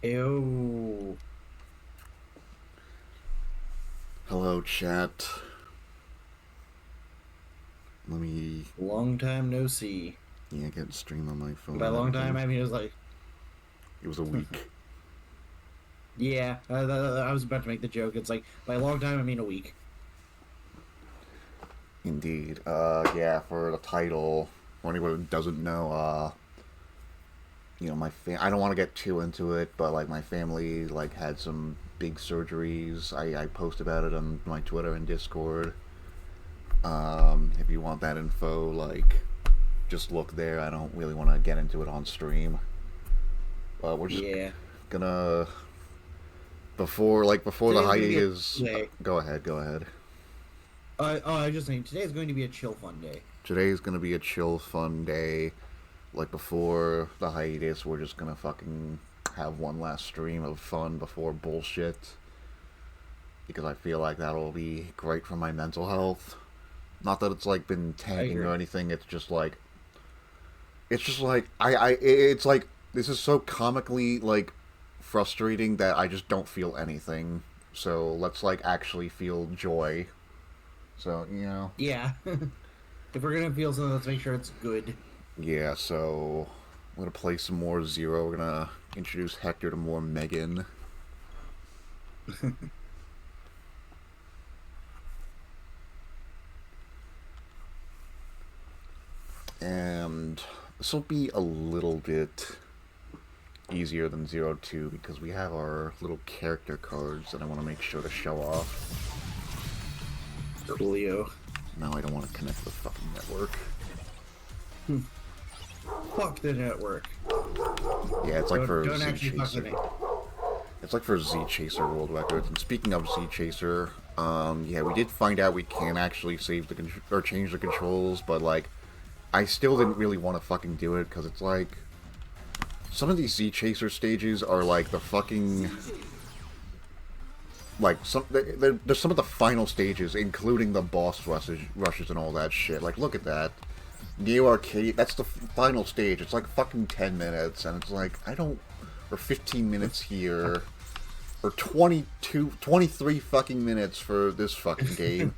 Ew. Hello, chat. Let me Long time no see. get stream on my phone By and long time, everything. I mean it was like, It was a week. yeah. I was about to make the joke. It's like by long time, I mean a week. Indeed. Yeah, for the title, for anyone who doesn't know, I don't want to get too into it, but like my family like had some big surgeries. I post about it on my Twitter and Discord. If you want that info, like just look there. I don't really want to get into it on stream. We're just Yeah. gonna before the Today's gonna be a hiatus. day. Go ahead, go ahead. I was just saying today's going to be a chill fun day. Today's gonna be a chill, fun day. Like before the hiatus, we're just gonna fucking have one last stream of fun before bullshit. Because I feel like that'll be great for my mental health. Not that it's like been I tanking or agree. anything. It's just like it's like this is so comically like frustrating that I just don't feel anything. So let's like actually feel joy. So Yeah. If we're gonna feel something, let's make sure it's good. yeah. So I'm gonna play some more Zero. We're gonna introduce Hector to more Megan, and this will be a little bit easier than Zero 2 because we have our little character cards that I want to make sure to show off. Coolio. Now I don't want to connect the fucking network. Fuck the network. Yeah, it's like for Don't Z actually fuck the Chaser. network. It's like for Z Chaser World Records. And speaking of Z Chaser, yeah, we did find out we can actually save the or change the controls, but like, I still didn't really want to fucking do it because it's like some of these Z Chaser stages are like the fucking like they're some of the final stages, including the boss rushes and all that shit. Like, look at that. Neo Arcade, that's the final stage. It's like fucking 10 minutes, and it's like, I don't... Or 15 minutes here, or 23 fucking minutes for this fucking game.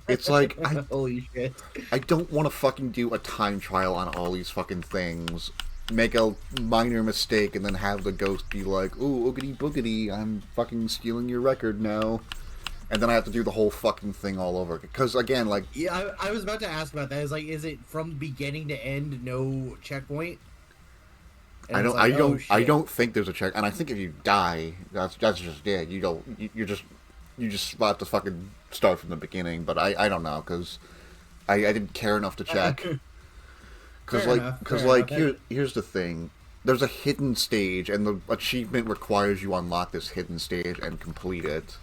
It's like, Holy shit. I don't want to fucking do a time trial on all these fucking things, make a minor mistake, and then have the ghost be like, ooh, oogity boogity, I'm fucking stealing your record now. And then I have to do the whole fucking thing all over. Because, again, like, Yeah, I was about to ask about that. Is it from beginning to end, no checkpoint? And it's like, oh I shit. don't think there's a check, and I think if you die, that's just it. You just have to fucking start from the beginning. But I don't know because I didn't care enough to check. Fair enough. Cause Fair enough. like here's the thing. There's a hidden stage, and the achievement requires you unlock this hidden stage and complete it.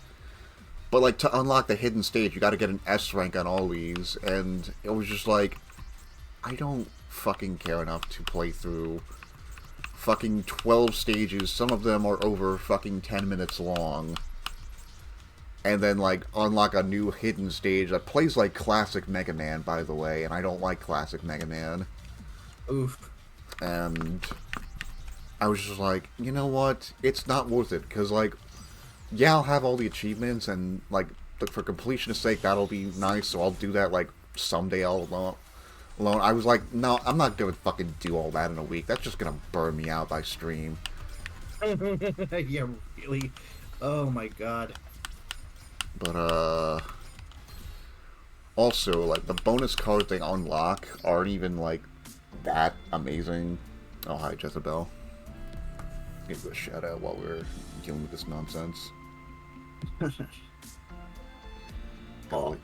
But like to unlock the hidden stage, you got to get an S rank on all these, and it was just like I don't fucking care enough to play through fucking 12 stages. Some of them are over fucking 10 minutes long. And then, like, unlock a new hidden stage that plays like classic Mega Man, by the way, and I don't like classic Mega Man. Oof. And I was just like, you know what? It's not worth it, because, like, yeah, I'll have all the achievements, and, like, for completion's sake, that'll be nice, so I'll do that, like, someday all alone. I was like, no, I'm not gonna fucking do all that in a week. That's just gonna burn me out by stream. Yeah, really. Oh my god. But, also, like, the bonus cards they unlock aren't even, like, that amazing. Oh, hi, Jezebel. Give you a shout out while we're dealing with this nonsense. Oh, Golly.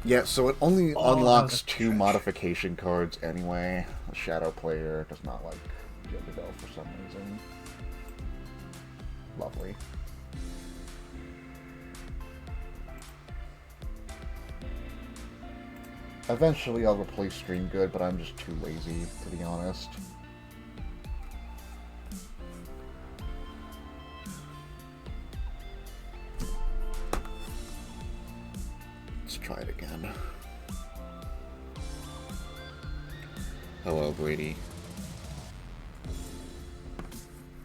Yeah, so it only oh, that was a unlocks two stretch. modification cards anyway. The Shadow player does not like Jezebel for some reason. Lovely. Eventually I'll replace Stream Good, but I'm just too lazy, to be honest. Let's try it again. Hello, Brady.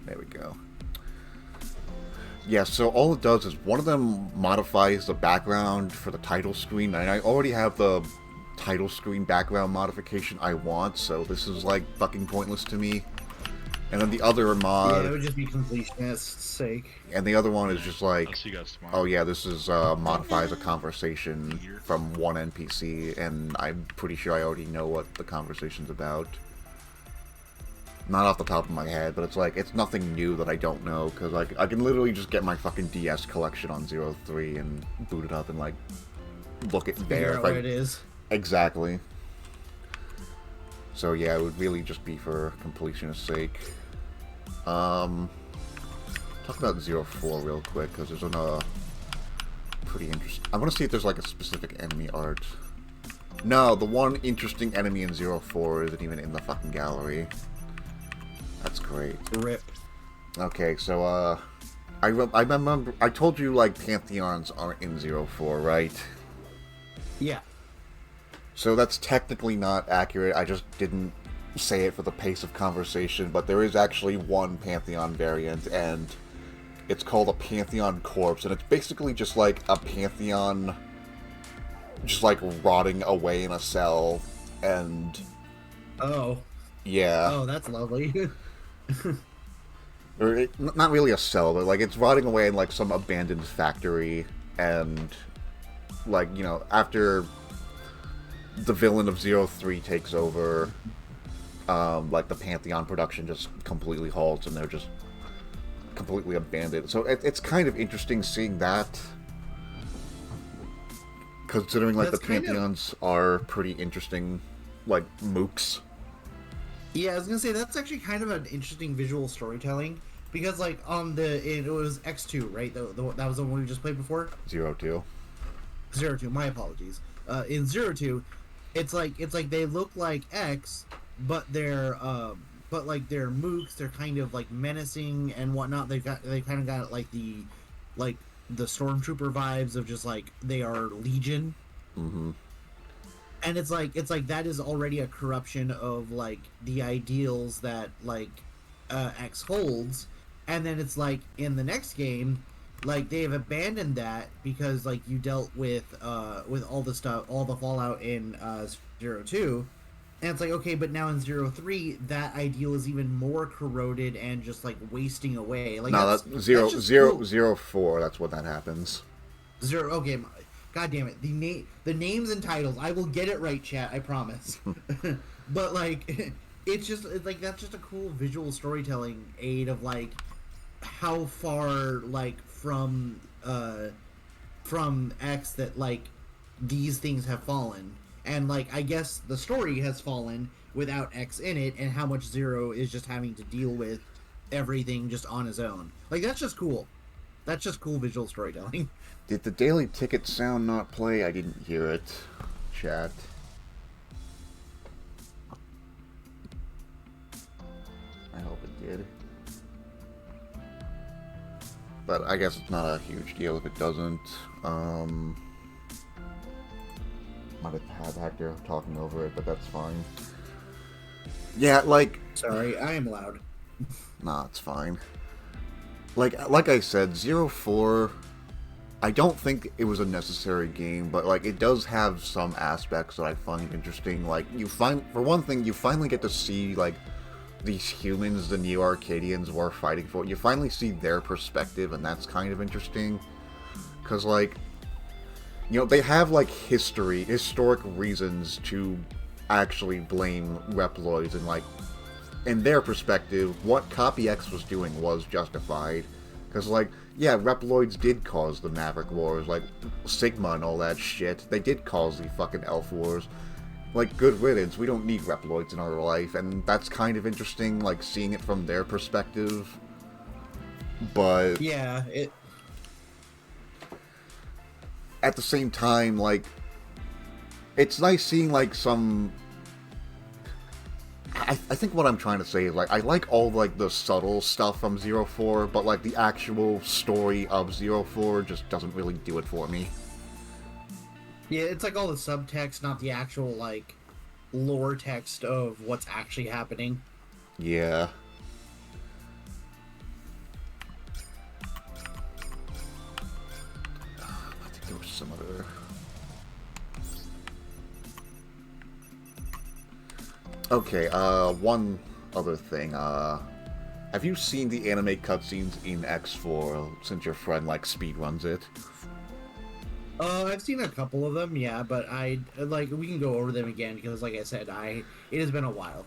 There we Yeah, so all it does is one of them modifies the background for the title screen, and I already have the title screen background modification I want, so this is like fucking pointless to me. And then the other Yeah, it mod, would just be completionist's sake. and the other one is just like, I'll see you guys tomorrow. oh yeah, this is modifies a conversation from one NPC, and I'm pretty sure I already know what the conversation's about. Not off the top of my head, but it's like, it's nothing new that I don't know, because like, I can literally just get my fucking DS collection on 03 and boot it up and like, look at there. Figure out what it is. Exactly. So yeah, it would really just be for completionist's sake. Talk about 04 real quick, because there's a pretty interesting... I want to see if there's like a specific enemy art. No, the one interesting enemy in 04 isn't even in the fucking gallery. That's great. Rip. Okay, so, I remember... I told you, like, Pantheons aren't in 04, right? Yeah. So that's technically not accurate, I just didn't say it for the pace of conversation, but there is actually one Pantheon variant, and it's called a Pantheon Corpse, and it's basically just like a Pantheon just like rotting away in a cell, and... Oh. Yeah. Oh, that's lovely. Or not really a cell, but like it's rotting away in like some abandoned factory, and like, you know, after the villain of 03 takes over, like the Pantheon production just completely halts and they're just completely abandoned. So it's kind of interesting seeing that, considering like That's the Pantheons are pretty interesting, like mooks. Yeah, I was gonna say that's actually kind of an interesting visual storytelling, because like on it was X2, right? That was the one we just played before. 02. 02. My apologies. In 02, it's like they look like X, but they're mooks. They're kind of like menacing and whatnot. They kind of got like the stormtrooper vibes of just like they are Legion. Mm-hmm. And it's like that is already a corruption of like the ideals that like X holds, and then it's like in the next game, like they've abandoned that because like you dealt with all the stuff, all the fallout in 02, and it's like, okay, but now in 03 that ideal is even more corroded and just like wasting away. Like No, that's 04. That's when that happens. Okay. God damn it! The names and titles. I will get it right, chat. I promise. But like, it's like that's just a cool visual storytelling aid of like how far like from X that like these things have fallen, and like I guess the story has fallen without X in it, and how much Zero is just having to deal with everything just on his own. Like that's just cool. That's just cool visual storytelling. Did the daily ticket sound not play? I didn't hear it. Chat. I hope it did. But I guess it's not a huge deal if it doesn't. Might have had Hector talking over it, but that's fine. Yeah, like... Sorry, I am loud. Nah, it's fine. Like I said, 04... I don't think it was a necessary game, but like it does have some aspects that I find interesting. Like for one thing, you finally get to see like these humans the Neo Arcadians were fighting for. You finally see their perspective, and that's kind of interesting. Cause like, you know, they have like historic reasons to actually blame Reploids, and like in their perspective, what Copy X was doing was justified. Cause like, yeah, Reploids did cause the Maverick Wars, like, Sigma and all that shit. They did cause the fucking Elf Wars. Like, good riddance, we don't need Reploids in our life, and that's kind of interesting, like, seeing it from their perspective. But... Yeah, At the same time, like, it's nice seeing, like, some... I think what I'm trying to say is, like, I like all, like, the subtle stuff from 04, but, like, the actual story of 04 just doesn't really do it for me. Yeah, it's like all the subtext, not the actual, like, lore text of what's actually happening. Yeah. similar. Okay, one other thing, have you seen the anime cutscenes in X4 since your friend, like, speedruns it? I've seen a couple of them, yeah, but we can go over them again because, like I said, it has been a while.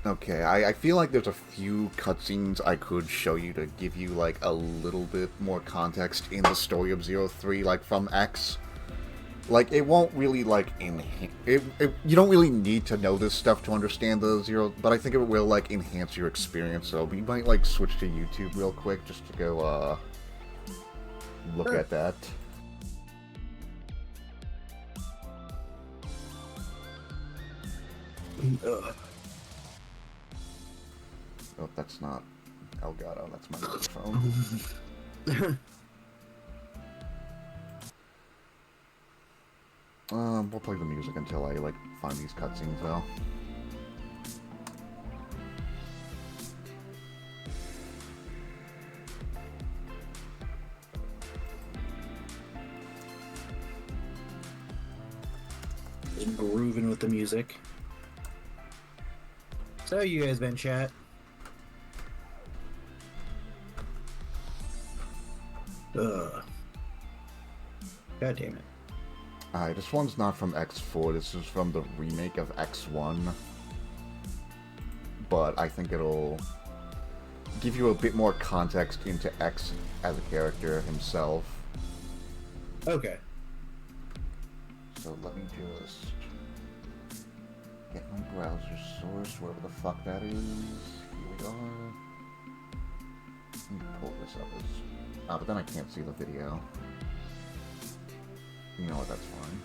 Okay, I feel like there's a few cutscenes I could show you to give you, like, a little bit more context in the story of 03, like, from X. Like, it won't really, like, you don't really need to know this stuff to understand the Zero, but I think it will, like, enhance your experience, so we might, like, switch to YouTube real quick just to go, look at that. Oh, that's not Elgato, that's my microphone. We'll play the music until I, like, find these cutscenes, though. Just grooving with the music. So how you guys been, chat? God damn it. Alright, this one's not from X4, this is from the remake of X1. But I think it'll give you a bit more context into X as a character himself. Okay. So let me just get my browser source, wherever the fuck that is. Here we are. Let me pull this up as... but then I can't see the video. You know what, that's fine.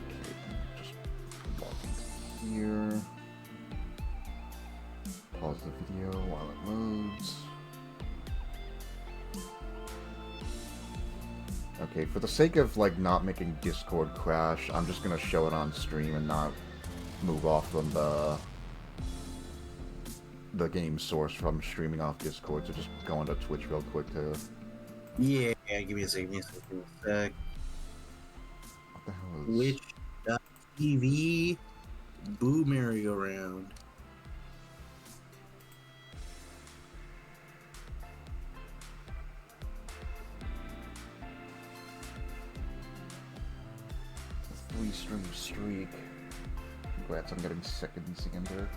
Okay, just log in here. Pause the video while it loads. Okay, for the sake of, like, not making Discord crash, I'm just gonna show it on stream and not move off from the game source from streaming off Discord, so just go onto Twitch real quick to... Yeah, give me a second, What the hell is... Twitch.tv Boo Merry-Go-Round. Three-stream streak. Congrats on getting second Xander.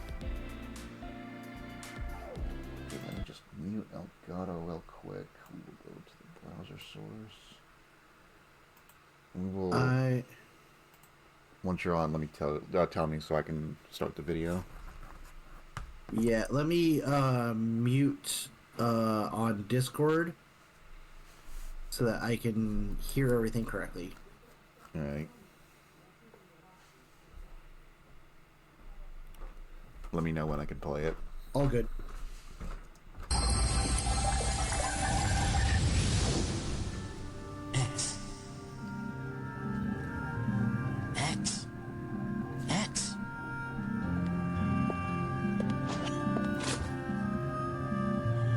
Okay, let me just mute Elgato real quick. We will go to the browser source. We will... Once you're on, let me tell me so I can start the video. Yeah, let me mute on Discord so that I can hear everything correctly. Alright. Let me know when I can play it. All good. X. X. X.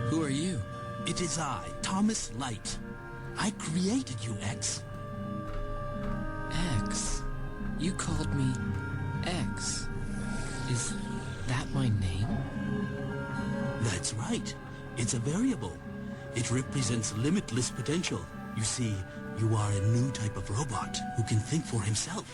Who are you? It is I, Thomas Light. I created you, X. X? You called me X. Is that my name? That's right. It's a variable. It represents limitless potential. You see, you are a new type of robot who can think for himself.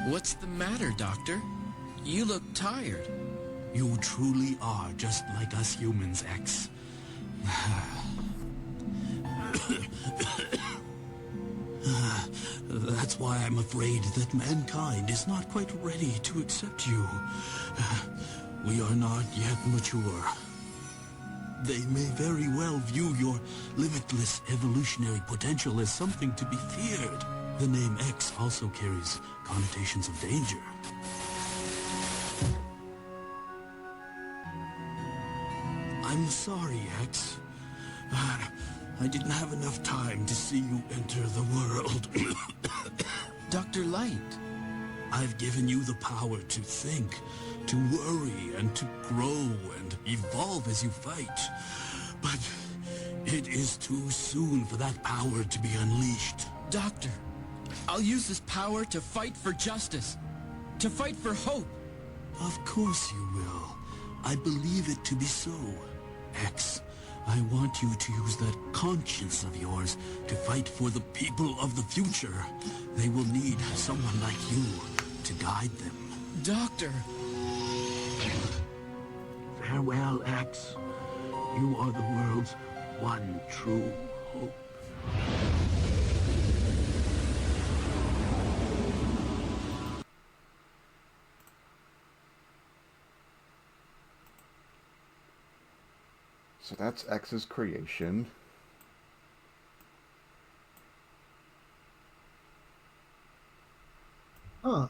What's the matter, Doctor? You look tired. You truly are just like us humans, X. That's why I'm afraid that mankind is not quite ready to accept you. We are not yet mature. They may very well view your limitless evolutionary potential as something to be feared. The name X also carries connotations of danger. I'm sorry, X. I didn't have enough time to see you enter the world. Dr. Light. I've given you the power to think, to worry, and to grow and evolve as you fight. But it is too soon for that power to be unleashed. Doctor, I'll use this power to fight for justice. To fight for hope. Of course you will. I believe it to be so. X, I want you to use that conscience of yours to fight for the people of the future. They will need someone like you to guide them. Doctor! Farewell, X. You are the world's one true hope. So that's X's creation. Huh.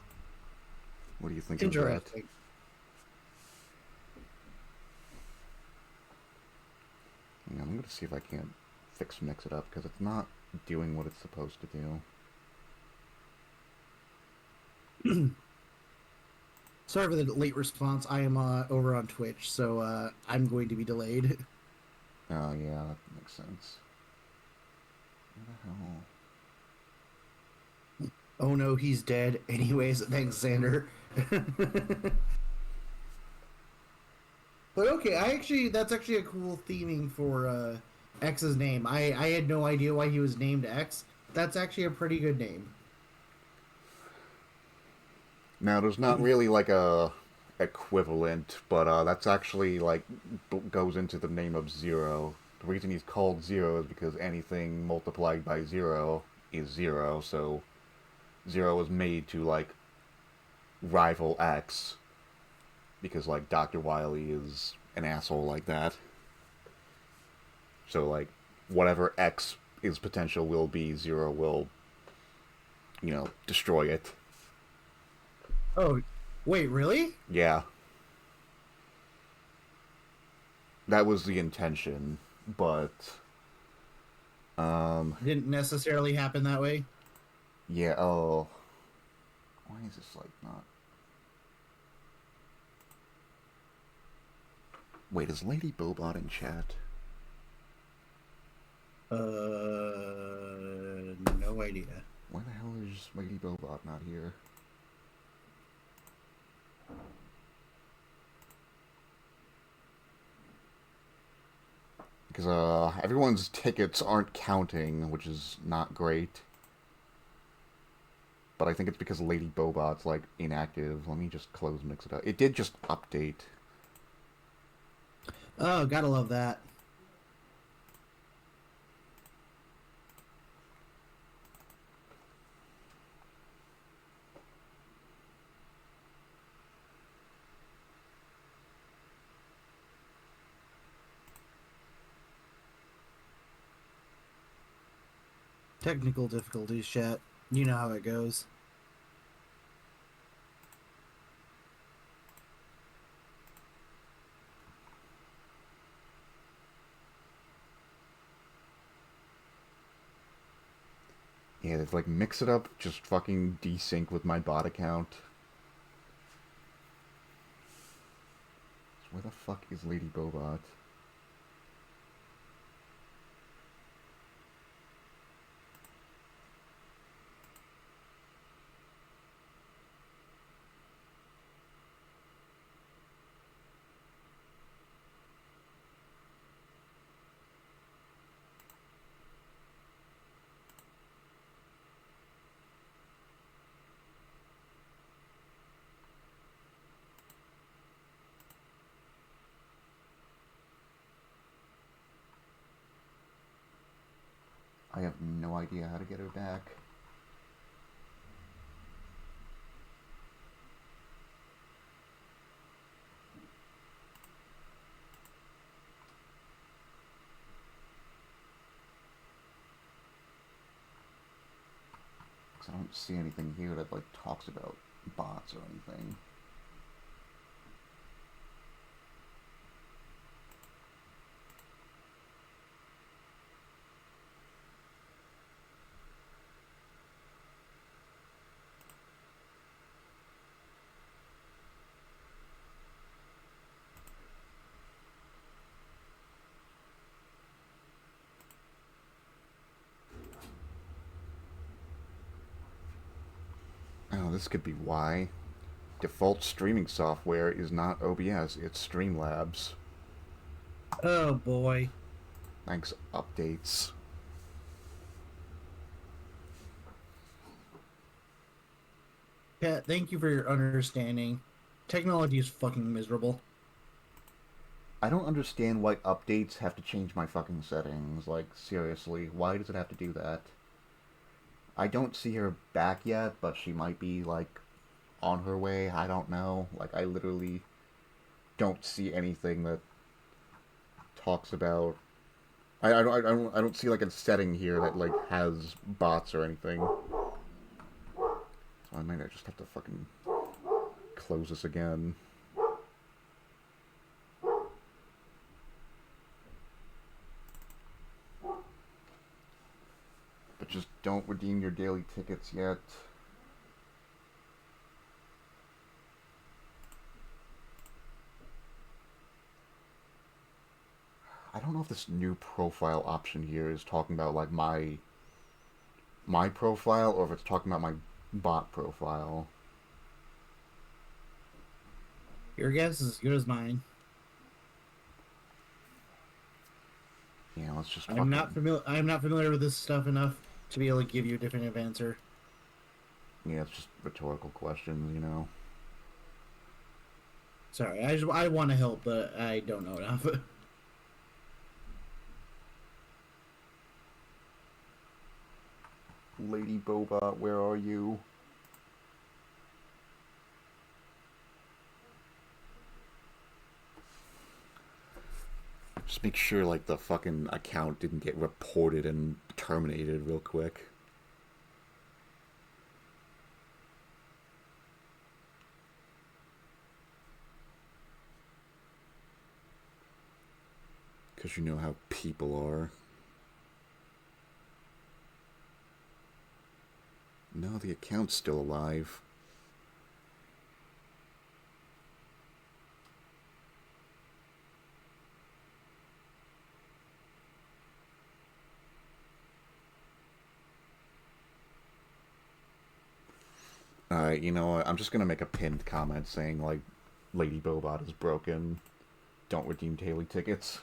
What do you think of Interesting. that? Yeah, I'm going to see if I can't mix it up, because it's not doing what it's supposed to do. Sorry for the late response. I am over on Twitch, so I'm going to be delayed. Oh, yeah, that makes sense. What the hell? Oh no, he's dead. Anyways, thanks, Xander. But okay, that's actually a cool theming for X's name. I had no idea why he was named X. That's actually a pretty good name. Now, there's not really like a equivalent, but that's actually like goes into the name of Zero. The reason he's called Zero is because anything multiplied by zero is zero, so Zero was made to like rival X, because like Dr. Wily is an asshole like that. So like whatever X is potential will be, Zero will, destroy it. Oh, wait, really? Yeah. That was the intention, but Didn't necessarily happen that way. yeah, oh. Why is this like not? Wait, is Lady Bobot in chat? No idea. Why the hell is Lady Bobot not here? Because everyone's tickets aren't counting, which is not great. But I think it's because Lady Bobot's like inactive. Let me just close Mix It Up. It did just update. Oh, gotta love that. Technical difficulties, chat. You know how it goes. Yeah, it's like Mix It Up just fucking desync with my bot account. So where the fuck is Lady Bobot? I have no idea how to get her back. I don't see anything here that, like, talks about bots or anything. Oh, this could be why. Default streaming software is not OBS, it's Streamlabs. Oh boy. Thanks, updates. Pat, thank you for your understanding. Technology is fucking miserable. I don't understand why updates have to change my fucking settings. Like, seriously, why does it have to do that? I don't see her back yet, but she might be, like, on her way. I don't know. Like, I literally don't see anything that talks about... I don't see, like, a setting here that, like, has bots or anything. So I might just have to fucking close this again. But just don't redeem your daily tickets yet. I don't know if this new profile option here is talking about, like, my profile, or if it's talking about my bot profile. Your guess is as good as mine. Yeah, let's just I'm not familiar with this stuff enough to be able to give you a definitive answer. Yeah, it's just rhetorical questions, you know. Sorry, I want to help, but I don't know enough. Lady Boba, where are you? Just make sure, like, the fucking account didn't get reported and terminated real quick. Because you know how people are. No, the account's still alive. Alright, you know what? I'm just gonna make a pinned comment saying, like, Lady Bobot is broken. Don't redeem daily tickets.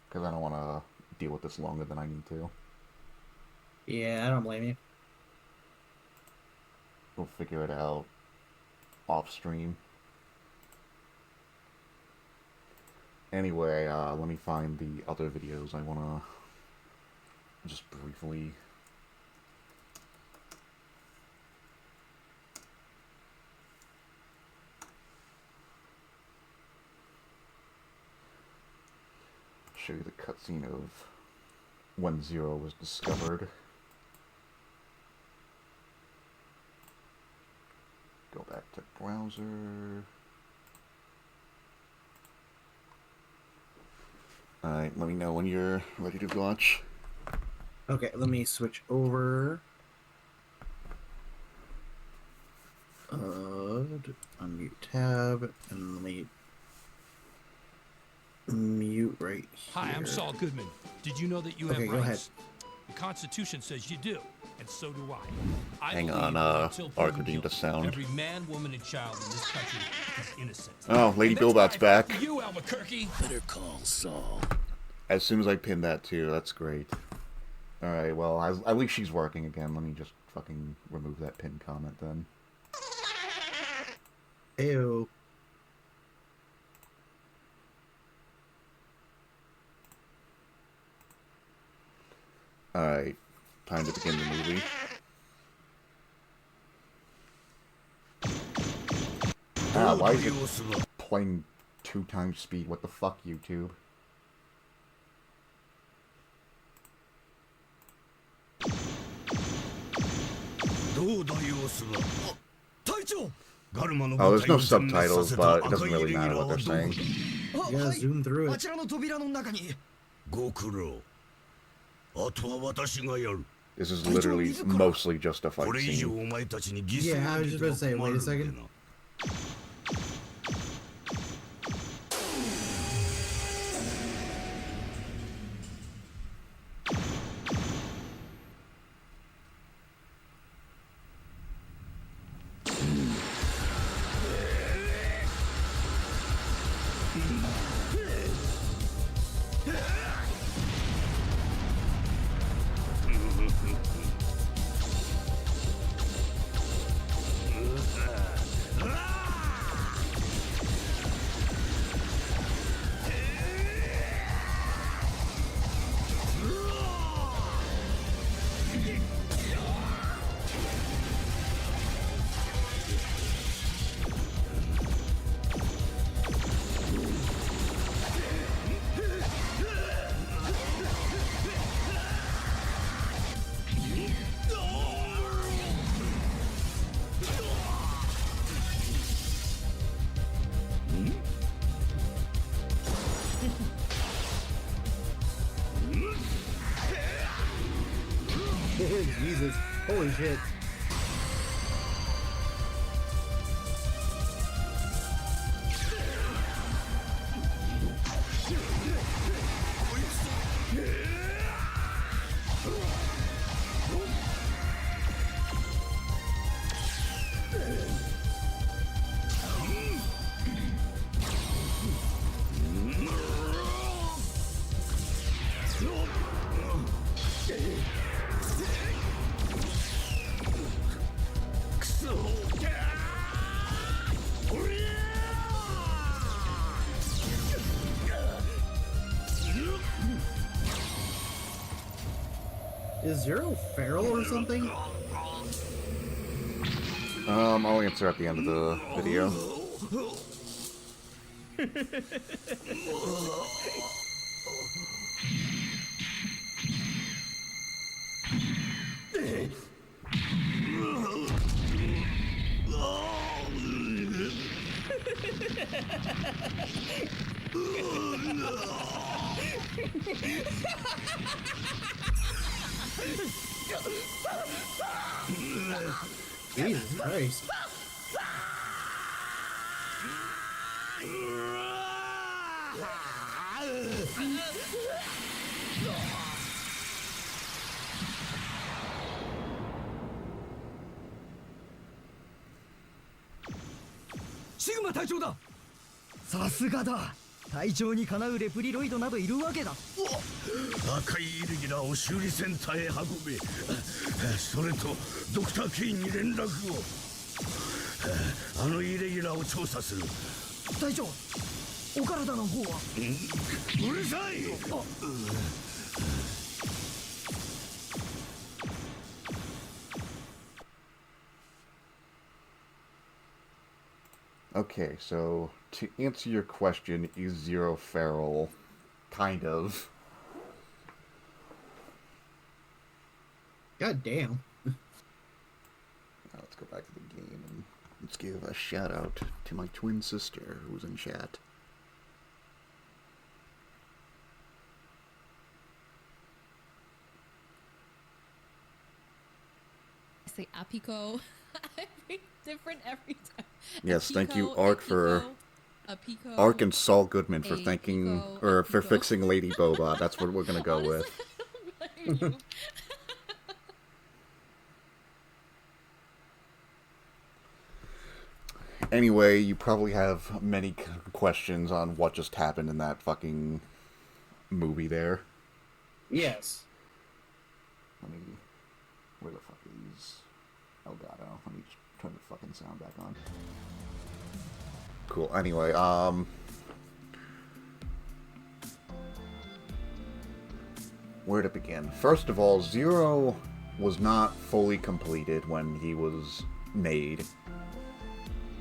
Because I don't want to deal with this longer than I need to. Yeah, I don't blame you. We'll figure it out off stream. Anyway, let me find the other videos I want to just briefly... show you the cutscene of when Zero was discovered. Go back to browser. Alright, let me know when you're ready to watch. Okay, let me switch over. Unmute tab, and let me mute right here. Hi, I'm Saul Goodman. Did you know that you Okay, have go rights? The Constitution says you do, and so do I. Hang believe on, that until Arc proven redeemed guilty, a sound. Every man, woman, and child in this country is innocent. Oh, Lady And that's Bobot's why I fought back. for you, Albuquerque. Better call Saul. As soon as I pin that too, that's great. Alright, well, at least she's working again. Let me just fucking remove that pinned comment then. Ew. Alright, time to begin the movie. God, why is it playing 2 times speed? What the fuck, YouTube? Oh, there's no subtitles, but it doesn't really matter what they're saying. You gotta zoom through it. This is literally mostly just a fight scene. Yeah, I was just about to say, wait a second. Jesus. Holy shit. Is Zero feral or something? I'll answer at the end of the video. Jesus Christ. Sigma 隊長だ。さすがだ。隊長にかなうレプリロイドなどいるわけだ。赤いイレギュラーを修理センターへ運べ。それとドクター・ケインに連絡を。あのイレギュラーを調査する。隊長、お体の方は。うるさい。Okay, so to answer your question, is Zero feral? Kind of. God damn. Now let's go back to the game and let's give a shout out to my twin sister who's in chat. Say Apico. Different every time. Yes, Apico, thank you, Ark, for Apico, Ark and Saul Goodman for thanking Apico, or for Apico. fixing Lady Boba. That's what we're gonna go Honestly, with. I don't blame you. Anyway, you probably have many questions on what just happened in that fucking movie there. Yes. Let me. Where the fuck is Elgato? Let me turn the fucking sound back on. Cool. Anyway, where to begin? First of all, Zero was not fully completed when he was made.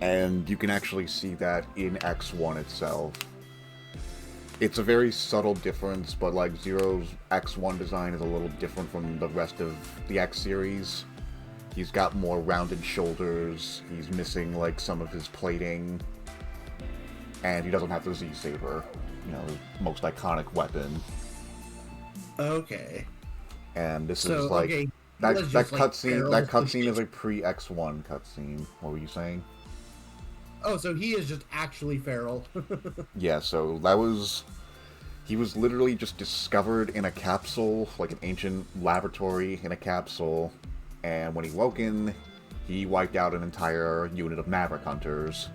And you can actually see that in X1 itself. It's a very subtle difference, but like Zero's X1 design is a little different from the rest of the X series. He's got more rounded shoulders, he's missing like some of his plating, and he doesn't have the Z-Saber, you know, his most iconic weapon. Okay. And this So, is like okay, that let's that just, like, cutscene. barrel That through cutscene is it. a pre-X1 cutscene. What were you saying? Oh, so he is just actually feral. Yeah. So he was literally just discovered in a capsule, like an ancient laboratory in a capsule, and when he woke in, he wiped out an entire unit of Maverick Hunters,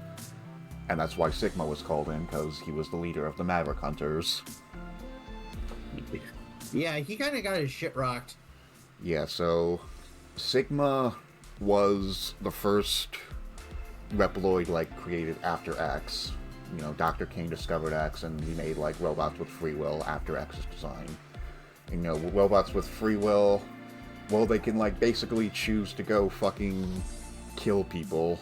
and that's why Sigma was called in, because he was the leader of the Maverick Hunters. Yeah, he kind of got his shit rocked. Yeah, so Sigma was the first Reploid, like, created after X. You know, Dr. King discovered X, and he made, like, robots with free will after X's design. And, you know, robots with free will, well, they can, like, basically choose to go fucking kill people.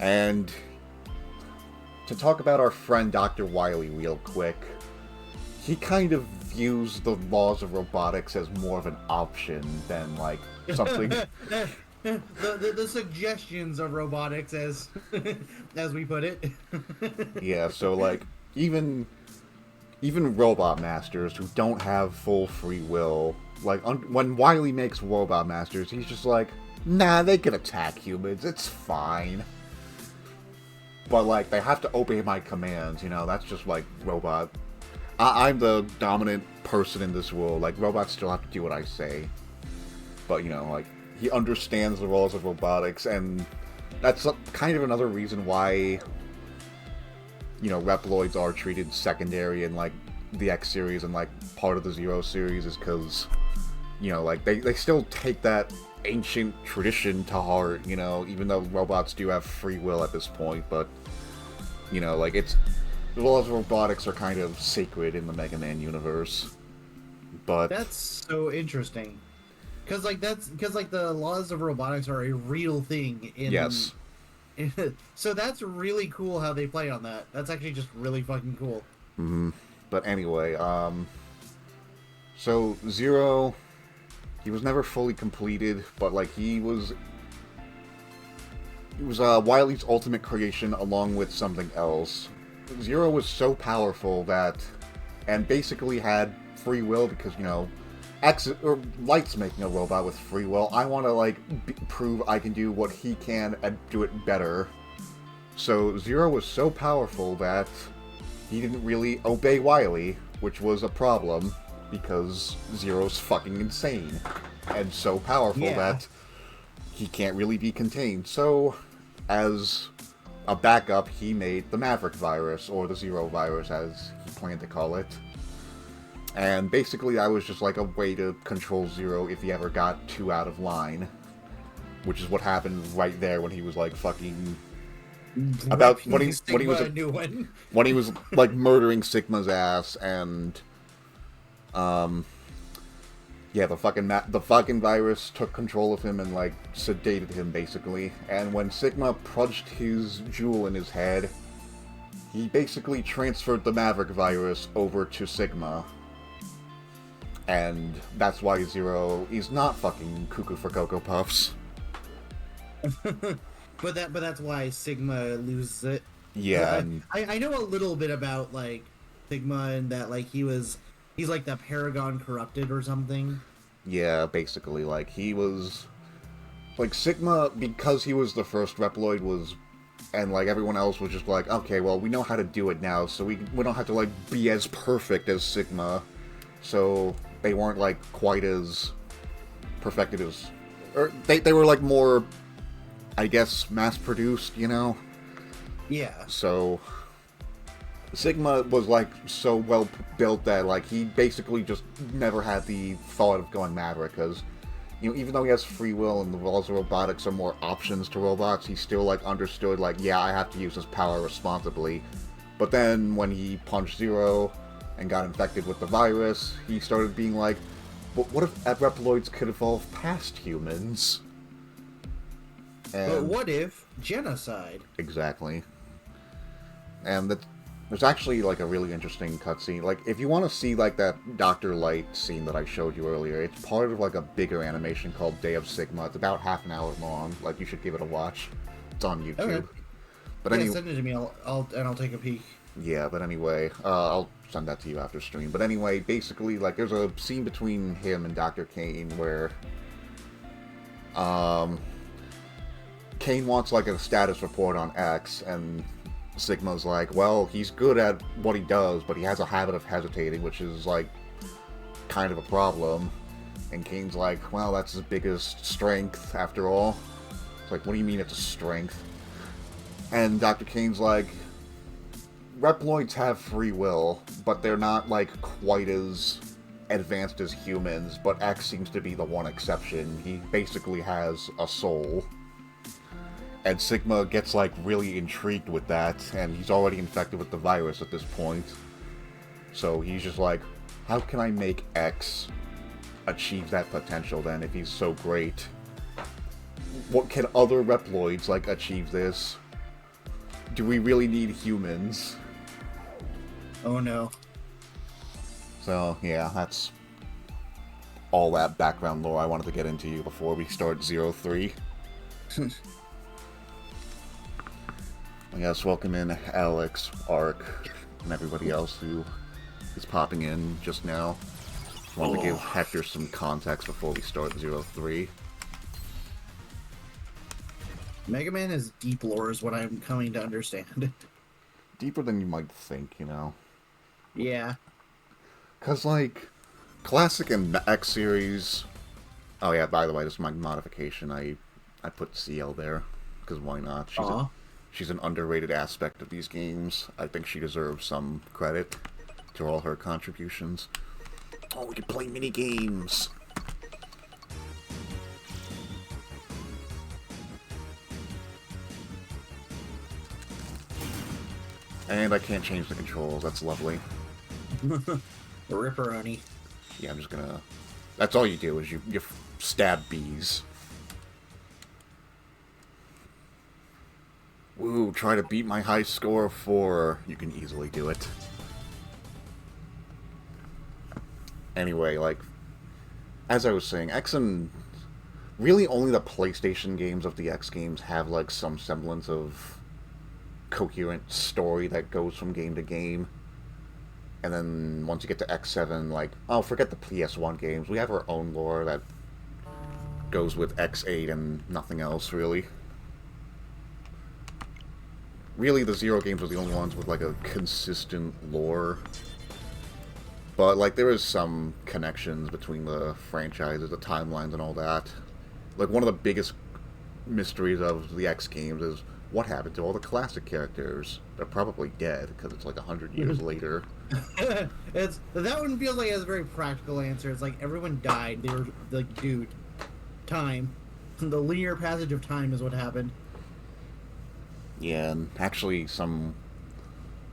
And to talk about our friend Dr. Wily real quick, he kind of views the laws of robotics as more of an option than, like, something... the suggestions of robotics, as as we put it. Yeah, so, like, even robot masters who don't have full free will, like, when Wily makes robot masters, he's just like, nah, they can attack humans, it's fine. But, like, they have to obey my commands, you know, that's just, like, robot. I'm the dominant person in this world, like, robots still have to do what I say. But, you know, like, he understands the laws of robotics, and that's kind of another reason why, you know, Reploids are treated secondary in, like, the X series and, like, part of the Zero series, is because, you know, like, they still take that ancient tradition to heart, you know, even though robots do have free will at this point, but, you know, like, the laws of robotics are kind of sacred in the Mega Man universe. But That's so interesting. Because the laws of robotics are a real thing in... yes. So that's really cool how they play on that. That's actually just really fucking cool. Mm-hmm. But anyway, so Zero, he was never fully completed, but, like, he was Wily's ultimate creation along with something else. Zero was so powerful that, and basically had free will because, you know, Light's making a robot with free will. I want to, like, prove I can do what he can and do it better. So Zero was so powerful that he didn't really obey Wily, which was a problem, because Zero's fucking insane. And so powerful that he can't really be contained. So, as a backup, he made the Maverick virus, or the Zero virus, as he planned to call it. And basically that was just like a way to control Zero if he ever got too out of line. Which is what happened right there when he was, like, fucking... when he was like murdering Sigma's ass, and yeah, the fucking virus took control of him and, like, sedated him basically. And when Sigma punched his jewel in his head, he basically transferred the Maverick virus over to Sigma. And that's why Zero is not fucking cuckoo for Cocoa Puffs. But that's why Sigma loses it. Yeah. I know a little bit about, like, Sigma, and that, like, he's like the Paragon corrupted or something. Yeah, basically, like, he was... Like, Sigma, because he was the first Reploid, was... And, like, everyone else was just like, okay, well, we know how to do it now, so we don't have to, like, be as perfect as Sigma. So they weren't, like, quite as perfected as... Or they were, like, more, I guess, mass-produced, you know? Yeah. So Sigma was, like, so well built that, like, he basically just never had the thought of going Maverick, because, you know, even though he has free will and the laws of robotics are more options to robots, he still, like, understood, like, yeah, I have to use this power responsibly. But then when he punched Zero and got infected with the virus, he started being like, but what if Reploids could evolve past humans? But And what if genocide? exactly. And there's actually like a really interesting cutscene. Like, if you want to see like that Dr. Light scene that I showed you earlier, it's part of like a bigger animation called Day of Sigma. It's about half an hour long. Like, you should give it a watch. It's on YouTube. Okay. But Yeah, anyway, send it to me. I'll take a peek. yeah. But anyway, I'll send that to you after stream. But anyway, basically, like, there's a scene between him and Dr. Kane where, Kane wants like a status report on X, and Sigma's like, well, he's good at what he does, but he has a habit of hesitating, which is like kind of a problem. And Kane's like, well, that's his biggest strength after all. It's like, what do you mean it's a strength? And Dr. Kane's like, Reploids have free will, but they're not like quite as advanced as humans, but X seems to be the one exception. He basically has a soul. And Sigma gets, like, really intrigued with that, and he's already infected with the virus at this point. So he's just like, how can I make X achieve that potential, then, if he's so great? What can other Reploids, like, achieve this? Do we really need humans? Oh no. So, yeah, that's all that background lore I wanted to get into you before we start 03. Yes, welcome in Alex, Ark, and everybody else who is popping in just now. Wanted to give Hector some context before we start 03. Mega Man is deep lore is what I'm coming to understand. Deeper than you might think, you know? Yeah. Because, like, Classic and X series... Oh yeah, by the way, this is my modification. I put CL there, because why not? She's an underrated aspect of these games. I think she deserves some credit to all her contributions. Oh, we can play mini games. And I can't change the controls. That's lovely. Ripperoni. Yeah, I'm just gonna... That's all you do, is you stab bees. Woo, try to beat my high score of 4. You can easily do it. Anyway, like, as I was saying, X and... Really only the PlayStation games of the X games have, like, some semblance of coherent story that goes from game to game. And then once you get to X7, like, oh, forget the PS1 games. We have our own lore that goes with X8 and nothing else, really. Really, the Zero games are the only ones with, like, a consistent lore. But, like, there is some connections between the franchises, the timelines, and all that. Like, one of the biggest mysteries of the X games is what happened to all the classic characters? They're probably dead, because it's like 100 years later. That one feels like it has a very practical answer. It's like everyone died. They were like, dude, time. The linear passage of time is what happened. Yeah, and actually some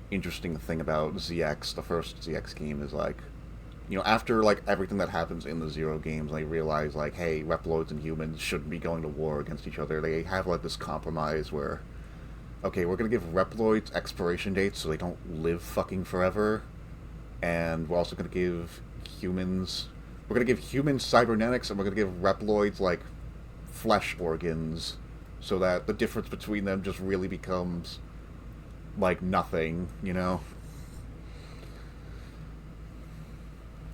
interesting thing about ZX, the first ZX game, is like, you know, after like everything that happens in the Zero games, they realize like, hey, Reploids and humans shouldn't be going to war against each other. They have like this compromise where, okay, we're gonna give Reploids expiration dates so they don't live fucking forever, and we're also gonna give humans cybernetics, and we're gonna give Reploids like flesh organs, so that the difference between them just really becomes like nothing, you know?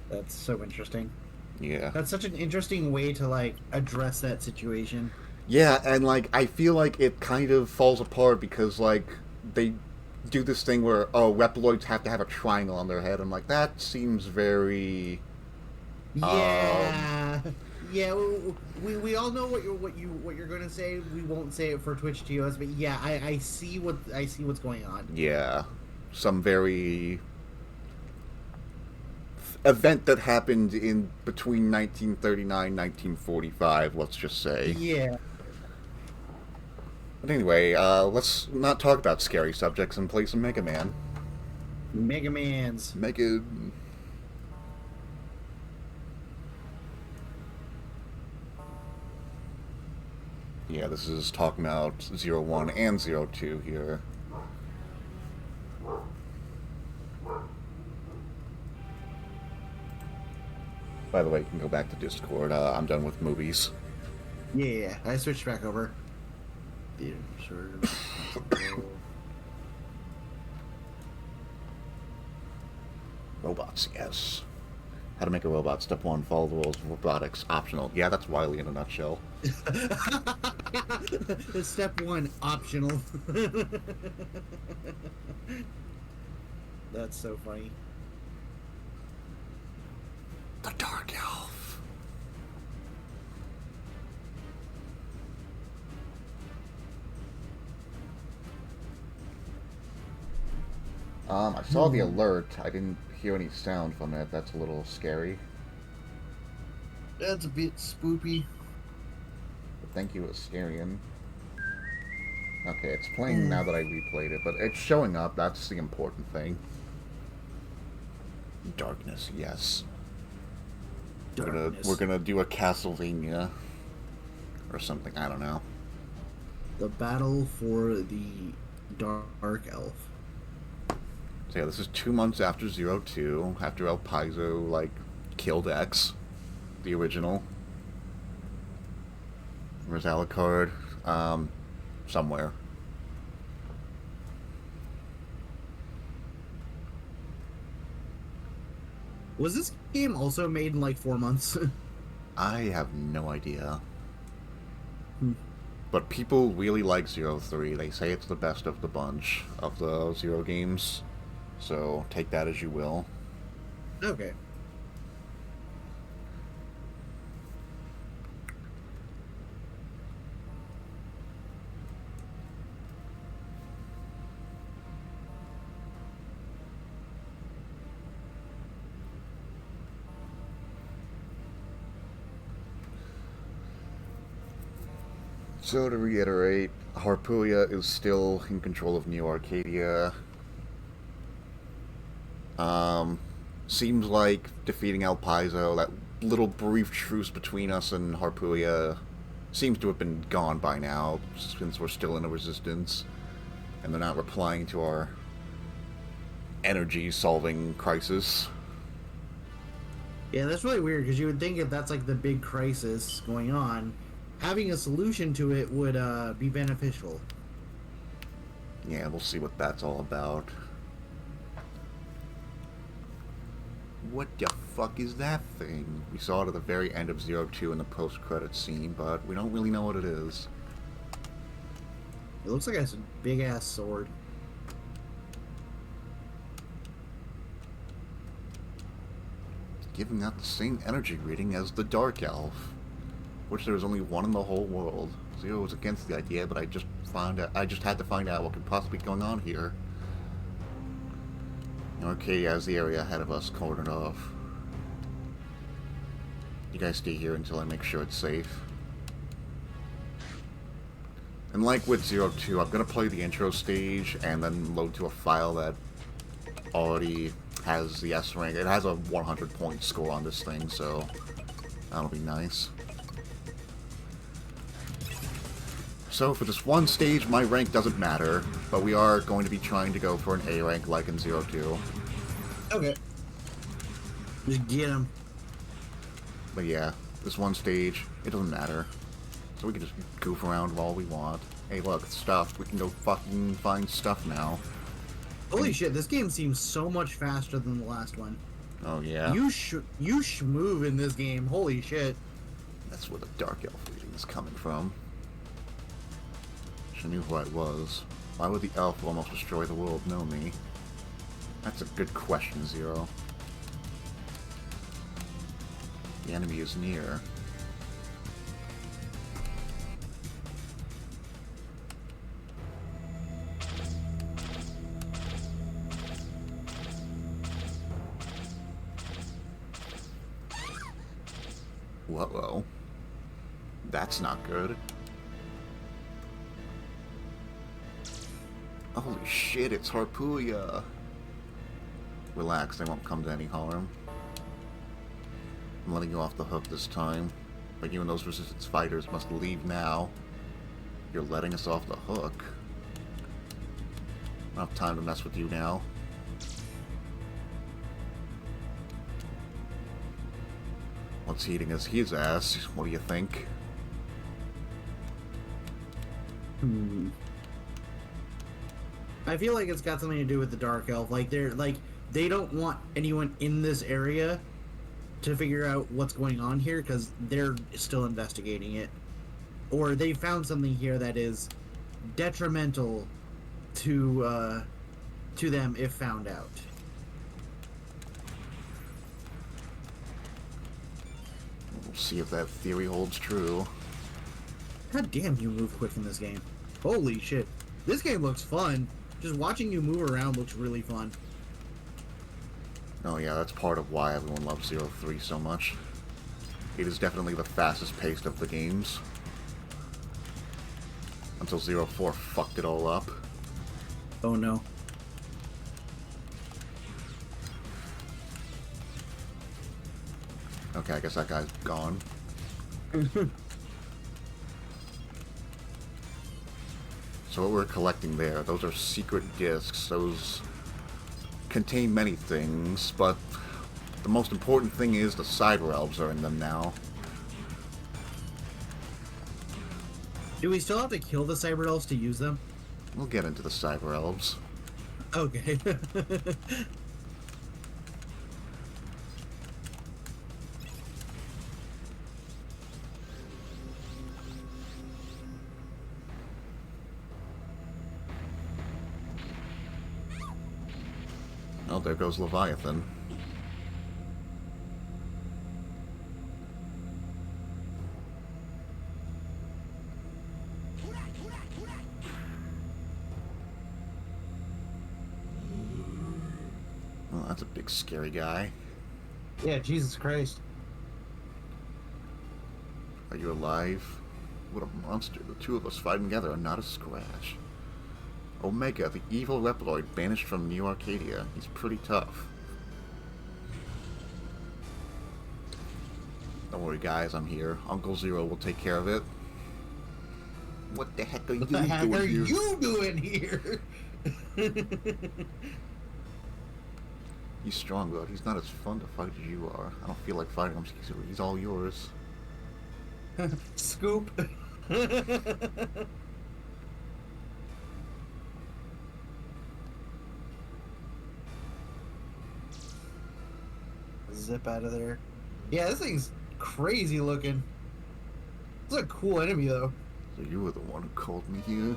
That's so interesting. Yeah. That's such an interesting way to like address that situation. Yeah, and like I feel like it kind of falls apart because like they do this thing where, oh, Reploids have to have a triangle on their head. I'm like, that seems very Yeah. Yeah, we all know what you're going to say. We won't say it for Twitch TOS, but yeah, I see what's going on. Yeah. Some very event that happened in between 1939 1945, let's just say. Yeah. But anyway, let's not talk about scary subjects and play some Mega Man. Mega Man's. Mega... Yeah, this is talking about 01 and 02 here. By the way, you can go back to Discord. I'm done with movies. Yeah, I switched back over. Robots, yes. How to make a robot. Step 1, follow the rules of robotics. Optional. Yeah, that's Wiley in a nutshell. Step 1, optional. That's so funny. The Dark Elf. I saw the alert. I didn't hear any sound from it. That's a little scary. That's a bit spoopy. But thank you, Asterian. Okay, it's playing now that I replayed it, but it's showing up. That's the important thing. Darkness, yes. Darkness. We're gonna do a Castlevania or something. I don't know. The battle for the Dark Elf. So yeah, this is 2 months after 02, after El Paizo, like, killed X, the original. Where's Alucard? Somewhere. Was this game also made in like 4 months? I have no idea. But people really like 03. They say it's the best of the bunch of the Zero games. So take that as you will. Okay. So to reiterate, Harpulia is still in control of Neo Arcadia. Seems like defeating El Paizo, that little brief truce between us and Harpulia, seems to have been gone by now, since we're still in a resistance, and they're not replying to our energy-solving crisis. Yeah, that's really weird, because you would think if that's like the big crisis going on, having a solution to it would be beneficial. Yeah, we'll see what that's all about. What the fuck is that thing? We saw it at the very end of 02 in the post-credits scene, but we don't really know what it is. It looks like a big-ass sword. Giving out the same energy reading as the Dark Elf, which there was only one in the whole world. Zero was against the idea, but I just had to find out what could possibly be going on here. Arcadia has the area ahead of us cornered off. You guys stay here until I make sure it's safe. And like with 02, I'm gonna play the intro stage and then load to a file that already has the S rank. It has a 100-point score on this thing, so that'll be nice. So for this one stage, my rank doesn't matter, but we are going to be trying to go for an A rank like in 02. Okay. Just get him. But yeah, this one stage, it doesn't matter. So we can just goof around all we want. Hey look, stuff. We can go fucking find stuff now. Holy shit, this game seems so much faster than the last one. Oh yeah? You schmoove in this game. Holy shit. That's where the Dark Elf reading is coming from. She knew who I was. Why would the elf who almost destroy the world know me? That's a good question, Zero. The enemy is near. Whoa. That's not good. Holy shit, it's Harpulia! Relax, they won't come to any harm. I'm letting you off the hook this time, but you and those resistance fighters must leave now. You're letting us off the hook. I don't have time to mess with you now. What's eating his ass? What do you think? I feel like it's got something to do with the Dark Elf. Like they don't want anyone in this area to figure out what's going on here because they're still investigating it, or they found something here that is detrimental to them if found out. We'll see if that theory holds true. God damn, you move quick in this game. Holy shit. This game looks fun. Just watching you move around looks really fun. Oh yeah, that's part of why everyone loves 03 so much. It is definitely the fastest paced of the games. Until 04 fucked it all up. Oh no. Okay, I guess that guy's gone. So what we're collecting there, those are secret discs. Those contain many things, but the most important thing is the cyber elves are in them now. Do we still have to kill the cyber elves to use them? We'll get into the cyber elves. Okay. Oh, there goes Leviathan. Well, that's a big scary guy. Yeah, Jesus Christ. Are you alive? What a monster. The two of us fighting together are not a scratch. Omega, the evil Reploid banished from New Arcadia. He's pretty tough. Don't worry, guys, I'm here. Uncle Zero will take care of it. What the heck are you doing here? What the heck are you doing here? He's strong, though. He's not as fun to fight as you are. I don't feel like fighting him. He's all yours. Scoop. Zip out of there. Yeah, this thing's crazy looking. It's a cool enemy, though. So you were the one who called me here?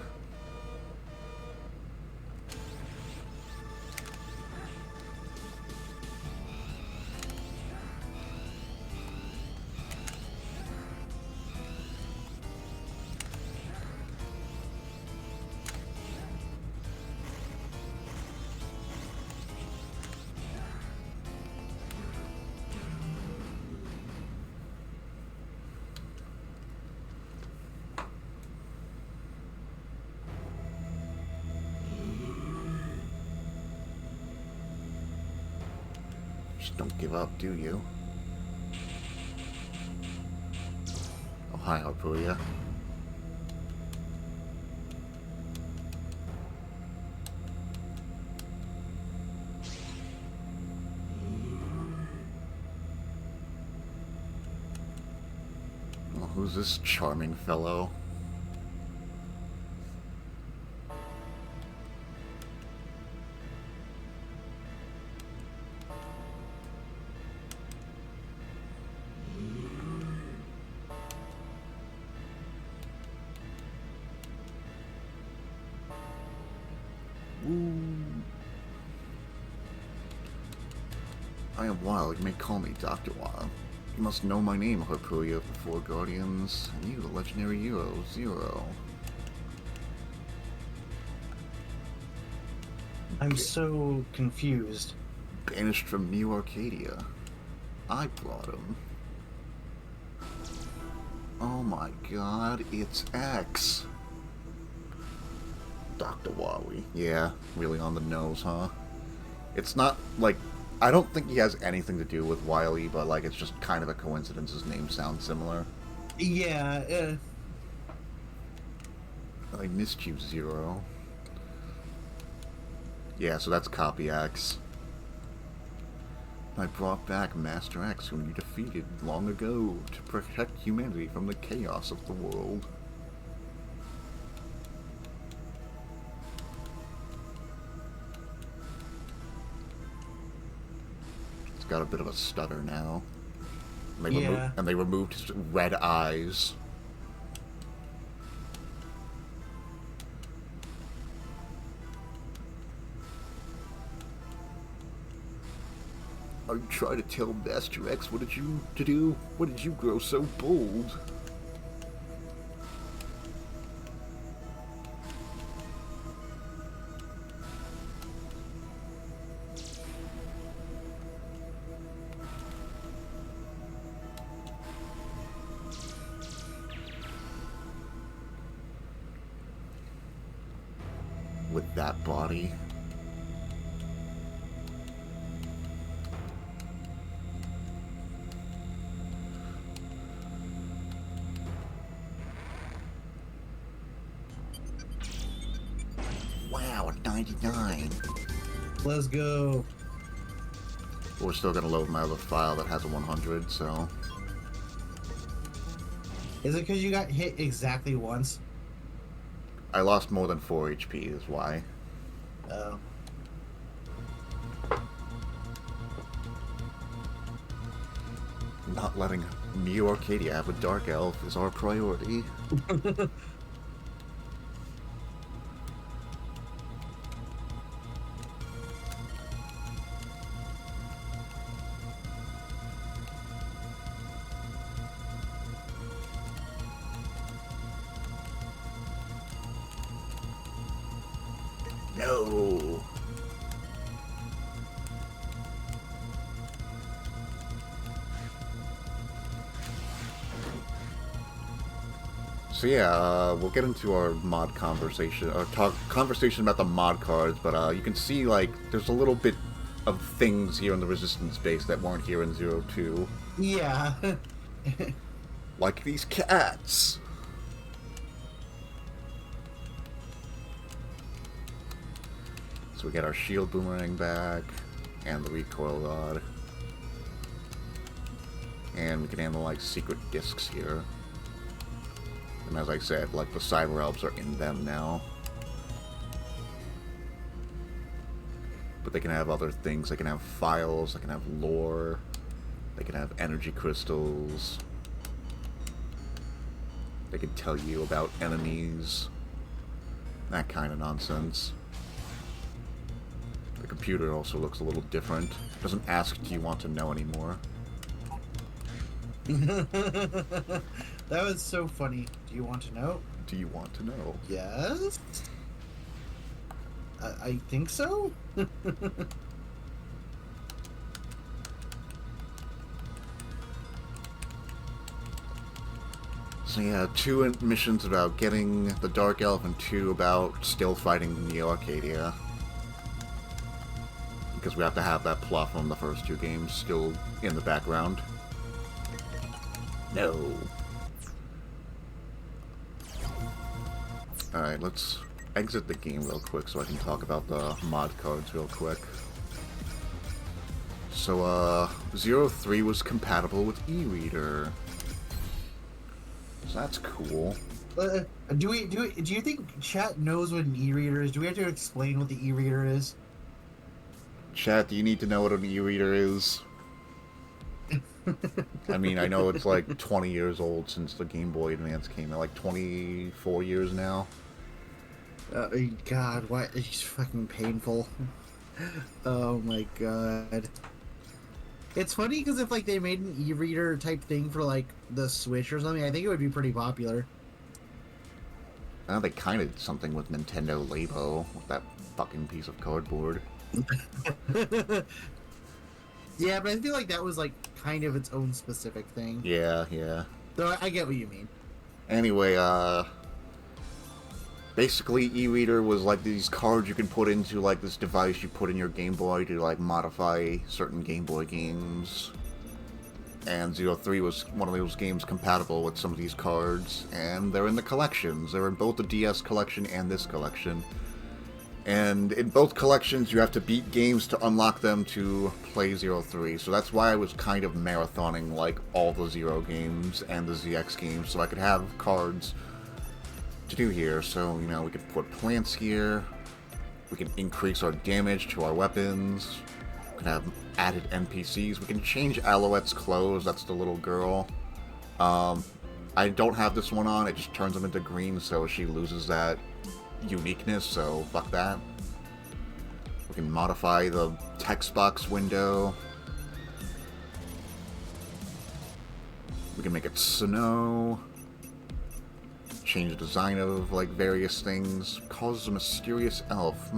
Just don't give up, do you? Oh, hi, Harpuria. Well, who's this charming fellow? I am Wild. You may call me Dr. Wild. You must know my name, Harpuria of the Four Guardians, and you, the legendary hero, Zero. I'm so confused. Banished from New Arcadia. I brought him. Oh my god, it's X. Dr. Wily. Yeah, really on the nose, huh? It's not, like, I don't think he has anything to do with Wily, but, like, it's just kind of a coincidence his names sound similar. Yeah, I missed you, Zero. Yeah, so that's Copy X. I brought back Master X, whom you defeated long ago, to protect humanity from the chaos of the world. It's got a bit of a stutter now. And they removed his red eyes. I tried to tell Master X what did you to do? What did you grow so bold? With that body. Wow, a 99. Let's go. We're still gonna load my other file that has a 100, so... Is it because you got hit exactly once? I lost more than 4 HP is why. Oh. Not letting Neo Arcadia have a Dark Elf is our priority. No. So yeah, we'll get into our mod conversation, or conversation about the mod cards, but you can see, like, there's a little bit of things here in the Resistance base that weren't here in 02. Yeah. Like these cats! So we get our shield boomerang back, and the recoil rod. And we can handle, like, secret discs here. And as I said, like, the cyber elves are in them now. But they can have other things. They can have files, they can have lore, they can have energy crystals. They can tell you about enemies. That kind of nonsense. The computer also looks a little different. It doesn't ask, do you want to know anymore? That was so funny. Do you want to know? Do you want to know? Yes? I think so? So yeah, 2 missions about getting the Dark Elf and 2 about still fighting Neo Arcadia. Because we have to have that plot from the first 2 games still in the background. No. Alright, let's exit the game real quick so I can talk about the mod cards real quick. So, 03 was compatible with e-reader. So that's cool. Do you think chat knows what an e-reader is? Do we have to explain what the e-reader is? Chat, do you need to know what an e-reader is? I mean, I know it's like 20 years old since the Game Boy Advance came out, like 24 years now. God, why? It's fucking painful. Oh my god. It's funny because if like they made an e-reader type thing for like the Switch or something, I think it would be pretty popular. Now they kind of did something with Nintendo Labo with that fucking piece of cardboard. Yeah, but I feel like that was like kind of its own specific thing. Yeah, yeah. So I get what you mean. Anyway, basically e-reader was like these cards you can put into like this device you put in your Game Boy to like modify certain Game Boy games. And 03 was one of those games compatible with some of these cards, and they're in the collections. They're in both the DS collection and this collection. And in both collections, you have to beat games to unlock them to play 03. So that's why I was kind of marathoning like all the Zero games and the ZX games, so I could have cards to do here. So, you know, we could put plants here. We can increase our damage to our weapons. We can have added NPCs. We can change Alouette's clothes. That's the little girl. I don't have this one on. It just turns them into green, so she loses that uniqueness, so fuck that. We can modify the text box window. We can make it snow. Change the design of, like, various things. Causes a mysterious elf.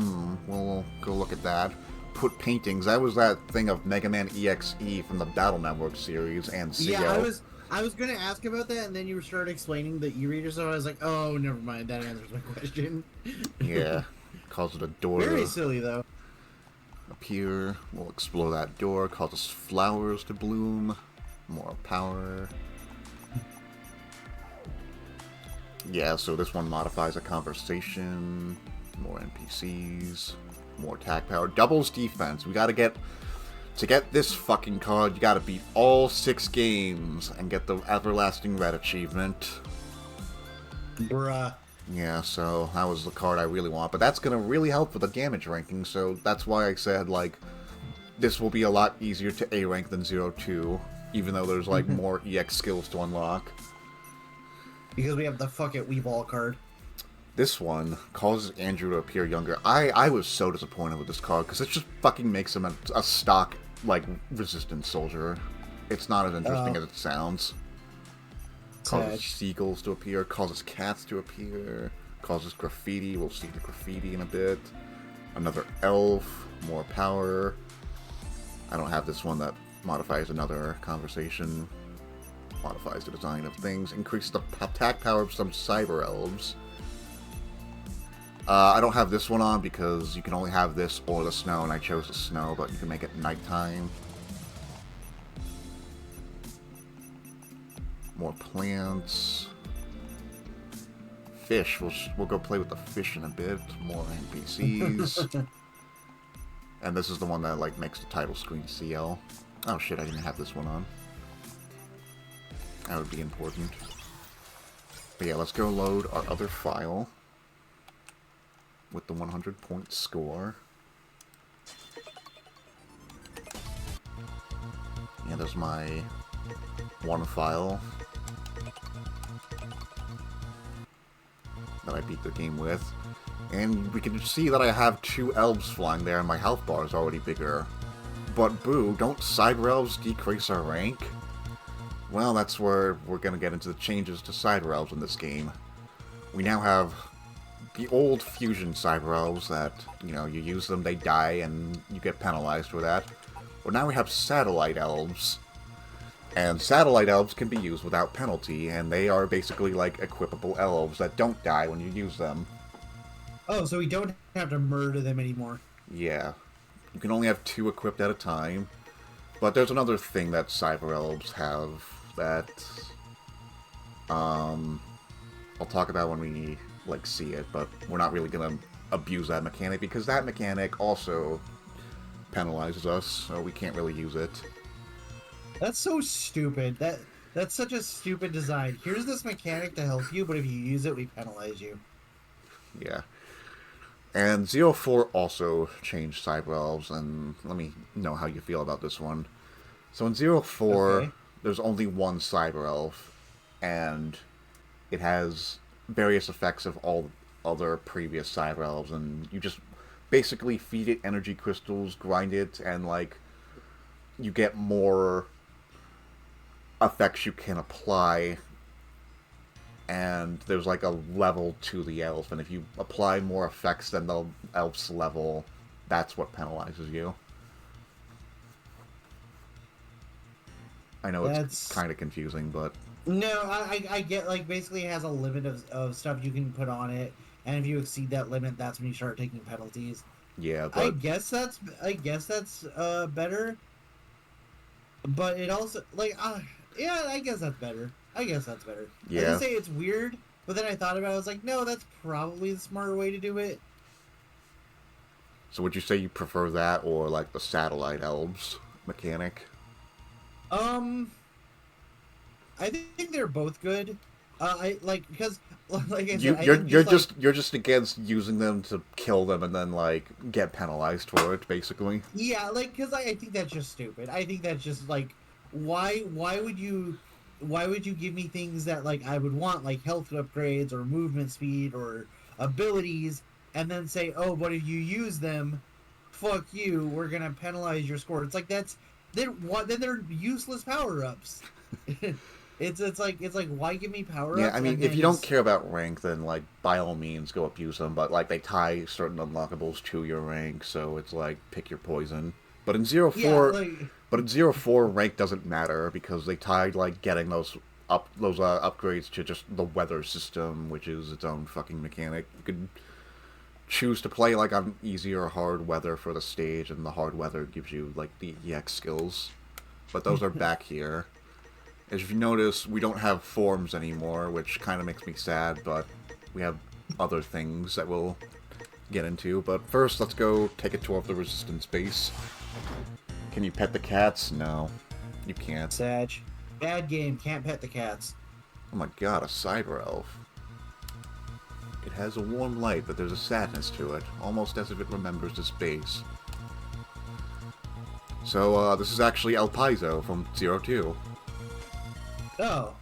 We'll go look at that. Put paintings. That was that thing of Mega Man EXE from the Battle Network series and CO. Yeah, I was gonna ask about that, and then you started explaining the e-reader, so I was like, oh, never mind, that answers my question. Yeah. Causes a door Very to silly, though. appear. We'll explore that door. Causes flowers to bloom. More power. Yeah, so this one modifies a conversation. More NPCs. More attack power. Doubles defense. We gotta get... To get this fucking card, you gotta beat all 6 games and get the Everlasting Red achievement. Bruh. Yeah, so that was the card I really want. But that's gonna really help with the damage ranking, so that's why I said, like, this will be a lot easier to A rank than 02, even though there's, like, more EX skills to unlock. Because we have the fuck it Weeball card. This one causes Andrew to appear younger. I was so disappointed with this card, because it just fucking makes him a stock, like, resistance soldier. It's not as interesting as it sounds. Causes seagulls to appear, causes cats to appear, causes graffiti. We'll see the graffiti in a bit. Another elf, more power. I don't have this one that modifies another conversation. Modifies the design of things. Increases the attack power of some cyber elves. I don't have this one on because you can only have this or the snow, and I chose the snow, but you can make it nighttime. More plants. Fish. We'll go play with the fish in a bit. More NPCs. And this is the one that, like, makes the title screen CL. Oh shit, I didn't have this one on. That would be important. But yeah, let's go load our other file with the 100-point score. Yeah, there's my one file that I beat the game with. And we can see that I have 2 elves flying there, and my health bar is already bigger. But boo, don't cyber elves decrease our rank? Well, that's where we're gonna get into the changes to cyber elves in this game. We now have the old fusion cyber elves that, you know, you use them, they die, and you get penalized for that. Well, now we have satellite elves. And satellite elves can be used without penalty, and they are basically like equipable elves that don't die when you use them. Oh, so we don't have to murder them anymore. Yeah. You can only have 2 equipped at a time. But there's another thing that cyber elves have that I'll talk about when we, like, see it, but we're not really gonna abuse that mechanic because that mechanic also penalizes us, so we can't really use it. That's so stupid. That's such a stupid design. Here's this mechanic to help you, but if you use it, we penalize you. Yeah. And 04 also changed cyber elves, and let me know how you feel about this one. So in 04, there's only one cyber elf, and it has various effects of all other previous cyber elves, and you just basically feed it energy crystals, grind it, and, like, you get more effects you can apply, and there's, like, a level to the elf, and if you apply more effects than the elf's level, that's what penalizes you. I know it's kind of confusing, but... No, I get, like, basically it has a limit of stuff you can put on it, and if you exceed that limit, that's when you start taking penalties. Yeah, but... I guess that's better. but it also like yeah, I guess that's better. I guess that's better. I Yeah. didn't say it's weird, but then I thought about it. I was like, no, that's probably the smarter way to do it. So would you say you prefer that or like the satellite elves mechanic? I think they're both good. I like because like I said, You're just against using them to kill them and then like get penalized for it, basically. yeah, like because I think that's just stupid. I think that's just like why would you give me things that like I would want like health upgrades or movement speed or abilities and then say, oh, but if you use them, fuck you, we're gonna penalize your score. It's like then they're useless power ups. It's like why give me power ups? Yeah, I mean, and if then you don't just- care about rank, then like by all means go abuse them. But like they tie certain unlockables to your rank, so it's like pick your poison. But in Zero yeah, 4, like but in 04, rank doesn't matter because they tied like getting those upgrades to just the weather system, which is its own fucking mechanic. You could choose to play like on easy or hard weather for the stage, and the hard weather gives you like the EX skills. But those are back here. As you notice, we don't have forms anymore, which kind of makes me sad, but we have other things that we'll get into. But first, let's go take a tour of the Resistance base. Can you pet the cats? No, you can't. Sag. Bad game, can't pet the cats. Oh my god, a cyber elf. It has a warm light, but there's a sadness to it, almost as if it remembers its base. So, this is actually El Paizo from 02. Oh.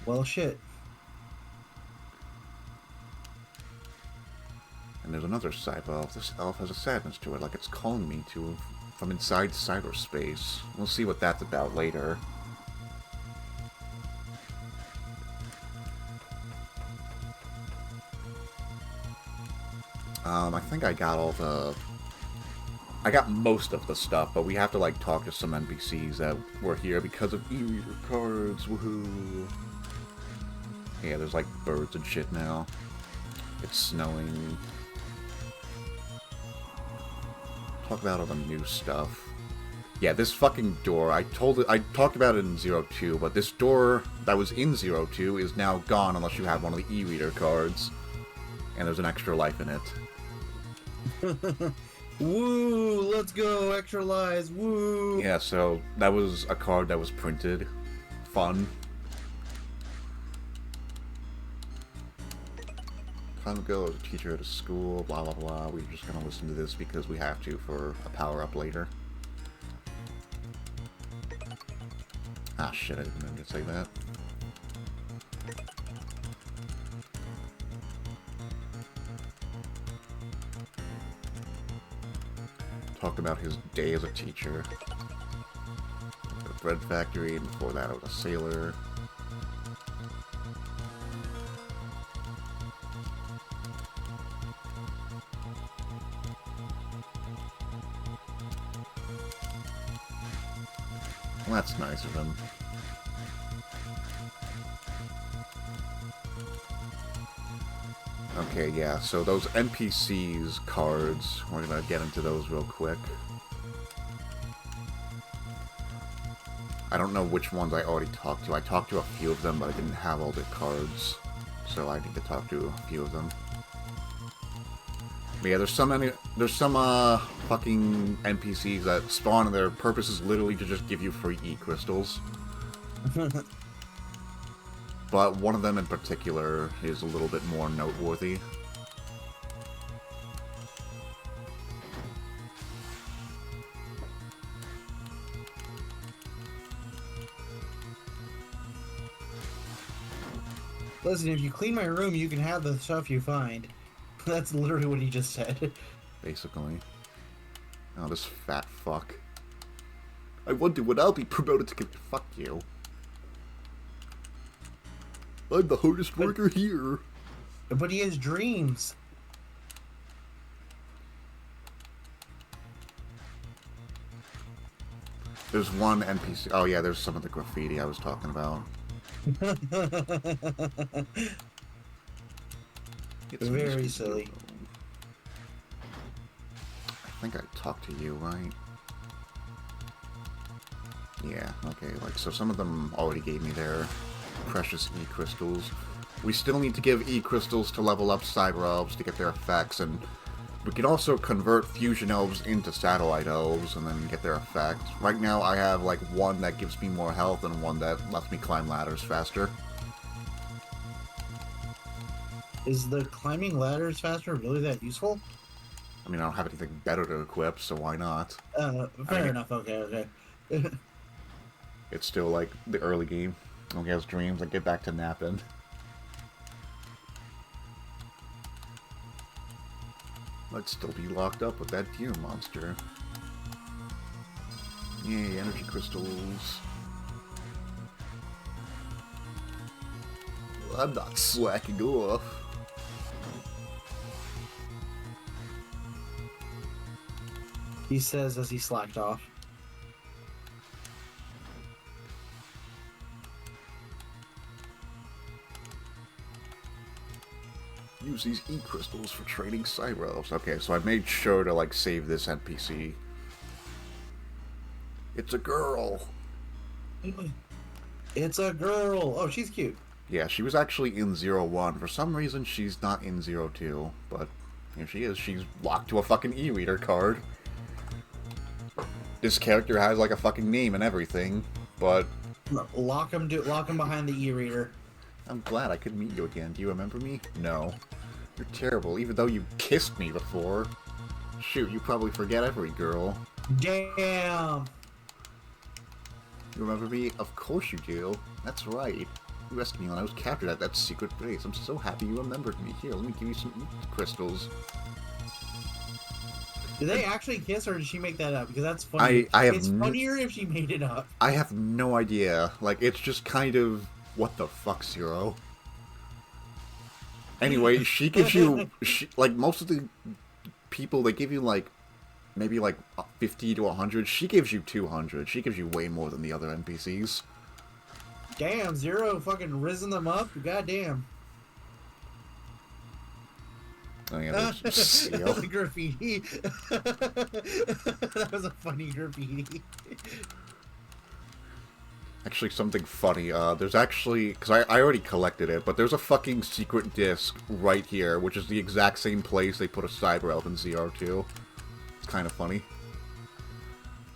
Well, shit. And there's another cyber elf. This elf has a sadness to it, like it's calling me to from inside cyberspace. We'll see what that's about later. I think I got all the... I got most of the stuff, but we have to, like, talk to some NPCs that were here because of e-reader cards, woohoo! Yeah, there's, like, birds and shit now. It's snowing. Talk about all the new stuff. Yeah, this fucking door, I talked about it in 02, but this door that was in 02 is now gone unless you have one of the e-reader cards. And there's an extra life in it. Woo! Let's go! Extra lives! Woo! Yeah, so that was a card that was printed. Fun. Time ago, I was a teacher at a school, blah blah blah. We're just gonna listen to this because we have to for a power-up later. Ah shit, I didn't mean to say that. Talked about his day as a teacher. At a bread factory, and before that I was a sailor. Well, that's nice of him. Okay, yeah, so those NPCs cards, we're gonna get into those real quick. I don't know which ones I already talked to. I talked to a few of them, but I didn't have all the cards, so I need to talk to a few of them. But yeah, there's some fucking NPCs that spawn and their purpose is literally to just give you free E-crystals. But one of them in particular is a little bit more noteworthy. Listen, if you clean my room, you can have the stuff you find. That's literally what he just said. Basically. Oh, this fat fuck. I wonder when I'll be promoted to get... Fuck you. I'm the hardest worker here. But he has dreams. There's one NPC... Oh yeah, there's some of the graffiti I was talking about. It's Very silly. I think I talked to you, right? Yeah, okay, like, so some of them already gave me their precious E-crystals. We still need to give E-crystals to level up Cyber Elves to get their effects, and we can also convert Fusion Elves into Satellite Elves and then get their effect. Right now I have, like, one that gives me more health and one that lets me climb ladders faster. Is the climbing ladders faster really that useful? I mean, I don't have anything better to equip, so why not? Fair enough, okay. It's still, like, the early game. Only has dreams, like, get back to napping. I'd still be locked up with that deer monster. Yay, energy crystals. I'm not slacking off. He says as he slacked off. Use these E-crystals for training Cyber Elves. Okay, so I made sure to, like, save this NPC. It's a girl! It's a girl! Oh, she's cute. Yeah, she was actually in 01. For some reason, she's not in 02. But here she is. She's locked to a fucking E-reader card. This character has, like, a fucking name and everything, but... Lock him behind the E-reader. I'm glad I could meet you again. Do you remember me? No. You're terrible, even though you kissed me before. Shoot, you probably forget every girl. Damn! You remember me? Of course you do. That's right. You rescued me when I was captured at that secret base. I'm so happy you remembered me. Here, let me give you some crystals. Did they actually kiss, or did she make that up? Because that's funny. It's funnier if she made it up. I have no idea. Like, it's just kind of... What the fuck, Zero? Anyway, she gives you... like, most of the people, they give you, like, maybe, like, 50 to 100. She gives you 200. She gives you way more than the other NPCs. Damn, Zero fucking risen them up? Goddamn. Oh, yeah, there's Seal. The graffiti. That was a funny graffiti. Actually, something funny, there's actually, because I already collected it, but there's a fucking secret disc right here, which is the exact same place they put a Cyber Elf in ZR2. It's kind of funny.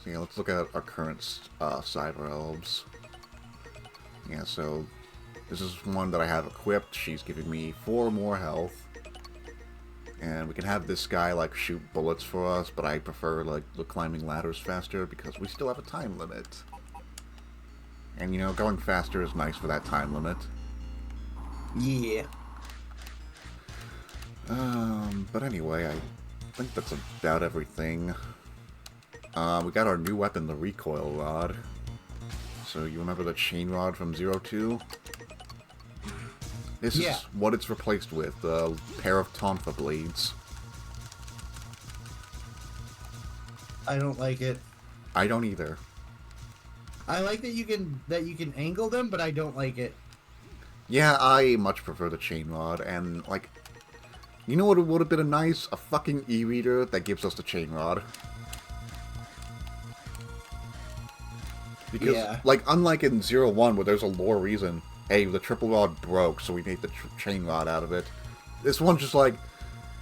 So yeah, let's look at our current Cyber Elves. Yeah, so this is one that I have equipped. She's giving me 4 more health. And we can have this guy, like, shoot bullets for us, but I prefer, like, the climbing ladders faster because we still have a time limit. And, you know, going faster is nice for that time limit. Yeah. But anyway, I think that's about everything. We got our new weapon, the recoil rod. So you remember the chain rod from 02? This is what it's replaced with, a pair of Tonfa blades. I don't like it. I don't either. I like that you can angle them, but I don't like it. Yeah, I much prefer the chain rod, and, like, you know what would have been a nice? A fucking e-reader that gives us the chain rod. Because, like, unlike in 01, where there's a lore reason, hey, the triple rod broke, so we made the chain rod out of it. This one's just like,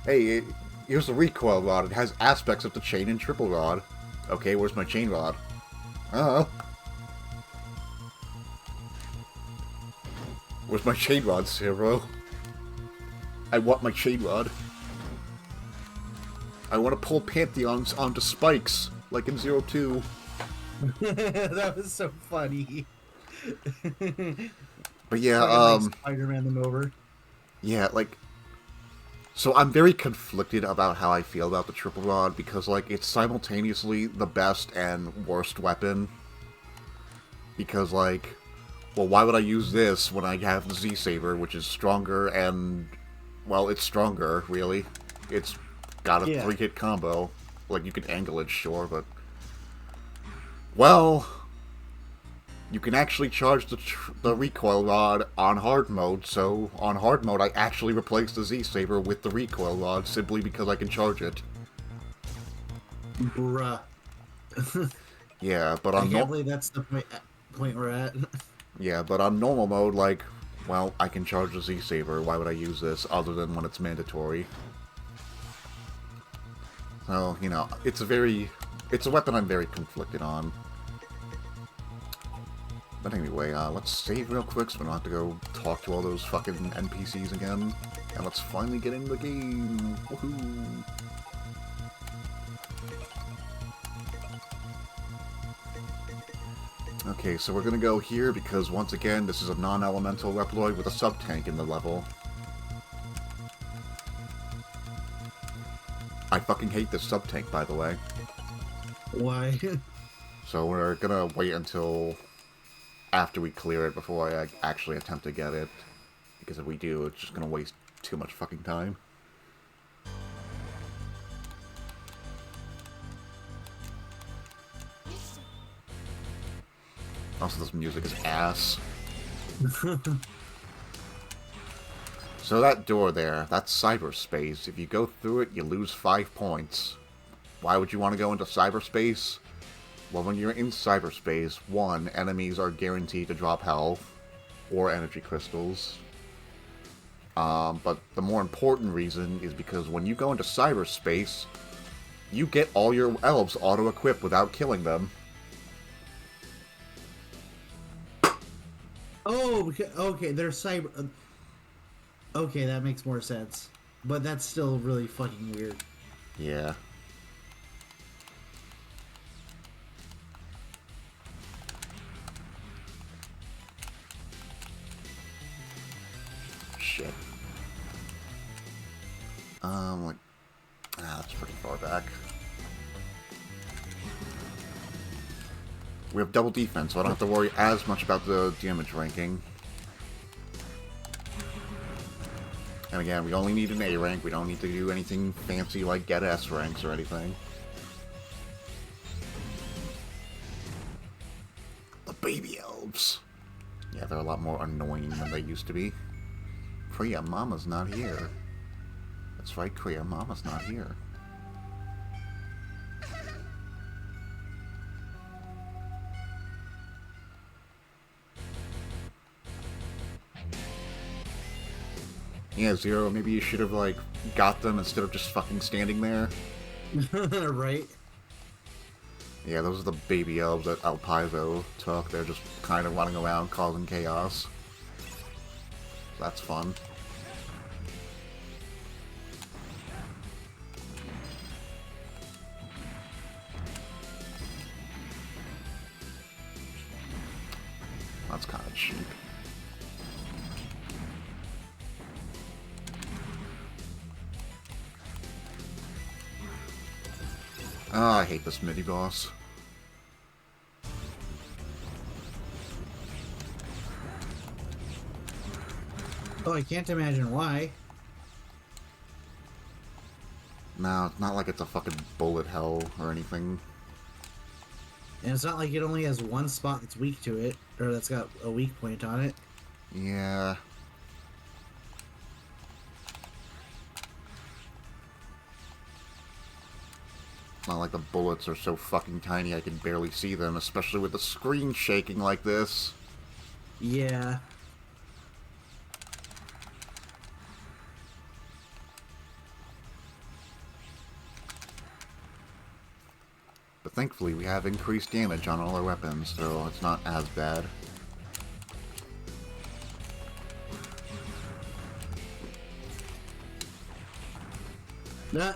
hey, here's the recoil rod. It has aspects of the chain and triple rod. Okay, where's my chain rod? Oh. Where's my chain rod, Zero? I want my chain rod. I want to pull Pantheons onto spikes, like in 02. That was so funny. But yeah, Spider-Man them over. Yeah, like, so I'm very conflicted about how I feel about the triple rod because, like, it's simultaneously the best and worst weapon. Because, like, well, why would I use this when I have the Z-Saber, which is stronger and, well, it's stronger, really. It's got a 3-hit combo. Like, you can angle it, sure, but, well, you can actually charge the recoil rod on hard mode, so on hard mode I actually replaced the Z-Saber with the recoil rod simply because I can charge it. Bruh. Yeah, but I on can't believe that's the point we're at. yeah, but on normal mode, like, well, I can charge the Z-Saber. Why would I use this other than when it's mandatory? So, you know, it's a weapon I'm very conflicted on. But anyway, let's save real quick so we don't have to go talk to all those fucking NPCs again. And let's finally get into the game. Woohoo! Okay, so we're gonna go here because, once again, this is a non-elemental Reploid with a sub-tank in the level. I fucking hate this sub-tank, by the way. Why? So we're gonna wait until after we clear it before I actually attempt to get it. Because if we do, it's just gonna waste too much fucking time. Also, this music is ass. So that door there, that's cyberspace. If you go through it, you lose 5 points. Why would you want to go into cyberspace? Well, when you're in cyberspace, 1, enemies are guaranteed to drop health or energy crystals. But the more important reason is because when you go into cyberspace, you get all your elves auto-equipped without killing them. Oh, okay, they're cyber... Okay, that makes more sense. But that's still really fucking weird. Yeah. Shit. Like... that's pretty far back. We have double defense, so I don't have to worry as much about the damage ranking. And again, we only need an A rank. We don't need to do anything fancy like get S ranks or anything. The baby elves. Yeah, they're a lot more annoying than they used to be. Kriya, Mama's not here. That's right, Kriya, Mama's not here. Yeah, Zero, maybe you should have, like, got them instead of just fucking standing there. Right? Yeah, those are the baby elves that El Paizo took. They're just kind of running around causing chaos. That's fun. That's kind of cheap. Oh, I hate this mini-boss. Oh, I can't imagine why. No, it's not like it's a fucking bullet hell or anything. And it's not like it only has one spot that's weak to it, or that's got a weak point on it. Yeah. It's not like the bullets are so fucking tiny I can barely see them, especially with the screen shaking like this. Yeah. But thankfully we have increased damage on all our weapons, so it's not as bad. Nah.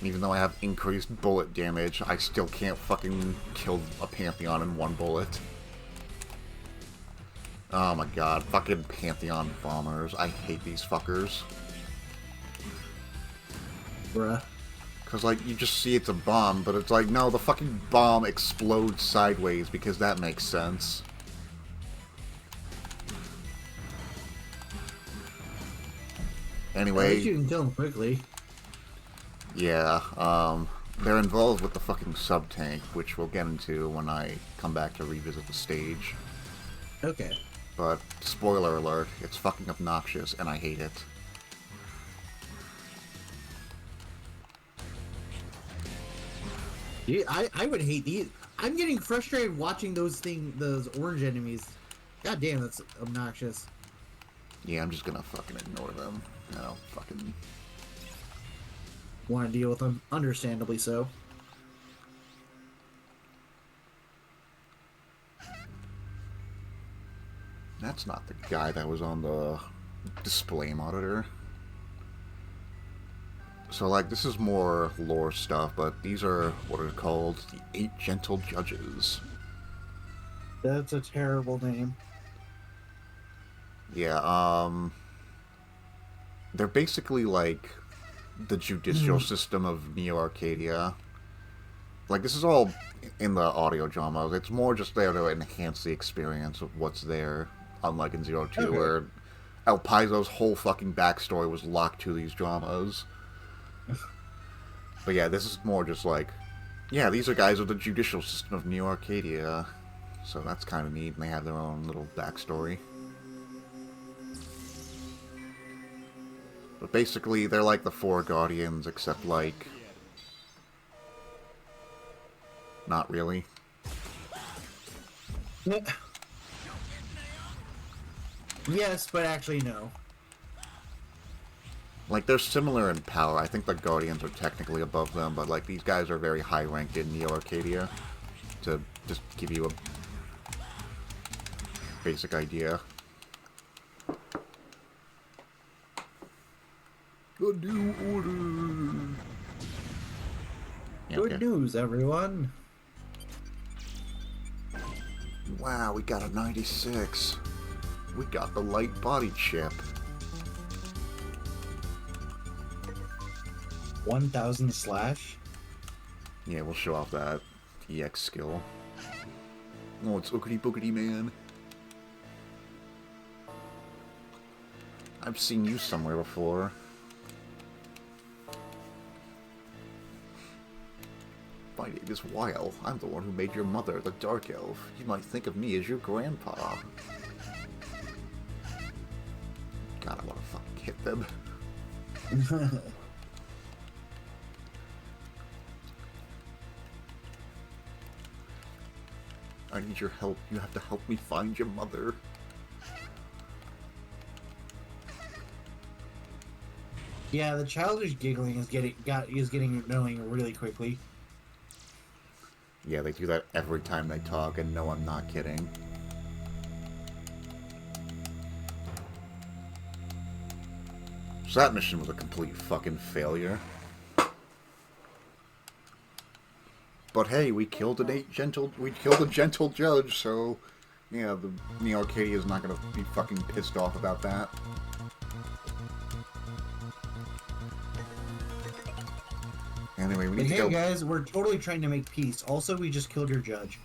Even though I have increased bullet damage, I still can't fucking kill a Pantheon in one bullet. Oh my god, fucking Pantheon bombers. I hate these fuckers. Bruh. Cause like, you just see it's a bomb, but it's like, no, the fucking bomb explodes sideways because that makes sense. At Anyway... least you can kill them quickly. Yeah, they're involved with the fucking sub-tank, which we'll get into when I come back to revisit the stage. Okay. But, spoiler alert, it's fucking obnoxious, and I hate it. Yeah, I would hate these. I'm getting frustrated watching those orange enemies. God damn, that's obnoxious. Yeah, I'm just gonna fucking ignore them. I don't fucking... Want to deal with them, understandably so. That's not the guy that was on the display monitor. So, like, this is more lore stuff, but these are what are called the 8 Gentle Judges. That's a terrible name. Yeah, they're basically like the judicial system of Neo Arcadia. Like, this is all in the audio drama. It's more just there to enhance the experience of what's there, unlike in Zero Two, Okay. where El Paizo's whole fucking backstory was locked to these dramas. But yeah, this is more just like, yeah, these are guys with the judicial system of Neo Arcadia. So that's kind of neat, and they have their own little backstory. But basically, they're like the Four Guardians, except like... not really. Yes, but actually no. Like, they're similar in power. I think the Guardians are technically above them, but like, these guys are very high-ranked in Neo Arcadia. To just give you a basic idea. A new order! Yeah, Good okay. news, everyone. Wow, we got a 96. We got the light body chip. 1,000 slash. Yeah, we'll show off that EX skill. Oh, it's Ookity Bookity Man. I've seen you somewhere before. My name is Weil. I'm the one who made your mother, the Dark Elf. You might think of me as your grandpa. God, I want to fucking hit them. I need your help. You have to help me find your mother. Yeah, the childish giggling is getting annoying really quickly. Yeah, they do that every time they talk, and no, I'm not kidding. So that mission was a complete fucking failure. But hey, we killed a gentle judge, so yeah, the Neo Arcadia is not gonna be fucking pissed off about that. Anyway, we But need to hey go. guys, we're totally trying to make peace. Also, we just killed your judge.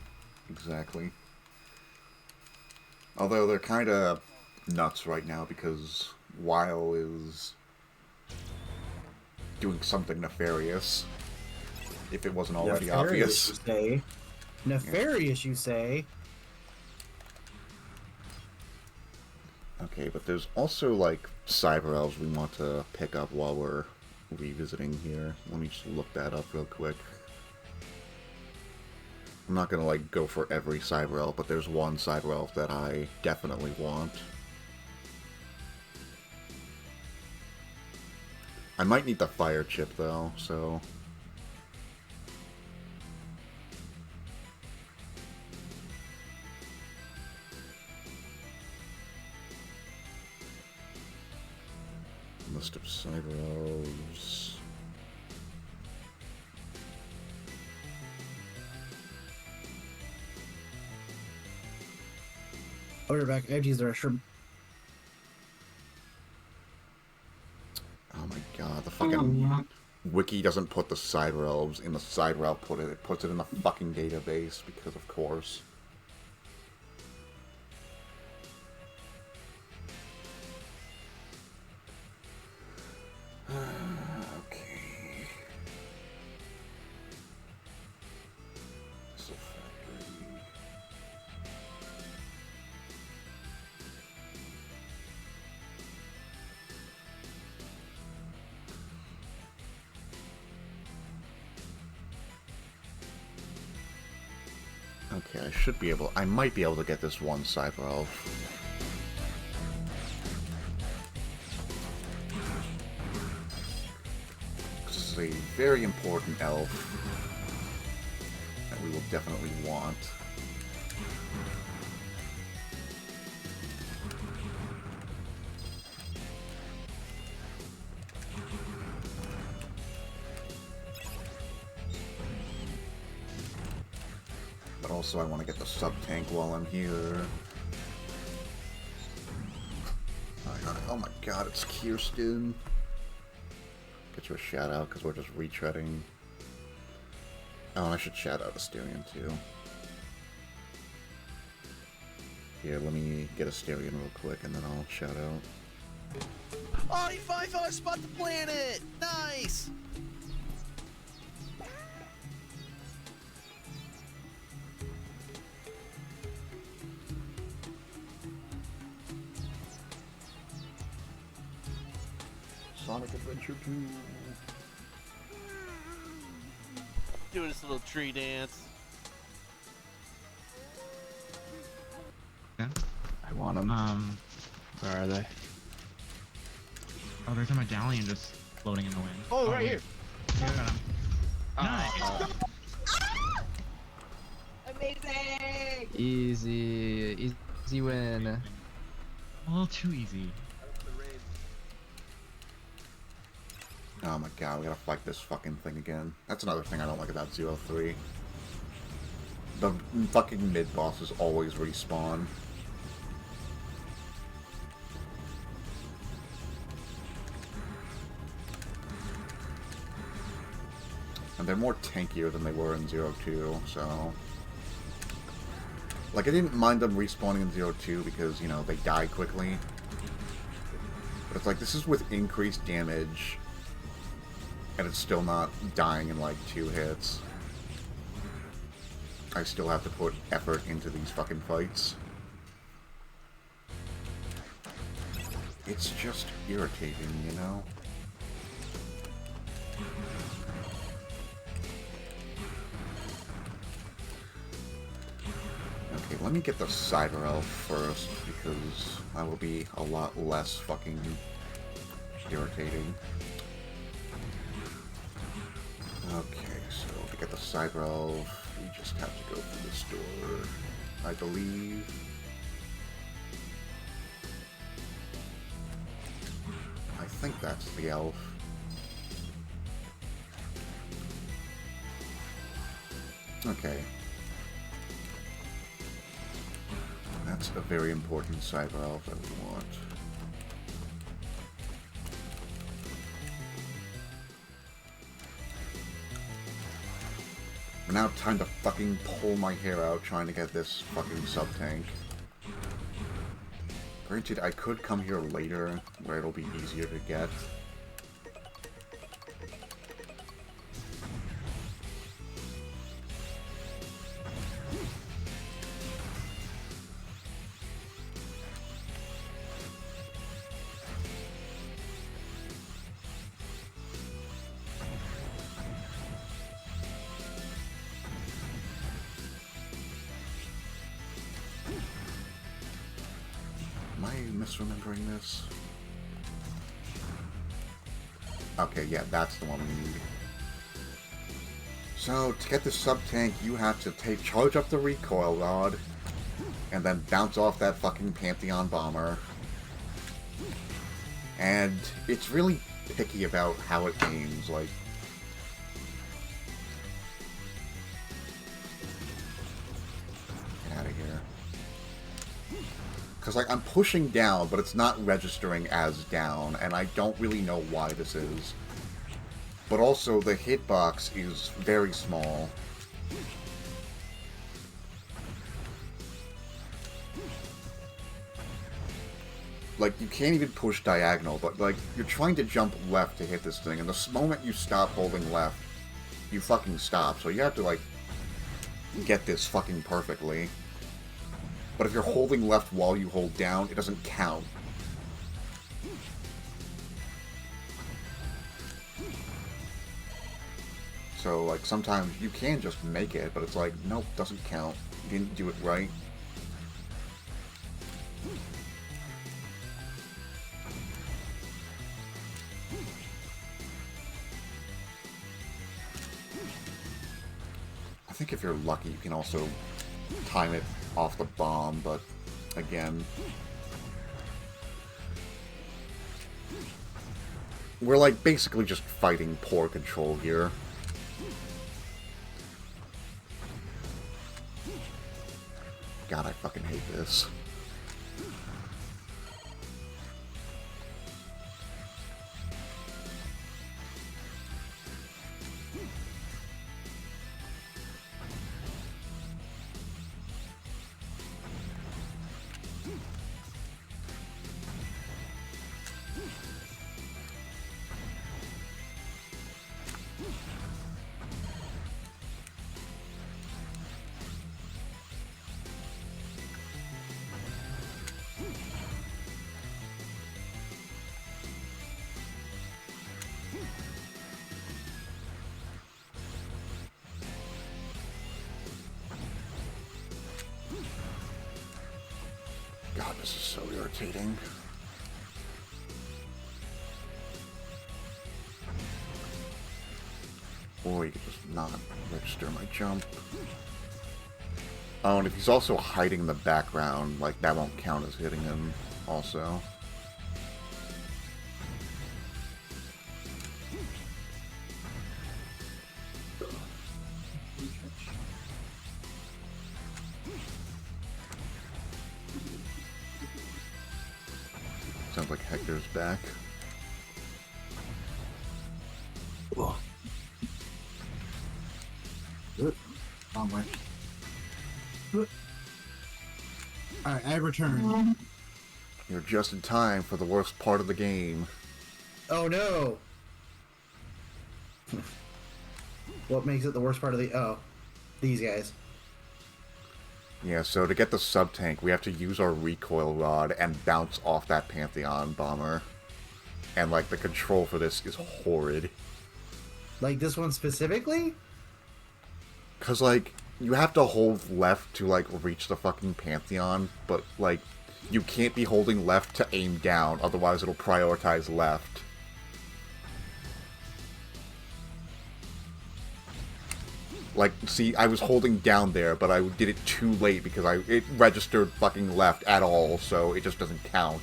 Exactly. Although they're kind of nuts right now because Weil is doing something nefarious. If it wasn't already Nefarious, obvious. you say? Nefarious, you say? Okay, but there's also, like, cyber elves we want to pick up while we're revisiting here. Let me just look that up real quick. I'm not gonna, like, go for every cyber elf, but there's one cyber elf that I definitely want. I might need the fire chip, though, so... List of cyber elves. Order back. I have to use the restroom. Oh my god, the fucking wiki doesn't put the cyber elves in the cyber elf put it. It puts it in the fucking database because of course. Okay. So factory. Okay, I should be able... I might be able to get this one Cyber Elf. This is a very important elf that we will definitely want. But also I want to get the sub-tank while I'm here. Oh my god, it's Kirsten. Get you a shout out because we're just retreading. Oh, and I should shout out Asterion too. Here, let me get Asterion real quick and then I'll shout out. Oh, you finally spot the planet! Nice! Sonic Adventure 2. Do this little tree dance. Yeah. I want them. Where are they? Oh, there's a medallion just floating in the wind. Oh, right wait. here. Yeah, nice. Amazing! Easy win. A little too easy. Oh my god, we gotta fight this fucking thing again. That's another thing I don't like about 03. The fucking mid-bosses always respawn. And they're more tankier than they were in 02, so... Like, I didn't mind them respawning in 02 because, you know, they die quickly. But it's like, this is with increased damage, and it's still not dying in, like, 2 hits. I still have to put effort into these fucking fights. It's just irritating, you know? Okay, let me get the Cyber Elf first, because I will be a lot less fucking irritating. Okay, so to get the Cyber Elf, we just have to go through this door, I believe. I think that's the elf. Okay. That's a very important Cyber Elf that we want. Now time to fucking pull my hair out trying to get this fucking sub-tank. Granted, I could come here later, where it'll be easier to get. Am I misremembering this? Okay, yeah, that's the one we need. So, to get the sub-tank, you have to charge up the recoil rod, and then bounce off that fucking Pantheon bomber. And it's really picky about how it aims, like... Get out of here. Because, like, I'm pushing down, but it's not registering as down, and I don't really know why this is. But also, the hitbox is very small. Like, you can't even push diagonal, but, like, you're trying to jump left to hit this thing, and the moment you stop holding left, you fucking stop. So you have to, like, get this fucking perfectly. But if you're holding left while you hold down, it doesn't count. So, like, sometimes you can just make it, but it's like, nope, doesn't count. You didn't do it right. I think if you're lucky, you can also time it off the bomb, but again, we're like basically just fighting poor control here. God, I fucking hate this. God, this is so irritating. Or you could just not register my jump. Oh, and if he's also hiding in the background, like, that won't count as hitting him, also. Sounds like Hector's back. Whoa. Good. Wrong way. Alright, I return. You're just in time for the worst part of the game. Oh no! What makes it the worst part of the... Oh. These guys. Yeah, so to get the sub-tank, we have to use our recoil rod and bounce off that Pantheon bomber. And, like, the control for this is horrid. Like this one specifically? Because, like, you have to hold left to, like, reach the fucking Pantheon, but, like, you can't be holding left to aim down, otherwise it'll prioritize left. Like, see, I was holding down there, but I did it too late because it registered fucking left at all, so it just doesn't count.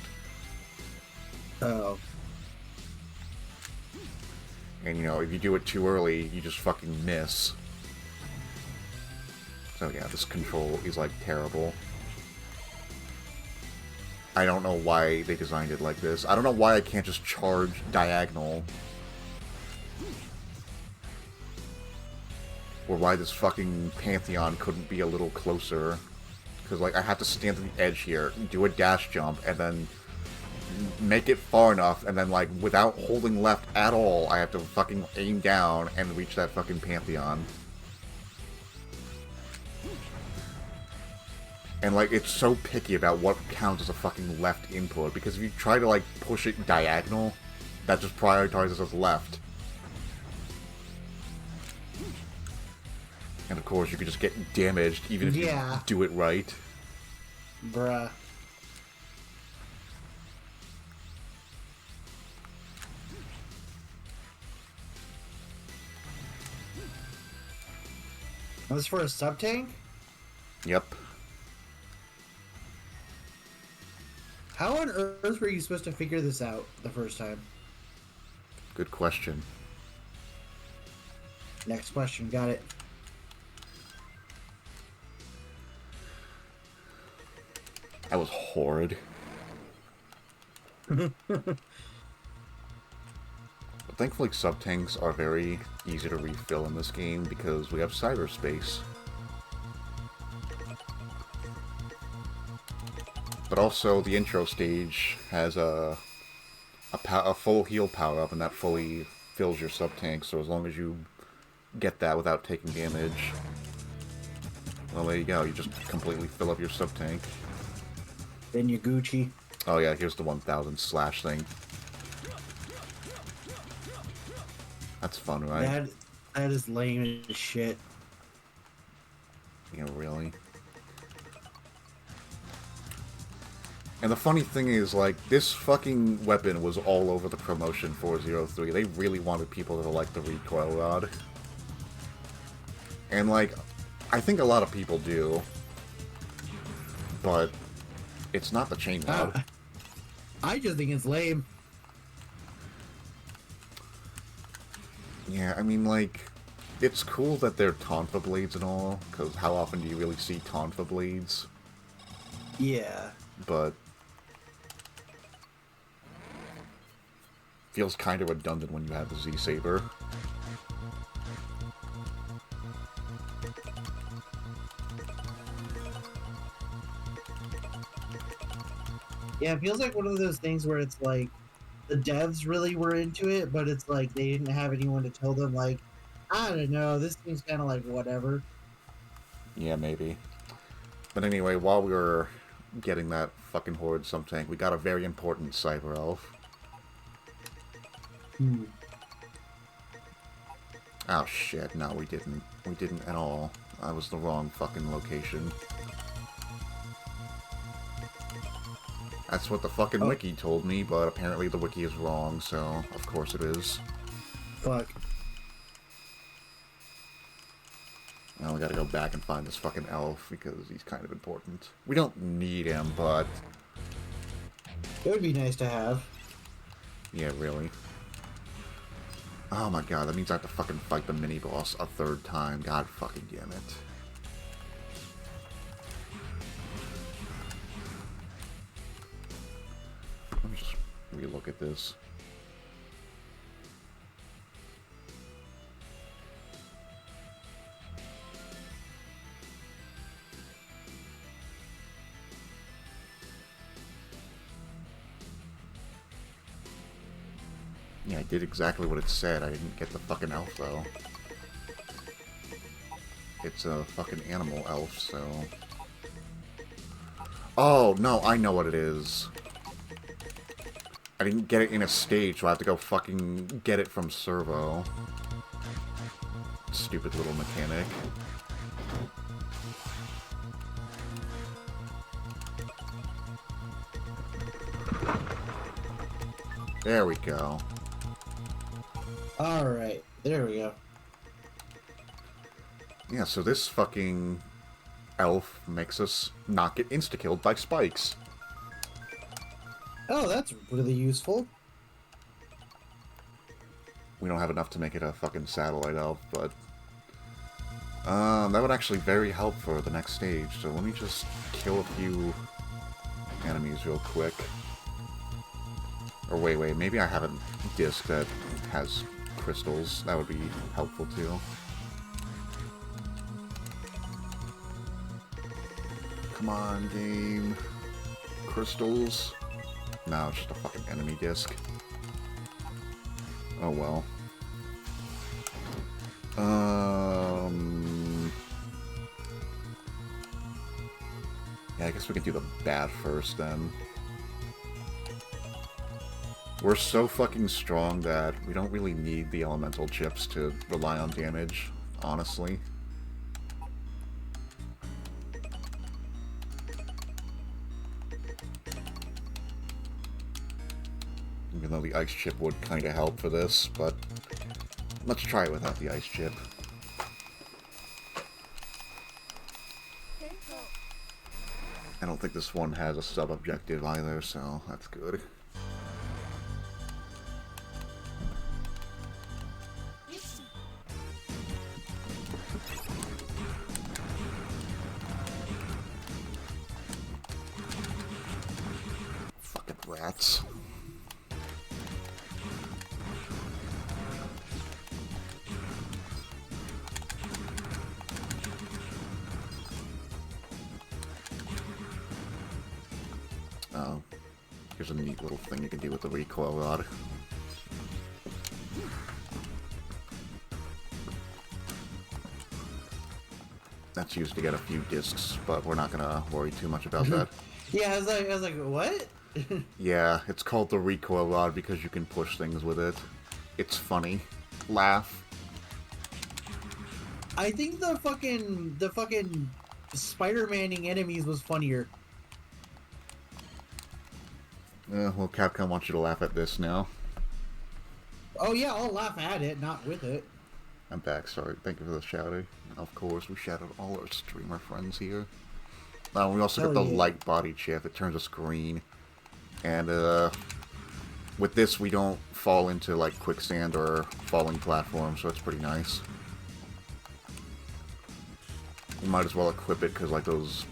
Oh. And, you know, if you do it too early, you just fucking miss. So yeah, this control is, like, terrible. I don't know why they designed it like this. I don't know why I can't just charge diagonal. Or why this fucking Pantheon couldn't be a little closer. Because, like, I have to stand at the edge here, do a dash jump, and then make it far enough, and then, like, without holding left at all, I have to fucking aim down and reach that fucking Pantheon. And, like, it's so picky about what counts as a fucking left input, because if you try to, like, push it diagonal, that just prioritizes as left. And of course, you could just get damaged even if you do it right. Bruh. Was this for a sub-tank? Yep. How on earth were you supposed to figure this out the first time? Good question. Next question, got it. That was horrid. But thankfully sub-tanks are very easy to refill in this game because we have cyberspace. But also, the intro stage has a full heal power-up, and that fully fills your sub-tank, so as long as you get that without taking damage, well, there you go, you just completely fill up your sub-tank. Then you Gucci. Oh yeah, here's the 1000 slash thing. That's fun, right? That is lame as shit. Yeah, really? And the funny thing is, like, this fucking weapon was all over the promotion for 03. They really wanted people to like the recoil rod. And, like, I think a lot of people do. But it's not the chain rod. I just think it's lame. Yeah, I mean, like, it's cool that they're Tonfa blades and all, because how often do you really see Tonfa blades? Yeah. But feels kind of redundant when you have the Z-Saber. Yeah, it feels like one of those things where it's like the devs really were into it, but it's like they didn't have anyone to tell them, like, I don't know, this seems kind of like whatever. Yeah, maybe. But anyway, while we were getting that fucking horde something, we got a very important cyber elf. Oh shit, no we didn't. We didn't at all. I was the wrong fucking location. That's what the fucking wiki told me, but apparently the wiki is wrong, so of course it is. Fuck. Now we gotta go back and find this fucking elf, because he's kind of important. We don't need him, but... It would be nice to have. Yeah, really. Oh my god, that means I have to fucking fight the mini-boss a third time. God fucking damn it. Let me just relook at this. Yeah, I did exactly what it said. I didn't get the fucking elf, though. It's a fucking animal elf, so... Oh, no, I know what it is. I didn't get it in a stage, so I have to go fucking get it from Servo. Stupid little mechanic. There we go. Alright, there we go. Yeah, so this fucking elf makes us not get insta-killed by spikes. Oh, that's really useful. We don't have enough to make it a fucking satellite elf, but... that would actually very help for the next stage, so let me just kill a few enemies real quick. Or wait, maybe I have a disc that has crystals. That would be helpful too. Come on, game. Crystals. No, it's just a fucking enemy disc. Oh well. Yeah, I guess we can do the bat first then. We're so fucking strong that we don't really need the elemental chips to rely on damage, honestly. Even though the ice chip would kind of help for this, but let's try it without the ice chip. I don't think this one has a sub-objective either, so that's good. Fucking rats. Oh, here's a neat little thing you can do with the recoil rod. That's used to get a few discs, but we're not gonna worry too much about that. Yeah, I was like, what? Yeah, it's called the recoil rod because you can push things with it. It's funny. Laugh. I think the fucking Spider-Maning enemies was funnier. Well, Capcom wants you to laugh at this now. Oh yeah, I'll laugh at it, not with it. I'm back, sorry. Thank you for the shouting. Of course, we shouted all our streamer friends here. We also got the light body chip. It turns us green. And, with this, we don't fall into, like, quicksand or falling platforms, so it's pretty nice. We might as well equip it, because, like, those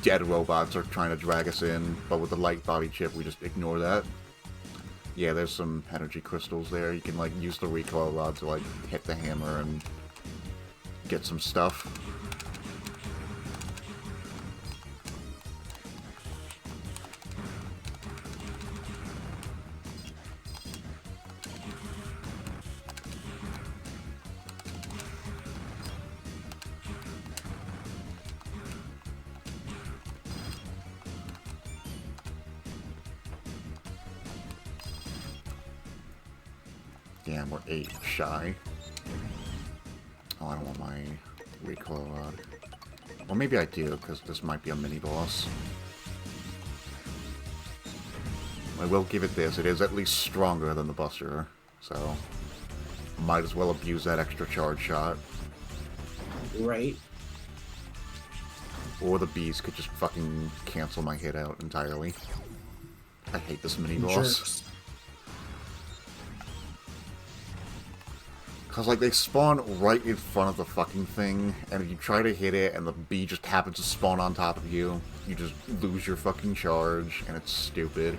dead robots are trying to drag us in, but with the light body chip, we just ignore that. Yeah, there's some energy crystals there. You can, like, use the recoil rod to, like, hit the hammer and get some stuff. Damn, we're 8 shy. Oh, I don't want my recoil rod. Or maybe I do, because this might be a mini-boss. I will give it this. It is at least stronger than the Buster, so might as well abuse that extra charge shot. Right. Or the bees could just fucking cancel my hit out entirely. I hate this mini-boss. Because, like, they spawn right in front of the fucking thing, and if you try to hit it and the bee just happens to spawn on top of you, you just lose your fucking charge, and it's stupid.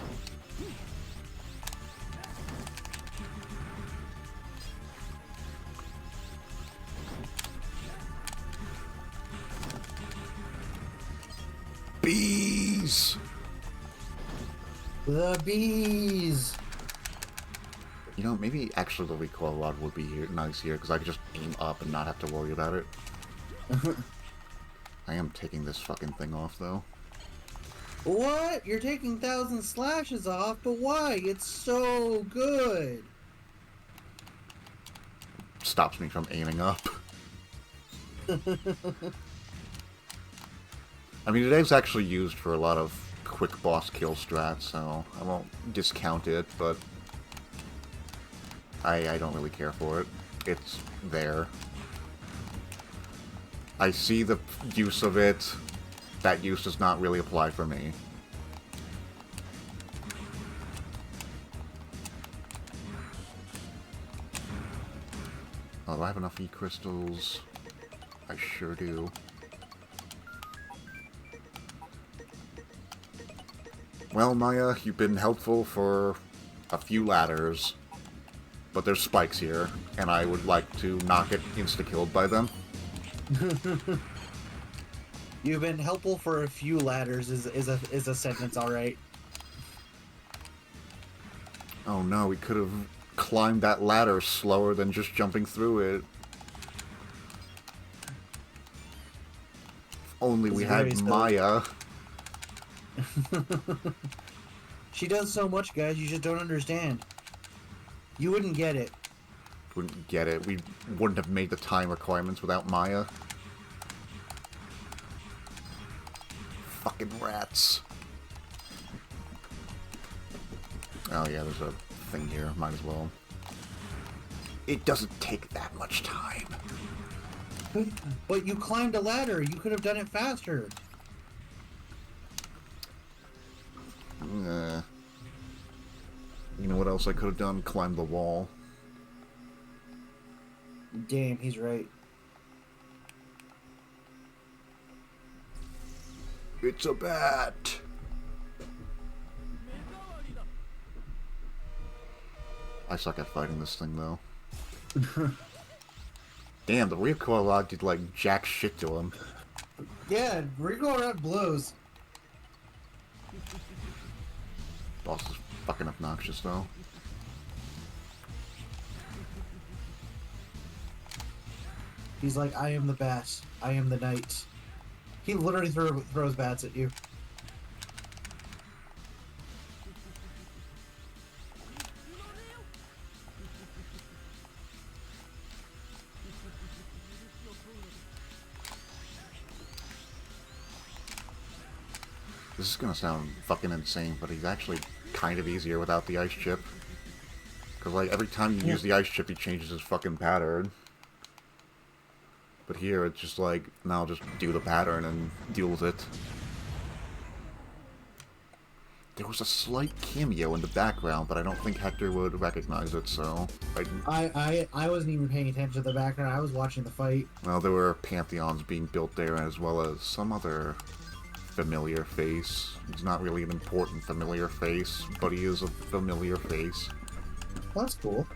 Bees! The bees! You know, maybe actually the recoil rod would be nice here, because I could just aim up and not have to worry about it. I am taking this fucking thing off, though. What? You're taking 1,000 slashes off, but why? It's so good! Stops me from aiming up. I mean, it is actually used for a lot of quick boss kill strats, so I won't discount it, but I don't really care for it. It's there. I see the use of it. That use does not really apply for me. Oh, do I have enough E-crystals? I sure do. Well, Maya, you've been helpful for a few ladders. But there's spikes here, and I would like to not get insta-killed by them. You've been helpful for a few ladders is a sentence, alright. Oh no, we could have climbed that ladder slower than just jumping through it. If only we had Maya. She does so much, guys, you just don't understand. You wouldn't get it. Wouldn't get it. We wouldn't have made the time requirements without Maya. Fucking rats. Oh yeah, there's a thing here. Might as well. It doesn't take that much time. But you climbed a ladder. You could have done it faster. You know what else I could have done? Climb the wall. Damn, he's right. It's a bat! I suck at fighting this thing, though. Damn, the recoil rod did, like, jack shit to him. Yeah, recoil rod blows. Boss is fucking obnoxious, though. He's like, I am the bat. I am the knight. He literally throws bats at you. This is gonna sound fucking insane, but he's actually kind of easier without the ice chip. Because, like, every time you use the ice chip, he changes his fucking pattern. But here, it's just like, now just do the pattern and deal with it. There was a slight cameo in the background, but I don't think Hector would recognize it, so... I wasn't even paying attention to the background, I was watching the fight. Well, there were pantheons being built there, as well as some other familiar face. He's not really an important familiar face, but he is a familiar face. That's cool.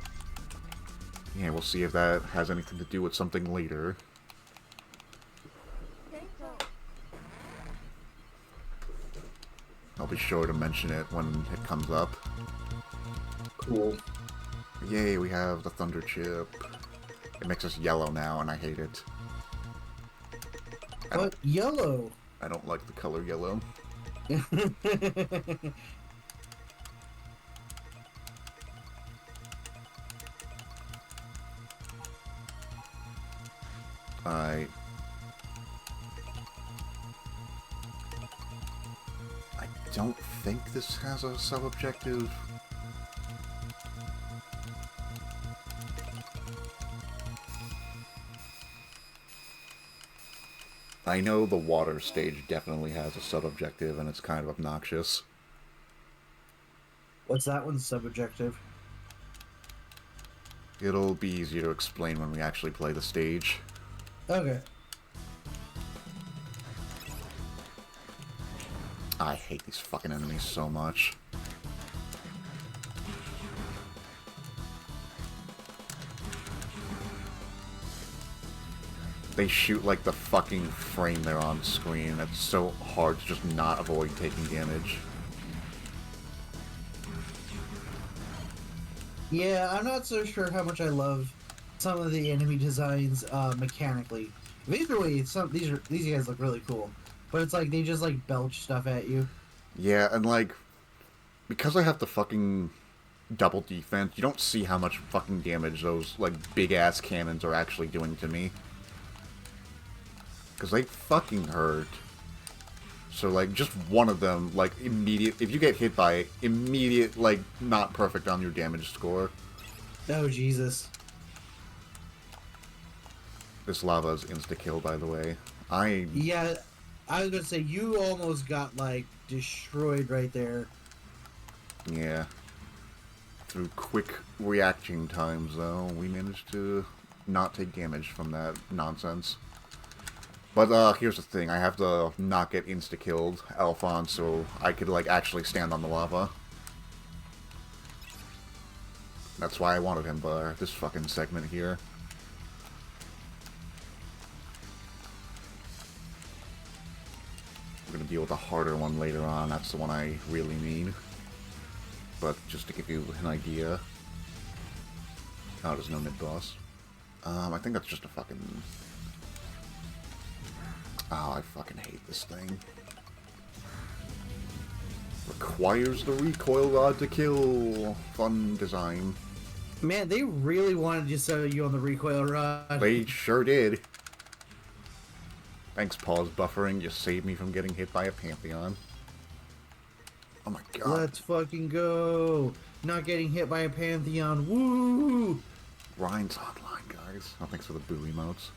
Yeah, we'll see if that has anything to do with something later. I'll be sure to mention it when it comes up. Cool. Yay, we have the Thunder Chip. It makes us yellow now, and I hate it. But yellow? I don't like the color yellow. I don't think this has a sub-objective. I know the water stage definitely has a sub-objective, and it's kind of obnoxious. What's that one's sub-objective? It'll be easier to explain when we actually play the stage. Okay. I hate these fucking enemies so much. They shoot like the fucking frame they're on screen. It's so hard to just not avoid taking damage. Yeah, I'm not so sure how much I love some of the enemy designs mechanically. Visually, these guys look really cool, but it's like they just like belch stuff at you. Yeah, and like, because I have the fucking double defense, you don't see how much fucking damage those like big ass cannons are actually doing to me. Because they fucking hurt. So, like, just one of them, like, immediate... If you get hit by it, immediate, like, not perfect on your damage score. Oh, Jesus. This lava is insta-kill, by the way. Yeah, I was gonna say, you almost got, like, destroyed right there. Yeah. Through quick reacting times, though, we managed to not take damage from that nonsense. But, here's the thing, I have to not get insta-killed Alphonse so I could, like, actually stand on the lava. That's why I wanted him for this fucking segment here. We're gonna deal with a harder one later on, that's the one I really need. But, just to give you an idea... Oh, there's no mid-boss. I think that's just a fucking... Oh, I fucking hate this thing. Requires the recoil rod to kill. Fun design. Man, they really wanted to set you on the recoil rod. They sure did. Thanks, pause buffering. You saved me from getting hit by a Pantheon. Oh my god. Let's fucking go. Not getting hit by a Pantheon. Woo! Ryan's online, guys. Oh, thanks for the boo emotes.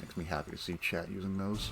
Makes me happy to see chat using those.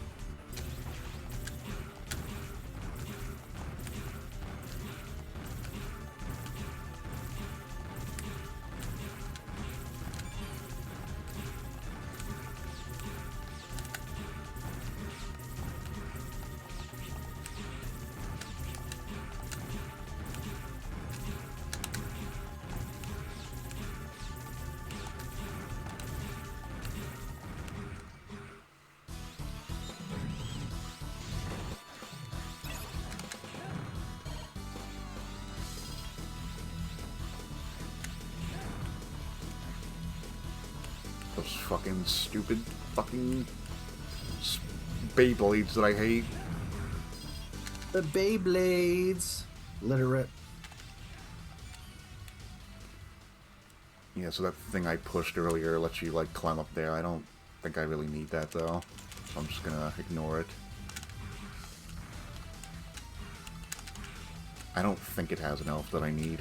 Those fucking stupid fucking Beyblades that I hate. The Beyblades. Literate. Yeah, so that thing I pushed earlier lets you, like, climb up there. I don't think I really need that, though. So I'm just gonna ignore it. I don't think it has an elf that I need.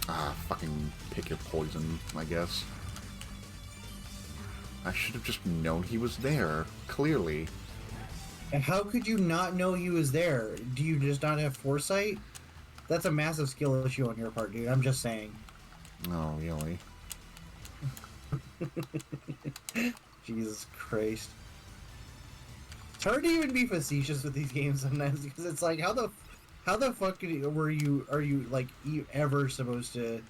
Ah, fucking pick your poison, I guess. I should have just known he was there, clearly. And how could you not know he was there? Do you just not have foresight? That's a massive skill issue on your part, dude. I'm just saying. No, really. Jesus Christ. It's hard to even be facetious with these games sometimes because it's like, how the fuck are you like ever supposed to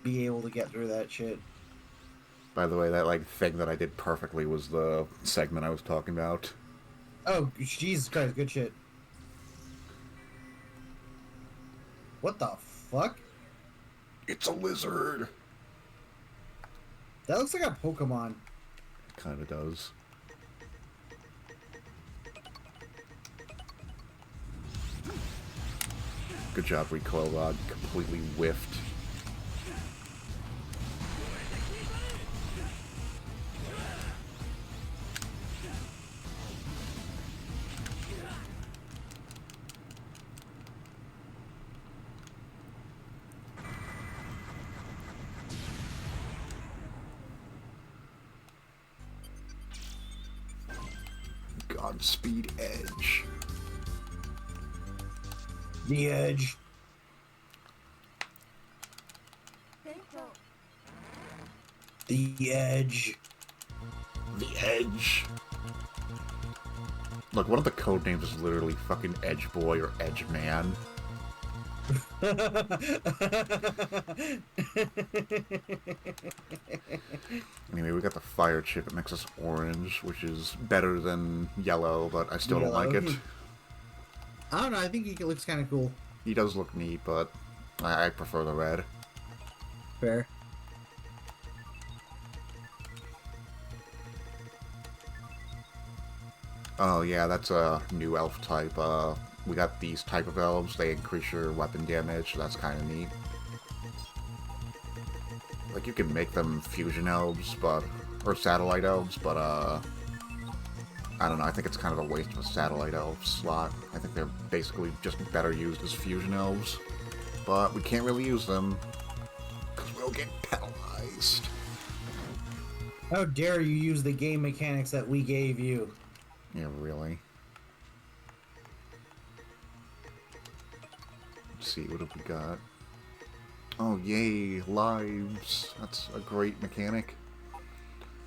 be able to get through that shit? By the way, that like thing that I did perfectly was the segment I was talking about. Oh, Jesus Christ, good shit. What the fuck? It's a lizard! That looks like a Pokemon. It kinda does. Good job, Recoil Rod. Completely whiffed. Godspeed Edge. The Edge. The Edge. The Edge. Look, one of the code names is literally fucking Edge Boy or Edge Man. Anyway, we got the fire chip. It makes us orange, which is better than yellow, but I still don't like it. I don't know, I think he looks kind of cool. He does look neat, but I prefer the red. Fair. Oh yeah, that's a new elf type. We got these type of elves. They increase your weapon damage, so that's kind of neat. Like, you can make them fusion elves, or satellite elves, but, I don't know, I think it's kind of a waste of a satellite elf slot. I think they're basically just better used as fusion elves. But we can't really use them, because we'll get penalized. How dare you use the game mechanics that we gave you? Yeah, really. Let's see, what have we got? Oh, yay, lives. That's a great mechanic.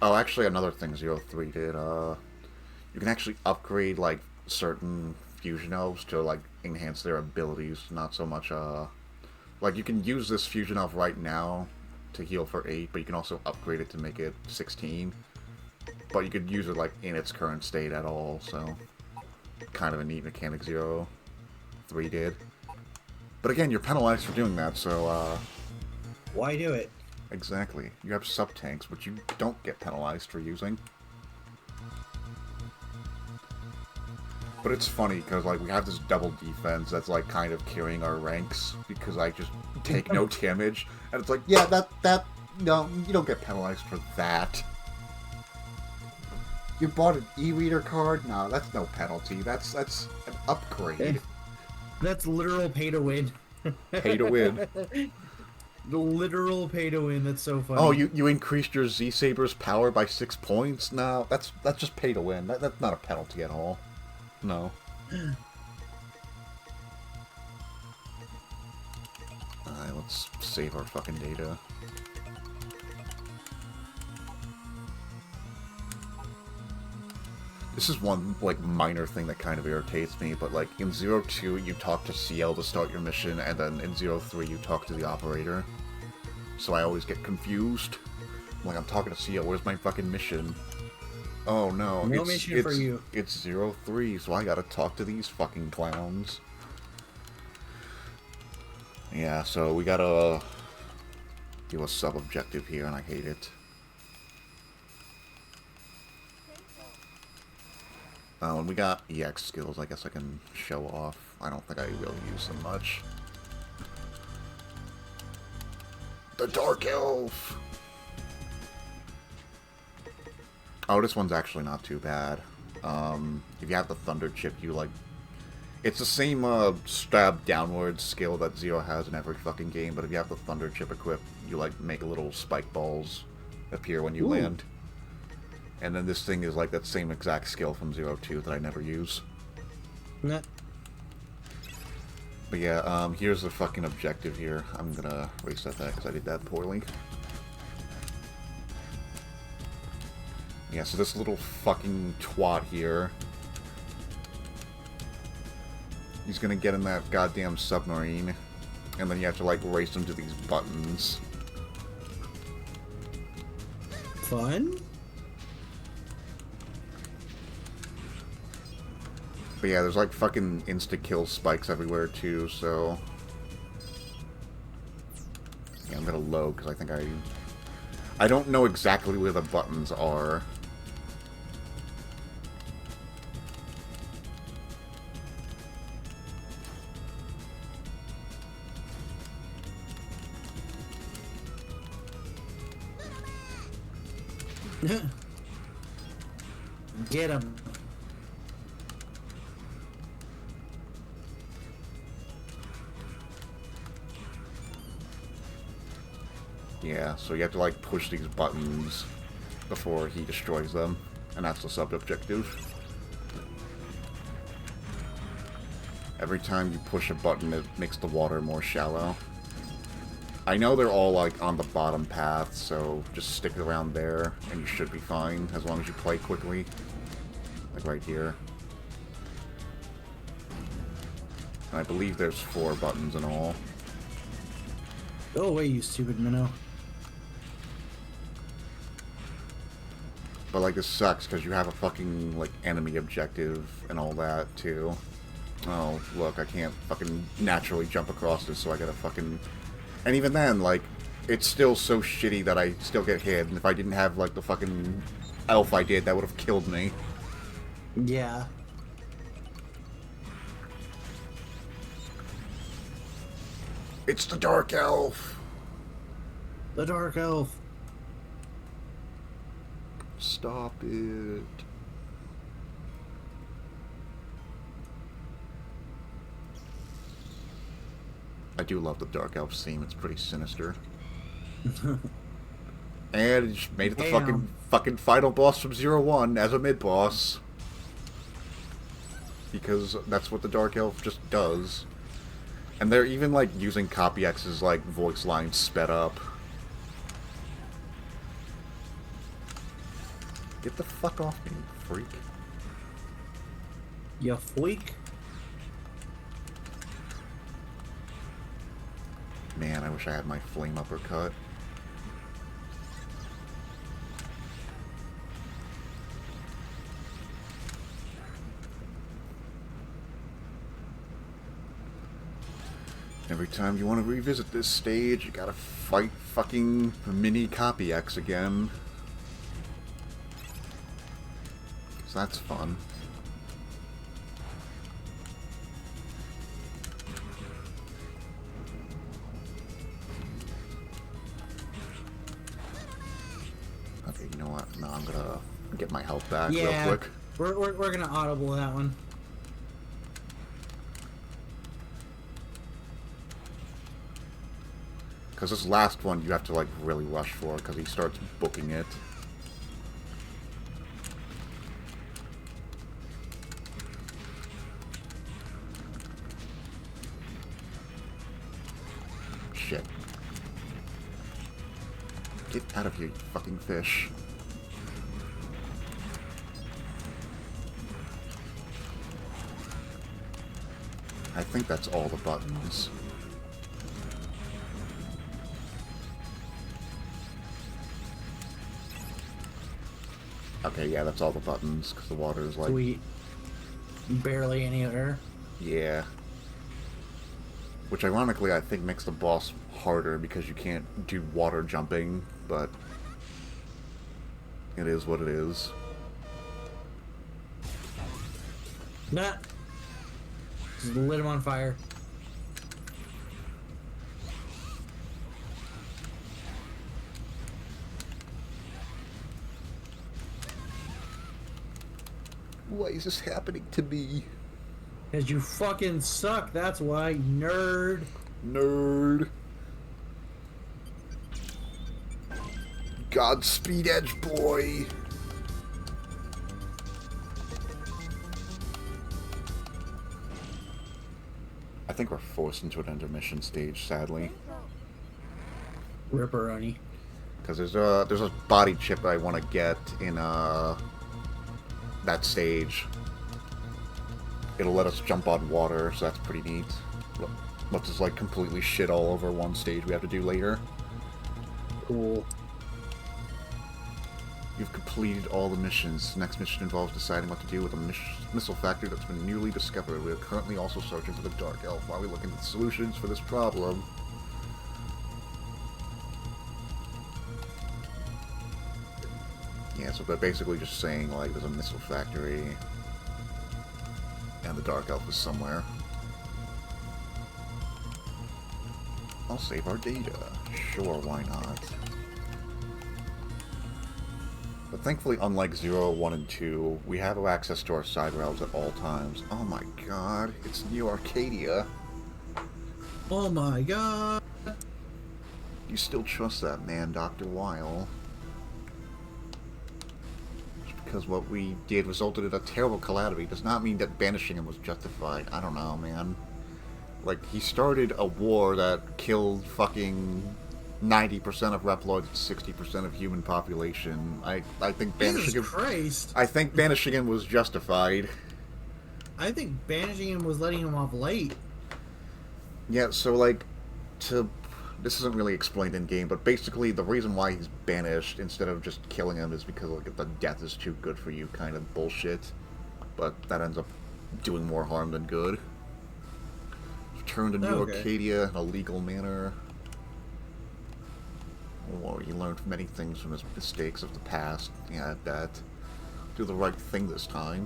Oh, actually, another thing 03 did, you can actually upgrade, like, certain fusion elves to, like, enhance their abilities, not so much, like, you can use this fusion elf right now to heal for 8, but you can also upgrade it to make it 16. But you could use it, like, in its current state at all, so kind of a neat mechanic 03 did. But again, you're penalized for doing that, so, Why do it? Exactly. You have sub-tanks, which you don't get penalized for using. But it's funny, because, like, we have this double defense that's, like, kind of carrying our ranks, because I just take no damage, and it's like, yeah, no, you don't get penalized for that. You bought an e-reader card? No, that's no penalty. That's an upgrade. That's literal pay to win. Pay to win. The literal pay to win. That's so funny. Oh, you increased your Z-Saber's power by 6 points? No, that's just pay to win. That's not a penalty at all. No. Alright, let's save our fucking data. This is one, like, minor thing that kind of irritates me, but, like, in 02, you talk to CL to start your mission, and then in 03, you talk to the operator. So I always get confused. I'm like, I'm talking to CL, where's my fucking mission? Oh, no. No mission for you. It's 03, so I gotta talk to these fucking clowns. Yeah, so we gotta do a sub-objective here, and I hate it. Oh, and we got EX skills, I guess I can show off. I don't think I will use them much. The Dark Elf! Oh, this one's actually not too bad. If you have the Thunder Chip, you, like, It's the same stab downwards skill that Zero has in every fucking game, but if you have the Thunder Chip equipped, you like make little spike balls appear when you land. And then this thing is like that same exact skill from Zero 2 that I never use. Nah. But yeah, here's the fucking objective here. I'm gonna reset that because I did that poorly. Yeah, so this little fucking twat here, he's gonna get in that goddamn submarine, and then you have to like race him to these buttons. Fun? But yeah, there's like fucking insta-kill spikes everywhere too, so... Yeah, I'm gonna load, because I think I don't know exactly where the buttons are. Get him. Yeah, so you have to like push these buttons before he destroys them, and that's the sub-objective. Every time you push a button, it makes the water more shallow. I know they're all like on the bottom path, so just stick around there and you should be fine as long as you play quickly. Like right here. And I believe there's 4 buttons in all. Go away, you stupid minnow. But like this sucks because you have a fucking like enemy objective and all that too. Oh, look, I can't fucking naturally jump across this, so I gotta fucking... And even then, like, it's still so shitty that I still get hit, and if I didn't have, like, the fucking elf I did, that would have killed me. Yeah. It's the Dark Elf! The Dark Elf. Stop it. I do love the Dark Elf theme, it's pretty sinister. And it just made it the fucking final boss from 01 as a mid-boss. Because that's what the Dark Elf just does. And they're even, like, using Copy X's, like, voice lines sped up. Get the fuck off me, freak. You freak. Man, I wish I had my flame uppercut. Every time you want to revisit this stage, you gotta fight fucking mini Copy X again. So that's fun. Okay, you know what? No, I'm gonna get my health back real quick. We're gonna audible that one. Because this last one you have to like really rush for because he starts booking it. Shit. Get out of here, you fucking fish. I think that's all the buttons. Okay, yeah, that's all the buttons, because the water is like... Sweet. Barely any air. Yeah. Which ironically I think makes the boss harder because you can't do water jumping, but... it is what it is. Nah. Just lit him on fire. Why is this happening to me? Cause you fucking suck, that's why, nerd. Nerd. Godspeed, Edge Boy. I think we're forced into an intermission stage, sadly. Ripperoni. Because there's a body chip I want to get in that stage. It'll let us jump on water, so that's pretty neat. Lets us like completely shit all over one stage we have to do later. Cool. You've completed all the missions. The next mission involves deciding what to do with a missile factory that's been newly discovered. We are currently also searching for the Dark Elf while we look into the solutions for this problem. Yeah, so they're basically just saying, like, there's a missile factory, and the Dark Elf is somewhere. I'll save our data. Sure, why not? But thankfully, unlike 0, 1, and 2, we have access to our side routes at all times. Oh my god, it's New Arcadia. Oh my god. You still trust that man, Dr. Weil? Just because what we did resulted in a terrible calamity does not mean that banishing him was justified. I don't know, man. Like, he started a war that killed fucking 90% of Reploids and 60% of human population. I think banishing him... Christ. I think banishing him was justified. I think banishing him was letting him off late. Yeah, so, like, this isn't really explained in-game, but basically the reason why he's banished instead of just killing him is because, like, the death is too good for you kind of bullshit. But that ends up doing more harm than good. Return to New Arcadia in a legal manner. Or you learned many things from his mistakes of the past. Yeah, I bet. Do the right thing this time.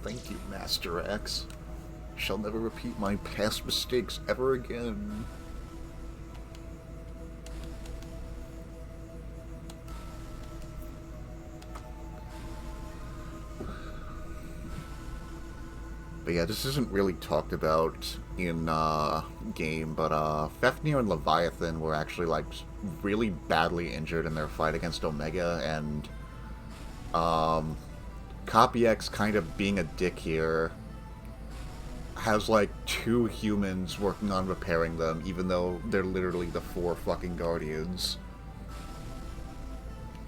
Thank you, Master X. Shall never repeat my past mistakes ever again. But yeah, this isn't really talked about in game, but Fafnir and Leviathan were actually like really badly injured in their fight against Omega, and Copy X kind of being a dick here has like 2 humans working on repairing them, even though they're literally the 4 fucking Guardians.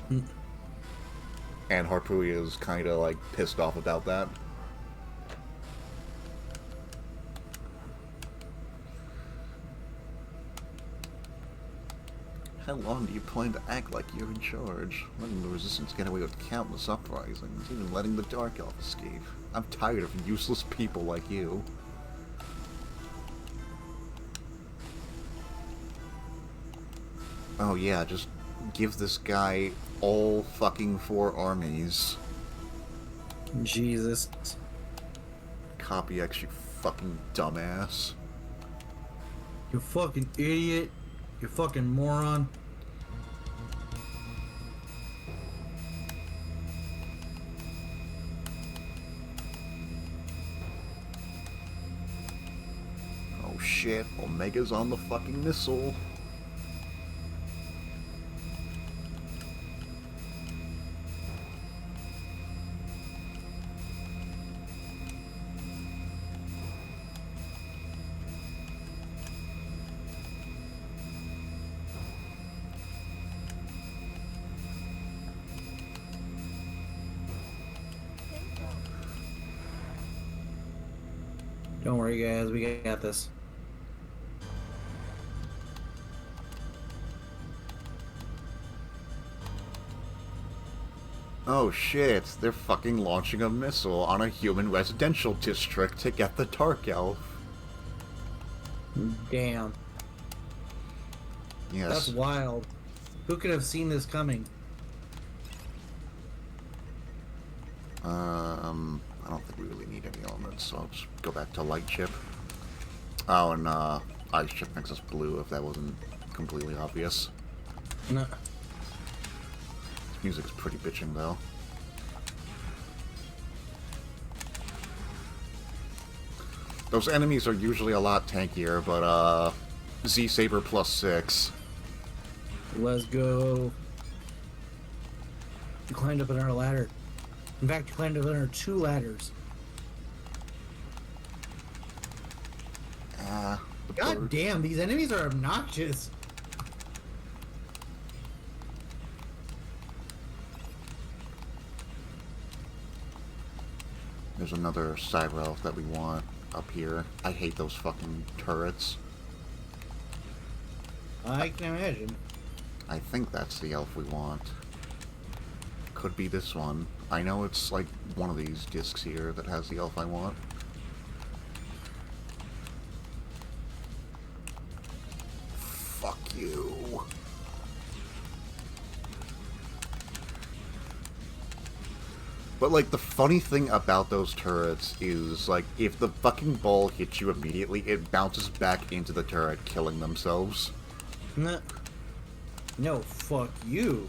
And Harpui is kind of like pissed off about that. How long do you plan to act like you're in charge? Letting the Resistance get away with countless uprisings, even letting the Dark Elf escape. I'm tired of useless people like you. Oh yeah, just give this guy all fucking 4 armies. Jesus. Copy X, you fucking dumbass. You fucking idiot. You fucking moron. Oh shit, Omega's on the fucking missile. Don't worry, guys. We got this. Oh shit, they're fucking launching a missile on a human residential district to get the Dark Elf. Damn. Yes. That's wild. Who could have seen this coming? I don't think we really need any elements, so I'll just go back to Light Chip. Oh, and Ice Chip makes us blue, if that wasn't completely obvious. No. This music's pretty bitching, though. Those enemies are usually a lot tankier, but Z-Saber +6. Let's go. You climbed up another ladder. In fact, you climbed up another 2 ladders. God damn, these enemies are obnoxious. There's another side elf that we want up here. I hate those fucking turrets. I can imagine. I think that's the elf we want. Could be this one. I know it's like one of these discs here that has the elf I want. Fuck you. But, like, the funny thing about those turrets is, like, if the fucking ball hits you immediately, it bounces back into the turret, killing themselves. No, fuck you.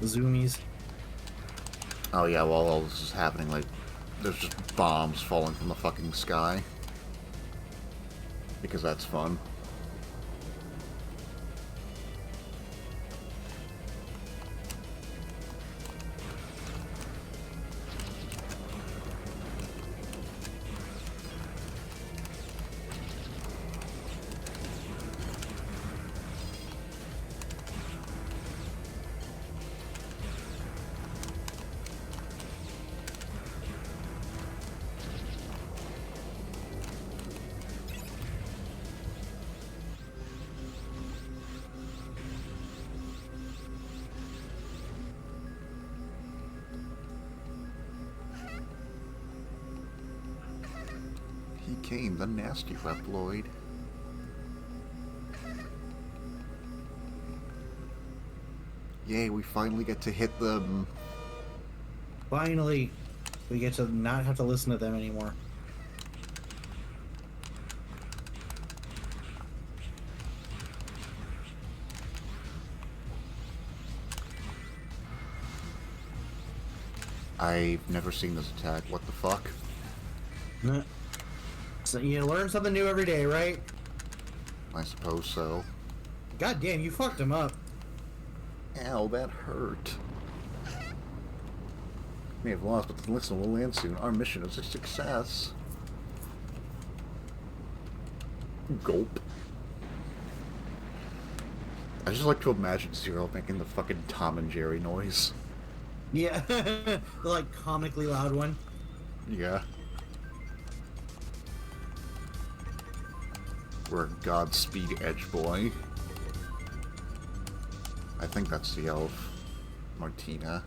Zoomies. Oh yeah, while all this is happening, like, there's just bombs falling from the fucking sky. Because that's fun. He came, the nasty Reploid. Yay, we finally get to hit them. Finally, we get to not have to listen to them anymore. I've never seen this attack. What the fuck? So you learn something new every day, right? I suppose so. God damn, you fucked him up. Ow, that hurt. May have lost, but listen, we'll land soon. Our mission is a success. Gulp. I just like to imagine Zero making the fucking Tom and Jerry noise. Yeah, the like comically loud one. Yeah. We're a Godspeed Edge Boy. I think that's the elf. Martina.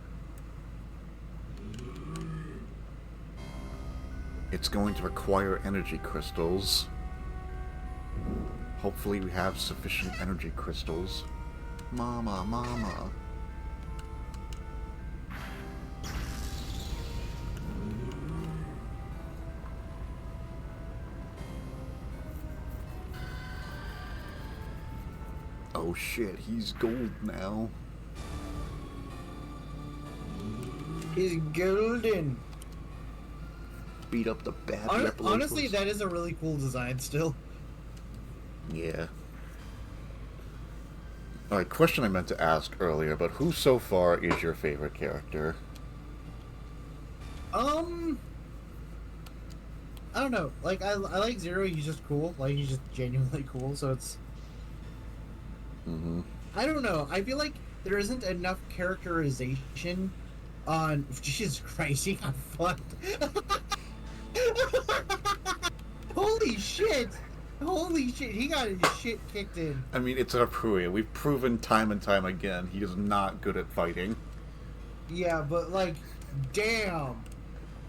It's going to require energy crystals. Hopefully we have sufficient energy crystals. Mama, mama. Oh shit, he's gold now. He's golden. Beat up the bad Honestly, that is a really cool design still. Yeah. Alright, question I meant to ask earlier, but who so far is your favorite character? I don't know. Like, I like Zero, he's just cool. Like, he's just genuinely cool, so it's... I don't know. I feel like there isn't enough characterization on... Jesus Christ, he got fucked. Holy shit! Holy shit! He got his shit kicked in. I mean, it's Apuria. We've proven time and time again he is not good at fighting. Yeah, but like, damn.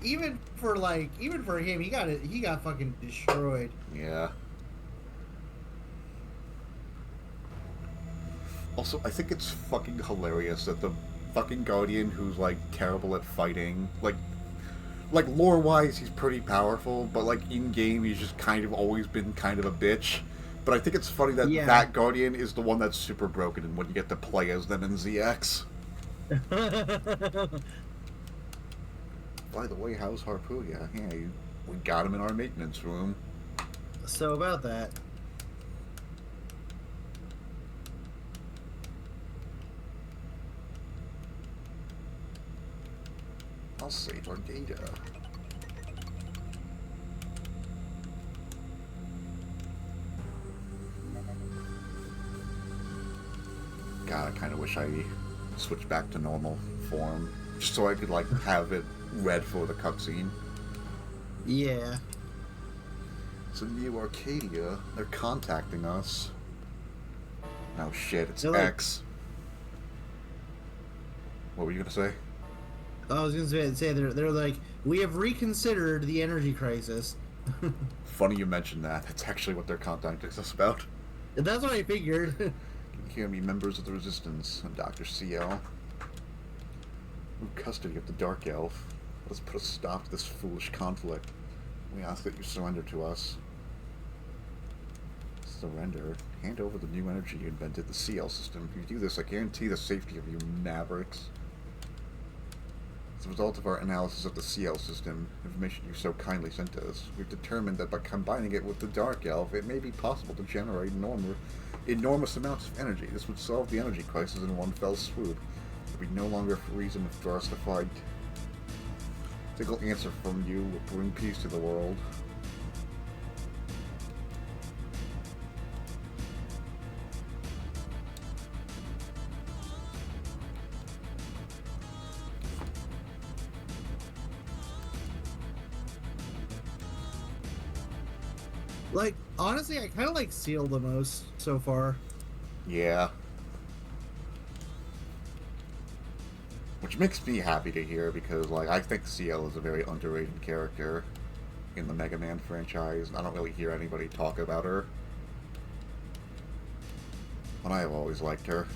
Even for him, he got fucking destroyed. Yeah. Also, I think it's fucking hilarious that the fucking Guardian who's, like, terrible at fighting, like lore-wise, he's pretty powerful, but, like, in-game, he's just kind of always been kind of a bitch. But I think it's funny that that Guardian is the one that's super broken, and when you get to play as them in ZX. By the way, how's Harpuya? Yeah, we got him in our maintenance room. So about that. I'll save our data. God, I kind of wish I switched back to normal form, just so I could, like, have it read for the cutscene. Yeah. So New Arcadia, they're contacting us. Oh shit, it's They're like- X. What were you gonna say? I was gonna say they're like, we have reconsidered the energy crisis. Funny you mentioned that. That's actually what they're contacting us about. That's what I figured. Can you hear me, members of the Resistance? I'm Dr. CL. We're custody of the Dark Elf. Let's put a stop to this foolish conflict. We ask that you surrender to us. Surrender? Hand over the new energy you invented, the CL system. If you do this, I guarantee the safety of you mavericks. As a result of our analysis of the CL system, information you so kindly sent to us, we've determined that by combining it with the Dark Elf, it may be possible to generate enormous amounts of energy. This would solve the energy crisis in one fell swoop. There would be no longer a reason for us to fight. A single answer from you will bring peace to the world. Like, honestly, I kind of like Seal the most so far. Yeah. Which makes me happy to hear because, like, I think CL is a very underrated character in the Mega Man franchise. I don't really hear anybody talk about her. But I have always liked her.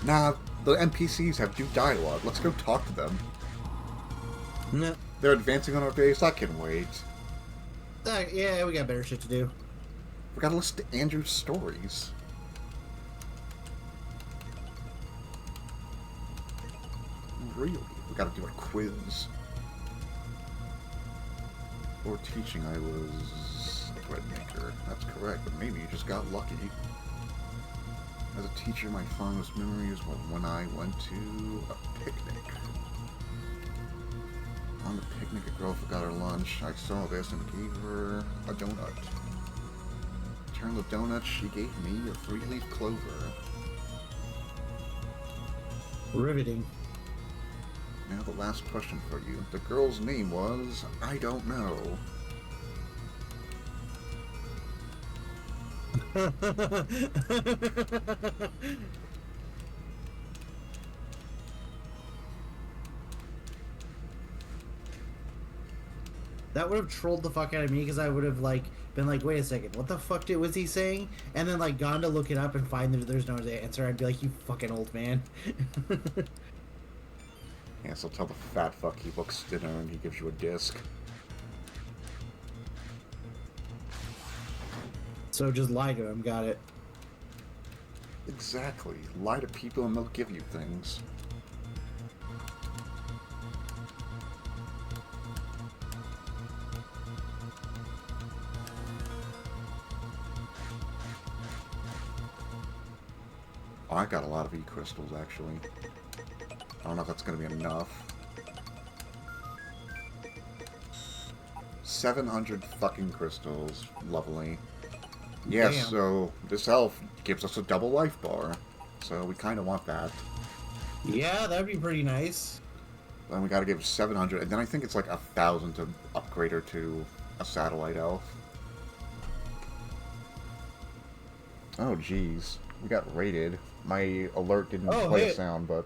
Nah, the NPCs have due dialogue. Let's go talk to them. No. They're advancing on our base. I can wait. Yeah, we got better shit to do. We gotta listen to Andrew's stories. Really? We gotta do a quiz. Or teaching I was a bread maker. That's correct, but maybe you just got lucky. As a teacher, my fondest memories were when I went to a picnic. On the picnic, a girl forgot her lunch. I saw this and gave her a donut. In return of the donut, she gave me a 3-leaf clover. Riveting. Now the last question for you. The girl's name was... I don't know. That would have trolled the fuck out of me because I would have like been like, wait a second, what the fuck was he saying? And then like gone to look it up and find that there's no answer. I'd be like, you fucking old man. Yeah, so tell the fat fuck he looks thinner and he gives you a disc. So just lie to him, got it. Exactly. Lie to people and they'll give you things. Oh, I got a lot of E-crystals, actually. I don't know if that's gonna be enough. 700 fucking crystals. Lovely. Yes, Damn. so this elf gives us a double life bar. So we kind of want that. Yeah, that'd be pretty nice. Then we gotta give 700, and then I think it's like 1,000 to upgrade her to a satellite elf. Oh, jeez. We got raided. My alert didn't play a sound, but...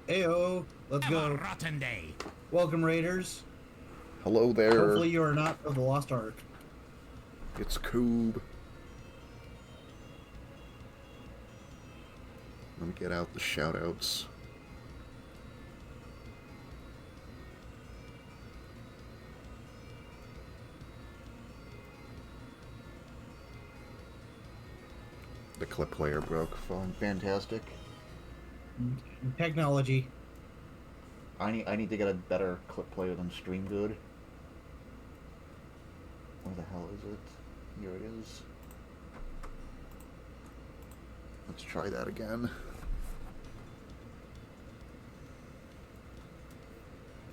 Ayo, let's go. Rotten day. Welcome, Raiders. Hello there. Hopefully you are not of the Lost Ark. It's Coob. Let me get out the shoutouts. The clip player broke. Fantastic. Technology. I need to get a better clip player than Stream Good. Where the hell is it? Here it is. Let's try that again.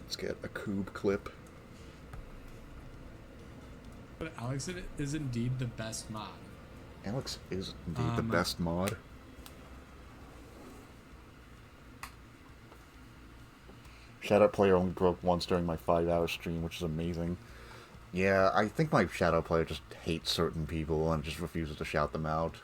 Let's get a Coob clip. But Alex is indeed the best mod. Alex is indeed the best mod. Shoutout player only broke once during my 5-hour stream, which is amazing. Yeah, I think my shadow player just hates certain people and just refuses to shout them out.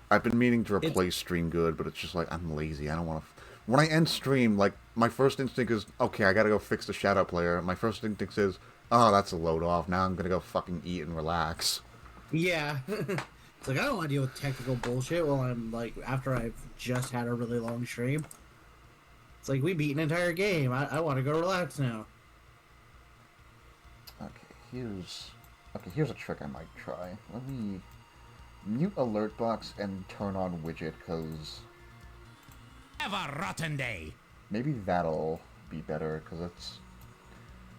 I've been meaning to replace Stream Good, but it's just like, I'm lazy. I don't want to... When I end stream, like, my first instinct is, okay, I gotta go fix the shadow player. My first instinct is, oh, that's a load off. Now I'm gonna go fucking eat and relax. Yeah. It's like, I don't want to deal with technical bullshit while I'm, like, after I've just had a really long stream. It's like, we beat an entire game. I want to go relax now. Okay, here's a trick I might try. Let me mute alert box and turn on widget, because... Have a rotten day. Maybe that'll be better, because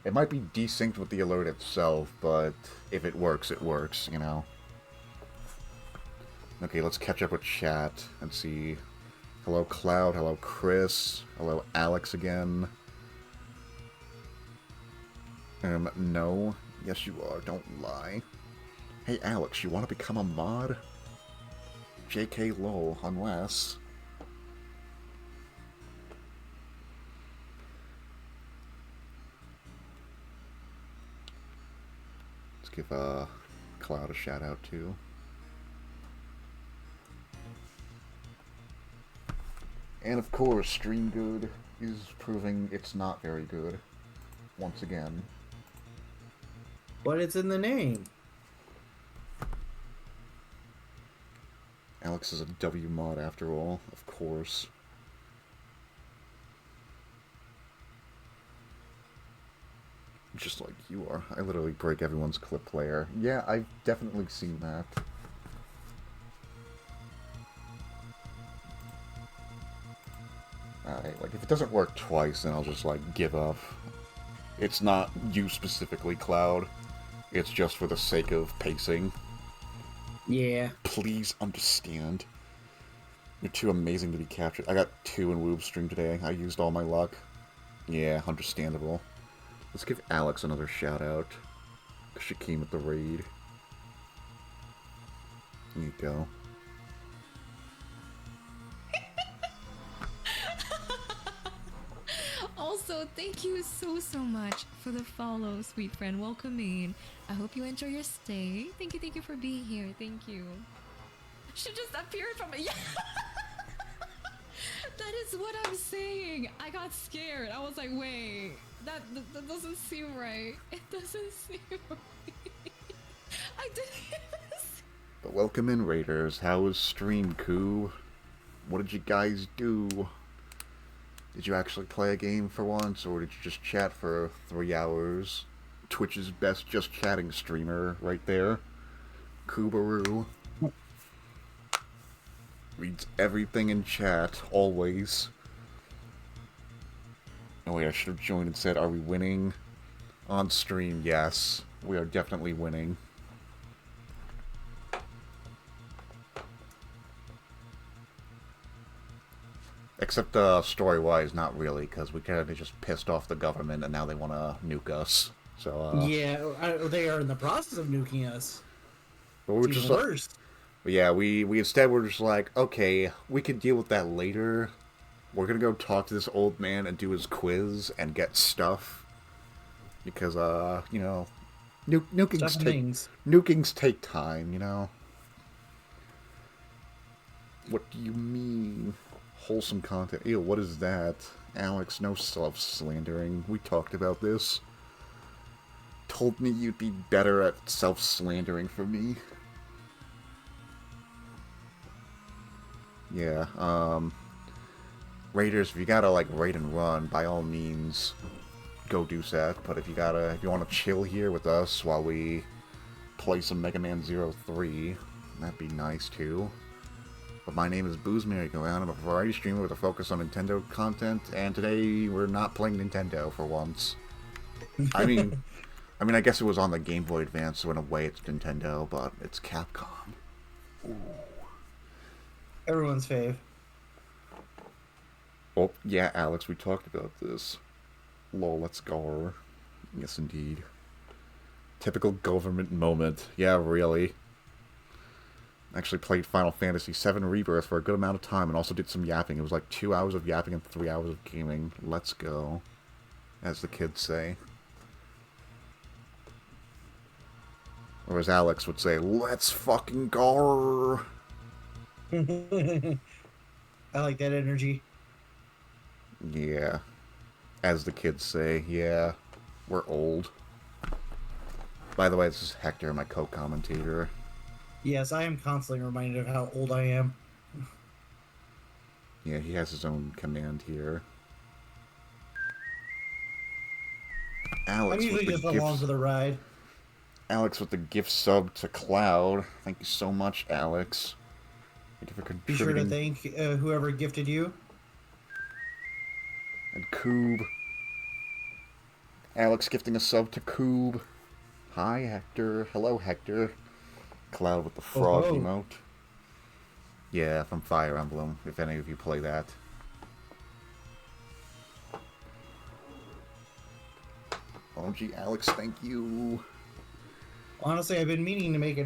it might be desynced with the alert itself, but if it works, you know? Okay, let's catch up with chat and see. Hello, Cloud. Hello, Chris. Hello, Alex again. No. Yes, you are. Don't lie. Hey, Alex, you want to become a mod? JK lol, unless... Let's give Cloud a shout out too. And of course, Stream Good is proving it's not very good. Once again. But it's in the name. Alex is a W mod after all, of course. Just like you are. I literally break everyone's clip player. Yeah, I've definitely seen that. Alright, like, if it doesn't work twice, then I'll just, like, give up. It's not you specifically, Cloud. It's just for the sake of pacing. Yeah. Please understand. You're too amazing to be captured. I got 2 in Woob stream today. I used all my luck. Yeah, understandable. Let's give Alex another shout out. Because she came with the raid. There you go. Also, thank you so much for the follow, sweet friend. Welcome in. I hope you enjoy your stay. Thank you for being here. Thank you. She just appeared from yeah. That is what I'm saying. I got scared. I was like, wait, that doesn't seem right. It doesn't seem right. I didn't. But welcome in, Raiders. How was stream, Coo? What did you guys do? Did you actually play a game for once, or did you just chat for 3 hours? Twitch's best just chatting streamer right there. Kubaru. Reads everything in chat, always. Oh wait, I should have joined and said, are we winning? On stream, yes. We are definitely winning. Except story-wise, not really, because we kind of just pissed off the government, and now they want to nuke us. So yeah, they are in the process of nuking us. but we're It's just even worse. yeah, we instead were just like, okay, we can deal with that later. We're gonna go talk to this old man and do his quiz and get stuff. Because you know, nukings take time, you know. What do you mean? Wholesome content. Ew, what is that? Alex, no self-slandering. We talked about this. Told me you'd be better at self-slandering for me. Yeah, Raiders, if you gotta, like, raid and run, by all means, go do that. But if you wanna chill here with us while we play some Mega Man 03, that'd be nice, too. But my name is Booze Merry-Go-Round. I'm a variety streamer with a focus on Nintendo content, and today we're not playing Nintendo for once. I mean, I guess it was on the Game Boy Advance, so in a way it's Nintendo, but it's Capcom. Ooh. Everyone's fave. Oh, yeah, Alex, we talked about this. Lol, let's go. Yes, indeed. Typical government moment. Yeah, really. Actually played Final Fantasy VII Rebirth for a good amount of time and also did some yapping. It was like 2 hours of yapping and 3 hours of gaming. Let's go. As the kids say. Or as Alex would say, let's fucking go. I like that energy. Yeah. As the kids say, yeah. We're old. By the way, this is Hector, my co-commentator. Yes, I am constantly reminded of how old I am. Yeah, he has his own command here. Alex, I'm usually just along for the ride. Alex with the gift sub to Cloud. Thank you so much, Alex. Thank you for contributing. Be sure to thank whoever gifted you. And Coob. Alex gifting a sub to Coob. Hi, Hector. Hello, Hector. Cloud with the frog emote. Yeah, from Fire Emblem, if any of you play that. OMG, Alex, thank you. Honestly, I've been meaning to make a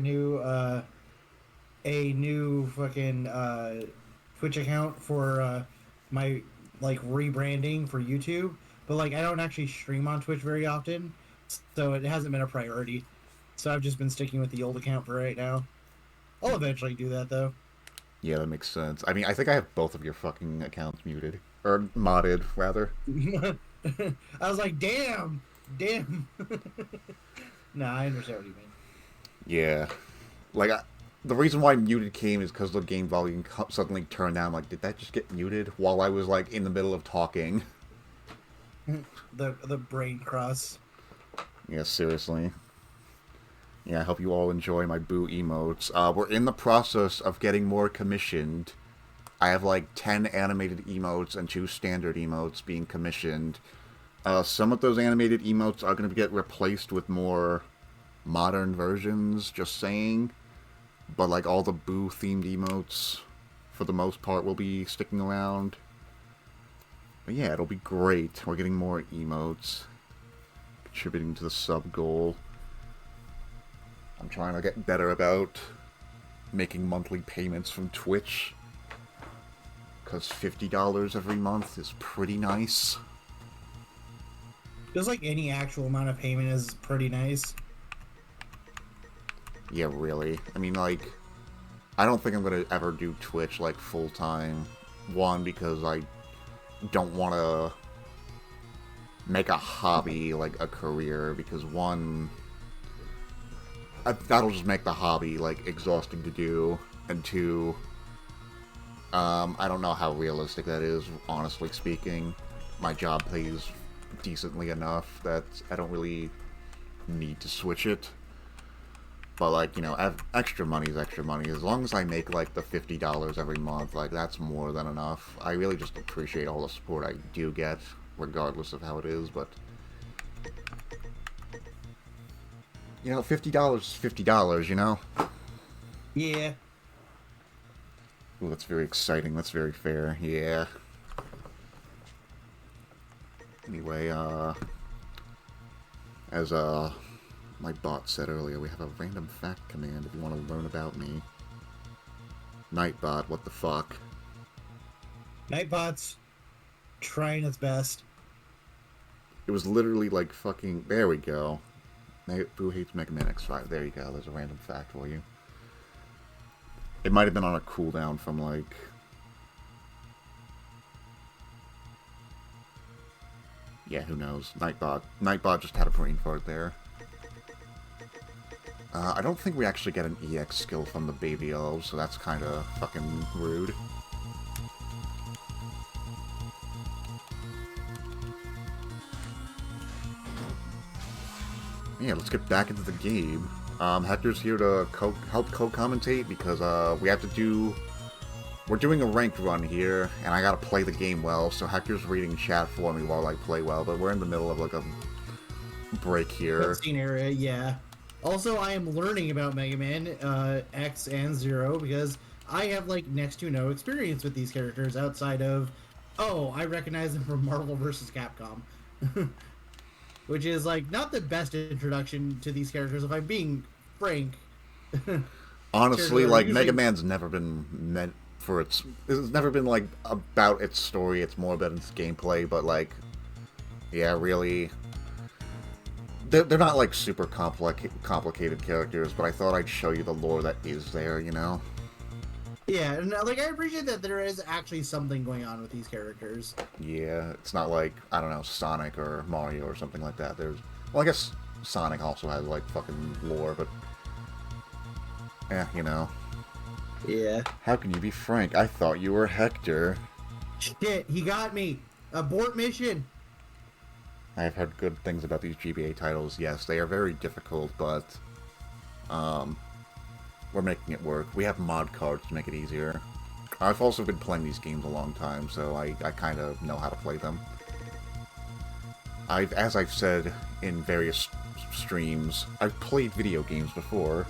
new fucking Twitch account for my like rebranding for YouTube, but like I don't actually stream on Twitch very often, so it hasn't been a priority. So I've just been sticking with the old account for right now. I'll eventually do that though. Yeah, that makes sense. I mean, I think I have both of your fucking accounts muted. Or modded, rather. I was like, damn. Nah, I understand what you mean. Yeah. Like, the reason why muted came is because the game volume suddenly turned down. Like, did that just get muted while I was, like, in the middle of talking? The brain cross. Yeah, seriously. Yeah, I hope you all enjoy my boo emotes. We're in the process of getting more commissioned. I have like 10 animated emotes and 2 standard emotes being commissioned. Some of those animated emotes are going to get replaced with more modern versions, just saying. But like all the boo-themed emotes, for the most part, will be sticking around. But yeah, it'll be great. We're getting more emotes. Contributing to the sub goal. I'm trying to get better about making monthly payments from Twitch. Because $50 every month is pretty nice. Feels like any actual amount of payment is pretty nice. Yeah, really. I mean, like, I don't think I'm going to ever do Twitch, like, full-time. One, because I don't want to make a hobby, like, a career. Because one, that'll just make the hobby, like, exhausting to do. And two, I don't know how realistic that is, honestly speaking. My job pays decently enough that I don't really need to switch it. But, like, you know, extra money is extra money. As long as I make, like, the $50 every month, like, that's more than enough. I really just appreciate all the support I do get, regardless of how it is, but you know, $50 is $50, you know? Yeah. Ooh, that's very exciting. That's very fair. Yeah. Anyway, as my bot said earlier, we have a random fact command if you want to learn about me. Nightbot, what the fuck? Nightbot's trying its best. It was literally like fucking... There we go. Who hates Mega Man X5? There you go, there's a random fact for you. It might have been on a cooldown from like... Yeah, who knows? Nightbot just had a brain fart there. I don't think we actually get an EX skill from the baby elves, so that's kind of fucking rude. Yeah, let's get back into the game. Hector's here to help co-commentate because we have to do... We're doing a ranked run here, and I gotta play the game well, so Hector's reading chat for me while I play well, but we're in the middle of like a break here. Cutscene area, yeah. Also, I am learning about Mega Man X and Zero because I have like next to no experience with these characters outside of, oh, I recognize them from Marvel vs. Capcom. Which is like not the best introduction to these characters, if I'm being frank. Honestly, like Mega Man's never been meant for its... It's never been like about its story, it's more about its gameplay, but like, yeah, really... They're not like super complicated characters, but I thought I'd show you the lore that is there, you know? Yeah, and like I appreciate that there is actually something going on with these characters. Yeah, it's not like, I don't know, Sonic or Mario or something like that. There's... Well, I guess Sonic also has like fucking lore, but... Eh, you know. Yeah. How can you be Frank? I thought you were Hector. Shit, he got me! Abort mission! I have heard good things about these GBA titles. Yes, they are very difficult, but we're making it work. We have mod cards to make it easier. I've also been playing these games a long time, so I kind of know how to play them. As I've said in various streams, I've played video games before.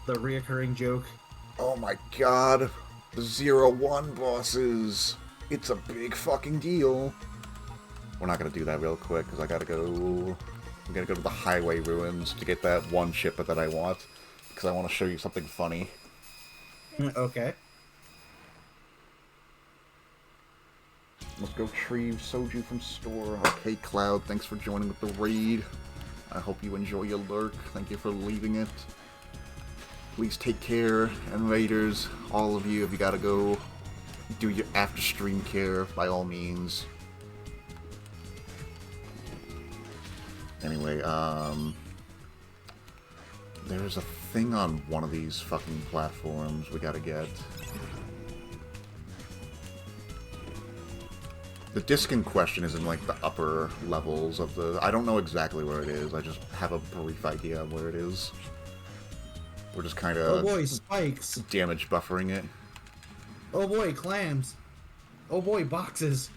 The reoccurring joke. Oh my god, the 0-1 bosses. It's a big fucking deal. We're not gonna do that real quick, because I gotta go... I'm gonna go to the highway ruins to get that one shipment that I want, because I want to show you something funny. Okay. Let's go retrieve Soju from store. Okay, Cloud, thanks for joining with the raid. I hope you enjoy your lurk. Thank you for leaving it. Please take care, and raiders, all of you, if you gotta go do your after-stream care, by all means. Anyway, there's a thing on one of these fucking platforms we gotta get. The disc in question is in, like, the upper levels of the... I don't know exactly where it is, I just have a brief idea of where it is. We're just kind of... Oh boy, spikes! Damage buffering it. Oh boy, clams! Oh boy, boxes!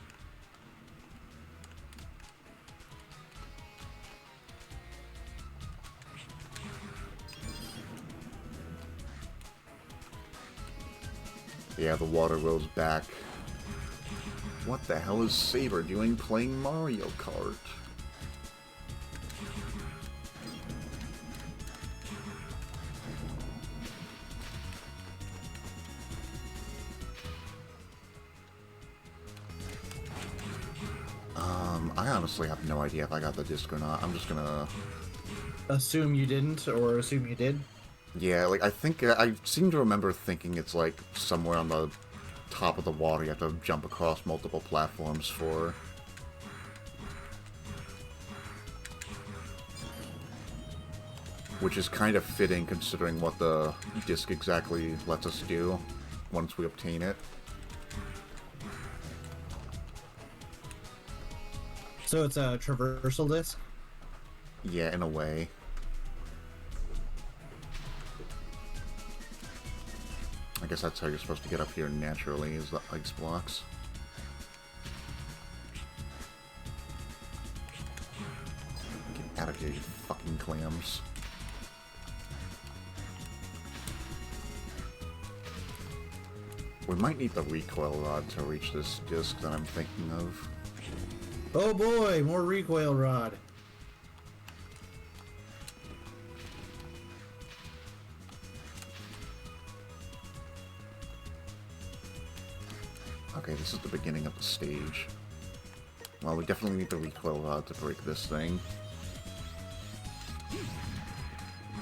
Yeah, the water rose back. What the hell is Saber doing playing Mario Kart? I honestly have no idea if I got the disc or not. I'm just gonna... Assume you didn't, or assume you did? Yeah, like, I think... I seem to remember thinking it's, like, somewhere on the top of the water you have to jump across multiple platforms for. Which is kind of fitting considering what the disc exactly lets us do once we obtain it. So it's a traversal disc? Yeah, in a way. I guess that's how you're supposed to get up here naturally, is the ice blocks. Get out of here, you fucking clams. We might need the recoil rod to reach this disc that I'm thinking of. Oh boy, more recoil rod. Okay, this is the beginning of the stage. Well, we definitely need the recoil rod to break this thing.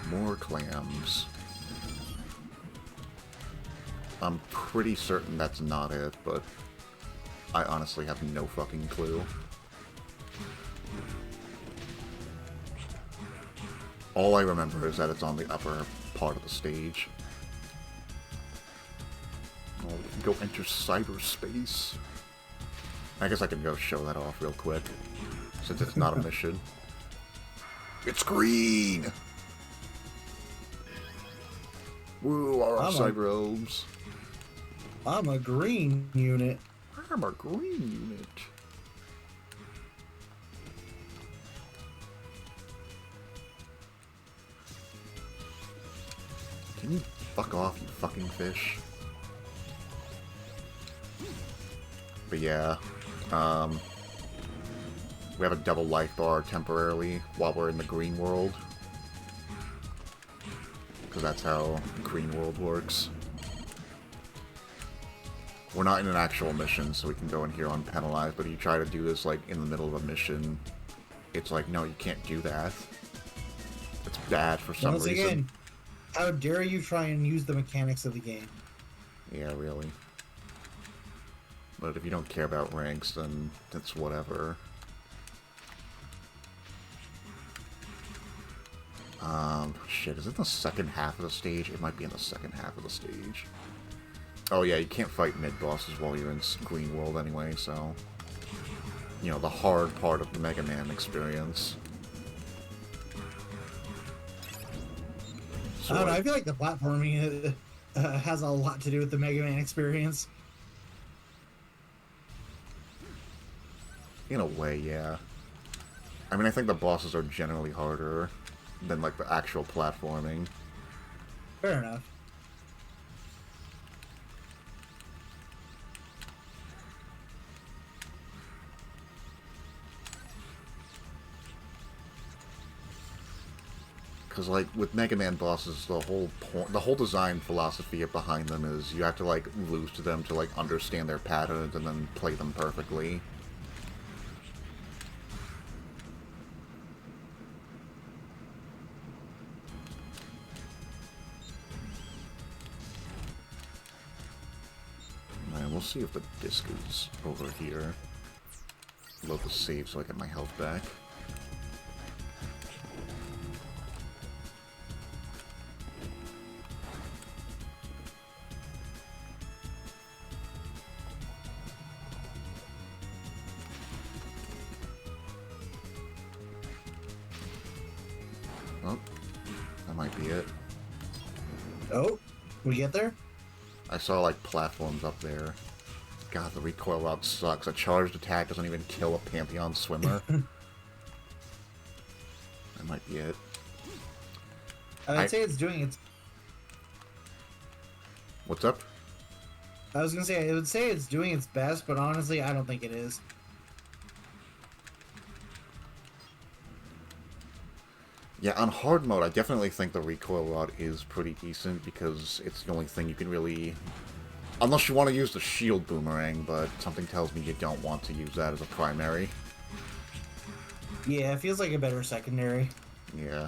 More clams. I'm pretty certain that's not it, but I honestly have no fucking clue. All I remember is that it's on the upper part of the stage. Oh, we can go enter cyberspace. I guess I can go show that off real quick, since it's not a mission. It's green! Woo, our cyber elves. I'm a green unit. I'm a green unit. Can you fuck off, you fucking fish? But yeah, we have a double life bar temporarily while we're in the green world. Because that's how green world works. We're not in an actual mission, so we can go in here unpenalized, but if you try to do this, like, in the middle of a mission, it's like, no, you can't do that. It's bad for some reason. Again, how dare you try and use the mechanics of the game? Yeah, really. But if you don't care about ranks, then it's whatever. Shit, is it the second half of the stage? It might be in the second half of the stage. Oh yeah, you can't fight mid-bosses while you're in Green World anyway, so... You know, the hard part of the Mega Man experience. So, I don't know, I feel like the platforming has a lot to do with the Mega Man experience. in a way, yeah. I mean, I think the bosses are generally harder than, like, the actual platforming. Fair enough. Because, like, with Mega Man bosses, the whole design philosophy behind them is you have to, like, lose to them to, like, understand their patterns and then play them perfectly. Alright, we'll see if the disc is over here. Load the save so I get my health back. Oh, that might be it. Oh, we get there? I saw, like, platforms up there. God, the recoil rod sucks. A charged attack doesn't even kill a Pantheon swimmer. That might be it. I'd say it's doing its... What's up? I was gonna say, I would say it's doing its best, but honestly, I don't think it is. Yeah, on hard mode, I definitely think the recoil rod is pretty decent because it's the only thing you can really... Unless you want to use the shield boomerang, but something tells me you don't want to use that as a primary. Yeah, it feels like a better secondary. Yeah.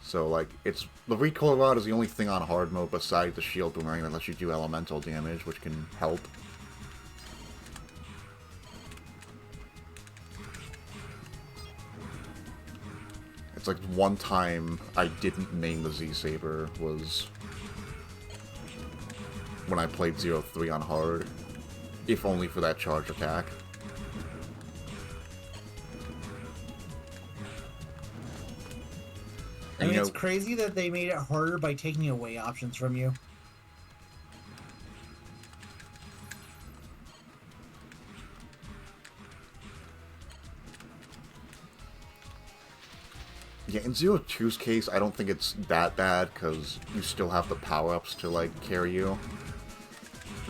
So, like, it's... The recoil rod is the only thing on hard mode besides the shield boomerang that lets you do elemental damage, which can help. It's like one time I didn't main the Z-Saber was when I played 03 on hard, if only for that charge attack. I mean, it's crazy that they made it harder by taking away options from you. Yeah, in 02's case, I don't think it's that bad, because you still have the power-ups to, like, carry you.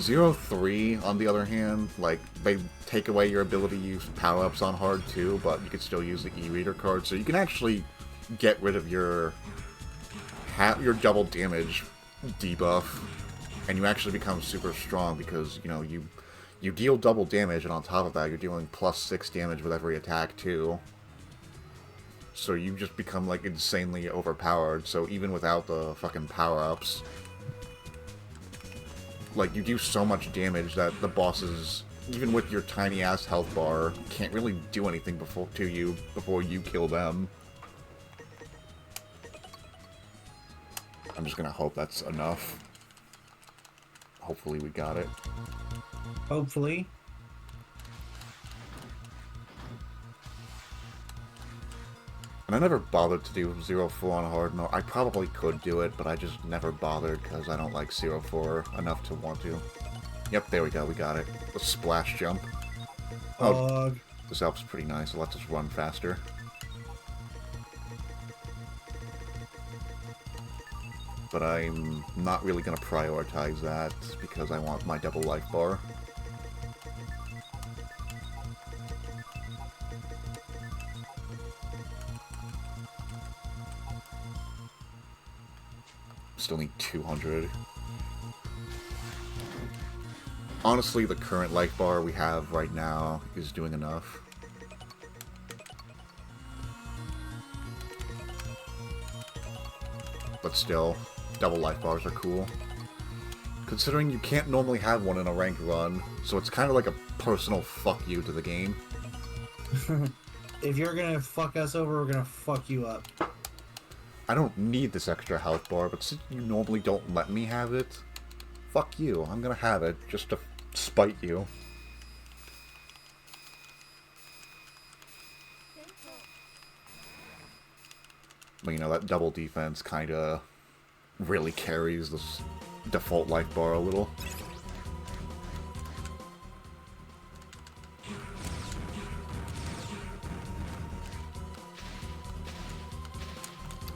0-3, on the other hand, like, they take away your ability to use power-ups on hard too, but you can still use the e-reader card, so you can actually get rid of your double damage debuff, and you actually become super strong because, you know, you deal double damage, and on top of that, you're dealing +6 damage with every attack too. So you just become, like, insanely overpowered, so even without the fucking power-ups, like, you do so much damage that the bosses, even with your tiny-ass health bar, can't really do anything before you kill them. I'm just gonna hope that's enough. Hopefully we got it. Hopefully. And I never bothered to do 0-4 on hard mode. I probably could do it, but I just never bothered because I don't like 0-4 enough to want to. Yep, there we go, we got it. The splash jump. Oh, this helps pretty nice. It lets us run faster. But I'm not really going to prioritize that because I want my double life bar. Still need 200. Honestly, the current life bar we have right now is doing enough. But still, double life bars are cool. Considering you can't normally have one in a ranked run, so it's kind of like a personal fuck you to the game. If you're gonna fuck us over, we're gonna fuck you up. I don't need this extra health bar, but since you normally don't let me have it, fuck you. I'm gonna have it just to spite you. But you know, that double defense kinda really carries this default life bar a little.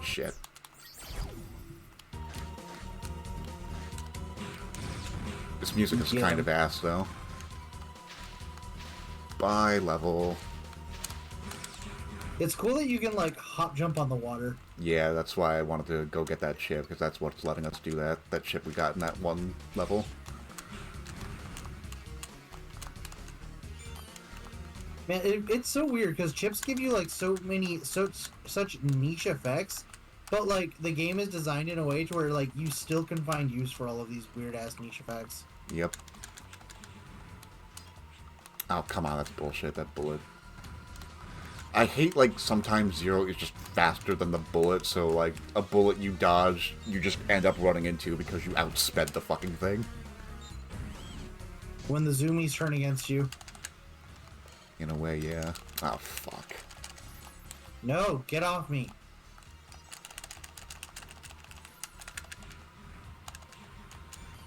Shit. This music is kind of ass, though. Bye, level. It's cool that you can, like, hop jump on the water. Yeah, that's why I wanted to go get that chip, because that's what's letting us do that. That chip we got in that one level. Man, it's so weird, because chips give you, like, such niche effects, but, like, the game is designed in a way to where, like, you still can find use for all of these weird-ass niche effects. Yep. Oh, come on, that's bullshit, that bullet. I hate, like, sometimes Zero is just faster than the bullet, so, like, a bullet you dodge, you just end up running into because you outsped the fucking thing. When the zoomies turn against you. In a way, yeah. Oh, fuck. No, get off me.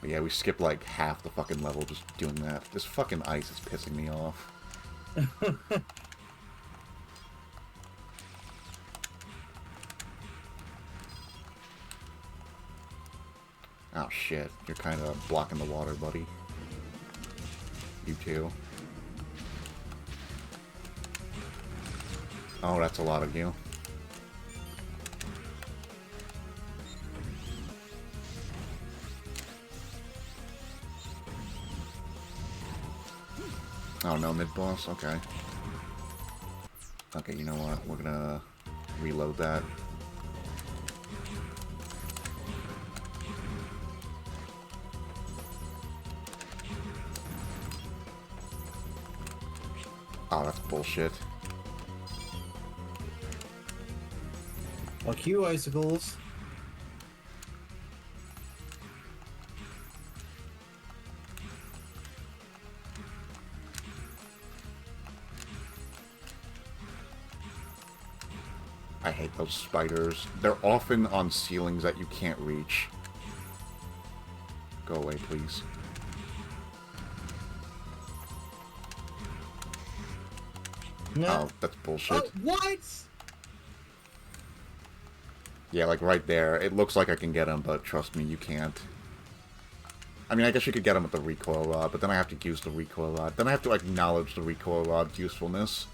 But yeah, we skipped, like, half the fucking level just doing that. This fucking ice is pissing me off. Oh shit, you're kind of blocking the water, buddy. You too. Oh, that's a lot of you. Oh no, mid-boss? Okay. Okay, you know what? We're gonna reload that. Oh, that's bullshit. Fuck you, icicles. I hate those spiders. They're often on ceilings that you can't reach. Go away, please. No. Oh, that's bullshit. Oh, what? Yeah, like right there. It looks like I can get him, but trust me, you can't. I mean, I guess you could get him with the recoil rod, but then I have to use the recoil rod. Then I have to acknowledge the recoil rod's usefulness.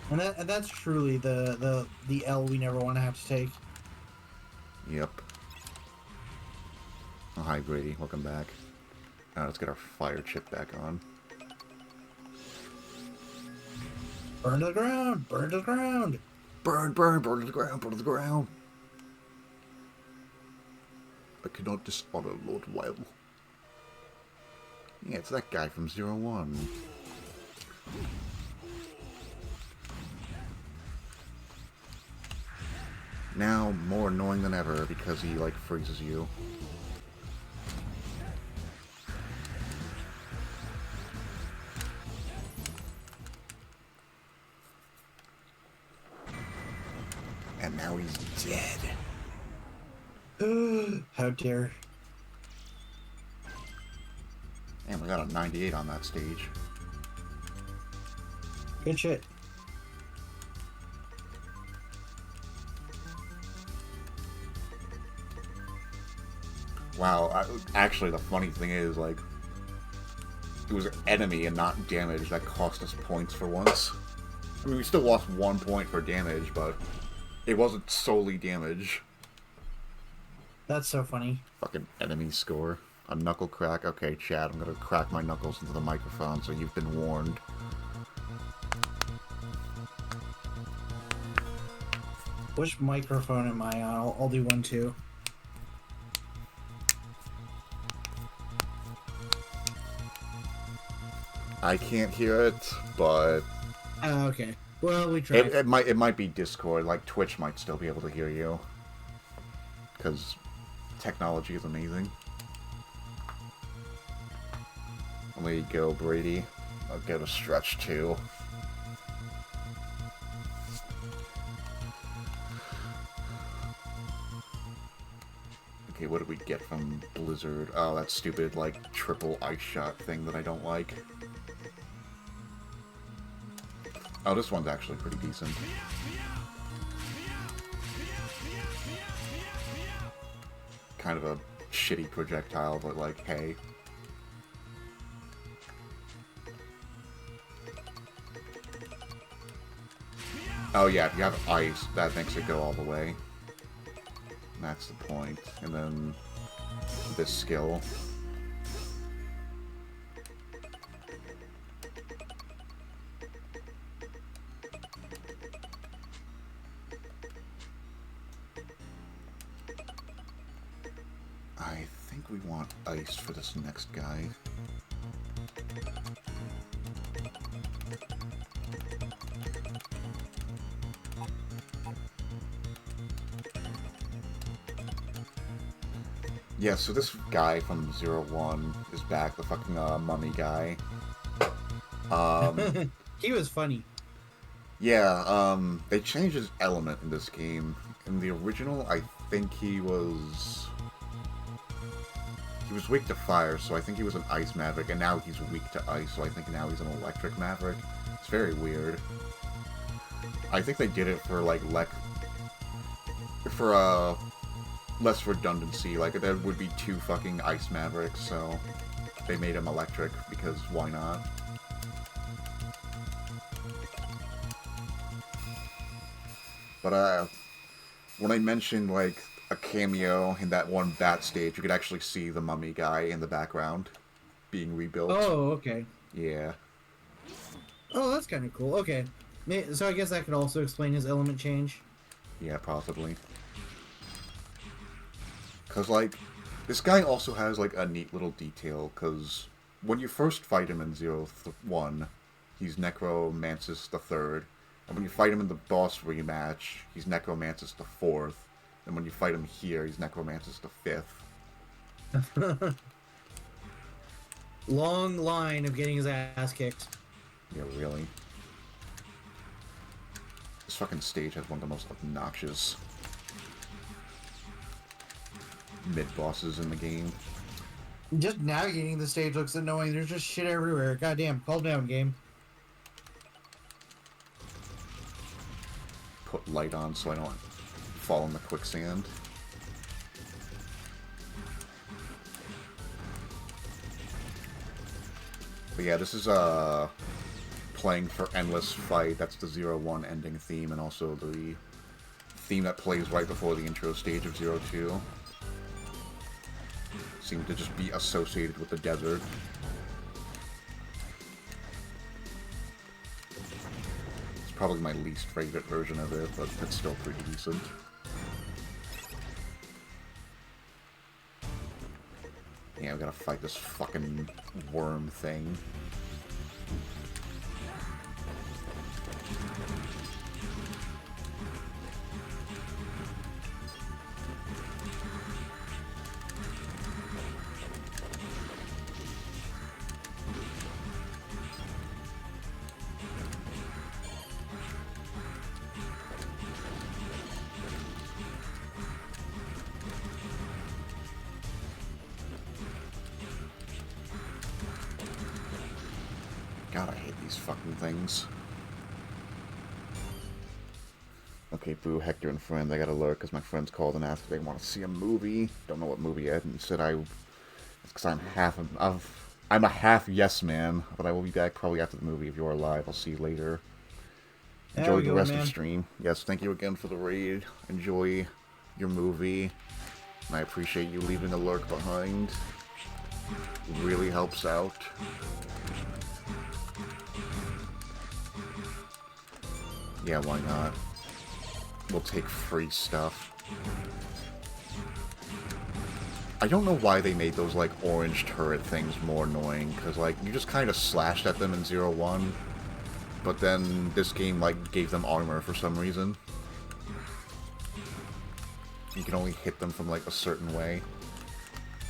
And that's truly the L we never want to have to take. Yep. Oh, hi, Brady. Welcome back. Now let's get our fire chip back on. Burn to the ground! Burn to the ground! Burn, burn, burn to the ground, burn to the ground! I cannot dishonor Lord Weil. Yeah, it's that guy from 01. Now, more annoying than ever, because he, like, freezes you. And now he's dead. How dare. And we got a 98 on that stage. Good shit. Wow, actually the funny thing is, like, it was enemy and not damage that cost us points for once. I mean, we still lost 1 point for damage, but it wasn't solely damage. That's so funny. Fucking enemy score. A knuckle crack. Okay, Chad, I'm gonna crack my knuckles into the microphone, so you've been warned. Which microphone am I on? I'll do one too. I can't hear it, but Okay. Well, we tried. it might be Discord. Like Twitch might still be able to hear you, because technology is amazing. There you go, Brady. I'll get a stretch too. Okay, what did we get from Blizzard? Oh, that stupid, like, triple ice shot thing that I don't like. Oh, this one's actually pretty decent. Kind of a shitty projectile, but like, hey. Oh yeah, if you have ice, that makes it go all the way. That's the point. And then this skill. I think we want ice for this next guy. Yeah, so this guy from 01 is back, the fucking mummy guy. He was funny. Yeah, they changed his element in this game. In the original, I think he was weak to fire, so I think he was an ice maverick, and now he's weak to ice, so I think now he's an electric maverick. It's very weird. I think they did it for, like, less redundancy. Like, there would be 2 fucking ice mavericks, so they made him electric, because why not? But, when I mentioned, like, a cameo in that one bat stage, you could actually see the mummy guy in the background being rebuilt. Oh, okay. Yeah. Oh, that's kind of cool. Okay. So I guess that could also explain his element change. Yeah, possibly. Because, like, this guy also has, like, a neat little detail, because when you first fight him in 01, he's Necromancis the 3rd, and when you fight him in the boss rematch, he's Necromancis the 4th, and when you fight him here, he's Necromancis the 5th. Long line of getting his ass kicked. Yeah, really. This fucking stage has one of the most obnoxious mid-bosses in the game. Just navigating the stage looks annoying. There's just shit everywhere. Goddamn, calm down, game. Put light on so I don't fall in the quicksand. But yeah, this is playing for Endless Fight. That's the 0-1 ending theme, and also the theme that plays right before the intro stage of 0-2. Seem to just be associated with the desert. It's probably my least favorite version of it, but it's still pretty decent. Yeah, we gotta fight this fucking worm thing. God, I hate these fucking things. Okay, boo, Hector and friend. I got alert because my friends called and asked if they want to see a movie. Don't know what movie yet, and said it's because I'm a half yes man, but I will be back probably after the movie. If you're alive, I'll see you later. Enjoy the rest of the stream. Yes, thank you again for the raid. Enjoy your movie. And I appreciate you leaving a lurk behind. It really helps out. Yeah, why not? We'll take free stuff. I don't know why they made those, like, orange turret things more annoying, because, like, you just kind of slashed at them in 0-1, but then this game, like, gave them armor for some reason. You can only hit them from, like, a certain way.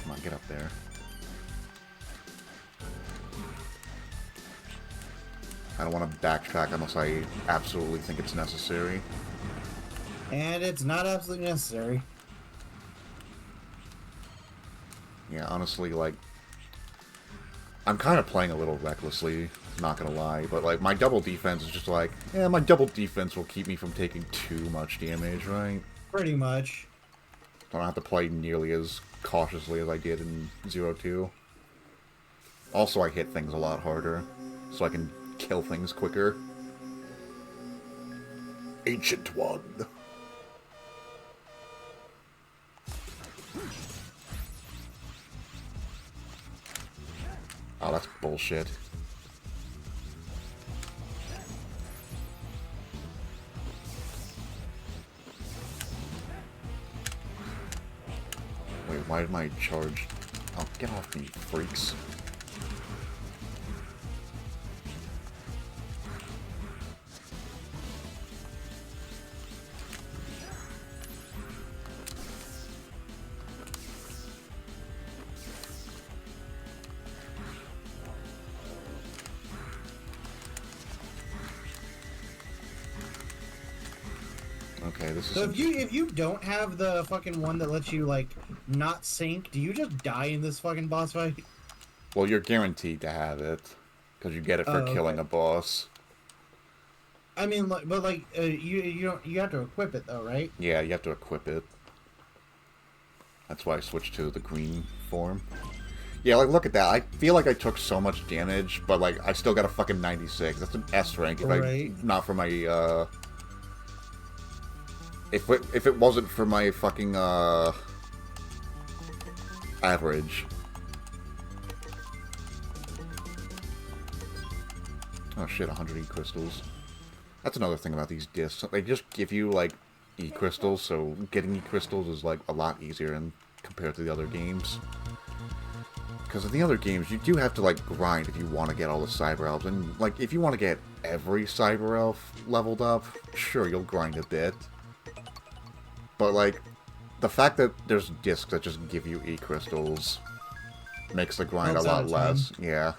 Come on, get up there. I don't want to backtrack unless I absolutely think it's necessary. And it's not absolutely necessary. Yeah, honestly, like, I'm kind of playing a little recklessly, not gonna lie, but, like, my double defense is just like, yeah, my double defense will keep me from taking too much damage, right? Pretty much. I don't have to play nearly as cautiously as I did in 0-2. Also, I hit things a lot harder, so I can kill things quicker. Ancient One. Oh, that's bullshit. Wait, why did my charge... Oh, get off me, freaks. Okay, this is... So if you don't have the fucking one that lets you, like, not sink, do you just die in this fucking boss fight? Well, you're guaranteed to have it, because you get it for killing a boss. I mean, like, but like, you have to equip it though, right? Yeah, you have to equip it. That's why I switched to the green form. Yeah, like, look at that. I feel like I took so much damage, but, like, I still got a fucking 96. That's an S rank, not for my, If it wasn't for my fucking, average. Oh shit, 100 E-crystals. That's another thing about these discs. They just give you, like, E-crystals, so getting E-crystals is, like, a lot easier compared to the other games. Because in the other games, you do have to, like, grind if you want to get all the Cyber Elves. And, like, if you want to get every Cyber Elf leveled up, sure, you'll grind a bit. But, like, the fact that there's discs that just give you E-crystals makes the grind a lot less. Yeah.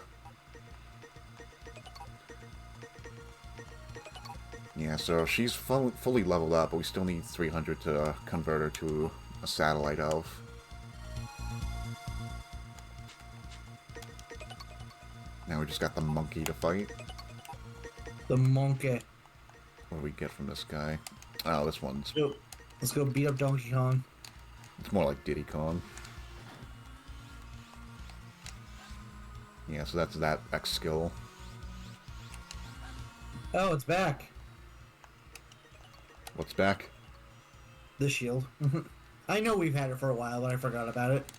Yeah, so she's fully leveled up, but we still need 300 to convert her to a satellite elf. Now we just got the monkey to fight. The monkey. What do we get from this guy? Oh, this one's Let's go beat up Donkey Kong. It's more like Diddy Kong. Yeah, so that's that X skill. Oh, it's back. What's back? The shield. I know we've had it for a while, but I forgot about it.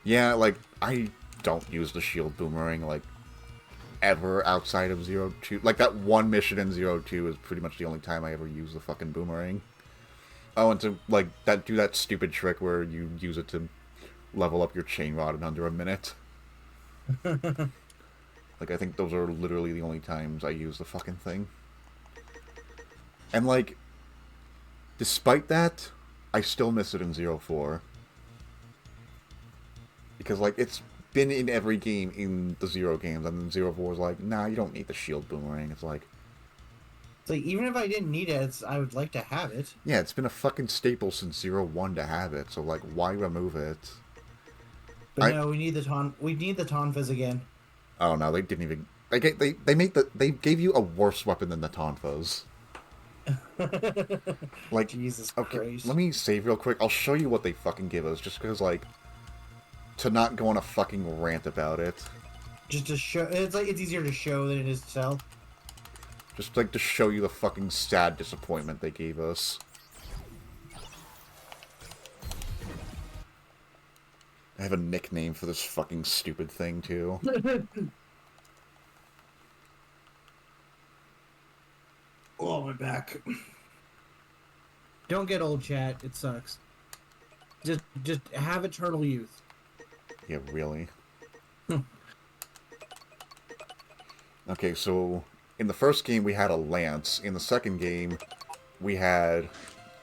Yeah, like, I don't use the shield boomerang, like, ever outside of 02. Like, that one mission in 02 is pretty much the only time I ever use the fucking boomerang. Oh, and to, like, do that stupid trick where you use it to level up your chain rod in under a minute. Like, I think those are literally the only times I use the fucking thing. And, like, despite that, I still miss it in 04. Because, like, it's been in every game in the Zero games, and then 04 is like, nah, you don't need the shield boomerang. It's like, even if I didn't need it, I would like to have it. yeah, it's been a fucking staple since 01 to have it, so, like, why remove it? But no, we need the Tonfas again. Oh no, they didn't even. They gave you a worse weapon than the Tonfas. Like, Jesus okay, Christ. let me save real quick. I'll show you what they fucking give us, just because, like, to not go on a fucking rant about it. Just to show, it's easier to show than it is to tell. Just like to show you the fucking sad disappointment they gave us. I have a nickname for this fucking stupid thing too. Oh, my back. Don't get old, chat. It sucks. Just have eternal youth. Yeah, really. Okay, so in the first game we had a lance. In the second game we had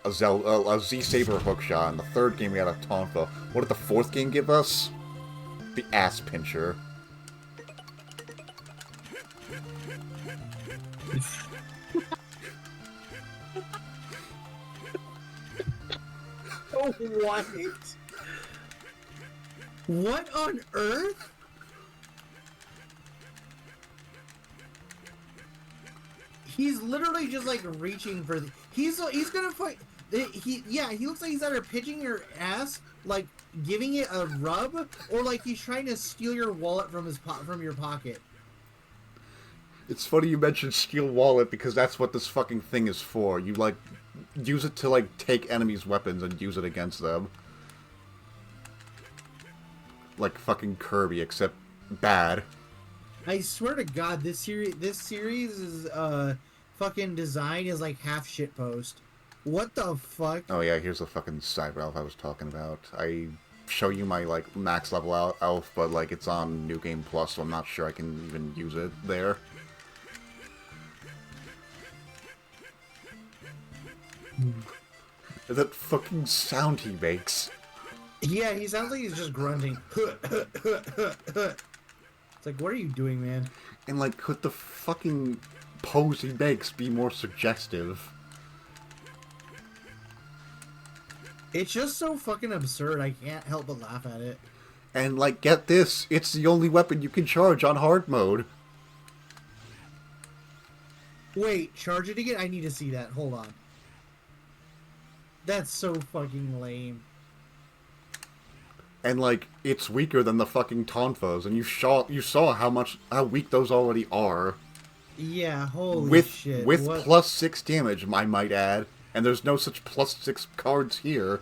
a Z-Saber hookshot. In the third game we had a Tonfa. What did the fourth game give us? The ass pincher. Oh, what? What on earth? He's literally just like reaching for. He's gonna fight. He looks like he's either pitching your ass, like giving it a rub, or like he's trying to steal your wallet from your pocket. It's funny you mentioned steal wallet because that's what this fucking thing is for. You like use it to like take enemies' weapons and use it against them. Like fucking Kirby, except bad. I swear to God, this series is fucking design is like half shitpost. What the fuck? Oh yeah, here's the fucking cyber elf I was talking about. I show you my like max level elf, but like it's on New Game Plus, so I'm not sure I can even use it there. That fucking sound he makes. Yeah, he sounds like he's just grunting. It's like, what are you doing, man? And like, could the fucking pose he makes be more suggestive? It's just so fucking absurd, I can't help but laugh at it. And like, get this, it's the only weapon you can charge on hard mode. Wait, charge it again? I need to see that. Hold on. That's so fucking lame. And like, it's weaker than the fucking Tonfas, and you saw how weak those already are. Yeah, holy shit. With plus 6 damage, I might add. And there's no such plus 6 cards here.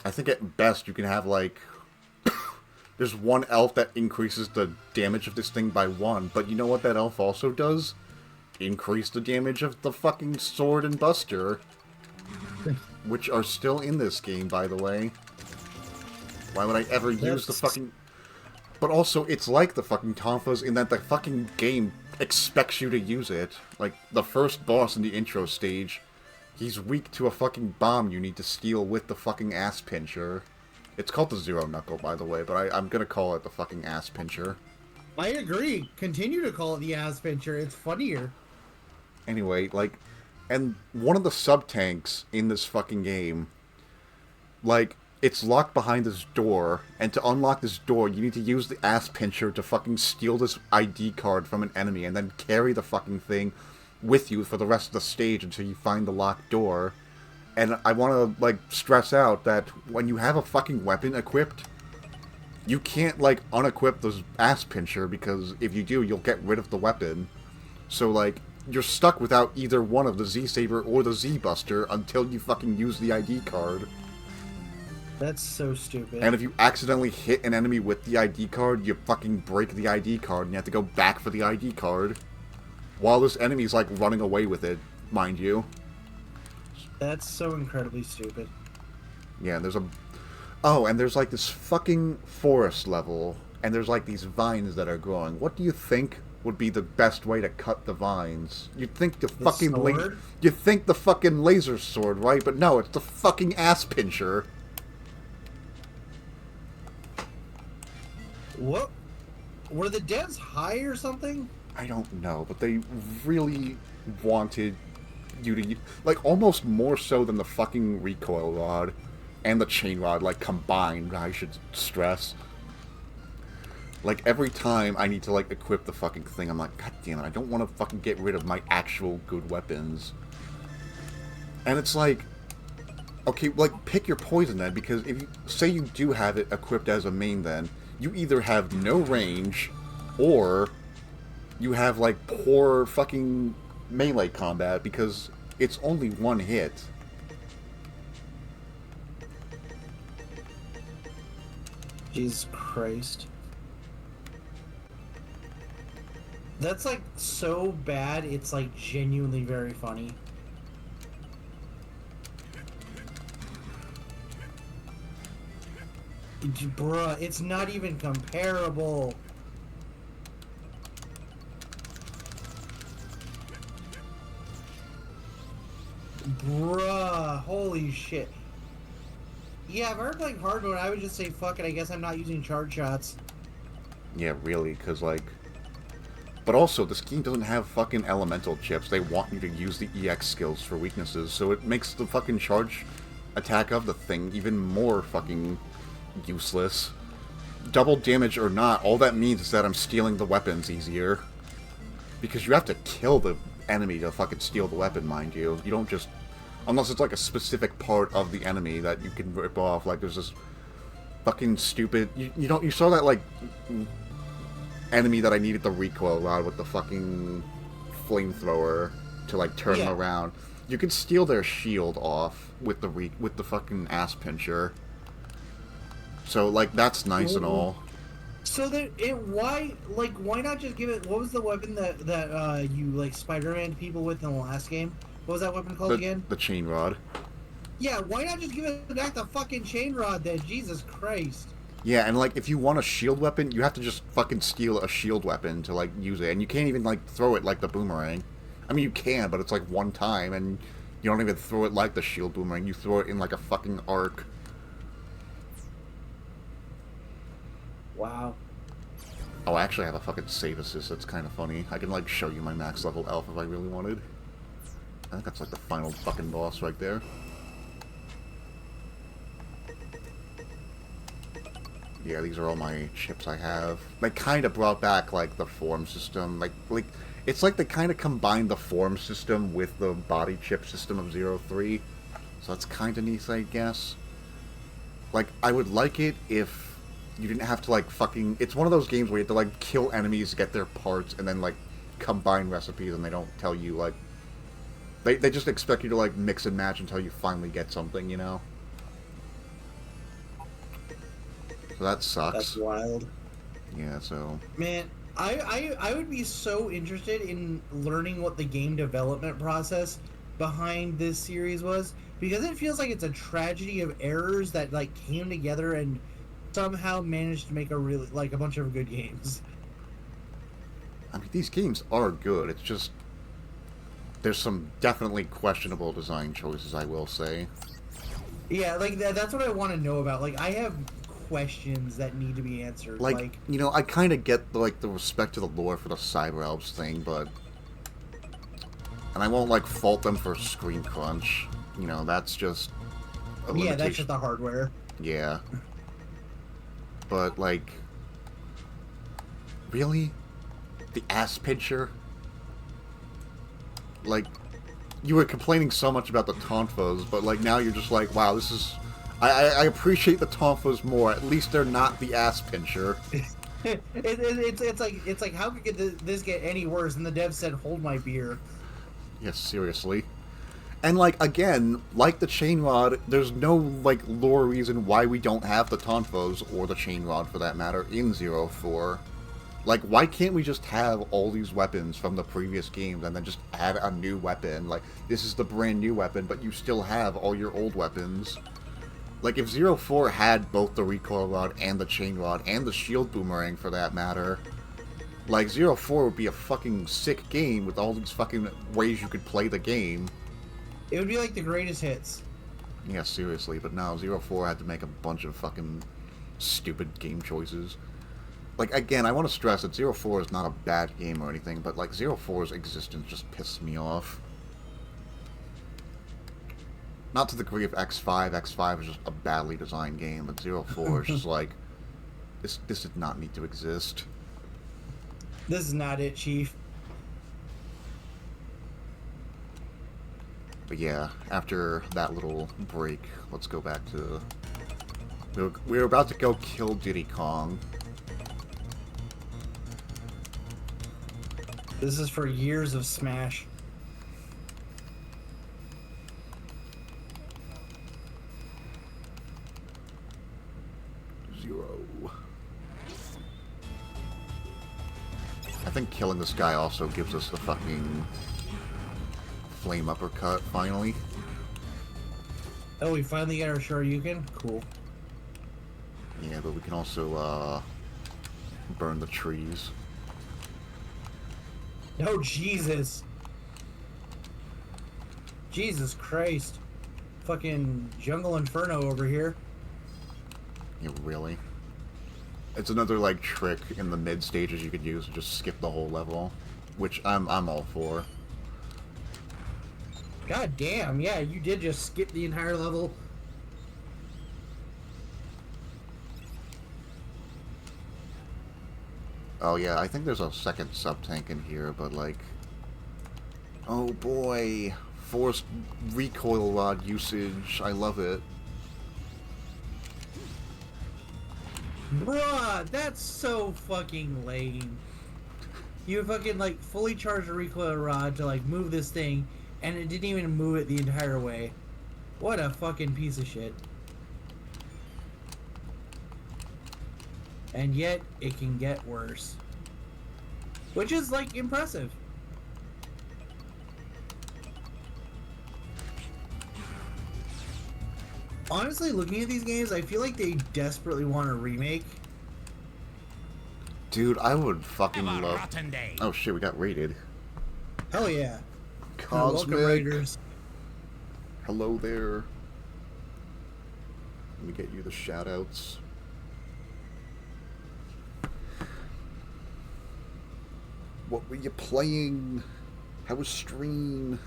I think at best you can have like... there's one elf that increases the damage of this thing by 1, but you know what that elf also does? Increase the damage of the fucking sword and buster. Which are still in this game, by the way. Why would I ever use the fucking... But also, it's like the fucking Tonfas in that the fucking game expects you to use it. Like, the first boss in the intro stage, he's weak to a fucking bomb you need to steal with the fucking ass pincher. It's called the Zero Knuckle, by the way, but I'm gonna call it the fucking ass pincher. I agree. Continue to call it the ass pincher. It's funnier. Anyway, like... And one of the sub-tanks in this fucking game, like, it's locked behind this door, and to unlock this door, you need to use the ass pincher to fucking steal this ID card from an enemy, and then carry the fucking thing with you for the rest of the stage until you find the locked door. And I want to, like, stress out that when you have a fucking weapon equipped, you can't, like, unequip the ass pincher, because if you do, you'll get rid of the weapon. So, like, you're stuck without either one of the Z-Saber or the Z-Buster until you fucking use the ID card. That's so stupid. And if you accidentally hit an enemy with the ID card, you fucking break the ID card, and you have to go back for the ID card. While this enemy's, like, running away with it, mind you. That's so incredibly stupid. Yeah, there's a... Oh, and there's, like, this fucking forest level, and there's, like, these vines that are growing. What do you think would be the best way to cut the vines? You'd think the fucking... You think the fucking laser sword, right? But no, it's the fucking ass pincher. What? Were the devs high or something? I don't know, but they really wanted you to... Like, almost more so than the fucking recoil rod and the chain rod, like, combined, I should stress. Like, every time I need to, like, equip the fucking thing, I'm like, God damn it, I don't want to fucking get rid of my actual good weapons. And it's like... Okay, like, pick your poison then, because if you... Say you do have it equipped as a main then, you either have no range, or you have, like, poor fucking melee combat, because it's only one hit. Jesus Christ. That's, like, so bad, it's, like, genuinely very funny. Bruh, it's not even comparable. Bruh, holy shit. Yeah, if I were playing hard mode, I would just say, fuck it, I guess I'm not using charge shots. Yeah, really, because, like... But also, this game doesn't have fucking elemental chips. They want you to use the EX skills for weaknesses, so it makes the fucking charge attack of the thing even more fucking useless. Double damage or not, all that means is that I'm stealing the weapons easier. Because you have to kill the enemy to fucking steal the weapon, mind you. You don't just... Unless it's like a specific part of the enemy that you can rip off. Like, there's this fucking stupid... You saw that, like... enemy that I needed the recoil rod with the fucking flamethrower to, like, turn them around. You can steal their shield off with the fucking ass pincher. So, like, that's nice and all. So why not just give it? What was the weapon that you, like, Spider-Man people with in the last game? What was that weapon called again? The chain rod. Yeah, why not just give it back the fucking chain rod then? Jesus Christ. Yeah, and, like, if you want a shield weapon, you have to just fucking steal a shield weapon to, like, use it. And you can't even, like, throw it like the boomerang. I mean, you can, but it's, like, one time, and you don't even throw it like the shield boomerang. You throw it in, like, a fucking arc. Wow. Oh, I actually have a fucking save assist. That's kind of funny. I can, like, show you my max level elf if I really wanted. I think that's, like, the final fucking boss right there. Yeah, these are all my chips I have. They kind of brought back, like, the form system. Like, it's like they kind of combined the form system with the body chip system of 03. So that's kind of neat, I guess. Like, I would like it if you didn't have to, like, fucking... It's one of those games where you have to, like, kill enemies, get their parts, and then, like, combine recipes, and they don't tell you, like... They just expect you to, like, mix and match until you finally get something, you know? So that sucks. That's wild. Yeah, so... Man, I would be so interested in learning what the game development process behind this series was, because it feels like it's a tragedy of errors that, like, came together and somehow managed to make a really, like, a bunch of good games. I mean, these games are good. It's just... There's some definitely questionable design choices, I will say. Yeah, like, that's what I want to know about. Like, I have questions that need to be answered. Like, you know, I kind of get, like, the respect to the lore for the Cyber Elves thing, but... And I won't, like, fault them for screen crunch. You know, that's just a limitation. Yeah, that's just the hardware. Yeah. But, like... Really? The ass pincher? Like, you were complaining so much about the Tonfas, but like now you're just like, wow, this is. I appreciate the Tonfas more. At least they're not the ass pincher. It's like how could this get any worse? And the dev said, "Hold my beer." Yes, seriously. And like again, like the chain rod, there's no like lore reason why we don't have the Tonfas or the chain rod for that matter in 04. Like, why can't we just have all these weapons from the previous games and then just add a new weapon? Like, this is the brand new weapon, but you still have all your old weapons. Like, if 04 had both the recoil rod and the chain rod and the shield boomerang for that matter, like, 04 would be a fucking sick game with all these fucking ways you could play the game. It would be like the greatest hits. Yeah, seriously, but no, 04 had to make a bunch of fucking stupid game choices. Like, again, I want to stress that 04 is not a bad game or anything, but, like, 04's existence just pisses me off. Not to the degree of X5. X5 is just a badly designed game, but 04 is just like, this did not need to exist. This is not it, Chief. But yeah, after that little break, let's go back to... We're about to go kill Diddy Kong. This is for years of Smash. I think killing this guy also gives us the fucking flame uppercut, finally. Oh, we finally got our Shoryuken? Cool. Yeah, but we can also, burn the trees. Oh, Jesus. Jesus Christ. Fucking Jungle Inferno over here. Yeah, really? It's another, like, trick in the mid stages you could use to just skip the whole level. Which I'm all for. God damn, yeah, you did just skip the entire level. Oh yeah, I think there's a second sub-tank in here, but like... Oh boy! Forced recoil rod usage, I love it. Bruh, that's so fucking lame. You fucking, like, fully charged a recoil rod to, like, move this thing, and it didn't even move it the entire way. What a fucking piece of shit. And yet, it can get worse. Which is, like, impressive. Honestly, looking at these games, I feel like they desperately want a remake. Dude, I would fucking love... Oh shit, we got raided. Hell yeah. Cosmic. Welcome, Raiders. Hello there. Let me get you the shoutouts. What were you playing? How was stream?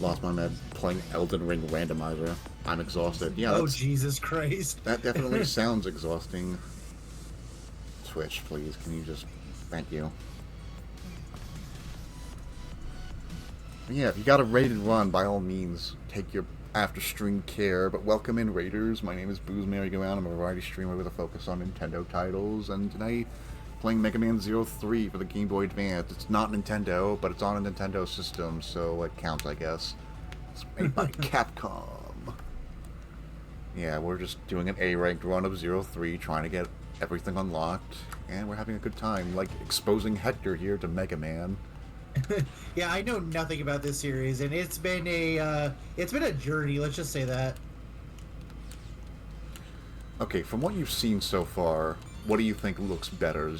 Lost my med playing Elden Ring Randomizer. I'm exhausted. Yeah. Oh, Jesus Christ. That definitely sounds exhausting. Twitch, please. Can you just... Thank you. Yeah, if you got a rated run, by all means, take your after-stream care. But welcome in, Raiders. My name is Booze Merry-Go-Round. I'm a variety streamer with a focus on Nintendo titles. And tonight, playing Mega Man 03 for the Game Boy Advance. It's not Nintendo, but it's on a Nintendo system, so it counts, I guess. It's made by Capcom. Yeah, we're just doing an A-ranked run of 03, trying to get everything unlocked, and we're having a good time, like exposing Hector here to Mega Man. Yeah, I know nothing about this series, and it's been a journey. Let's just say that. Okay, from what you've seen so far, what do you think looks better,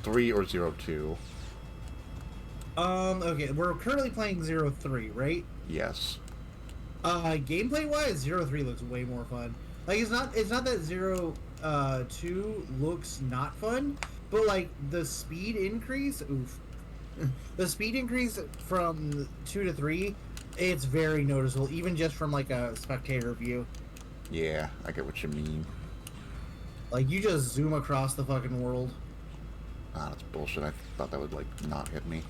03 or 02? Okay, we're currently playing 03, right? Yes. Gameplay wise, 03 looks way more fun. Like, it's not that 02 looks not fun, but like the speed increase, oof. The speed increase from 2 to 3 It's very noticeable, even just from like a spectator view. Yeah, I get what you mean. Like you just zoom across the fucking world. Ah, that's bullshit. I thought that would, like, not hit me.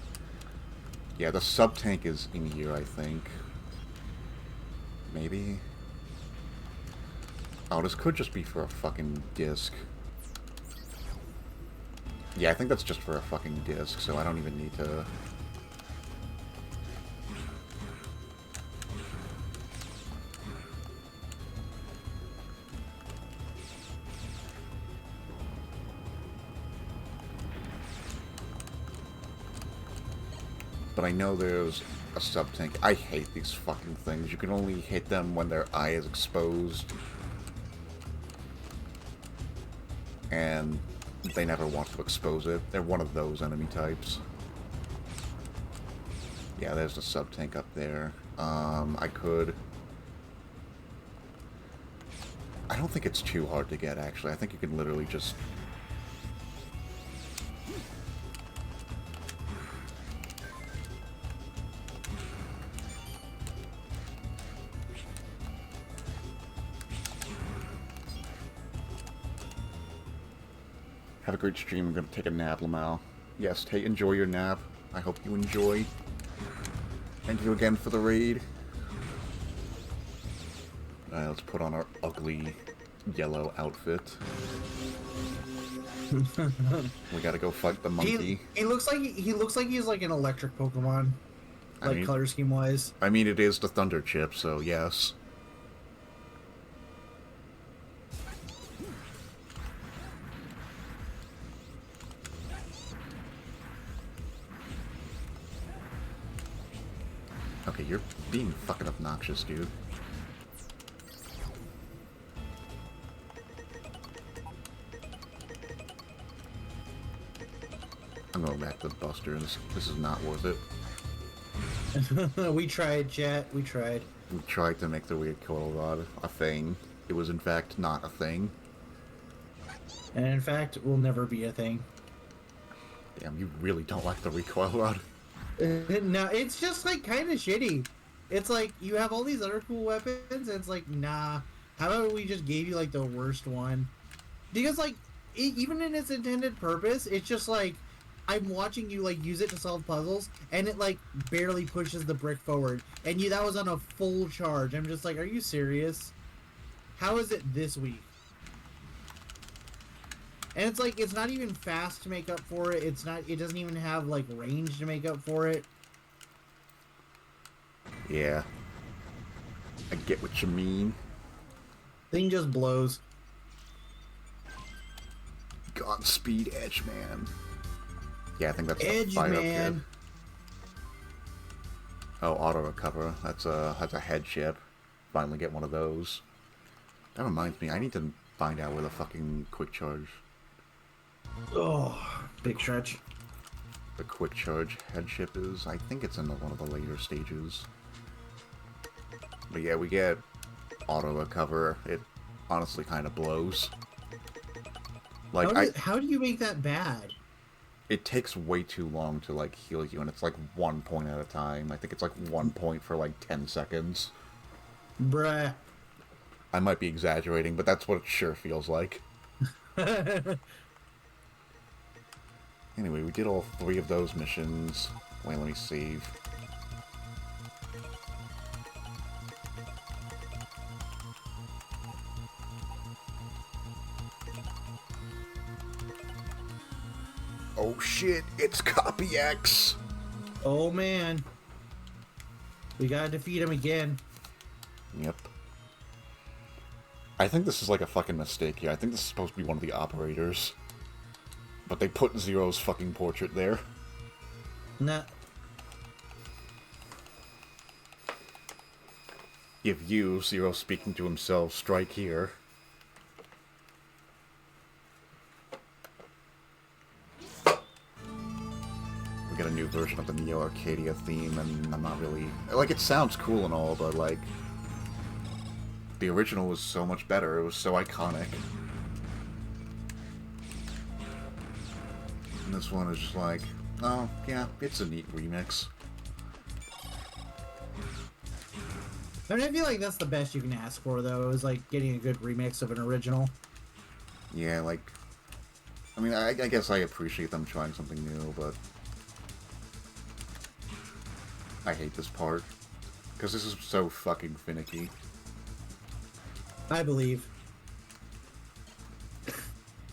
Yeah, the sub-tank is in here, I think. Maybe? Oh, this could just be for a fucking disc. Yeah, I think that's just for a fucking disc, so I don't even need to... But I know there's a sub-tank. I hate these fucking things. You can only hit them when their eye is exposed. And they never want to expose it. They're one of those enemy types. Yeah, there's the sub-tank up there. I could... I don't think it's too hard to get, actually. I think you can literally just... Have a great stream. I'm going to take a nap, Lamal. Yes, enjoy your nap. I hope you enjoy. Thank you again for the raid. Alright, let's put on our ugly yellow outfit. We gotta go fight the monkey. He looks like he's like an electric Pokemon, like I mean, color scheme wise. I mean, it is the Thunder Chip, so yes. Okay, you're being fucking obnoxious, dude. I'm going back to the Buster. This is not worth it. We tried, chat. We tried. We tried to make the weird coil rod a thing. It was in fact not a thing. And in fact, will never be a thing. Damn, you really don't like the recoil rod. No, it's just like kind of shitty. It's like you have all these other cool weapons, and it's like, nah. How about we just gave you like the worst one? Because like, even in its intended purpose, it's just like I'm watching you like use it to solve puzzles, and it like barely pushes the brick forward, and that was on a full charge. I'm just like, are you serious? How is it this weak? And it's like, it's not even fast to make up for it. It doesn't even have like range to make up for it. Yeah. I get what you mean. Thing just blows. Godspeed, Edge Man. Yeah, I think that's Edge the fire Man. kid. Oh, auto recover. That's a head chip. Finally get one of those. That reminds me, I need to find out where the fucking quick charge. Oh, big stretch. The quick charge head chip is. I think it's in one of the later stages. But yeah, we get auto recover. It honestly kind of blows. Like how do you make that bad? It takes way too long to like heal you, and it's like 1 point at a time. I think it's like 1 point for like 10 seconds. Bruh. I might be exaggerating, but that's what it sure feels like. Anyway, we did all 3 of those missions. Wait, let me save. Oh shit, it's Copy X! Oh man. We gotta defeat him again. Yep. I think this is like a fucking mistake here. I think this is supposed to be one of the operators. But they put Zero's fucking portrait there. Nah. If you, Zero speaking to himself, strike here. We get a new version of the Neo Arcadia theme, and I'm not really... Like, it sounds cool and all, but, like... The original was so much better. It was so iconic. And this one is just like, oh, yeah, it's a neat remix. I mean, I feel like that's the best you can ask for, though, is like getting a good remix of an original. Yeah, like, I mean, I guess I appreciate them trying something new, but I hate this part because this is so fucking finicky. I believe.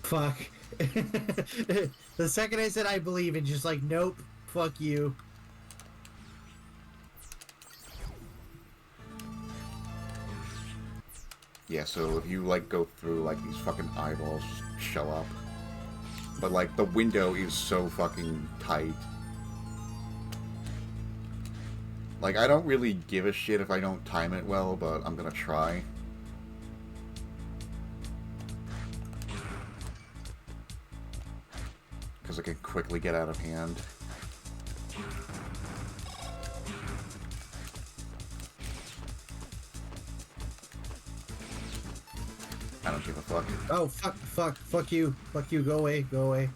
Fuck. The second I said I believe, it's just like, nope, fuck you. Yeah, so if you, like, go through, like, these fucking eyeballs just show up. But, like, the window is so fucking tight. Like, I don't really give a shit if I don't time it well, but I'm gonna try. Because it can quickly get out of hand. I don't give a fuck. Oh, fuck you. Fuck you, go away, go away.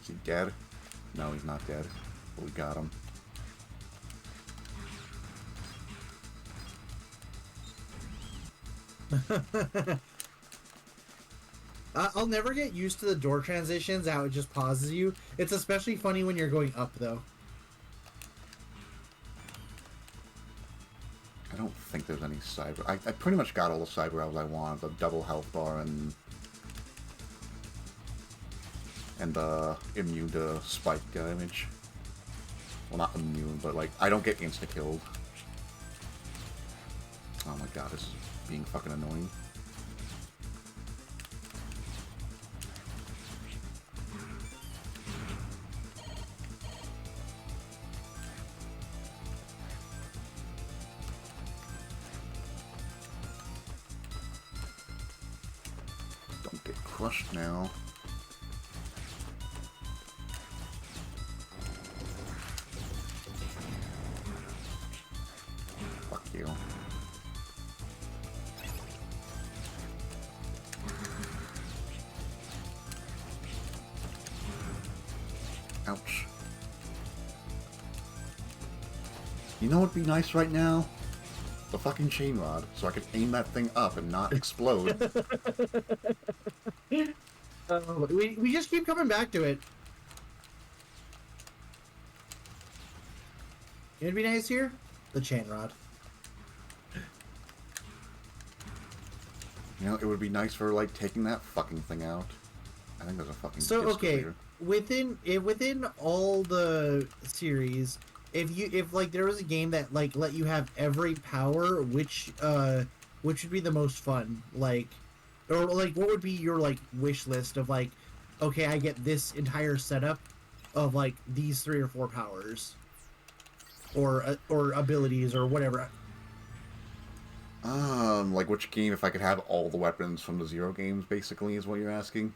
Is he dead? No, he's not dead. But we got him. I'll never get used to the door transitions, how it just pauses you. It's especially funny when you're going up, though. I don't think there's any cyber... I pretty much got all the cyber elves I want. The double health bar and immune to spike damage. Well, not immune, but like, I don't get insta-killed. Oh my god, this is being fucking annoying. Don't get crushed now. Fuck you. Ouch. You know what'd be nice right now? The fucking chain rod, so I could aim that thing up and not explode. We just keep coming back to it. It'd be nice here? The chain rod. You know, it would be nice for, like, taking that fucking thing out. I think there's a fucking So, disc okay, here. within all the series, if like there was a game that like let you have every power, which would be the most fun? Like, or like what would be your like wish list of like, okay, I get this entire setup of like these 3 or 4 powers, or abilities or whatever. Like which game if I could have all the weapons from the Zero games, basically, is what you're asking?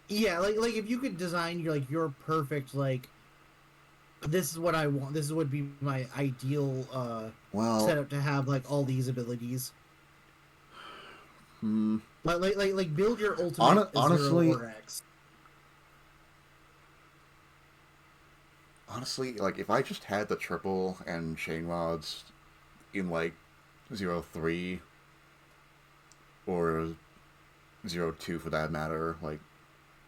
Yeah, like if you could design your perfect like, this is what I want. This would be my ideal setup to have like all these abilities. Like build your ultimate honestly, Zero or X. Honestly, like if I just had the triple and chain rods in like 0-3 or 0-2 for that matter, like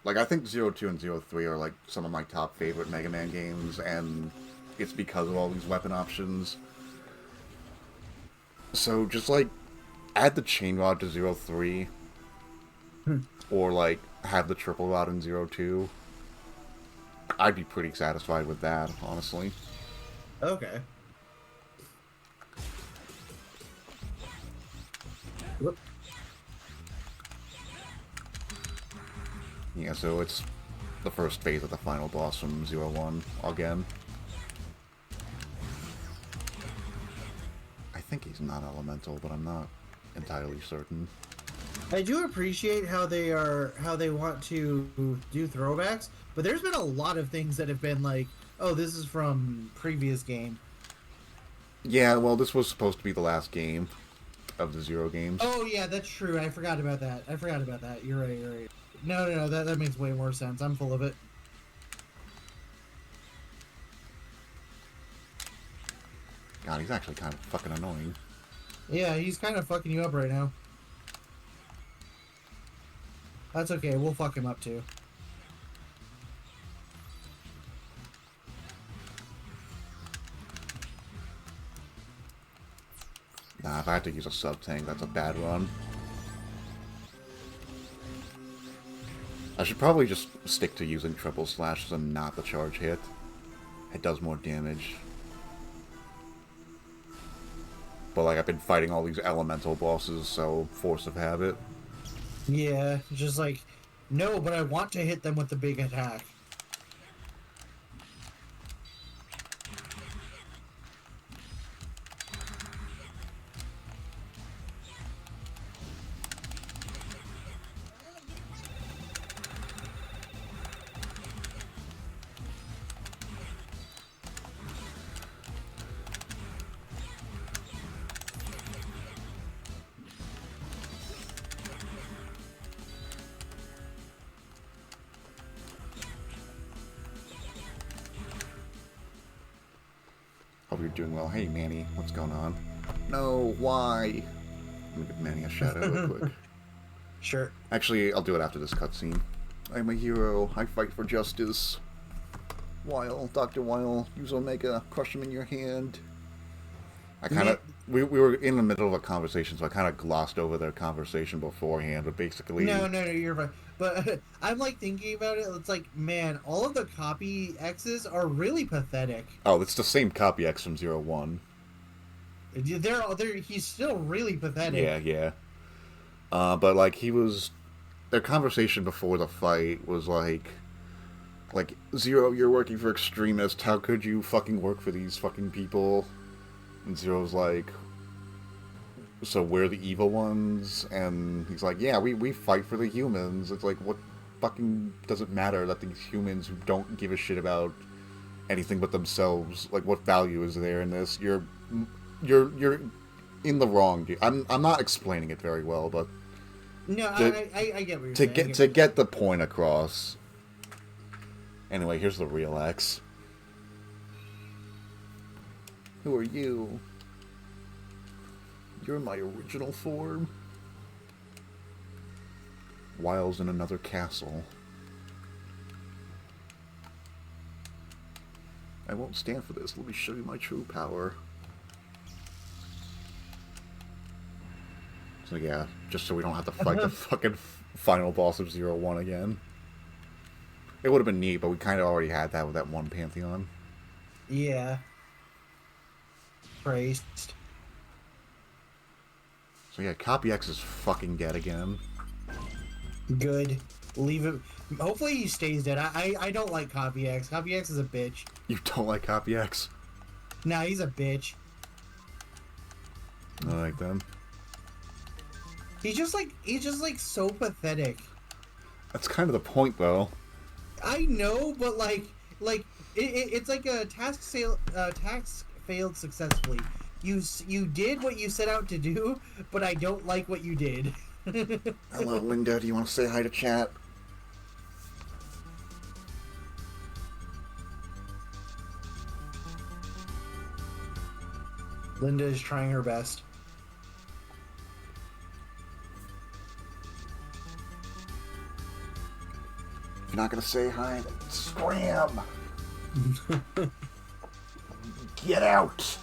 I think 0-2 and 0-3 are like some of my top favorite Mega Man games, and it's because of all these weapon options. So just like add the chain rod to 0-3 or like have the triple rod in 0-2. I'd be pretty satisfied with that, honestly. Okay. Whoop. Yeah, so it's the first phase of the final boss from 0-1 again. I think he's not elemental, but I'm not entirely certain. I do appreciate how they want to do throwbacks, but there's been a lot of things that have been like, oh, this is from previous game. Yeah, well, this was supposed to be the last game of the Zero games. Oh yeah, that's true. I forgot about that. You're right. No, that makes way more sense. I'm full of it. God, he's actually kind of fucking annoying. Yeah, he's kind of fucking you up right now. That's okay, we'll fuck him up too. Nah, if I had to use a sub-tank, that's a bad run. I should probably just stick to using triple slashes and not the charge hit. It does more damage. But like, I've been fighting all these elemental bosses, so force of habit. Yeah, just like, no, but I want to hit them with the big attack. Hope you're doing well. Hey, Manny, what's going on? No, why? Let me give Manny a shout out real quick. Sure. Actually, I'll do it after this cutscene. I'm a hero. I fight for justice. Weil, Dr. Weil, use Omega, crush him in your hand. I kind of... We were in the middle of a conversation, so I kind of glossed over their conversation beforehand, but basically... No, you're fine. But I'm like thinking about it, it's like, man, all of the copy X's are really pathetic. Oh, it's the same copy X from 01. He's still really pathetic. Yeah. But like, he was... Their conversation before the fight was like, Zero, you're working for extremists, how could you fucking work for these fucking people? And Zero's like, so we're the evil ones? And he's like, yeah, we fight for the humans. It's like, what fucking does it matter that these humans who don't give a shit about anything but themselves, like, what value is there in this? You're in the wrong, dude. I'm not explaining it very well, but... No, I get what you're saying. To get the point across. Anyway, here's the real X. Who are you? You're my original form. Weil's in another castle. I won't stand for this. Let me show you my true power. So yeah, just so we don't have to fight the fucking final boss of 01 again. It would have been neat, but we kind of already had that with that one Pantheon. Yeah. Praised. So yeah, Copy X is fucking dead again. Good. Leave him. Hopefully he stays dead. I don't like Copy X. Copy X is a bitch. You don't like Copy X? Nah, he's a bitch. I like them. He's just like so pathetic. That's kind of the point, though. I know, but it's like a task failed successfully. You did what you set out to do, but I don't like what you did. Hello, Linda. Do you want to say hi to chat? Linda is trying her best. If you're not gonna say hi, then scram! Get out!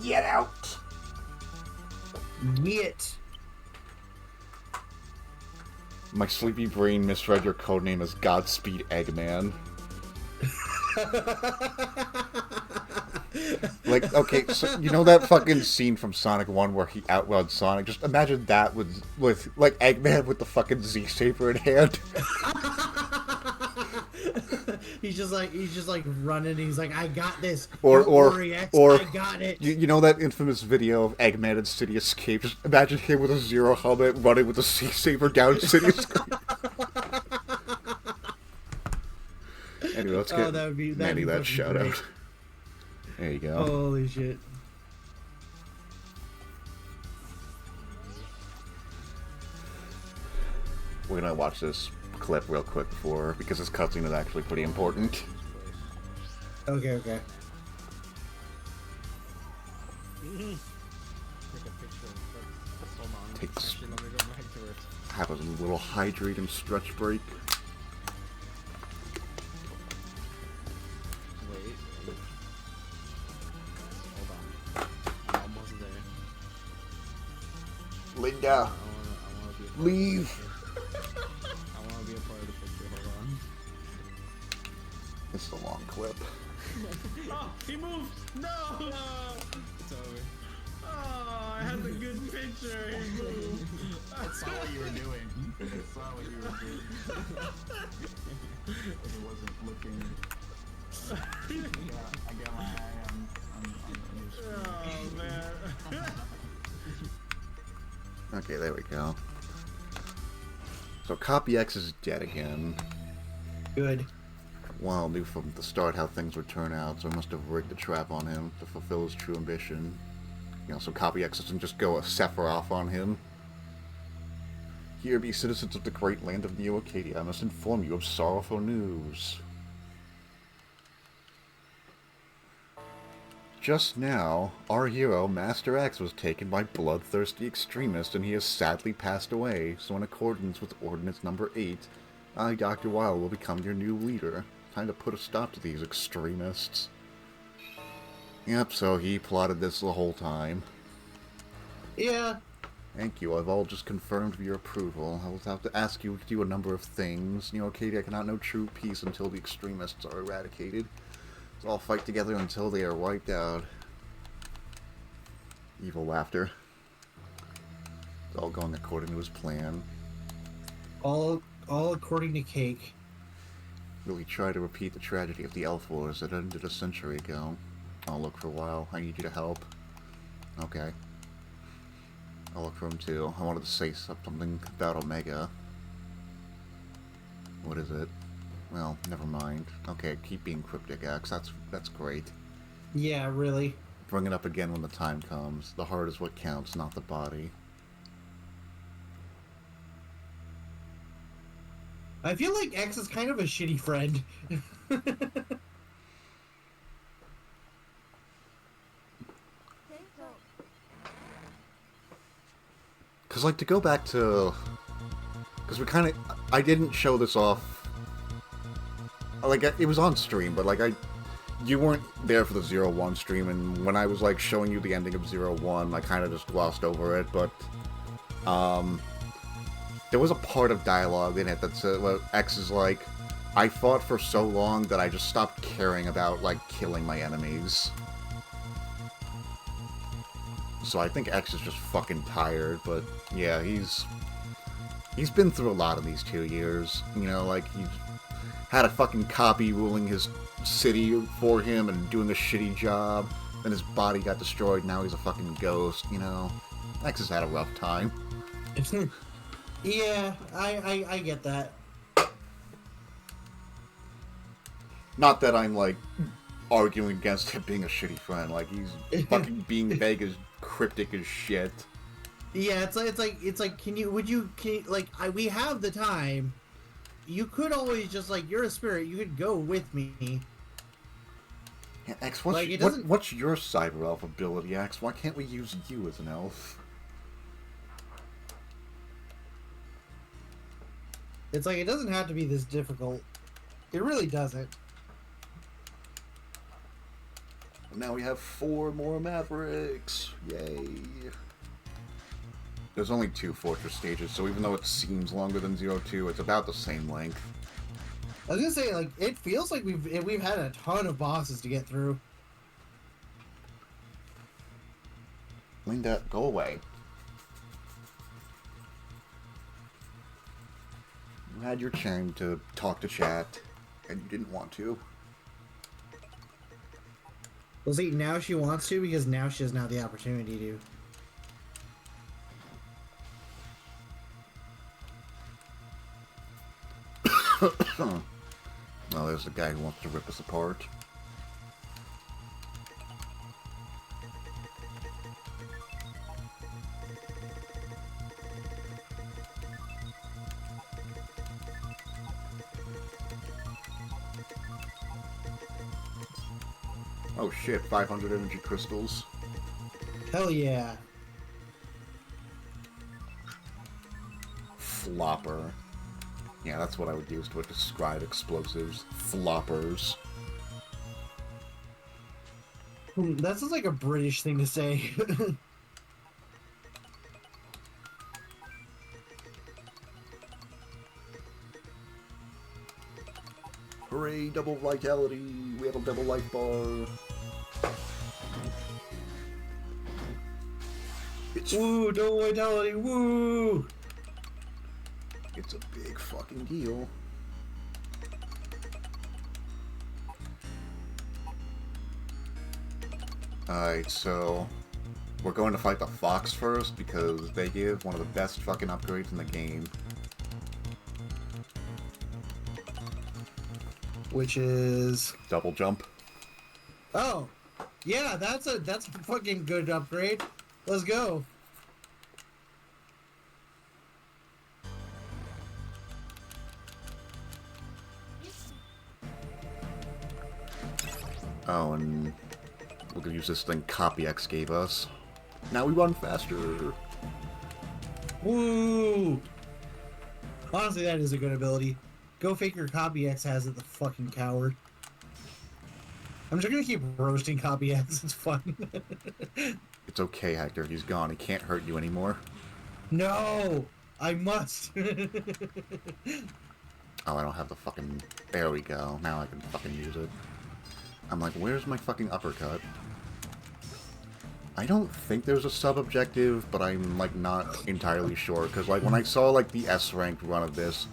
Get out! Get! My sleepy brain misread your codename as Godspeed Eggman. Like, okay, so you know that fucking scene from Sonic 1 where he outruns Sonic? Just imagine that with like, Eggman with the fucking Z-Saber in hand. He's just like running. He's like, I got this. Or I got it. You know that infamous video of Eggman and City Escape? Just imagine him with a Zero helmet running with a Z-Saber down City Escape. Anyway, let's get Manny that shout out. There you go. Holy shit. We're gonna watch this clip real quick because this cutscene is actually pretty important. Okay. Take this. Have a little hydrate and stretch break. Wait. Hold on. I'm almost there. Linda, I wanna be a part leave. Of the picture. I wanna be a part of the picture. Hold on. This is a long clip. Oh, he moved! No! It's over. Oh, I had the good picture. He moved. I saw what you were doing. I saw what you were doing. It wasn't looking. Yeah, I got my eye on your screen. Oh, man. Okay, there we go. So Copy X is dead again. Good. Well, knew from the start how things would turn out, so I must have rigged the trap on him to fulfill his true ambition. You know, so Copy X doesn't just go a Sephiroth on him. Here be citizens of the great land of Neo-Acadia, I must inform you of sorrowful news. Just now, our hero, Master X, was taken by bloodthirsty extremists and he has sadly passed away, so in accordance with Ordinance Number 8, I, Dr. Weil, will become your new leader. Time to put a stop to these extremists. Yep, so he plotted this the whole time. Yeah. Thank you, I've all just confirmed your approval. I will have to ask you to do a number of things. You know, Acadia cannot know true peace until the extremists are eradicated. Let's all fight together until they are wiped out. Evil laughter. It's all going according to his plan. All according to Cake. Will he try to repeat the tragedy of the Elf Wars that ended a century ago? I'll look for a while. I need you to help. Okay. I'll look for him too. I wanted to say something about Omega. What is it? Well, never mind. Okay, keep being cryptic, X. That's great. Yeah, really. Bring it up again when the time comes. The heart is what counts, not the body. I feel like X is kind of a shitty friend. Because, like, to go back to... Because we kind of... I didn't show this off... Like, it was on stream, but, like, you weren't there for the 0-1 stream, and when I was, like, showing you the ending of 0-1, I kind of just glossed over it, but... There was a part of dialogue in it that said, well, X is like, I fought for so long that I just stopped caring about, like, killing my enemies. So I think X is just fucking tired, but yeah, he's been through a lot in these 2 years. You know, like, he's had a fucking copy ruling his city for him and doing a shitty job, then his body got destroyed, now he's a fucking ghost, you know? X has had a rough time. Yeah, I get that. Not that I'm, like, arguing against him being a shitty friend. Like, he's fucking being vague as cryptic as shit. Yeah, it's like, we have the time. You could always just, like, you're a spirit, you could go with me. Yeah, X, what's your cyber elf ability, X? Why can't we use you as an elf? It's like, it doesn't have to be this difficult. It really doesn't. Now we have 4 more Mavericks. Yay. There's only 2 fortress stages, so even though it seems longer than 0-2, it's about the same length. I was gonna say, like, it feels like we've had a ton of bosses to get through. Linda, go away. You had your chance to talk to chat, and you didn't want to. Well, see, now she wants to, because now she doesn't have the opportunity to. Well, there's the guy who wants to rip us apart. Oh shit, 500 energy crystals. Hell yeah. Flopper. Yeah, that's what I would use to describe explosives. Floppers. That sounds like a British thing to say. Hooray, double vitality! We have a double life bar. Woo, double vitality, woo! It's a big fucking deal. Alright, so we're going to fight the Fox first because they give one of the best fucking upgrades in the game. Which is... Double jump. Oh! Yeah, that's a fucking good upgrade. Let's go. Oh, and we're gonna use this thing CopyX gave us. Now we run faster! Woo! Honestly, that is a good ability. Go figure CopyX has it, the fucking coward. I'm just gonna keep roasting CopyX, it's fun. It's okay, Hector. He's gone. He can't hurt you anymore. No! I must! Oh, I don't have the fucking... There we go. Now I can fucking use it. I'm like, where's my fucking uppercut? I don't think there's a sub-objective, but I'm, like, not entirely sure. Because, like, when I saw, like, the S-ranked run of this,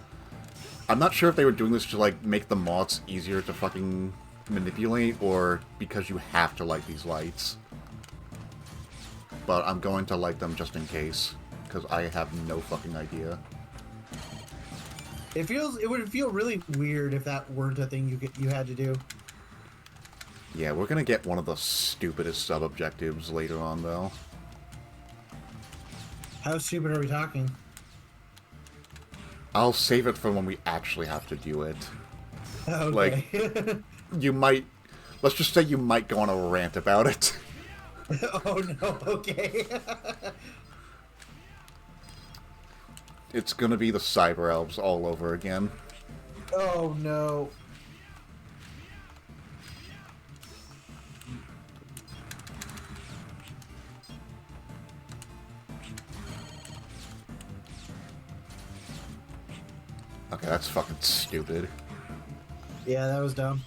I'm not sure if they were doing this to, like, make the moths easier to fucking manipulate, or because you have to light these lights. But I'm going to light them just in case, because I have no fucking idea. It would feel really weird if that weren't a thing you had to do. Yeah, we're gonna get one of the stupidest sub-objectives later on, though. How stupid are we talking? I'll save it for when we actually have to do it. Okay. Like, you might... Let's just say you might go on a rant about it. Oh no, okay. It's gonna be the Cyber Elves all over again. Oh no. Okay, that's fucking stupid. Yeah, that was dumb.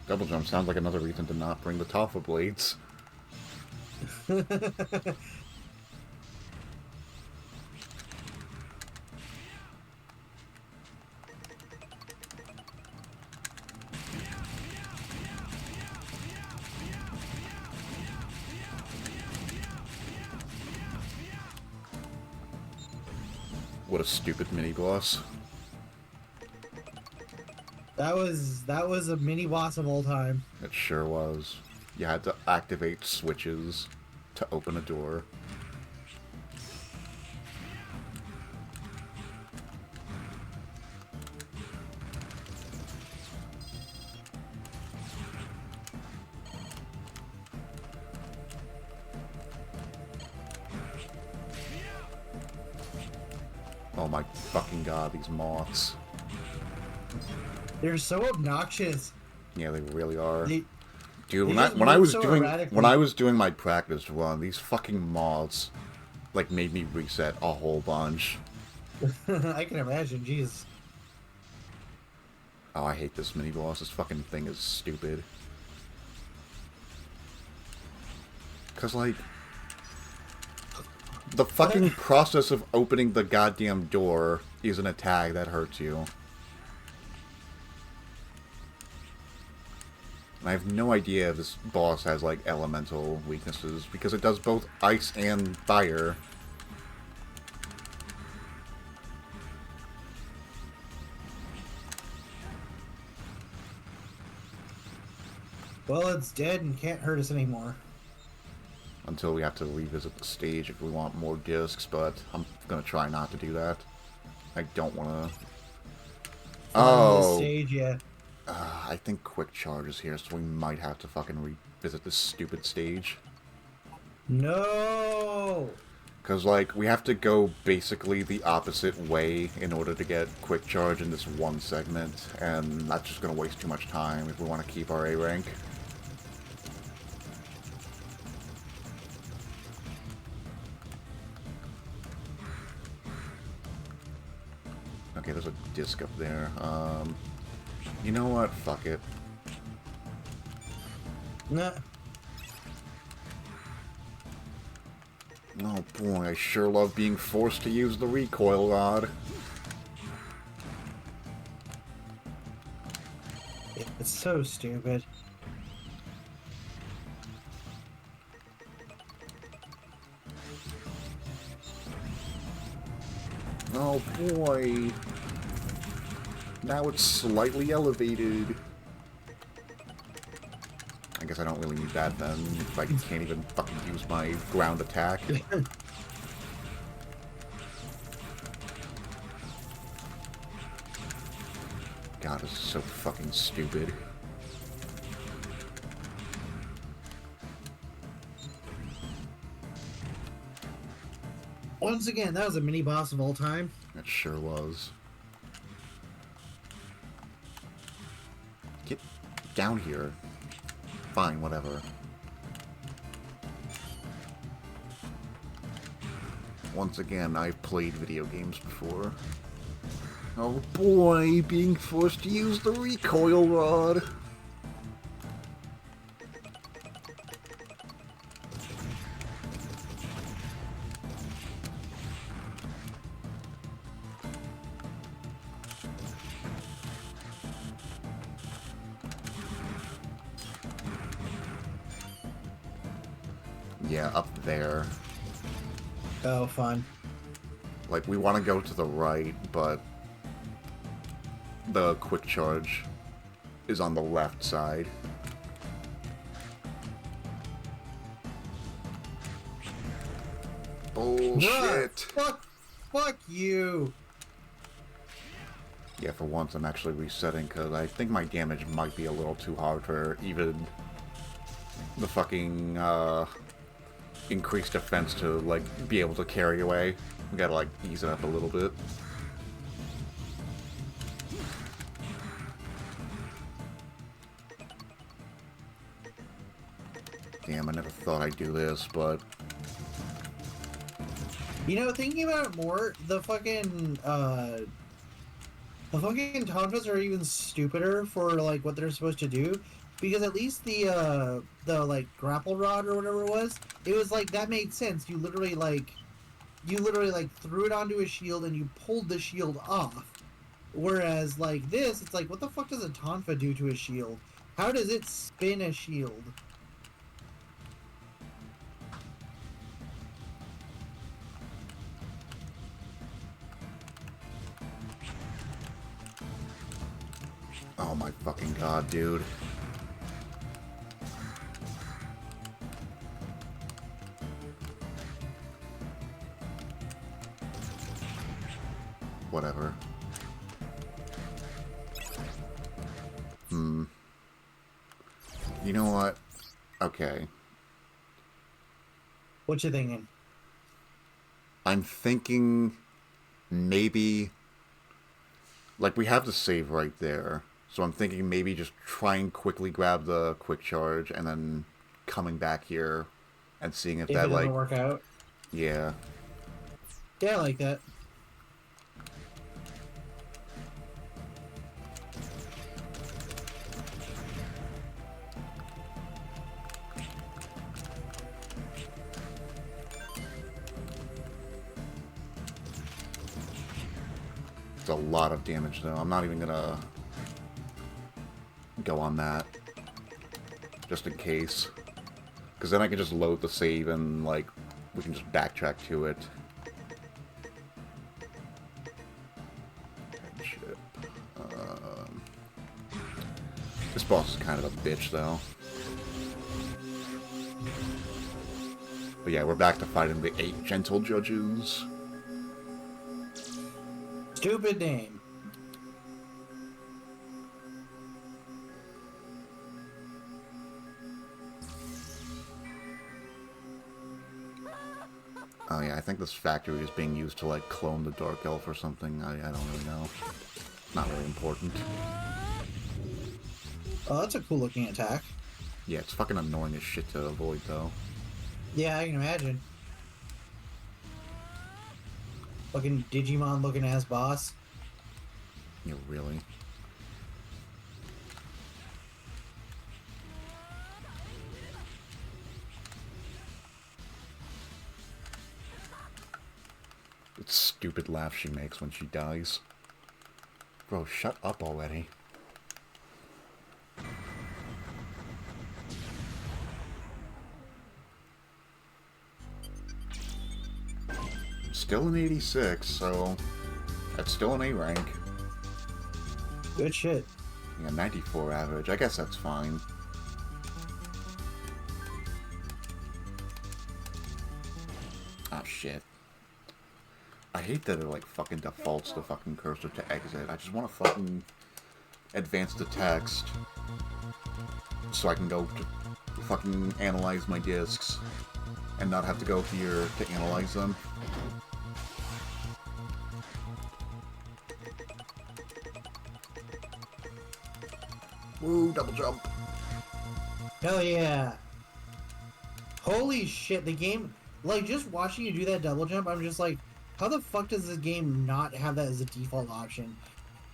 Double jump sounds like another reason to not bring the Toffa blades. What a stupid mini-boss. That was a mini boss of all time. It sure was. You had to activate switches to open a door. Oh my fucking god, these moths. They're so obnoxious. Yeah, they really are. They Dude, when just I move so when erratically. I was doing my practice run, these fucking moths like made me reset a whole bunch. I can imagine, jeez. Oh, I hate this mini boss. This fucking thing is stupid. Cause like the fucking process of opening the goddamn door is an attack that hurts you. And I have no idea if this boss has, like, elemental weaknesses, because it does both ice and fire. Well, it's dead and can't hurt us anymore. Until we have to revisit the stage if we want more discs, but I'm gonna try not to do that. I don't wanna... Oh! Stage yet. I think Quick Charge is here, so we might have to fucking revisit this stupid stage. No! Because, like, we have to go basically the opposite way in order to get quick charge in this one segment, and that's just going to waste too much time if we want to keep our A rank. Okay, there's a disc up there. You know what? Fuck it. Nah. Oh boy, I sure love being forced to use the recoil rod. It's so stupid. Oh boy. Now it's slightly elevated. I guess I don't really need that then, if I can't even fucking use my ground attack. God, this is so fucking stupid. Once again, that was a mini boss of all time. It sure was. Get down here. Fine, whatever. Once again, I've played video games before. Oh boy, being forced to use the recoil rod. Yeah, up there. Oh, fun. Like, we want to go to the right, but the quick charge is on the left side. Bullshit! Fuck you! Yeah, for once I'm actually resetting, because I think my damage might be a little too hard for even the fucking, increased defense to, like, be able to carry away. We gotta, like, ease it up a little bit. Damn, I never thought I'd do this, but... You know, thinking about it more, the fucking Tonfas are even stupider for, like, what they're supposed to do. Because at least the like, grapple rod or whatever it was like, that made sense. You literally, like, threw it onto a shield and you pulled the shield off. Whereas, like, this, it's like, what the fuck does a Tonfa do to a shield? How does it spin a shield? Oh my fucking god, dude. Whatever. You know what? Okay. What you thinking? I'm thinking maybe... Like, we have the save right there. So I'm thinking maybe just try and quickly grab the quick charge and then coming back here and seeing if that, it like... doesn't work out? Yeah. Yeah, I like that. It's a lot of damage, though. I'm not even gonna go on that. Just in case. Because then I can just load the save and, like, we can just backtrack to it. Headship. This boss is kind of a bitch, though. But yeah, we're back to fighting the 8 gentle judges. Stupid name. think this factory is being used to, like, clone the Dark Elf or something. I don't really know. Not really important. Oh, that's a cool looking attack. Yeah, it's fucking annoying as shit to avoid, though. Yeah, I can imagine. Fucking Digimon looking ass boss. Yeah, really. That stupid laugh she makes when she dies. Bro, shut up already. Still an 86, so that's still an A rank. Good shit. Yeah, 94 average. I guess that's fine. Ah, shit. I hate that it, like, fucking defaults the fucking cursor to exit. I just want to fucking advance the text so I can go to fucking analyze my discs and not have to go here to analyze them. Woo, double jump. Hell yeah. Holy shit, the game, like, just watching you do that double jump, I'm just like, how the fuck does this game not have that as a default option?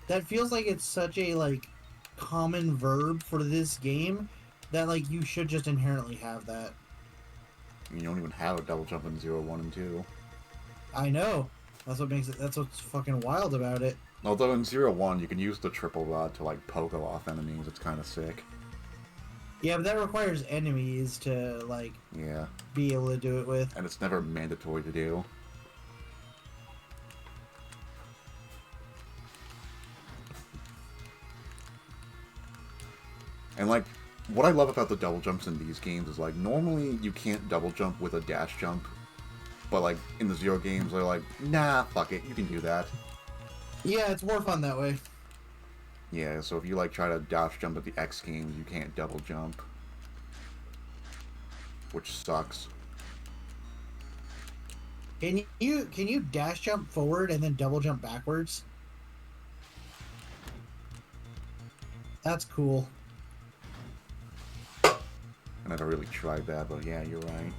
That feels like it's such a, like, common verb for this game that, like, you should just inherently have that. You don't even have a double jump in 0, 1, and 2. I know. That's what makes it, that's what's fucking wild about it. Although in 0, 1, you can use the triple rod to, like, poke off enemies. It's kind of sick. Yeah, but that requires enemies to, like, Yeah. be able to do it with. And it's never mandatory to do. And, like, what I love about the double jumps in these games is, like, normally you can't double jump with a dash jump. But, like, in the 0 games, they're like, nah, fuck it, you can do that. Yeah, it's more fun that way. Yeah, so if you, like, try to dash jump at the X games, you can't double jump. Which sucks. Can you dash jump forward and then double jump backwards? That's cool. I never really tried that, but yeah, you're right.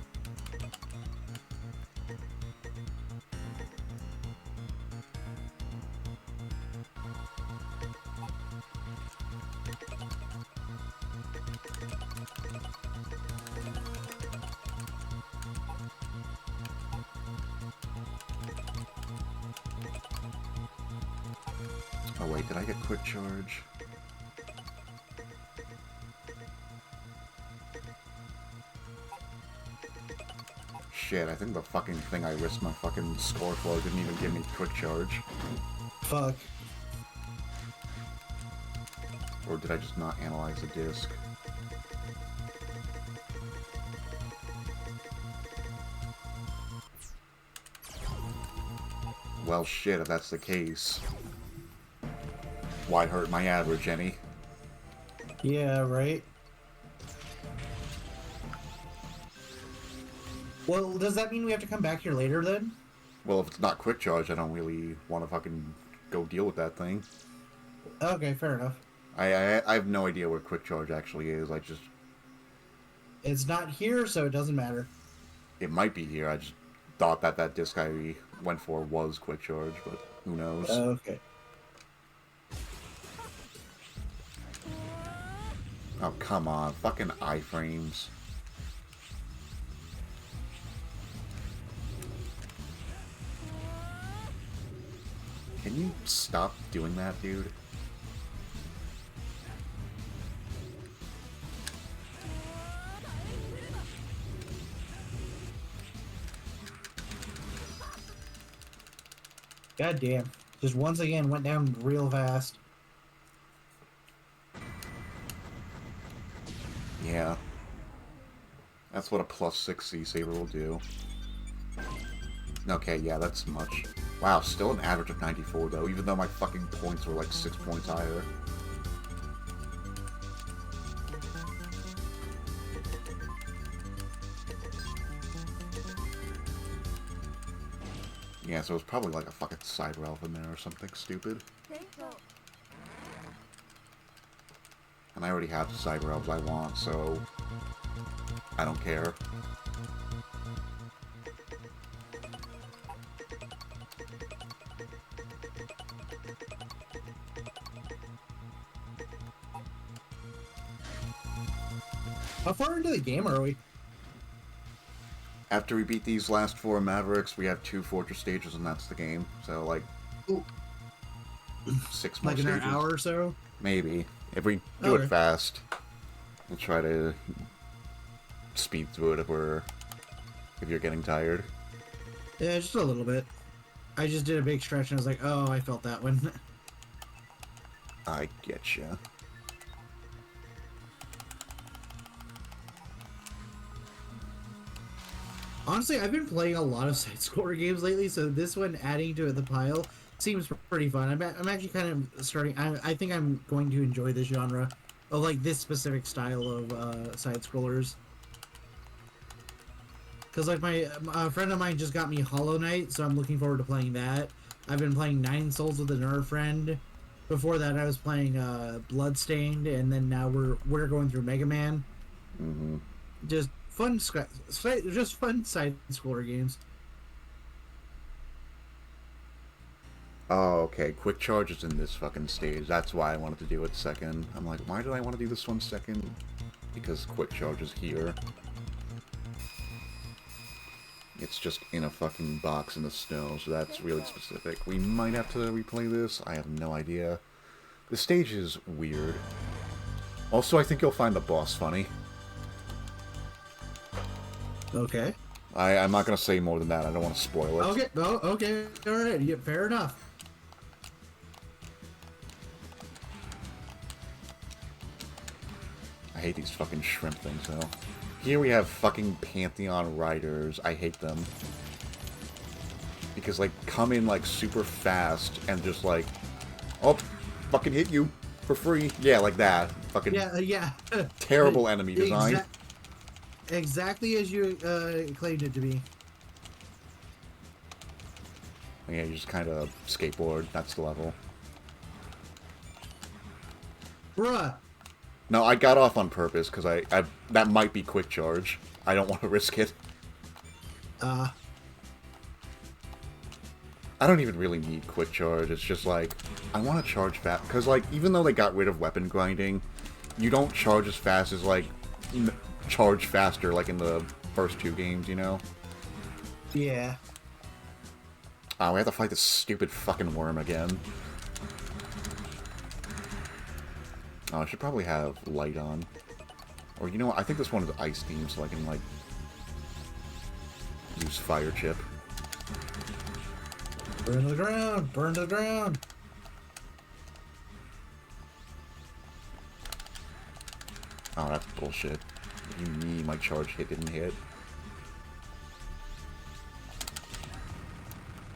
Oh wait, did I get quick charge? Shit, I think the fucking thing I risked my fucking score for didn't even give me quick charge. Fuck. Or did I just not analyze the disc? Well, shit, if that's the case. Why hurt my average any? Yeah, right? Well, does that mean we have to come back here later then? Well, if it's not quick charge, I don't really want to fucking go deal with that thing. Okay, fair enough. I have no idea where quick charge actually is. I just... It's not here, so it doesn't matter. It might be here. I just thought that that disc I went for was quick charge, but who knows? Okay. Oh, come on. Fucking iframes. Can you stop doing that, dude? God damn. Just once again went down real fast. Yeah. That's what a +6 C-Saber will do. Okay, yeah, that's much. Wow, still an average of 94, though, even though my fucking points were like 6 points higher. Yeah, so it's probably like a fucking cyber elf in there or something stupid. And I already have the cyber elves I want, so I don't care. How far into the game are we? After we beat these last 4 Mavericks, we have 2 Fortress stages, and that's the game. So, like, Ooh. 6 more Like stages. an hour or so? Maybe. If we do it fast, we'll try to speed through it if you're getting tired. Yeah, just a little bit. I just did a big stretch and I was like, oh, I felt that one. I getcha. Honestly, I've been playing a lot of side-scroller games lately, so this one adding to the pile seems pretty fun. I'm actually kind of starting... I think I'm going to enjoy this genre of, like, this specific style of side-scrollers. Because, like, a friend of mine just got me Hollow Knight, so I'm looking forward to playing that. I've been playing Nine Souls with another friend. Before that, I was playing Bloodstained, and then now we're going through Mega Man. Mm-hmm. Just fun side-scroller games. Oh, okay. Quick charge is in this fucking stage. That's why I wanted to do it second. I'm like, why did I want to do this one second? Because quick charge is here. It's just in a fucking box in the snow, so that's really specific. We might have to replay this. I have no idea. The stage is weird. Also, I think you'll find the boss funny. Okay. I'm not going to say more than that. I don't want to spoil it. Okay. Oh, okay. All right. Yeah, fair enough. I hate these fucking shrimp things, though. Here we have fucking Pantheon Riders. I hate them. Because, like, come in, like, super fast and just, like, oh, fucking hit you for free. Yeah, like that. Fucking yeah. terrible enemy design. Exactly as you claimed it to be. Yeah, you just kind of skateboard. That's the level. Bruh. No, I got off on purpose because I that might be quick charge. I don't want to risk it. I don't even really need quick charge. It's just like I want to charge fast because, like, even though they got rid of weapon grinding, you don't charge as fast as, like, charge faster like in the first 2 games, you know? Yeah. Oh, we have to fight this stupid fucking worm again. Oh, I should probably have light on. Or, you know what? I think this one is ice themed, so I can, like, use fire chip. Burn to the ground! Burn to the ground! Oh, that's bullshit. You mean my charge hit didn't hit?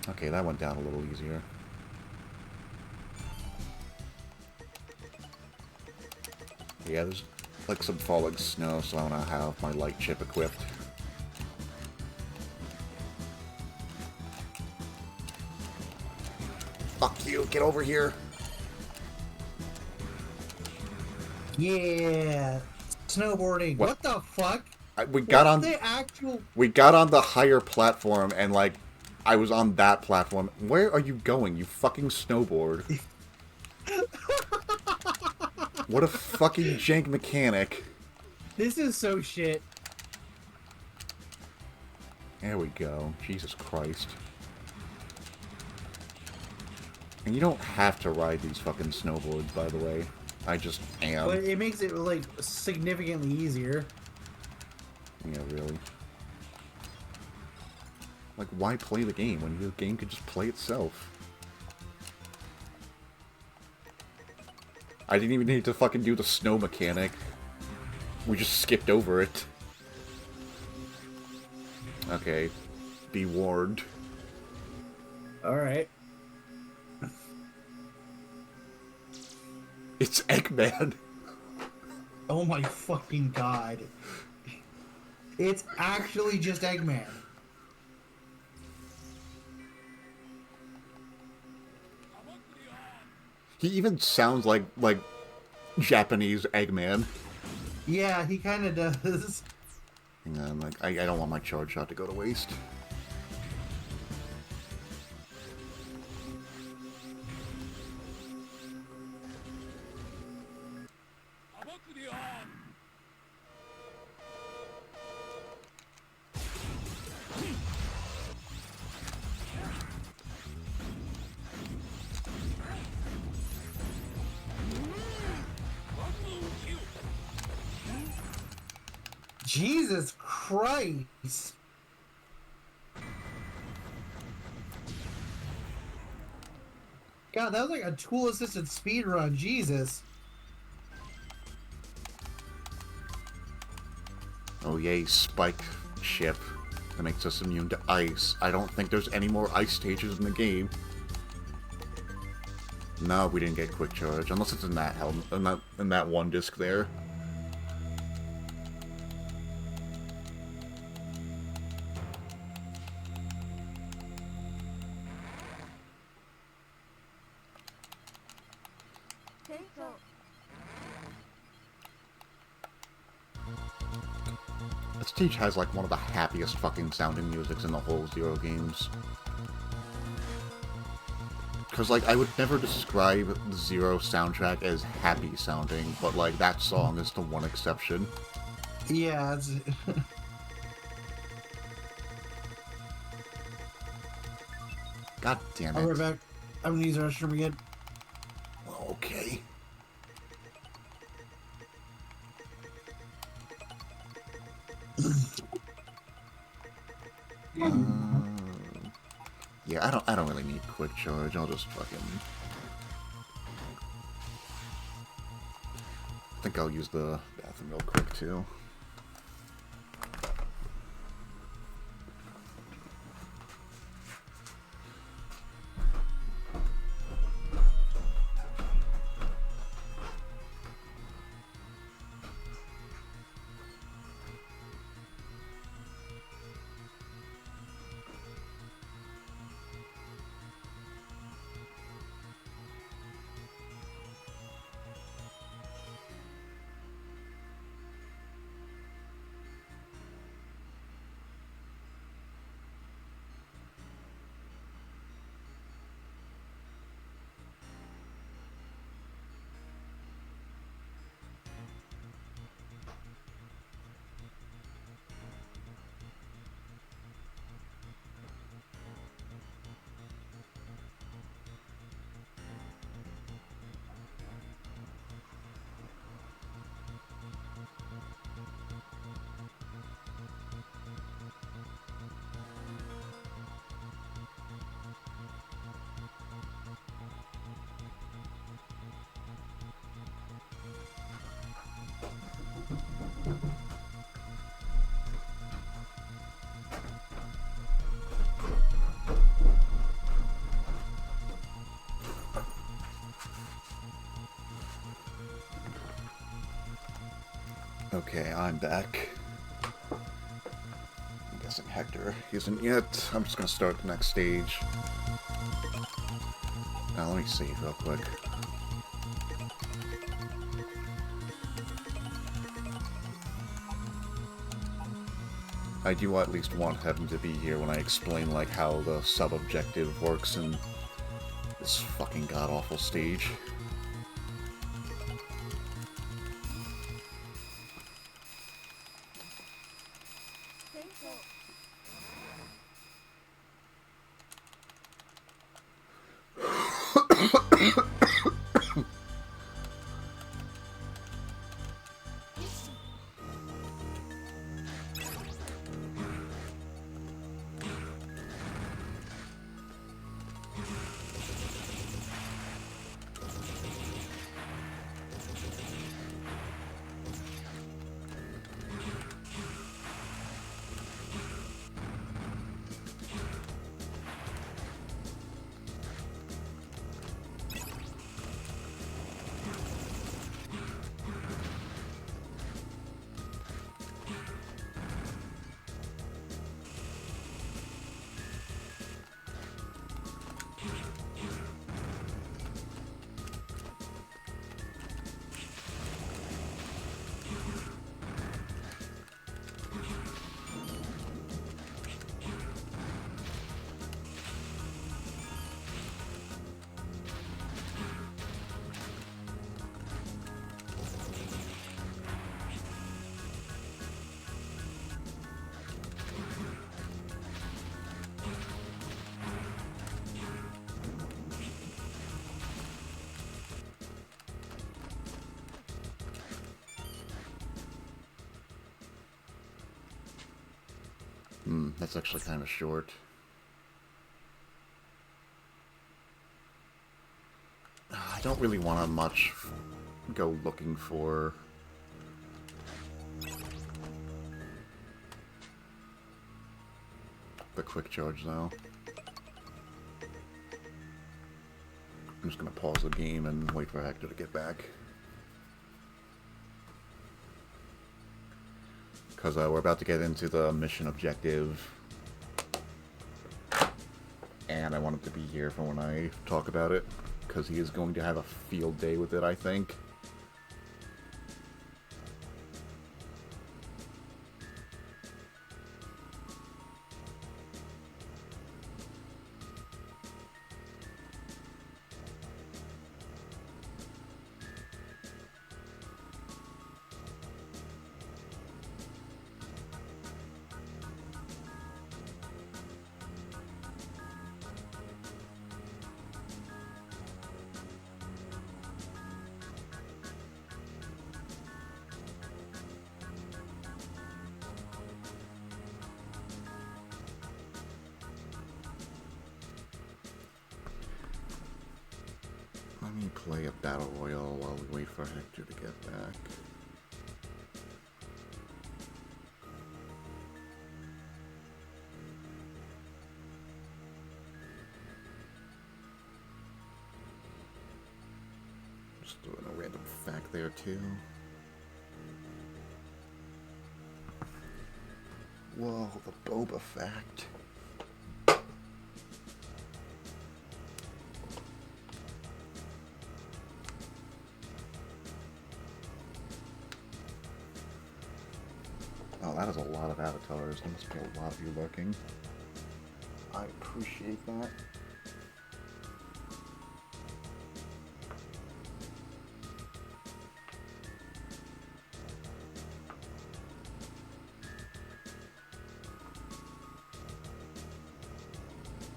Okay, that went down a little easier. Yeah, there's like some falling snow, so I want to have my light chip equipped. Fuck you, get over here! Yeah! Snowboarding. What the fuck? We got on the higher platform, and, like, I was on that platform. Where are you going, you fucking snowboard? What a fucking jank mechanic. This is so shit. There we go. Jesus Christ. And you don't have to ride these fucking snowboards, by the way. I just am. But it makes it, like, significantly easier. Yeah, really. Like, why play the game when the game could just play itself? I didn't even need to fucking do the snow mechanic. We just skipped over it. Okay. Be warned. Alright. It's Eggman! Oh my fucking god. It's actually just Eggman. He even sounds like Japanese Eggman. Yeah, he kind of does. Hang on, like I don't want my charge shot to go to waste. Jesus Christ. God, that was like a tool-assisted speed run. Jesus. Oh yay, spike ship that makes us immune to ice. I don't think there's any more ice stages in the game. No, we didn't get quick charge, unless it's in that in that one disc there. This stage has like one of the happiest fucking sounding musics in the whole Zero games. Because like I would never describe the Zero soundtrack as happy sounding, but like that song is the one exception. Yeah, it's... God damn it. I'll be right back. I'm gonna use the restroom again. Okay. Yeah, I don't really need quick charge. I'll just fucking... I think I'll use the bathroom real quick too. Okay, I'm back. I'm guessing Hector isn't yet. I'm just gonna start the next stage. Now let me save real quick. I do at least want Heaven to be here when I explain like how the sub-objective works in this fucking god-awful stage. That's actually kind of short. I don't really want to much go looking for... the quick charge, though. I'm just gonna pause the game and wait for Hector to get back. Because we're about to get into the mission objective. And I want him to be here for when I talk about it. Because he is going to have a field day with it, I think. Let me play a battle royale while we wait for Hector to get back. Just throwing a random fact there too. Whoa, the Boba fact. Oh, that is a lot of avatars. There must be a lot of you lurking. I appreciate that.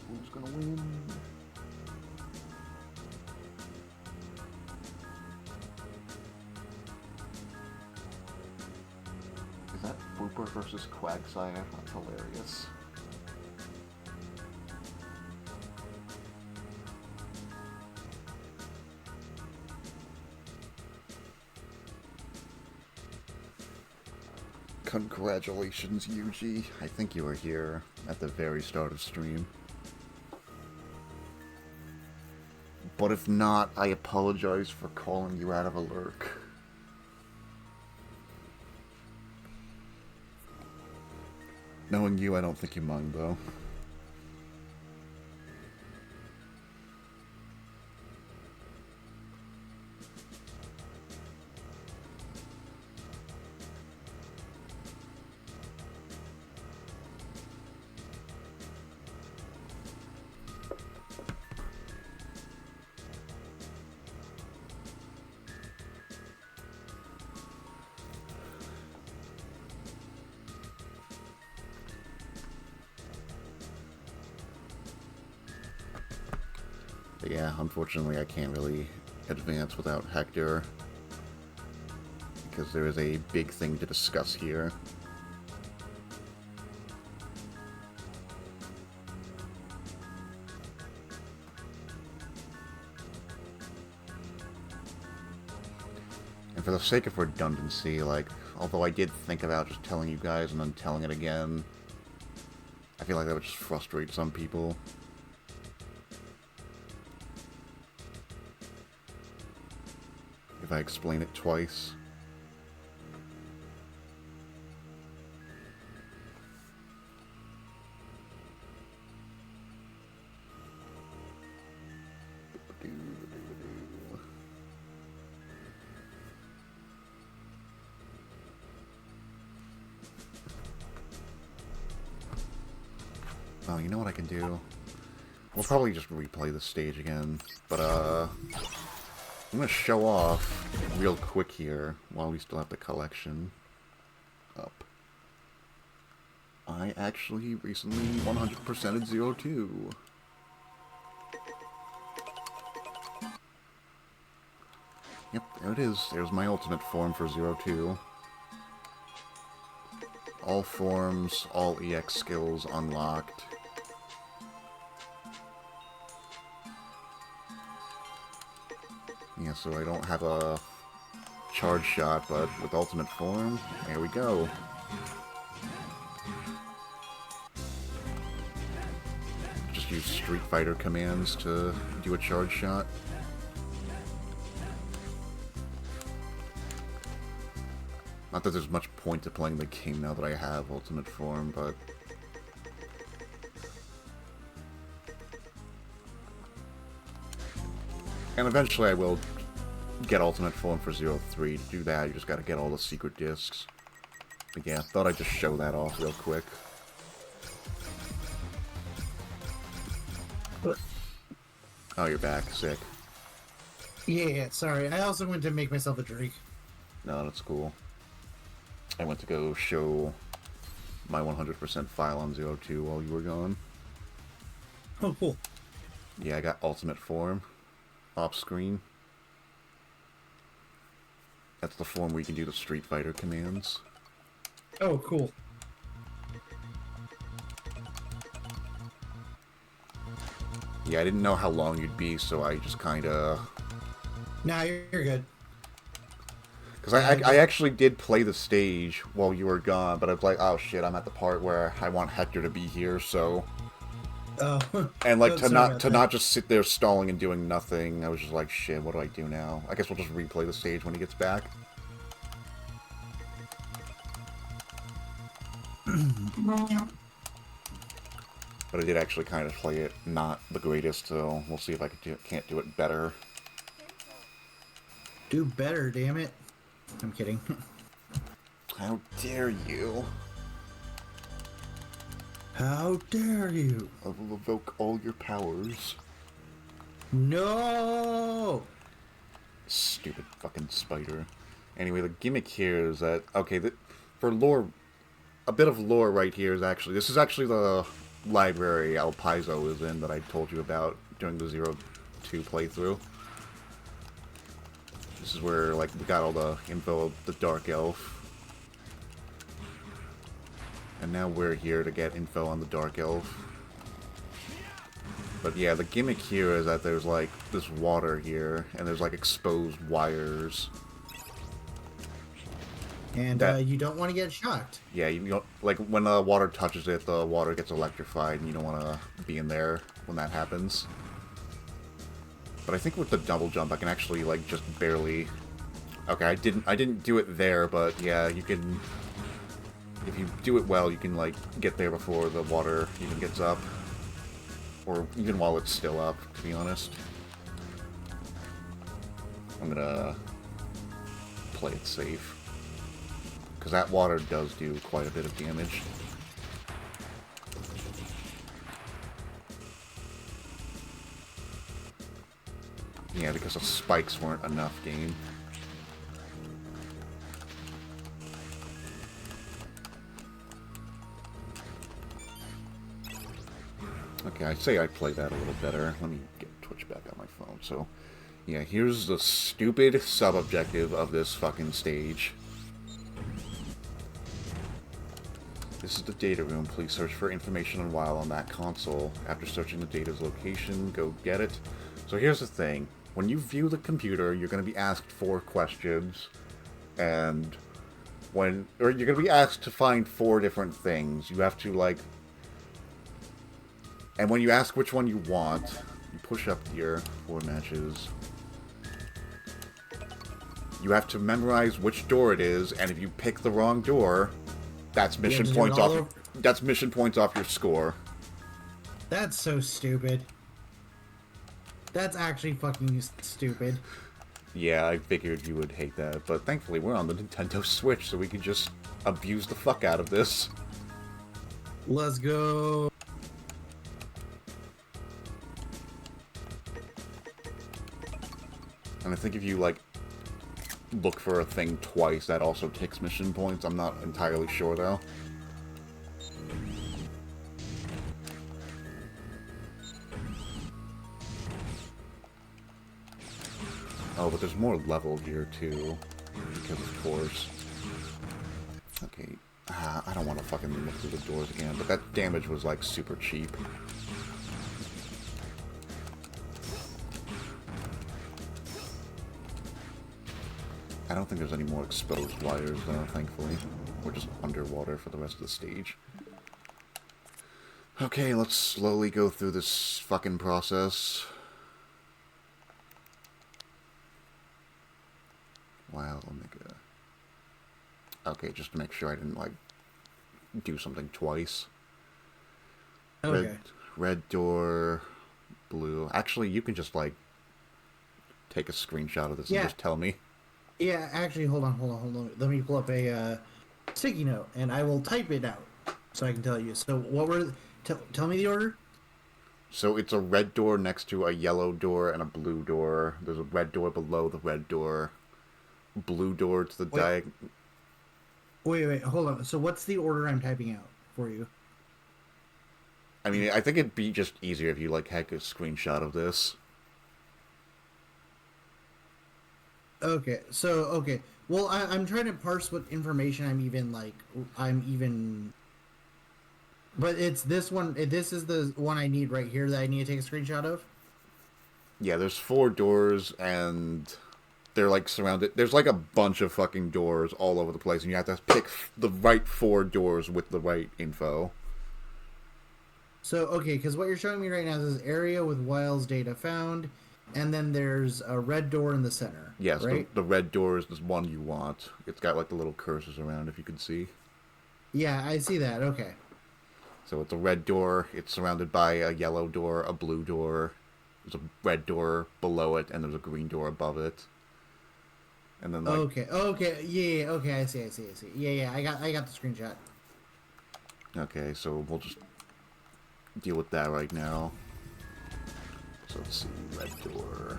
Who's gonna win? Is that Booper versus Quagsire? That's hilarious. Congratulations, Yuji. I think you were here at the very start of stream. But if not, I apologize for calling you out of a lurk. Knowing you, I don't think you mind, though. But yeah, unfortunately I can't really advance without Hector, because there is a big thing to discuss here. And for the sake of redundancy, like, although I did think about just telling you guys and then telling it again, I feel like that would just frustrate some people. If I explain it twice. Oh, you know what I can do? We'll probably just replay the stage again, but I'm gonna show off real quick here while we still have the collection up. I actually recently 100%ed 02. Yep, there it is. There's my ultimate form for 02. all forms, all EX skills unlocked. Yeah, so I don't have a charge shot, but with ultimate form, there we go. Just use Street Fighter commands to do a charge shot. Not that there's much point to playing the game now that I have ultimate form, but... And eventually I will get ultimate form for 03. To do that, you just gotta get all the secret discs. But yeah, thought I'd just show that off real quick. Oh, you're back. Sick. Yeah, sorry. I also went to make myself a drink. No, that's cool. I went to go show my 100% file on 02 while you were gone. Oh, cool. Yeah, I got ultimate form off screen. That's the form where you can do the Street Fighter commands. Oh, cool. Yeah, I didn't know how long you'd be, so I just kinda... Nah, you're good. Because I actually did play the stage while you were gone, but I was like, oh shit, I'm at the part where I want Hector to be here, so... Oh. And like, to not just sit there stalling and doing nothing, I was just like, shit, what do I do now? I guess we'll just replay the stage when he gets back. But I did actually kind of play it not the greatest, so we'll see if I can't do it better. Do better, damn it. I'm kidding. How dare you? How dare you? I will evoke all your powers. No! Stupid fucking spider. Anyway, the gimmick here is that... Okay, for lore... A bit of lore right here is actually... This is actually the library El Paizo is in that I told you about during the 02 playthrough. This is where, like, we got all the info of the Dark Elf. And now we're here to get info on the Dark Elf. But yeah, the gimmick here is that there's, like, this water here, and there's, like, exposed wires. And you don't want to get shocked. Yeah, you don't, like, when the water touches it, the water gets electrified, and you don't want to be in there when that happens. But I think with the double jump, I can actually, like, just barely... Okay, I didn't do it there, but yeah, you can... If you do it well, you can, like, get there before the water even gets up. Or even while it's still up, to be honest. I'm gonna play it safe. Because that water does do quite a bit of damage. Yeah, because the spikes weren't enough game. Okay, I'd say I play that a little better. Let me get Twitch back on my phone. So, yeah, here's the stupid sub-objective of this fucking stage. This is the data room. Please search for information on WoW on that console. After searching the data's location, go get it. So here's the thing. When you view the computer, you're going to be asked 4 questions. And you're going to be asked to find 4 different things. You have to, like... And when you ask which one you want, you push up here, 4 matches. You have to memorize which door it is, and if you pick the wrong door, that's mission points off. That's mission points off your score. That's so stupid. That's actually fucking stupid. Yeah, I figured you would hate that, but thankfully we're on the Nintendo Switch, so we can just abuse the fuck out of this. Let's go. And I think if you, like, look for a thing twice, that also takes mission points. I'm not entirely sure, though. Oh, but there's more level here, too. Because, of course... Okay, I don't want to fucking look through the doors again, but that damage was, like, super cheap. I don't think there's any more exposed wires, though, thankfully. We're just underwater for the rest of the stage. Okay, let's slowly go through this fucking process. Wow, Omega. Okay, just to make sure I didn't, like, do something twice. Okay. Red door, blue. Actually, you can just, like, take a screenshot of this and just tell me. Yeah, actually, hold on. Let me pull up a sticky note, and I will type it out so I can tell you. So what were... Tell me the order? So it's a red door next to a yellow door and a blue door. There's a red door below the red door. Blue door to the diagonal. Wait, hold on. So what's the order I'm typing out for you? I mean, I think it'd be just easier if you, like, had a screenshot of this. Okay, well, I'm trying to parse what information but it's this one. This is the one I need right here that I need to take a screenshot of? Yeah, there's 4 doors, and they're, like, surrounded. There's, like, a bunch of fucking doors all over the place, and you have to pick the right 4 doors with the right info. So, okay, because what you're showing me right now is this area with Wiles data found, and then there's a red door in the center. Yes, right? the red door is the one you want. It's got, like, the little cursors around, if you can see. Yeah, I see that. Okay. So it's a red door. It's surrounded by a yellow door, a blue door. There's a red door below it, and there's a green door above it. And then, like... Okay, yeah, okay, I see. Yeah, I got the screenshot. Okay, so we'll just deal with that right now. So let's see, red door.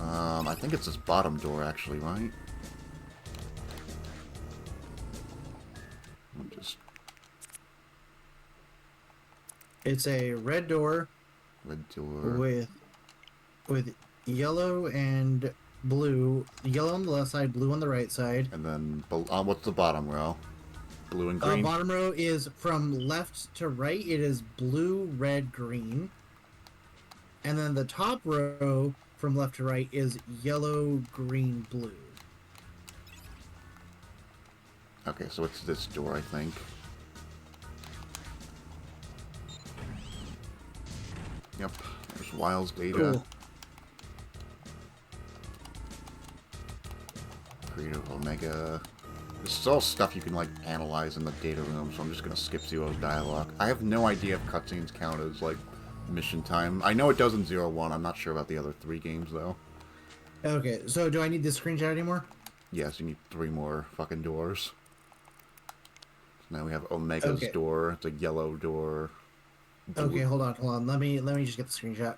I think it's this bottom door, actually, right? It's a red door. Red door. With yellow and blue. Yellow on the left side, blue on the right side. And then, what's the bottom row? Blue and green? Bottom row is from left to right. It is blue, red, green. And then the top row from left to right is yellow, green, blue. Okay, so it's this door, I think. Yep, there's Wiles data. Cool. Creator Omega. This is all stuff you can, like, analyze in the data room, so I'm just gonna skip Zero's dialogue. I have no idea if cutscenes count as, like, mission time. I know it does in 0-1. I'm not sure about the other 3 games, though. Okay, so do I need this screenshot anymore? Yes, you need 3 more fucking doors. So now we have Omega's door. It's a yellow door. Blue. Okay, hold on. Let me just get the screenshot.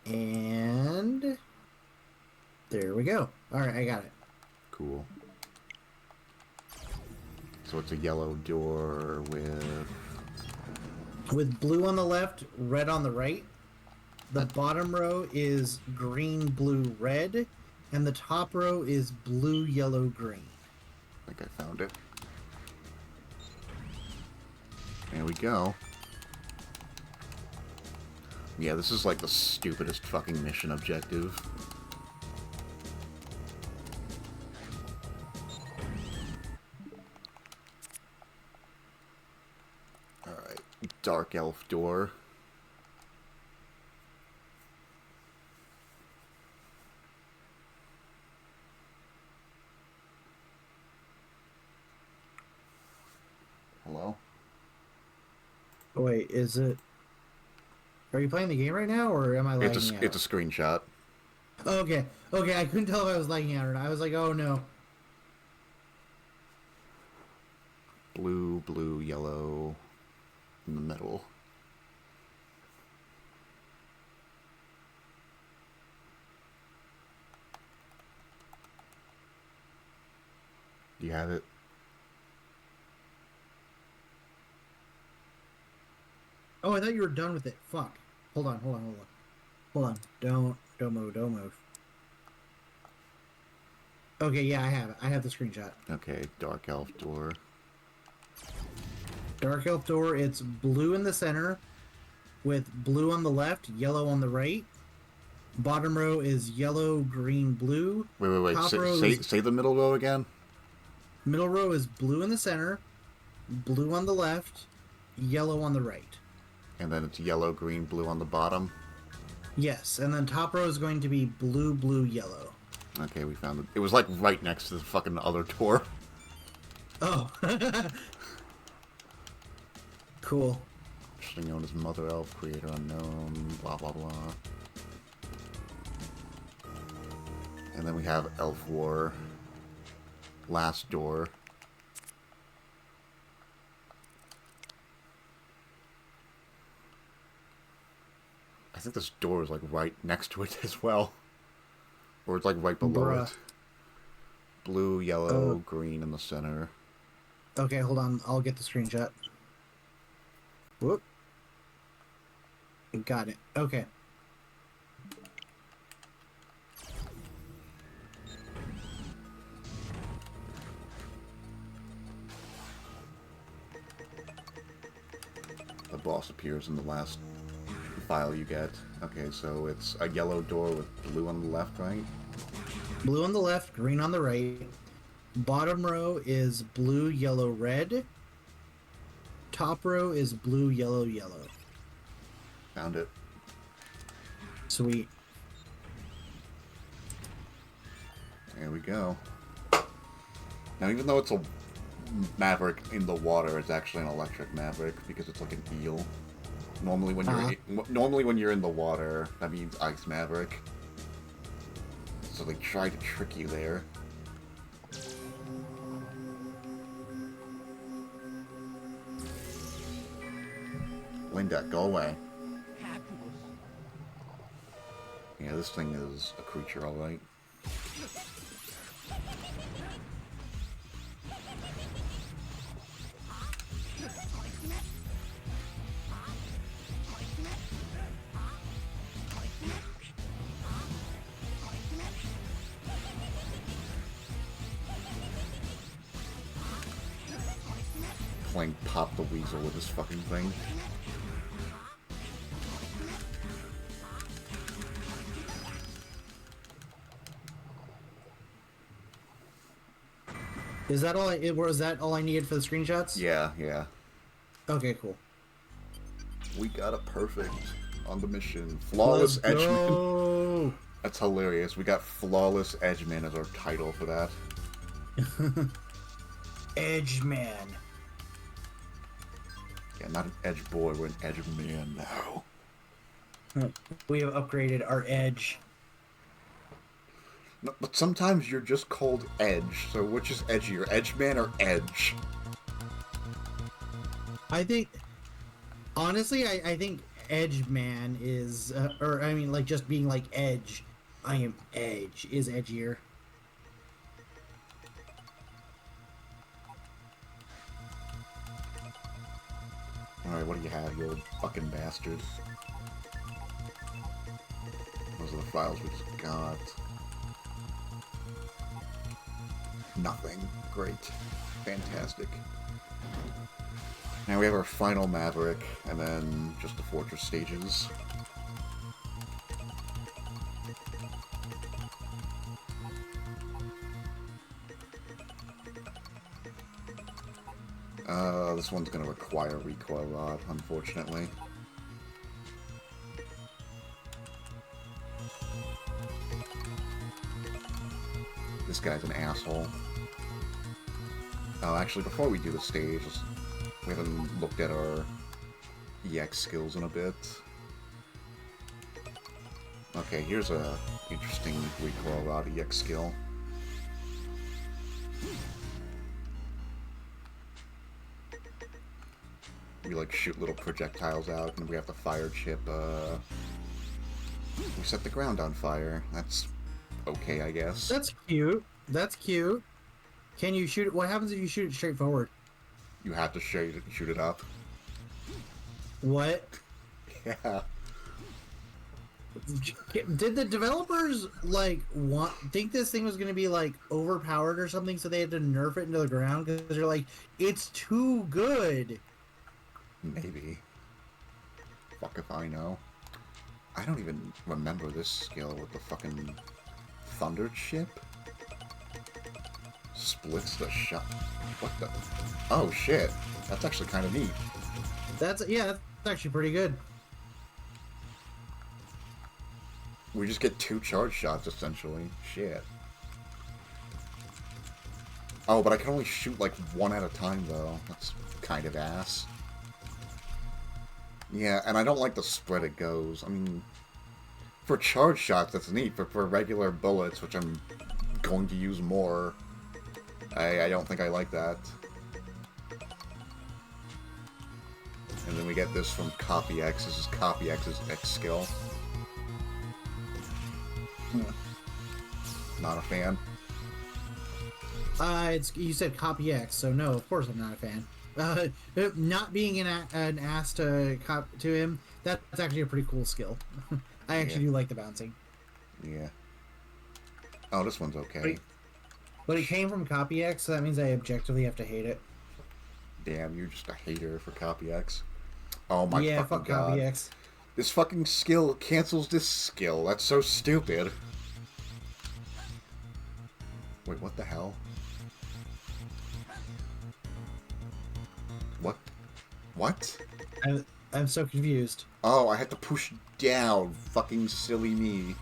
And there we go. Alright, I got it. Cool. So it's a yellow door with blue on the left, red on the right. The bottom row is green, blue, red, and the top row is blue, yellow, green. I think I found it. There we go. Yeah, this is like the stupidest fucking mission objective. Alright, Dark Elf door. Hello? Oh, wait, is it... Are you playing the game right now, or am I lagging out? It's a screenshot. Oh, okay, I couldn't tell if I was lagging out or not. I was like, oh no. Blue, blue, yellow, in the middle. Do you have it? Oh, I thought you were done with it. Fuck. Hold on. Don't move. Okay, yeah, I have it. I have the screenshot. Okay, Dark Elf door. Dark Elf door, it's blue in the center, with blue on the left, yellow on the right. Bottom row is yellow, green, blue. Wait. Top row Say the middle row again. Middle row is blue in the center, blue on the left, yellow on the right. And then it's yellow, green, blue on the bottom. Yes, and then top row is going to be blue, blue, yellow. Okay, we found it. It was like right next to the fucking other door. Oh. Cool. Officially known as Mother Elf, Creator Unknown, blah blah blah. And then we have Elf War. Last door. I think this door is like right next to it as well. Or it's like right below it. Blue, yellow, green in the center. Okay, hold on. I'll get the screenshot. Whoop. Got it. Okay. The boss appears in the last file you get. Okay, so it's a yellow door with blue on the left, right? Blue on the left, green on the right. Bottom row is blue, yellow, red. Top row is blue, yellow, yellow. Found it. Sweet. There we go. Now, even though it's a Maverick in the water, it's actually an electric Maverick because it's like an eel. Normally, when you're in the water, that means Ice Maverick. So they try to trick you there. Linda, go away. Yeah, this thing is a creature, alright. Playing Pop the Weasel with this fucking thing. Is that all? Was that all I needed for the screenshots? Yeah, yeah. Okay, cool. We got a perfect on the mission. Flawless Edgeman. That's hilarious. We got Flawless Edgeman as our title for that. Edgeman. Yeah, not an Edge Boy, we're an Edge Man now. We have upgraded our Edge. No, but sometimes you're just called Edge, so which is edgier, Edgeman or Edge? I think, honestly, I think Edgeman is, or I mean, like, just being like Edge, I am Edge, is edgier. Alright, what do you have, you old fucking bastard? Those are the files we just got. Nothing. Great. Fantastic. Now we have our final Maverick, and then just the Fortress stages. This one's gonna require recoil rod, unfortunately. This guy's an asshole. Actually, before we do the stage, we haven't looked at our EX skills in a bit. Okay, here's a interesting recoil rod EX skill. We like shoot little projectiles out, and we have the fire chip. We set the ground on fire. That's okay, I guess. That's cute. That's cute. Can you shoot it? What happens if you shoot it straight forward? You have to shoot it up. What? Yeah. Did the developers like think this thing was going to be like overpowered or something, so they had to nerf it into the ground because they're like, it's too good? Maybe. Fuck if I know. I don't even remember this skill with the fucking thunder chip. Splits the shot. What the? Oh shit! That's actually kind of neat. That's actually pretty good. We just get 2 charge shots, essentially. Shit. Oh, but I can only shoot, like, 1 at a time, though. That's kind of ass. Yeah, and I don't like the spread it goes. I mean, for charge shots, that's neat, but for regular bullets, which I'm going to use more, I don't think I like that. And then we get this from Copy X. This is Copy X's X skill. Not a fan. You said Copy X, so no, of course I'm not a fan. Not being an ass to him, that's actually a pretty cool skill. I actually do like the bouncing. Yeah. Oh, this one's okay. But it came from Copy X, so that means I objectively have to hate it. Damn, you're just a hater for Copy X. Oh my yeah, fucking fuck god. Copy X. This fucking skill cancels this skill. That's so stupid. Wait, what the hell? What? What? I'm so confused. Oh, I had to push down. Fucking silly me.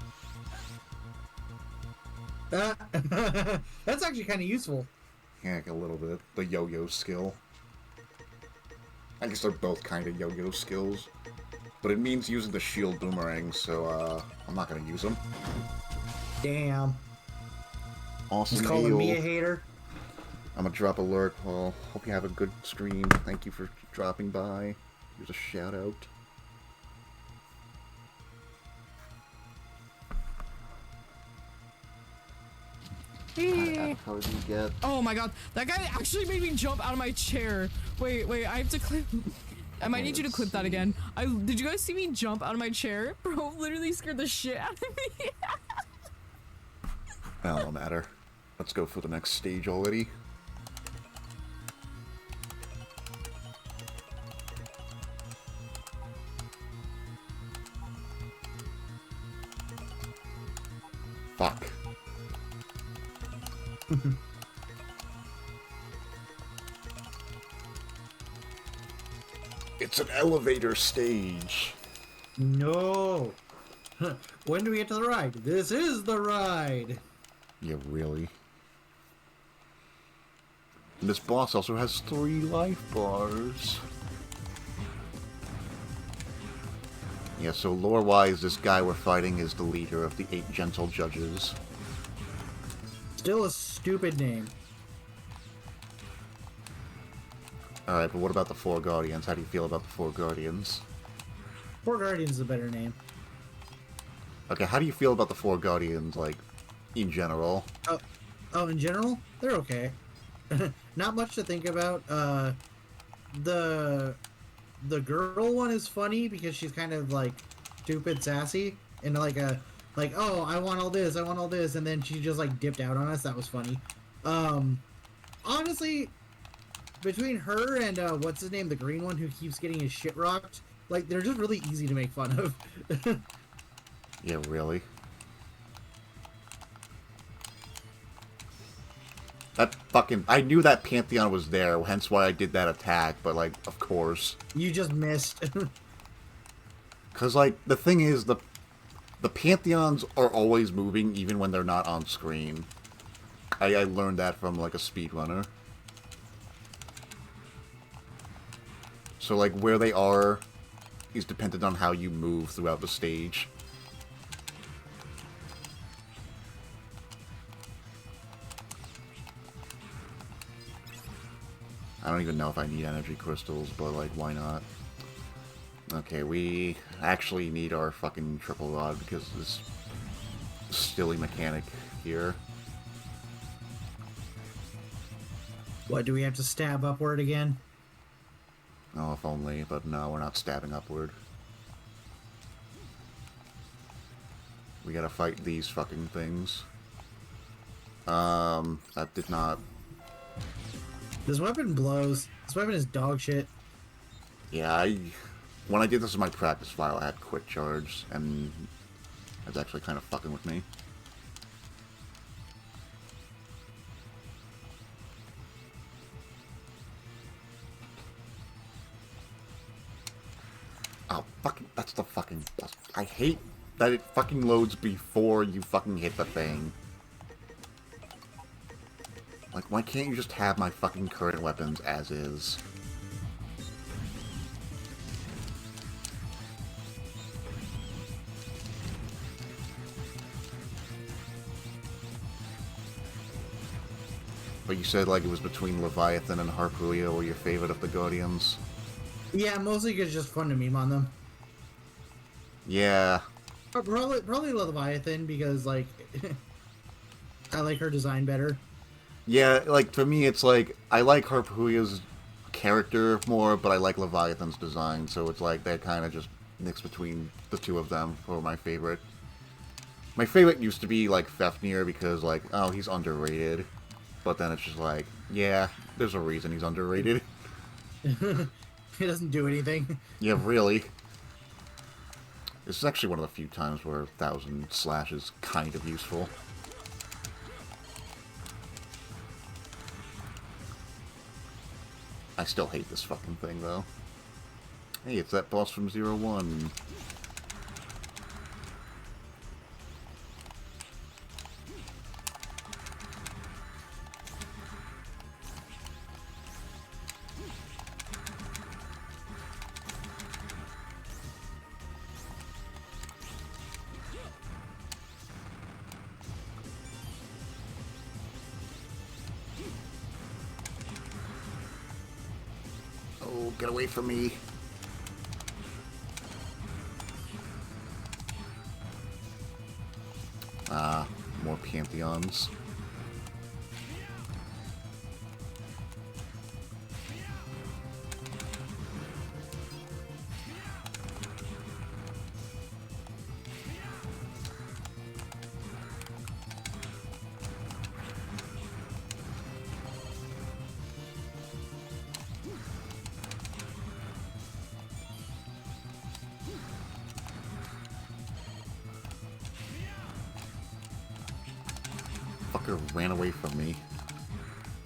That's actually kind of useful. Yeah, like a little bit. The yo-yo skill. I guess they're both kind of yo-yo skills. But it means using the shield boomerang, so I'm not gonna use them. Damn. Awesome. Just calling me a hater. I'm gonna drop alert. Well, hope you have a good stream. Thank you for dropping by. Here's a shout out. How did you get? Oh my god, that guy actually made me jump out of my chair. Wait, I have to clip. I might need you to clip that again. Did you guys see me jump out of my chair? Bro, literally scared the shit out of me. Well, no matter. Let's go for the next stage already. Fuck. It's an elevator stage. No. When do we get to the ride? This is the ride. Yeah, really. And this boss also has 3 life bars. Yeah, so lore-wise, this guy we're fighting is the leader of the 8 gentle judges. Still a stupid name. Alright, but what about the 4 Guardians? How do you feel about the 4 Guardians? 4 Guardians is a better name. Okay, how do you feel about the 4 Guardians, like, in general? Oh, in general? They're okay. Not much to think about. The girl one is funny because she's kind of, like, stupid sassy. And, like, oh, I want all this, and then she just, like, dipped out on us. That was funny. Honestly, between her and, what's his name, the green one who keeps getting his shit rocked, like, they're just really easy to make fun of. Yeah, really? That fucking... I knew that Pantheon was there, hence why I did that attack, but, like, of course. You just missed. Because, like, the thing is, the Pantheons are always moving, even when they're not on screen. I learned that from, like, a speedrunner. So, like, where they are is dependent on how you move throughout the stage. I don't even know if I need energy crystals, but, like, why not? Okay, we actually need our fucking triple rod because of this silly mechanic here. What, do we have to stab upward again? Oh, if only, but no, we're not stabbing upward. We gotta fight these fucking things. That did not... This weapon blows. This weapon is dog shit. Yeah, when I did this in my practice file, I had quick charge, and it's actually kind of fucking with me. Oh, fucking, that's the fucking... I hate that it fucking loads before you fucking hit the thing. Like, why can't you just have my fucking current weapons as is? But you said, like, it was between Leviathan and Harpulio were your favorite of the Guardians? Yeah, mostly 'cause it's just fun to meme on them. Yeah. Probably Leviathan, because, like, I like her design better. Yeah, like, for me, it's like, I like Harpulio's character more, but I like Leviathan's design, so it's like, they're kind of just mixed between the two of them for my favorite. My favorite used to be, like, Fafnir, because, like, oh, he's underrated. But then it's just like, yeah, there's a reason he's underrated. He doesn't do anything. Yeah, really. This is actually one of the few times where 1000 slash is kind of useful. I still hate this fucking thing, though. Hey, it's that boss from 01. Oh, get away from me. Ah, more Pantheons. Fucker ran away from me.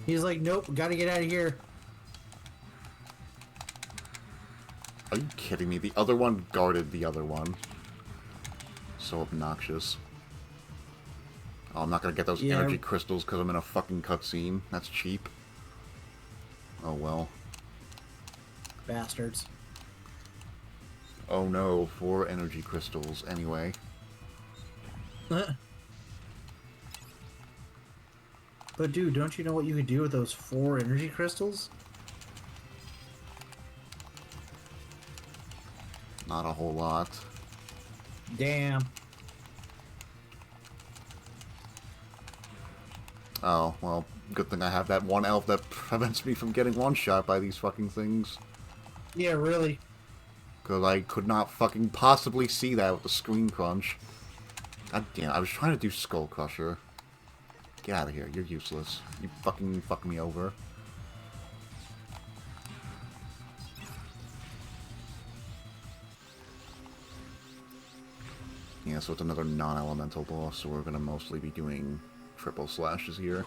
He's like, nope, gotta get out of here. Are you kidding me? The other one guarded the other one. So obnoxious. Oh, I'm not gonna get those energy crystals because I'm in a fucking cutscene. That's cheap. Oh well. Bastards. Oh no, 4 energy crystals anyway. But dude, don't you know what you could do with those 4 energy crystals? Not a whole lot. Damn. Oh, well, good thing I have that one elf that prevents me from getting one-shot by these fucking things. Yeah, really. Because I could not fucking possibly see that with the screen crunch. God damn, I was trying to do Skull Crusher. Get out of here, you're useless. You fucking fuck me over. Yeah, so it's another non-elemental boss, so we're gonna mostly be doing triple slashes here.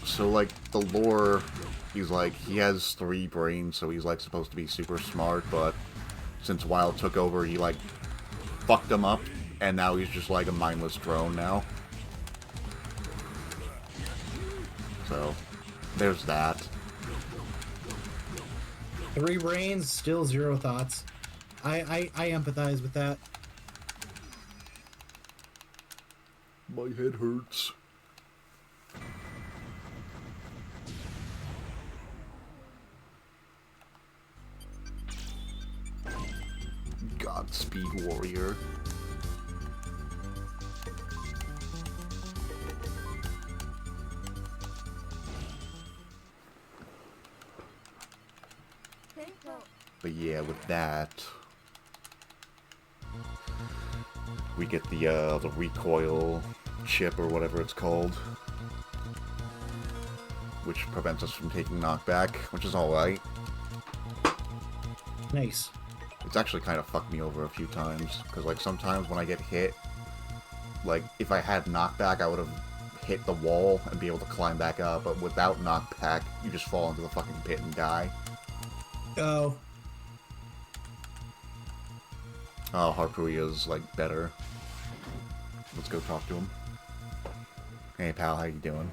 So, like, the lore, he's like, he has 3 brains, so he's, like, supposed to be super smart, but since Wild took over, he, like, fucked him up, and now he's just, like, a mindless drone now. So, there's that. 3 brains, still 0 thoughts. I empathize with that. My head hurts. Godspeed, warrior. yeah, with that, we get the recoil chip or whatever it's called, which prevents us from taking knockback, which is alright. Nice. It's actually kind of fucked me over a few times, because, like, sometimes when I get hit, like, if I had knockback, I would have hit the wall and be able to climb back up, but without knockback, you just fall into the fucking pit and die. Oh. Oh, Harpuya's, like, better. Let's go talk to him. Hey, pal, how you doing?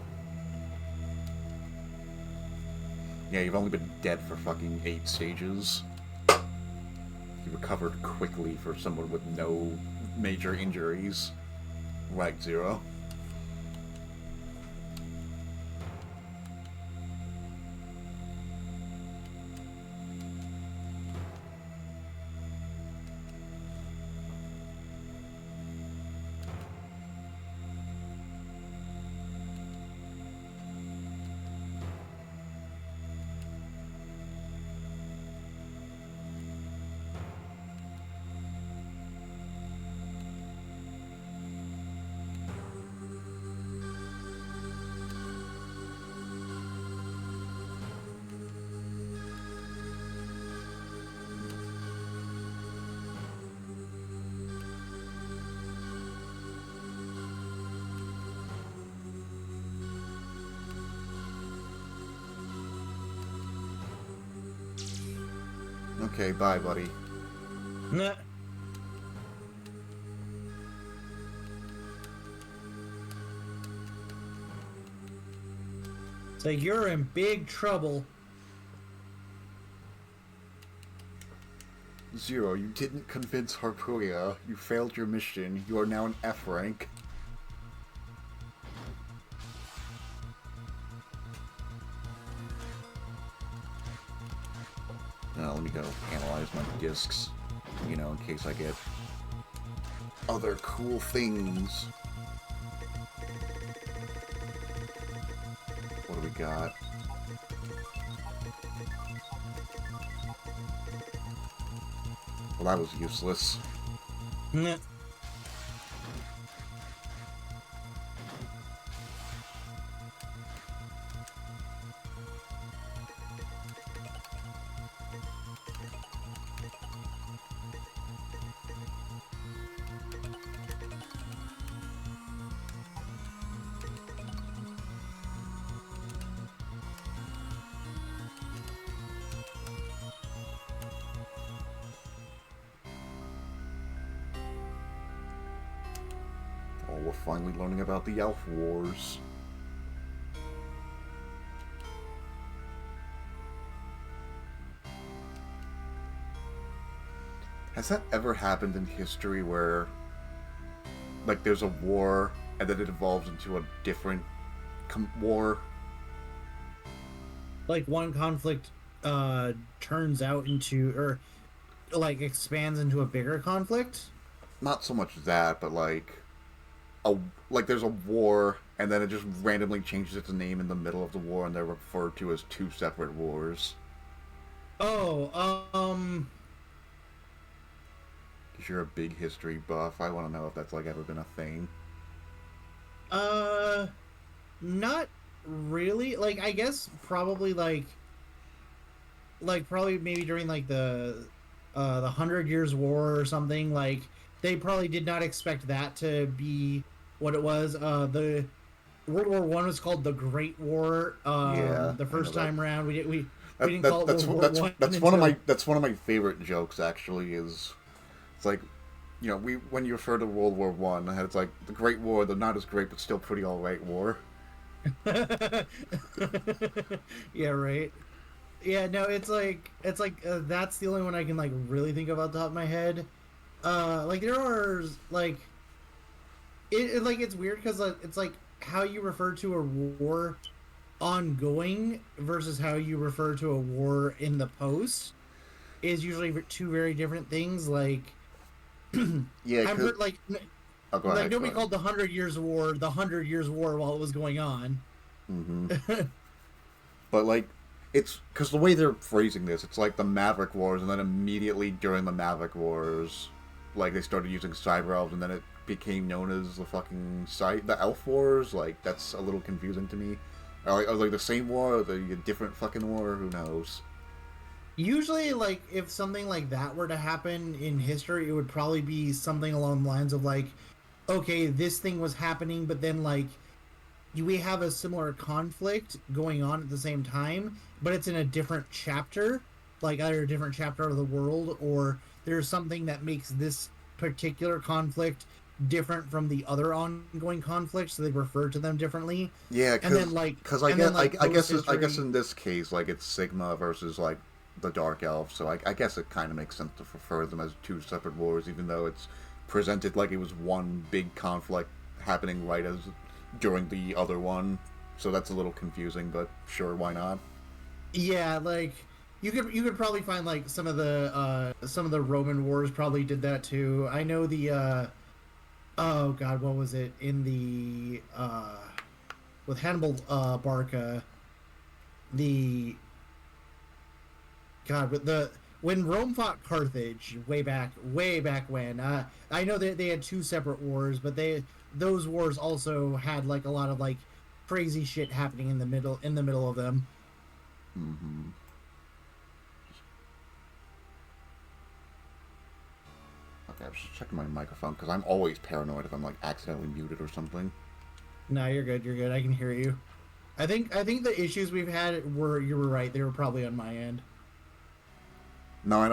Yeah, you've only been dead for fucking 8 stages. You recovered quickly for someone with no major injuries. Right, Zero. Okay, bye, buddy. Nah. It's like you're in big trouble. Zero, you didn't convince Harpuya. You failed your mission. You are now an F rank. Now, let me go analyze my discs, you know, in case I get other cool things. What do we got? Well, that was useless. Nah. Oh, we're finally learning about the Elf Wars. Has that ever happened in history where, like, there's a war and then it evolves into a different war? Like one conflict turns out into, or like expands into a bigger conflict? Not so much that, but like there's a war and then it just randomly changes its name in the middle of the war and they're referred to as two separate wars. Oh, Because you're a big history buff, I want to know if that's like ever been a thing. Not really. Like, I guess probably like probably maybe during like the 100 Years' War or something. Like, they probably did not expect that to be what it was. The World War One was called the Great War. Yeah, the first time around, we didn't That, call it World War One. that's one of my favorite jokes. Actually, is it's like, you know, when you refer to World War One, it's like the Great War, the not as great but still pretty alright war. Yeah, right. Yeah, no, it's like that's the only one I can like really think of off the top of my head. Like there are like it's weird because it's like how you refer to a war ongoing versus how you refer to a war in the post is usually two very different things. Like, yeah, I've heard like oh, go ahead, nobody called the 100 Years' War the 100 Years' War while it was going on. Mm-hmm. But like, it's because the way they're phrasing this, it's like the Maverick Wars, and then immediately during the Maverick Wars, like they started using cyber elves, and then it became known as the fucking the Elf Wars. Like that's a little confusing to me. Are like the same war, or the different fucking war? Who knows? Usually, like, if something like that were to happen in history, it would probably be something along the lines of, like, okay, this thing was happening, but then, like, we have a similar conflict going on at the same time, but it's in a different chapter, like, either a different chapter of the world, or there's something that makes this particular conflict different from the other ongoing conflicts, so they refer to them differently. Yeah, because I guess in this case, like, it's Sigma versus, like, the Dark Elves, so I guess it kind of makes sense to refer them as two separate wars, even though it's presented like it was one big conflict happening right as during the other one. So that's a little confusing, but sure, why not? Yeah, like you could probably find like some of the Roman wars probably did that too. I know the oh god, what was it in the with Hannibal Barca, the God, but when Rome fought Carthage way back when, I know that they had two separate wars, but those wars also had like a lot of like crazy shit happening in the middle of them. Mm-hmm. Okay, I was just checking my microphone because I'm always paranoid if I'm like accidentally muted or something. No, you're good. You're good. I can hear you. I think the issues we've had you were right. They were probably on my end. No, I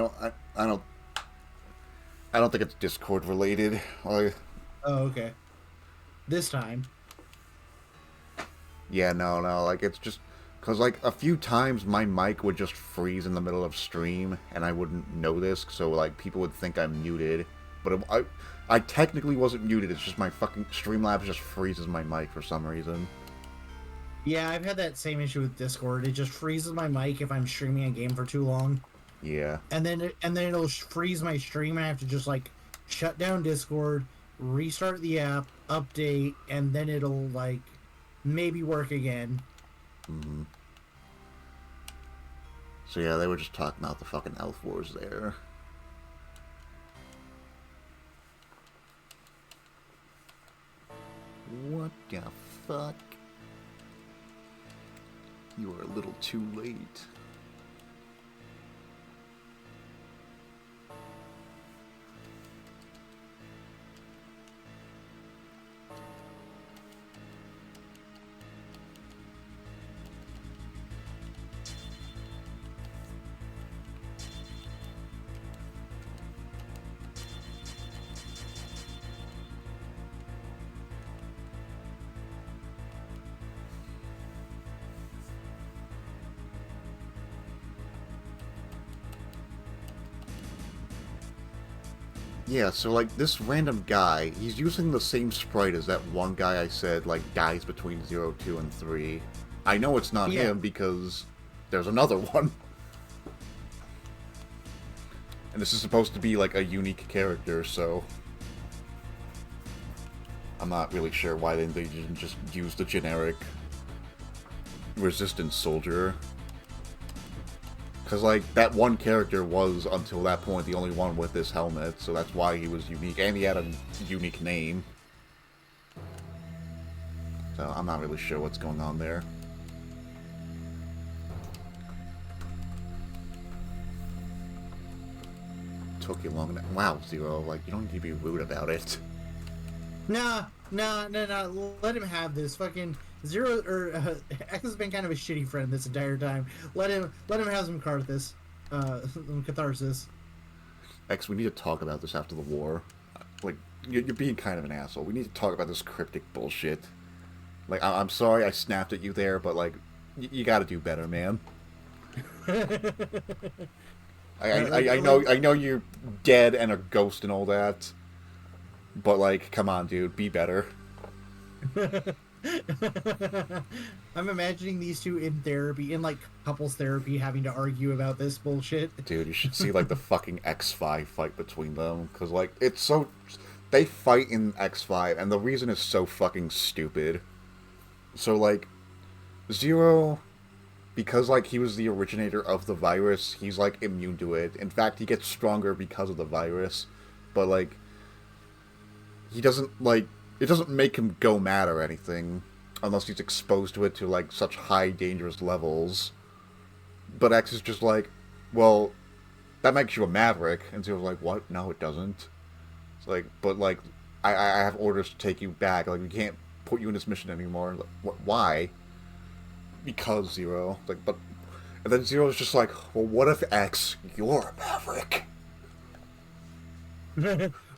don't think it's Discord related. Oh, okay. This time. Yeah, no, like it's just because like a few times my mic would just freeze in the middle of stream, and I wouldn't know this, so like people would think I'm muted, but I technically wasn't muted. It's just my fucking Streamlabs just freezes my mic for some reason. Yeah, I've had that same issue with Discord. It just freezes my mic if I'm streaming a game for too long. Yeah. And then it'll freeze my stream, and I have to just like shut down Discord, restart the app, update, and then it'll like maybe work again. Mm-hmm. So yeah, they were just talking about the fucking Elf Wars there. What the fuck? You are a little too late. Yeah, so like this random guy, he's using the same sprite as that one guy I said like dies between 0, 2, and 3. I know it's not him because there's another one. And this is supposed to be like a unique character, so I'm not really sure why they didn't just use the generic resistance soldier. Because, like, that one character was, until that point, the only one with this helmet, so that's why he was unique, and he had a unique name. So, I'm not really sure what's going on there. Took you long enough. Wow, Zero, like, you don't need to be rude about it. Nah, let him have this. Fucking Zero, or X has been kind of a shitty friend this entire time. Let him have some catharsis. X, we need to talk about this after the war. Like, you're being kind of an asshole. We need to talk about this cryptic bullshit. Like, I'm sorry I snapped at you there, but, like, you gotta do better, man. I know you're dead and a ghost and all that, but, like, come on, dude, be better. I'm imagining these two in therapy, in like couples therapy, having to argue about this bullshit. Dude, you should see like the fucking X5 fight between them, because like it's so they fight in X5, and the reason is so fucking stupid. So like Zero because like he was the originator of the virus, he's like immune to it. In fact, he gets stronger because of the virus, but like he doesn't like it doesn't make him go mad or anything unless he's exposed to it to like such high dangerous levels. But X is just like, well, that makes you a maverick, and Zero's like, what? No, it doesn't. It's like, but like, I have orders to take you back. Like, we can't put you in this mission anymore. Like, why? Because Zero. Like, but, and then Zero's just like, well, what if X, you're a maverick?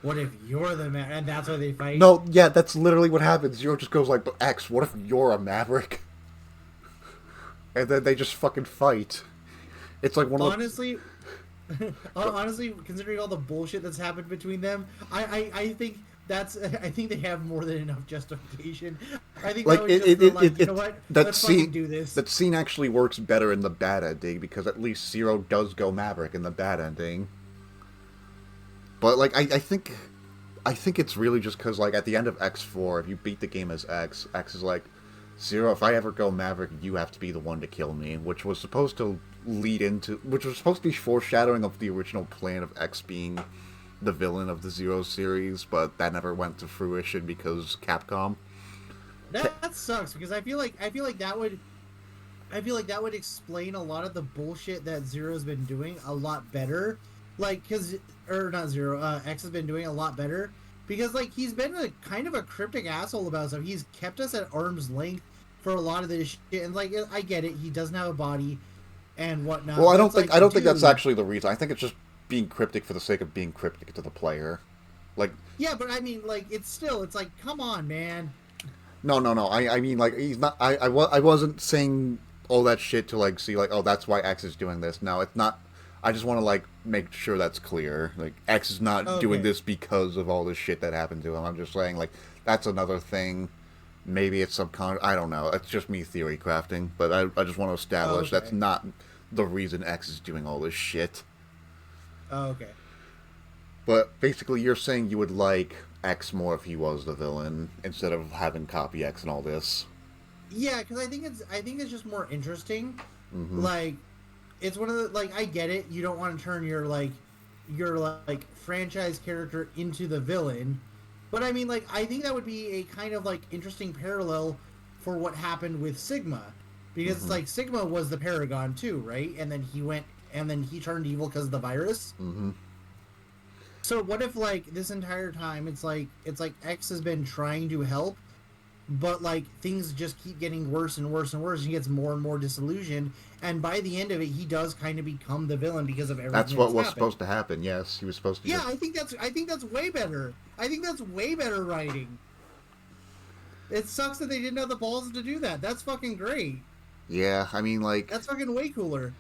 What if you're the man? And that's why they fight. No, yeah, that's literally what happens. Zero just goes like, but X, what if you're a maverick? And then they just fucking fight. It's like one of honestly, honestly, considering all the bullshit that's happened between them, I think I think they have more than enough justification. I think like you know what? Let's fucking do this. That scene actually works better in the bad ending because at least Zero does go maverick in the bad ending. But like I think it's really just because like at the end of X4, if you beat the game as X, X is like, Zero, if I ever go maverick, you have to be the one to kill me, which was supposed to be foreshadowing of the original plan of X being the villain of the Zero series, but that never went to fruition because Capcom. That sucks because I feel like that would explain a lot of the bullshit that Zero's been doing a lot better. Like, not Zero, X has been doing a lot better. Because, like, he's been a kind of a cryptic asshole about stuff. He's kept us at arm's length for a lot of this shit. And, like, I get it. He doesn't have a body and whatnot. Well, I don't think that's actually the reason. I think it's just being cryptic for the sake of being cryptic to the player. Like... Yeah, but I mean, like, it's like, come on, man. No. I mean, like, he's not... I wasn't saying all that shit to, like, see, like, oh, that's why X is doing this. No, it's not... I just want to, like, make sure that's clear. Like, X is not doing this because of all this shit that happened to him. I'm just saying, like, that's another thing. Maybe it's I don't know. It's just me theory crafting. But I just want to establish that's not the reason X is doing all this shit. Oh, okay. But basically, you're saying you would like X more if he was the villain, instead of having Copy X and all this. Yeah, because I think it's just more interesting. Mm-hmm. Like... It's one of the, like, I get it. You don't want to turn your franchise character into the villain. But I mean, like, I think that would be a kind of, like, interesting parallel for what happened with Sigma. Because, like, Sigma was the Paragon, too, right? And then he turned evil because of the virus. Mm-hmm. So what if, like, this entire time, it's like X has been trying to help, but, like, things just keep getting worse and worse and worse. He gets more and more disillusioned, and by the end of it, he does kind of become the villain because of everything. That's what was supposed to happen. Yes, he was supposed to. Yeah, I think that's way better. I think that's way better writing. It sucks that they didn't have the balls to do that. That's fucking great. Yeah, I mean, like, that's fucking way cooler.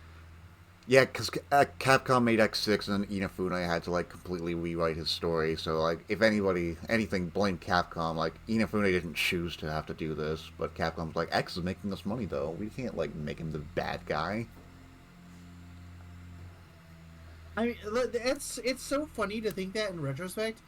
Yeah, because Capcom made X6 and then Inafune had to, like, completely rewrite his story. So, like, if anything, blame Capcom. Like, Inafune didn't choose to have to do this, but Capcom's like, X is making us money, though. We can't, like, make him the bad guy. I mean, it's so funny to think that in retrospect,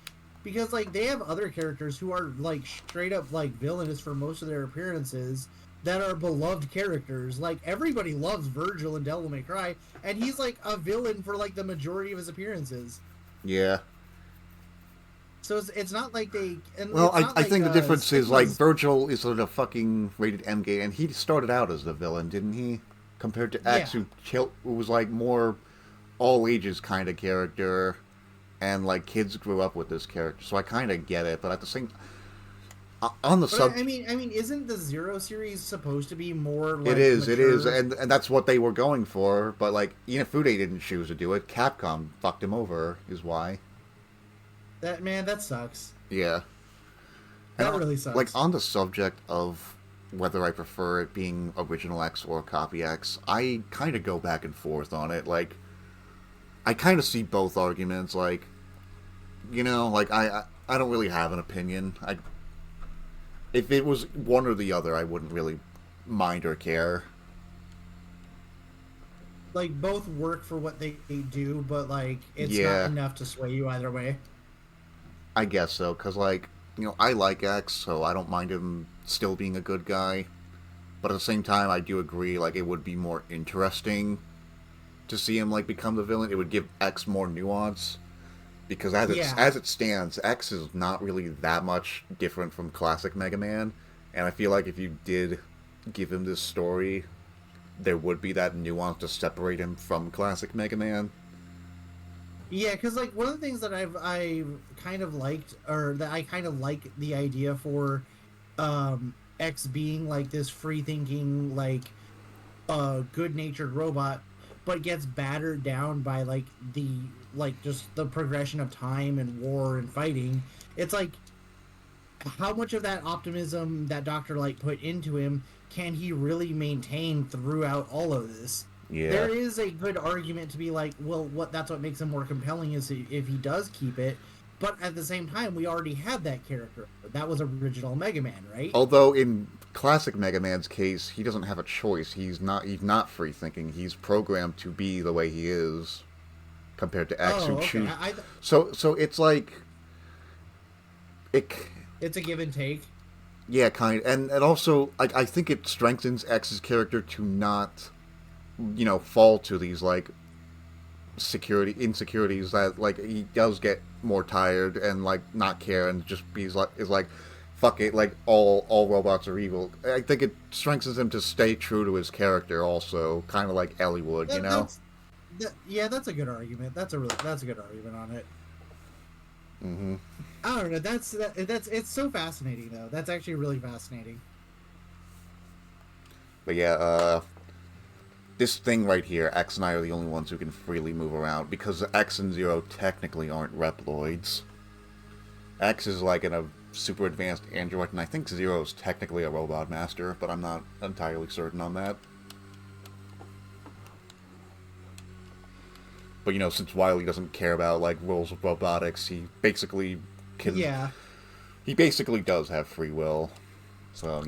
because, like, they have other characters who are, like, straight up, like, villainous for most of their appearances, that are beloved characters. Like, everybody loves Virgil in Devil May Cry, and he's, like, a villain for, like, the majority of his appearances. Yeah. So it's not like they... Well, I think the difference is, like, Virgil is a fucking rated M game, and he started out as the villain, didn't he? Compared to X, who was, like, more all-ages kind of character, and, like, kids grew up with this character, so I kind of get it, but at the same... I mean, isn't the Zero series supposed to be more like It is, mature? and that's what they were going for, but, like, Inafune didn't choose to do it. Capcom fucked him over, is why. That sucks. Yeah. That really sucks. Like, on the subject of whether I prefer it being Original X or Copy X, I kind of go back and forth on it. Like, I kind of see both arguments. Like, you know, like, I don't really have an opinion. If it was one or the other, I wouldn't really mind or care. Like, both work for what they do, but, like, it's not enough to sway you either way. I guess so, because, like, you know, I like X, so I don't mind him still being a good guy. But at the same time, I do agree, like, it would be more interesting to see him, like, become the villain. It would give X more nuance. Because as it stands, X is not really that much different from classic Mega Man. And I feel like if you did give him this story, there would be that nuance to separate him from classic Mega Man. Yeah, because like one of the things that I've kind of liked, or that I kind of like the idea for X being like this free thinking, like good natured robot, but gets battered down by like just the progression of time and war and fighting. It's like, how much of that optimism that Dr. Light put into him can he really maintain throughout all of this? Yeah. There is a good argument to be like, well, that's what makes him more compelling is if he does keep it. But at the same time, we already had that character. That was original Mega Man, right? Although in classic Mega Man's case, he doesn't have a choice. He's not free thinking. He's programmed to be the way he is, compared to X, who choose. So it's like it's a give and take. Yeah, and also I think it strengthens X's character to not, fall to these like insecurities that like he does get more tired and like not care and just is like fuck it, like all robots are evil. I think it strengthens him to stay true to his character also, kind of like Ellie would, Yeah, that's a good argument. That's a good argument on it. Mm-hmm. I don't know. That's it's so fascinating though. That's actually really fascinating. But yeah, this thing right here, X and I are the only ones who can freely move around because X and Zero technically aren't Reploids. X is like in a super advanced android, and I think Zero is technically a robot master, but I'm not entirely certain on that. But since Wily doesn't care about like rules of robotics, he basically can. Yeah. He basically does have free will, so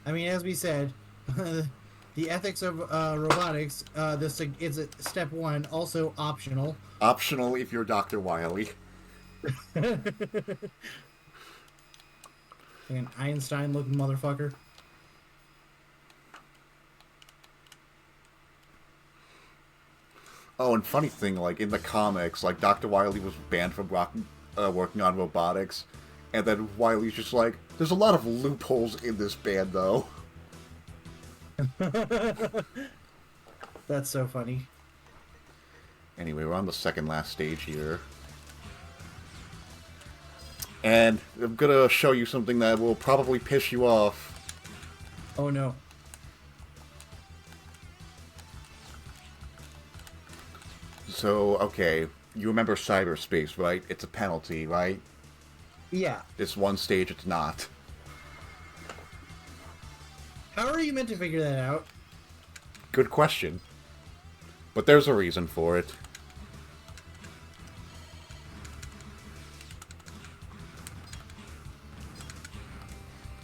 I mean, as we said, the ethics of robotics. This is step 1, also optional. Optional if you're Dr. Wily. An Einstein-looking motherfucker. Oh, and funny thing, like, in the comics, like, Dr. Wily was banned from working on robotics, and then Wily's just like, there's a lot of loopholes in this ban, though. That's so funny. Anyway, we're on the second last stage here. And I'm gonna show you something that will probably piss you off. Oh no. So, okay, you remember cyberspace, right? It's a penalty, right? Yeah. This one stage, it's not. How are you meant to figure that out? Good question. But there's a reason for it.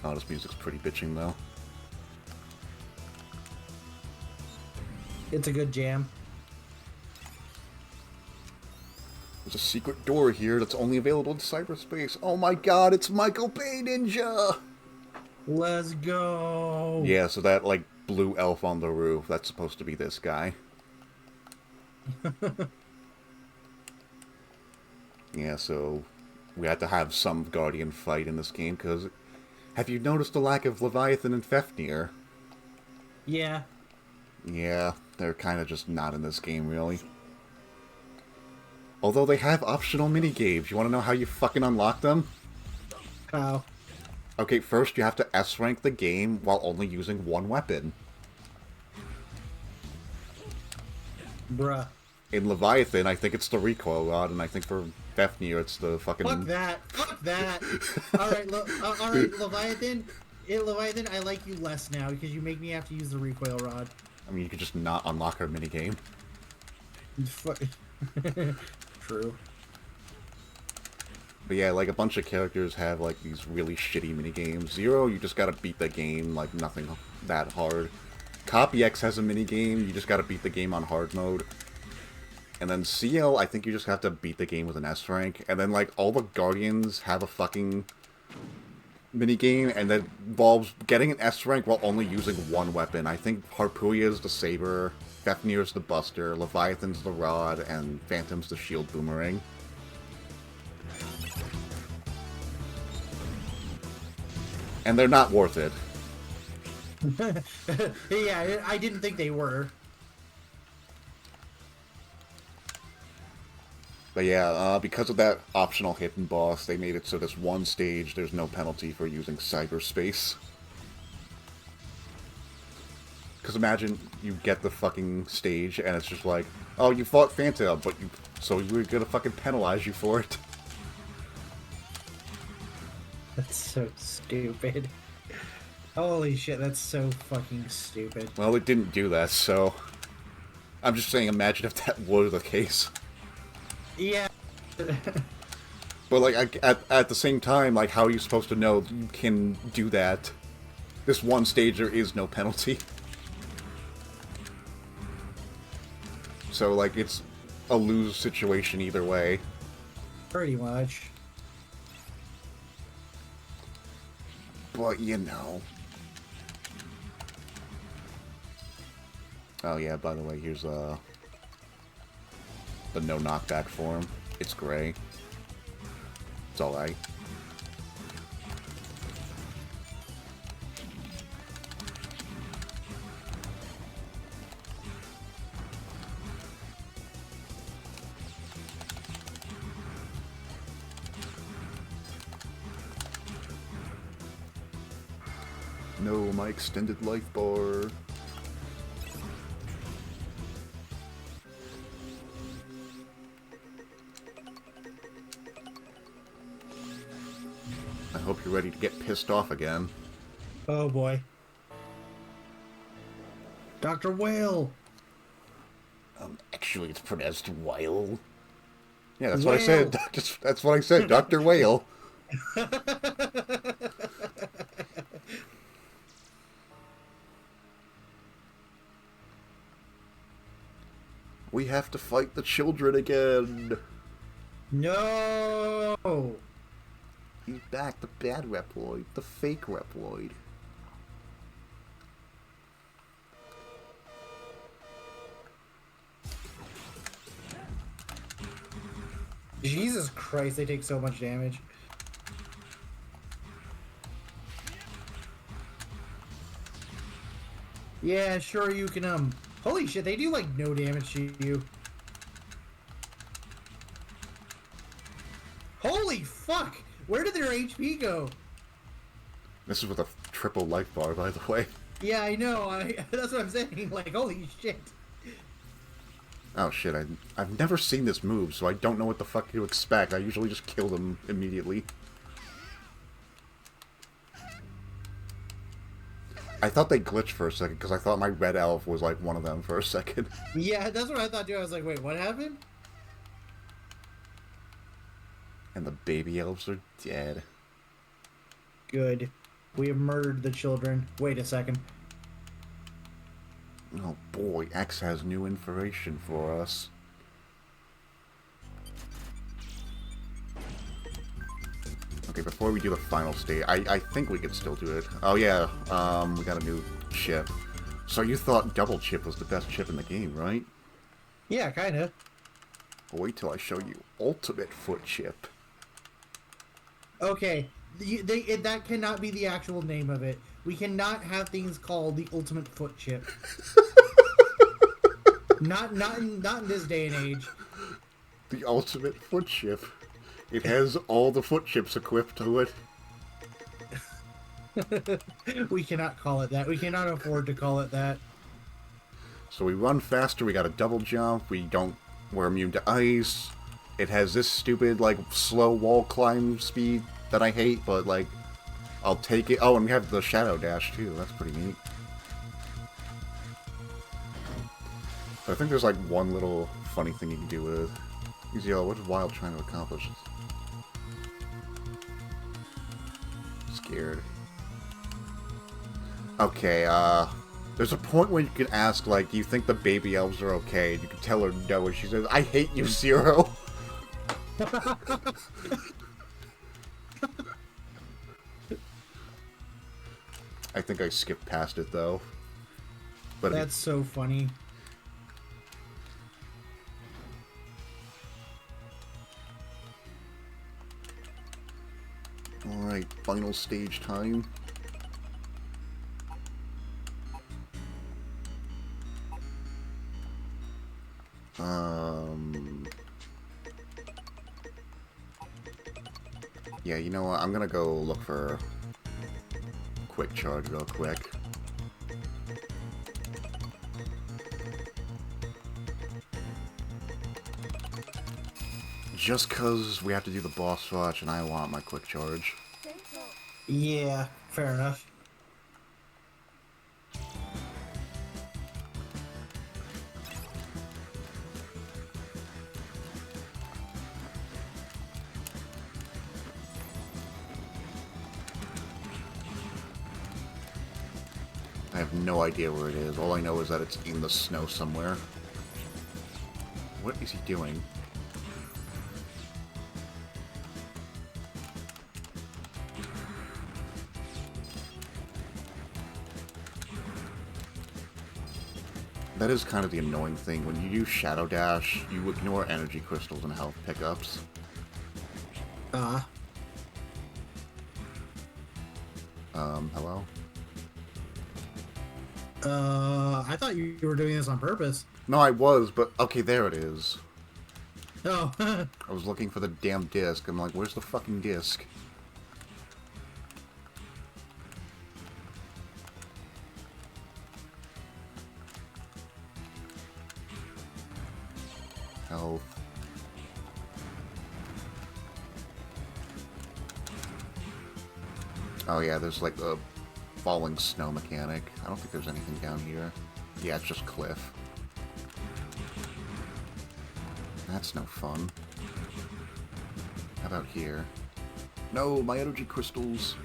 Oh, this music's pretty bitching, though. It's a good jam. There's a secret door here that's only available in cyberspace. Oh my god, it's Michael Bay Ninja! Let's go! Yeah, so that, like, blue elf on the roof, that's supposed to be this guy. Yeah, so we had to have some Guardian fight in this game, because have you noticed the lack of Leviathan and Fafnir? Yeah. Yeah, they're kind of just not in this game, really. Although they have optional minigames. You want to know how you fucking unlock them? How? Okay, first you have to S-rank the game while only using one weapon. Bruh. In Leviathan, I think it's the recoil rod, and I think for Fafnir, it's the fucking... Fuck that! Fuck that! Alright, Leviathan, Leviathan, I like you less now, because you make me have to use the recoil rod. I mean, you could just not unlock her minigame. True. But yeah, like, a bunch of characters have, like, these really shitty minigames. Zero, you just gotta beat the game, like, nothing that hard. Copy X has a minigame, you just gotta beat the game on hard mode. And then CL, I think you just have to beat the game with an S rank. And then, like, all the Guardians have a fucking... minigame, and that involves getting an S rank while only using one weapon. I think Harpuya's the saber, Fafnir's the buster, Leviathan's the rod, and Phantom's the shield boomerang. And they're not worth it. Yeah, I didn't think they were. But yeah, because of that optional hidden boss, they made it so this one stage, there's no penalty for using cyberspace. Because imagine you get the fucking stage, and it's just like, oh, you fought Phantom, but so we're gonna fucking penalize you for it. That's so stupid. Holy shit, that's so fucking stupid. Well, it didn't do that, so... I'm just saying, imagine if that were the case. Yeah. But, like, at the same time, like, how are you supposed to know you can do that? This one stage, there is no penalty. So, like, it's a lose situation either way. Pretty much. But, you know... Oh yeah, by the way, here's the no knockback form. It's gray. It's alright. No, my extended life bar. I hope you're ready to get pissed off again. Oh boy. Dr. Whale! Actually, it's pronounced Whale. Yeah, that's what I said. That's what I said, Dr. Whale. We have to fight the children again. No! He's back, the bad Reploid, the fake Reploid. Jesus Christ, they take so much damage. Yeah, sure, you can, holy shit, they do, like, no damage to you. Holy fuck! Where did their HP go? This is with a triple life bar, by the way. Yeah, I know, that's what I'm saying, like, holy shit. Oh shit, I've never seen this move, so I don't know what the fuck to expect. I usually just kill them immediately. I thought they glitched for a second, because I thought my red elf was like one of them for a second. Yeah, that's what I thought too. I was like, wait, what happened? And the baby elves are dead. Good. We have murdered the children. Wait a second. Oh boy, X has new information for us. Okay, before we do the final stage, I think we could still do it. Oh yeah, we got a new chip. So you thought double chip was the best chip in the game, right? Yeah, kinda. Well, wait till I show you ultimate foot chip. Okay, that cannot be the actual name of it. We cannot have things called the ultimate foot chip. not in this day and age. The ultimate foot chip. It has all the foot chips equipped to it. We cannot call it that. We cannot afford to call it that. So we run faster, we got a double jump, we're immune to ice. It has this stupid, like, slow wall climb speed that I hate, but, like, I'll take it. Oh, and we have the shadow dash, too. That's pretty neat. But I think there's, like, one little funny thing you can do with it. Yo, what is Wild trying to accomplish? Scared. Okay, there's a point where you can ask, like, do you think the baby elves are okay? And you can tell her no, and she says, I hate you, Zero. think I skipped past it though. But that's so funny. Alright, final stage time. Yeah, you know what? I'm gonna go look for quick charge real quick. Just cause we have to do the boss rush and I want my quick charge. Yeah, fair enough. I have no idea where it is. All I know is that it's in the snow somewhere. What is he doing? That is kind of the annoying thing. When you use Shadow Dash, you ignore energy crystals and health pickups. Hello? I thought you were doing this on purpose. No, I was, but okay, there it is. Oh. I was looking for the damn disc. I'm like, where's the fucking disc? Health. Oh yeah, there's like a falling snow mechanic. I don't think there's anything down here. Yeah, it's just cliff. That's no fun. How about here? No, my energy crystals.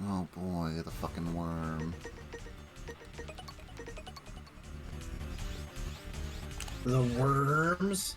Oh boy, the fucking worm. The worms?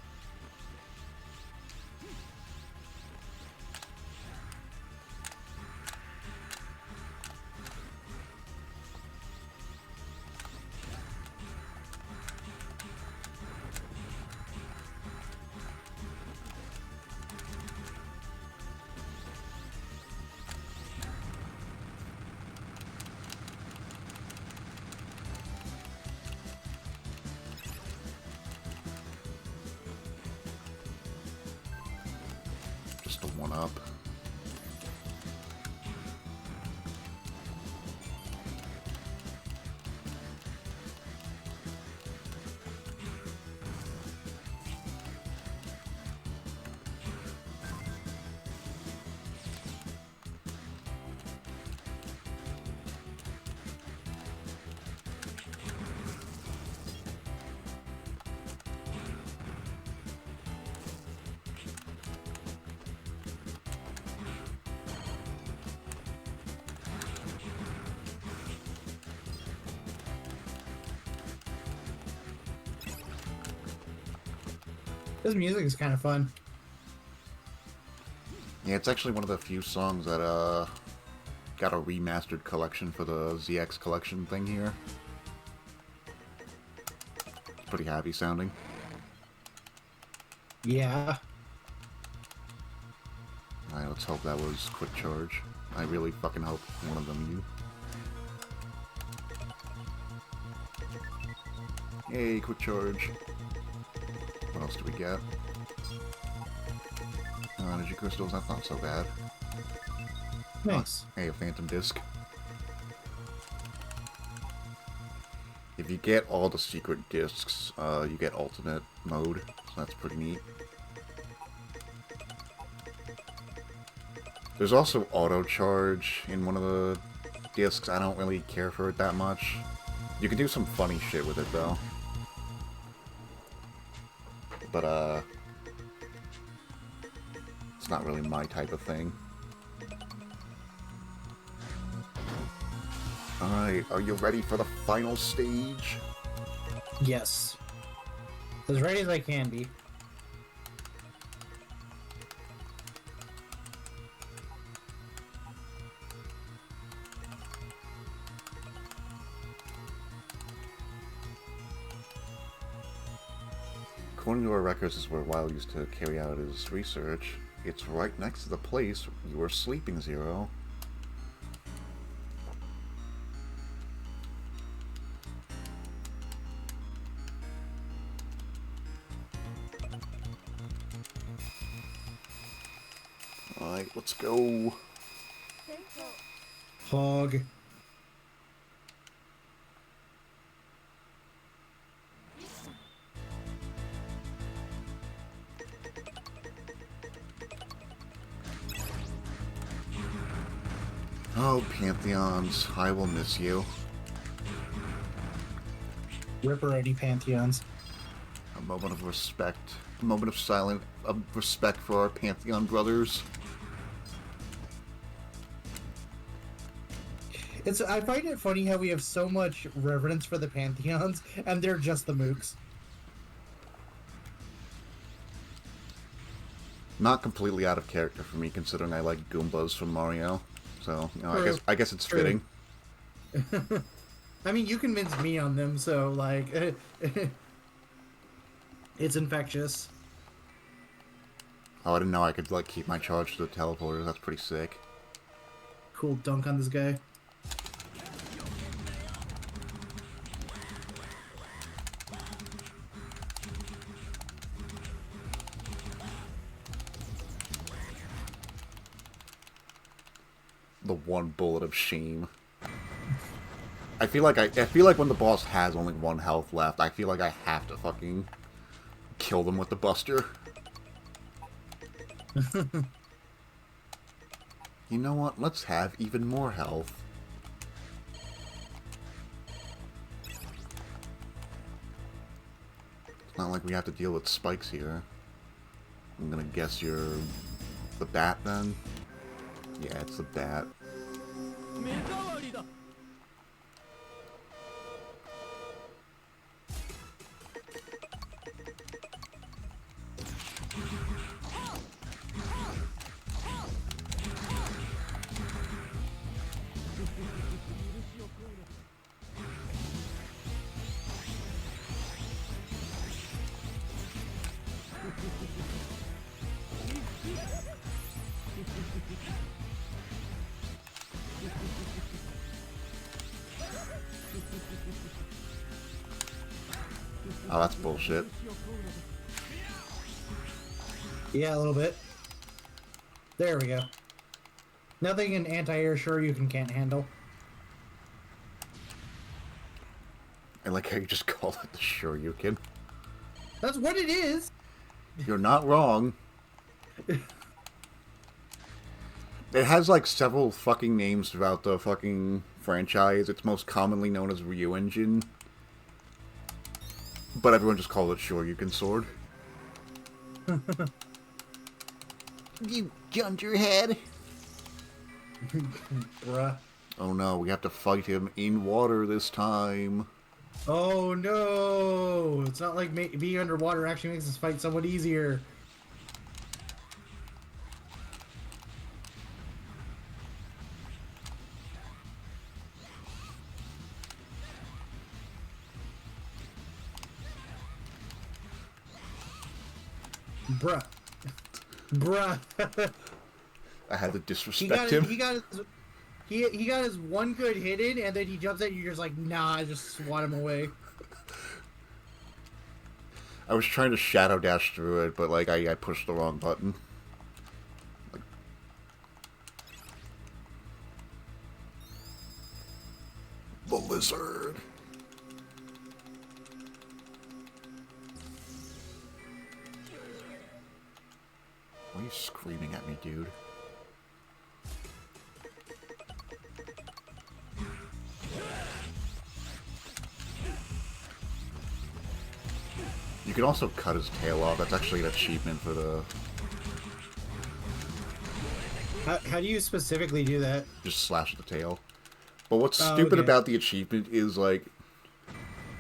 Just a one-up. This music is kind of fun. Yeah, it's actually one of the few songs that got a remastered collection for the ZX collection thing here. It's pretty happy sounding. Yeah. Alright, let's hope that was quick charge. I really fucking hope one of them you. Yay, quick charge. What else do we get? Energy crystals, that's not so bad. Nice. Hey, a phantom disc. If you get all the secret discs, you get alternate mode, so that's pretty neat. There's also auto charge in one of the discs. I don't really care for it that much. You can do some funny shit with it though. But it's not really my type of thing. Alright, are you ready for the final stage? Yes. As ready as I can be. According to our records, this is where Weil used to carry out his research. It's right next to the place you were sleeping, Zero. Alright, let's go. Hog. Oh, Pantheons, I will miss you. Ripperati Pantheons. A moment of respect. A moment of silent respect for our Pantheon brothers. I find it funny how we have so much reverence for the Pantheons, and they're just the mooks. Not completely out of character for me, considering I like Goombas from Mario. So, you know, True. I guess it's True. fitting. I mean, you convinced me on them, so, like... it's infectious. Oh, I didn't know I could, like, keep my charge to the teleporter. That's pretty sick. Cool dunk on this guy. The one bullet of shame. I feel like when the boss has only one health left, I feel like I have to fucking kill them with the buster. You know what? Let's have even more health. It's not like we have to deal with spikes here. I'm gonna guess you're the bat then? Yeah, it's the bat. Oh, that's bullshit. Yeah, a little bit. There we go. Nothing in anti-air Shoryuken can't handle. I like how you just call it the Shoryuken. That's what it is! You're not wrong. It has like several fucking names throughout the fucking franchise. It's most commonly known as Ryu Engine. But everyone just called it Shoryuken Sword. You jumped your head. Bruh. Oh no, we have to fight him in water this time. Oh no! It's not like being underwater actually makes this fight somewhat easier. Bruh. Bruh. I had to disrespect him. He got his one good hit in, and then he jumps at you, you're just like, nah, just swat him away. I was trying to shadow dash through it, but like I pushed the wrong button. Like... The lizard. Why are you screaming at me, dude? You can also cut his tail off. That's actually an achievement for the... How do you specifically do that? Just slash the tail. But what's stupid about the achievement is, like...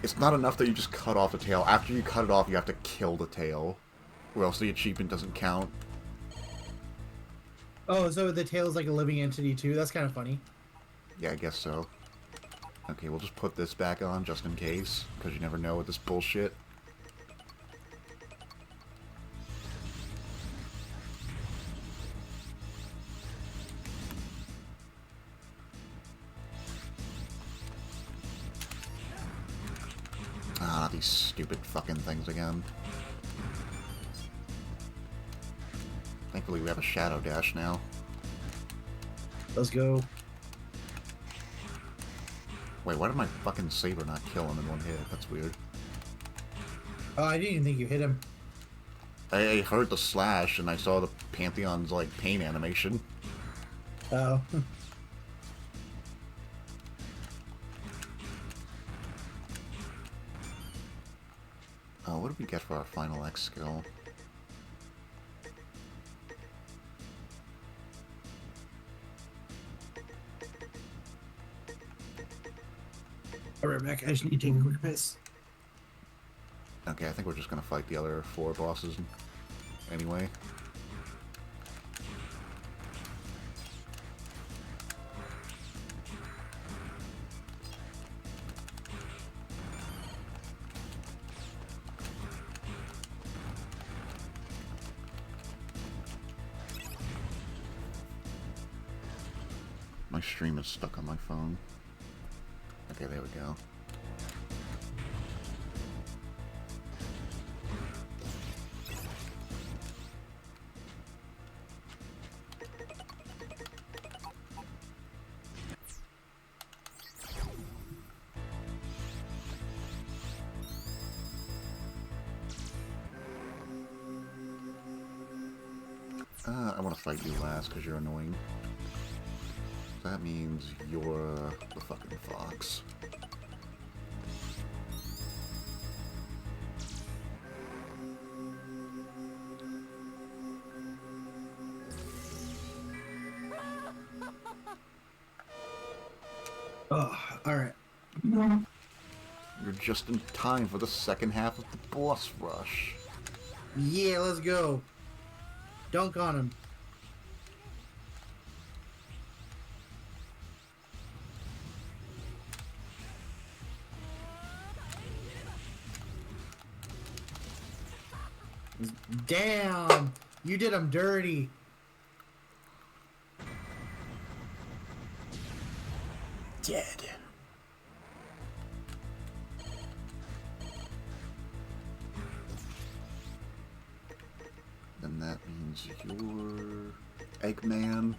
It's not enough that you just cut off the tail. After you cut it off, you have to kill the tail. Or else the achievement doesn't count. Oh, so the tail is like a living entity too? That's kind of funny. Yeah, I guess so. Okay, we'll just put this back on just in case. Because you never know with this bullshit. Ah, these stupid fucking things again. Thankfully we have a shadow dash now. Let's go. Wait, why did my fucking saber not kill him in one hit? That's weird. Oh, I didn't even think you hit him. I heard the slash and I saw the Pantheon's, like, pain animation. Oh. Oh, what did we get for our final X skill? Alright, Mac, I just need to take a quick piss. Okay, I think we're just gonna fight the other 4 bosses anyway. My stream is stuck on my phone. Okay, there we go. I want to fight you last because you're annoying. That means you're the fucking fox. Oh, alright. You're just in time for the second half of the boss rush. Yeah, let's go. Dunk on him. Damn! You did him dirty. Dead. Then that means you're Eggman.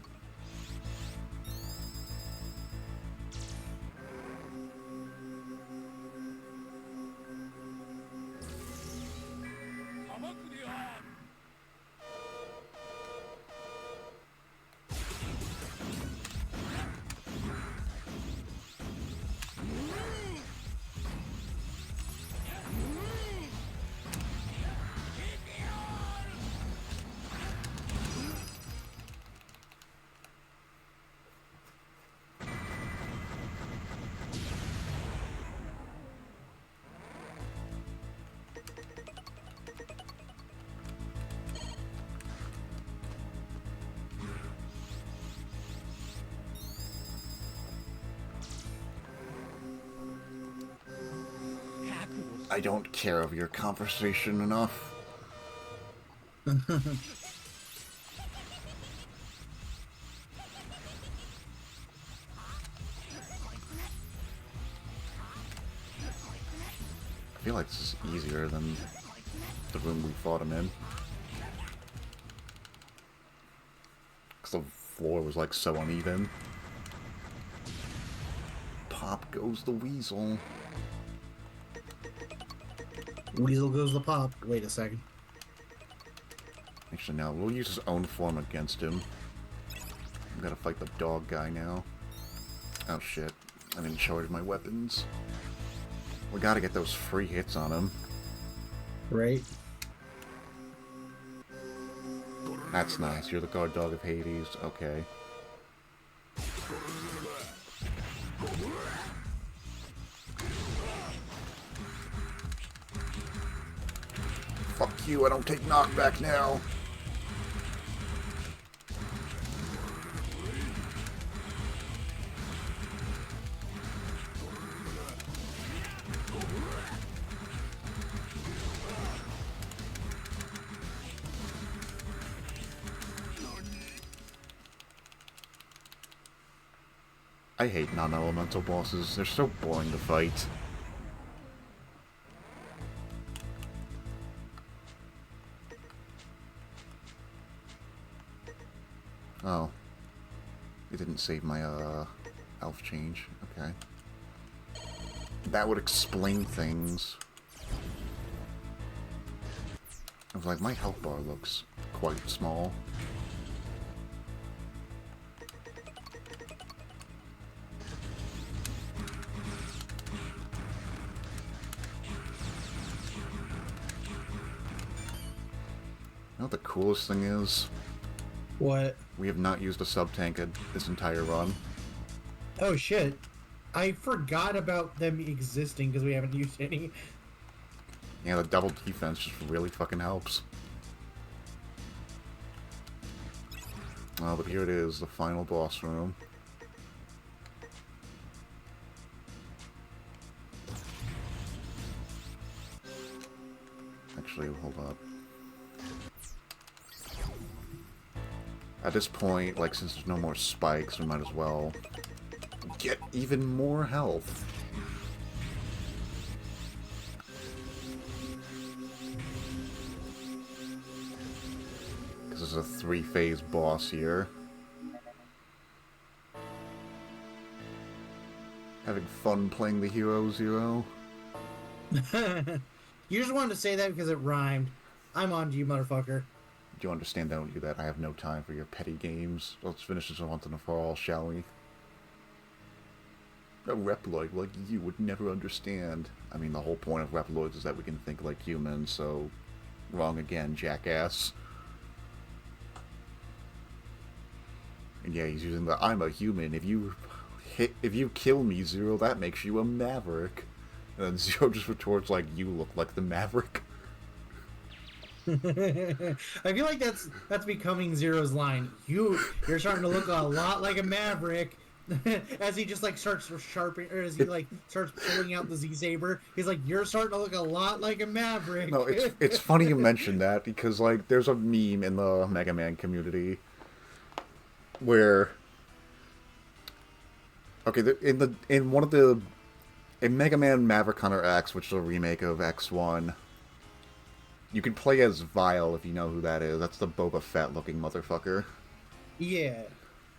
I don't care of your conversation enough. I feel like this is easier than The room we fought him in. Because the floor was like so uneven. Pop goes the weasel. Weasel goes the pop. Wait a second. Actually, no, we'll use his own form against him. I'm gonna fight the dog guy now. Oh shit, I didn't charge my weapons. We gotta get those free hits on him. Right? That's nice, you're the guard dog of Hades, okay. Fuck you, I don't take knockback now. I hate non-elemental bosses, they're so boring to fight. Oh. It didn't save my, elf change. Okay. That would explain things. I was like, my health bar looks quite small. You know what the coolest thing is? What? We have not used a sub-tank this entire run. Oh shit. I forgot about them existing because we haven't used any. Yeah, the double defense just really fucking helps. Oh, but here it is, the final boss room. Actually, hold up. At this point, like, since there's no more spikes, we might as well get even more health. Because this is a 3-phase boss here. Having fun playing the Hero Zero. You just wanted to say that because it rhymed. I'm on to you, motherfucker. Do you understand I don't do that? I have no time for your petty games. Let's finish this once and for all, shall we? A Reploid like you would never understand. I mean, the whole point of Reploids is that we can think like humans, so... Wrong again, jackass. And yeah, he's using the I'm a human. If you kill me, Zero, that makes you a maverick. And then Zero just retorts like, you look like the maverick. I feel like that's becoming Zero's line. You're starting to look a lot like a maverick. As he just like starts sharpening, or as he like starts pulling out the Z-Saber, he's like, "You're starting to look a lot like a maverick." No, it's funny you mentioned that because like there's a meme in the Mega Man community where in Mega Man Maverick Hunter X, which is a remake of X1. You can play as Vile if you know who that is. That's the Boba Fett looking motherfucker. Yeah.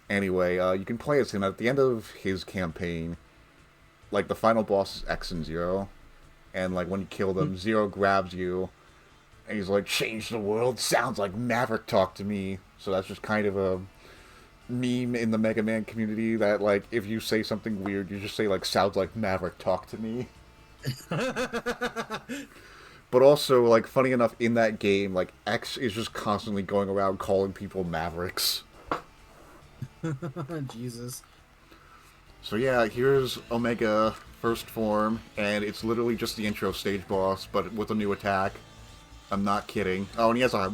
Anyway, you can play as him. At the end of his campaign, like, the final boss is X and Zero. And, like, when you kill them, Zero grabs you. And he's like, change the world? Sounds like Maverick talk to me. So that's just kind of a meme in the Mega Man community that, like, if you say something weird, you just say, like, sounds like Maverick talk to me. But also, like, funny enough, in that game, like, X is just constantly going around calling people Mavericks. Jesus. So yeah, here's Omega first form, and it's literally just the intro stage boss, but with a new attack. I'm not kidding. Oh, and he has a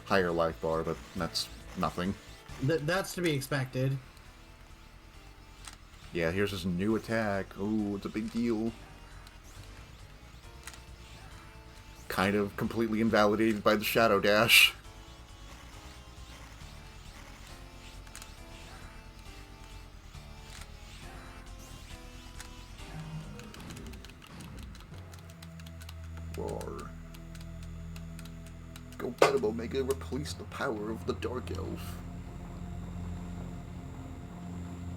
higher life bar, but that's nothing. That's to be expected. Yeah, here's his new attack. Ooh, it's a big deal. Kind of completely invalidated by the Shadow Dash. Roar. let him Omega replace the power of the Dark Elf.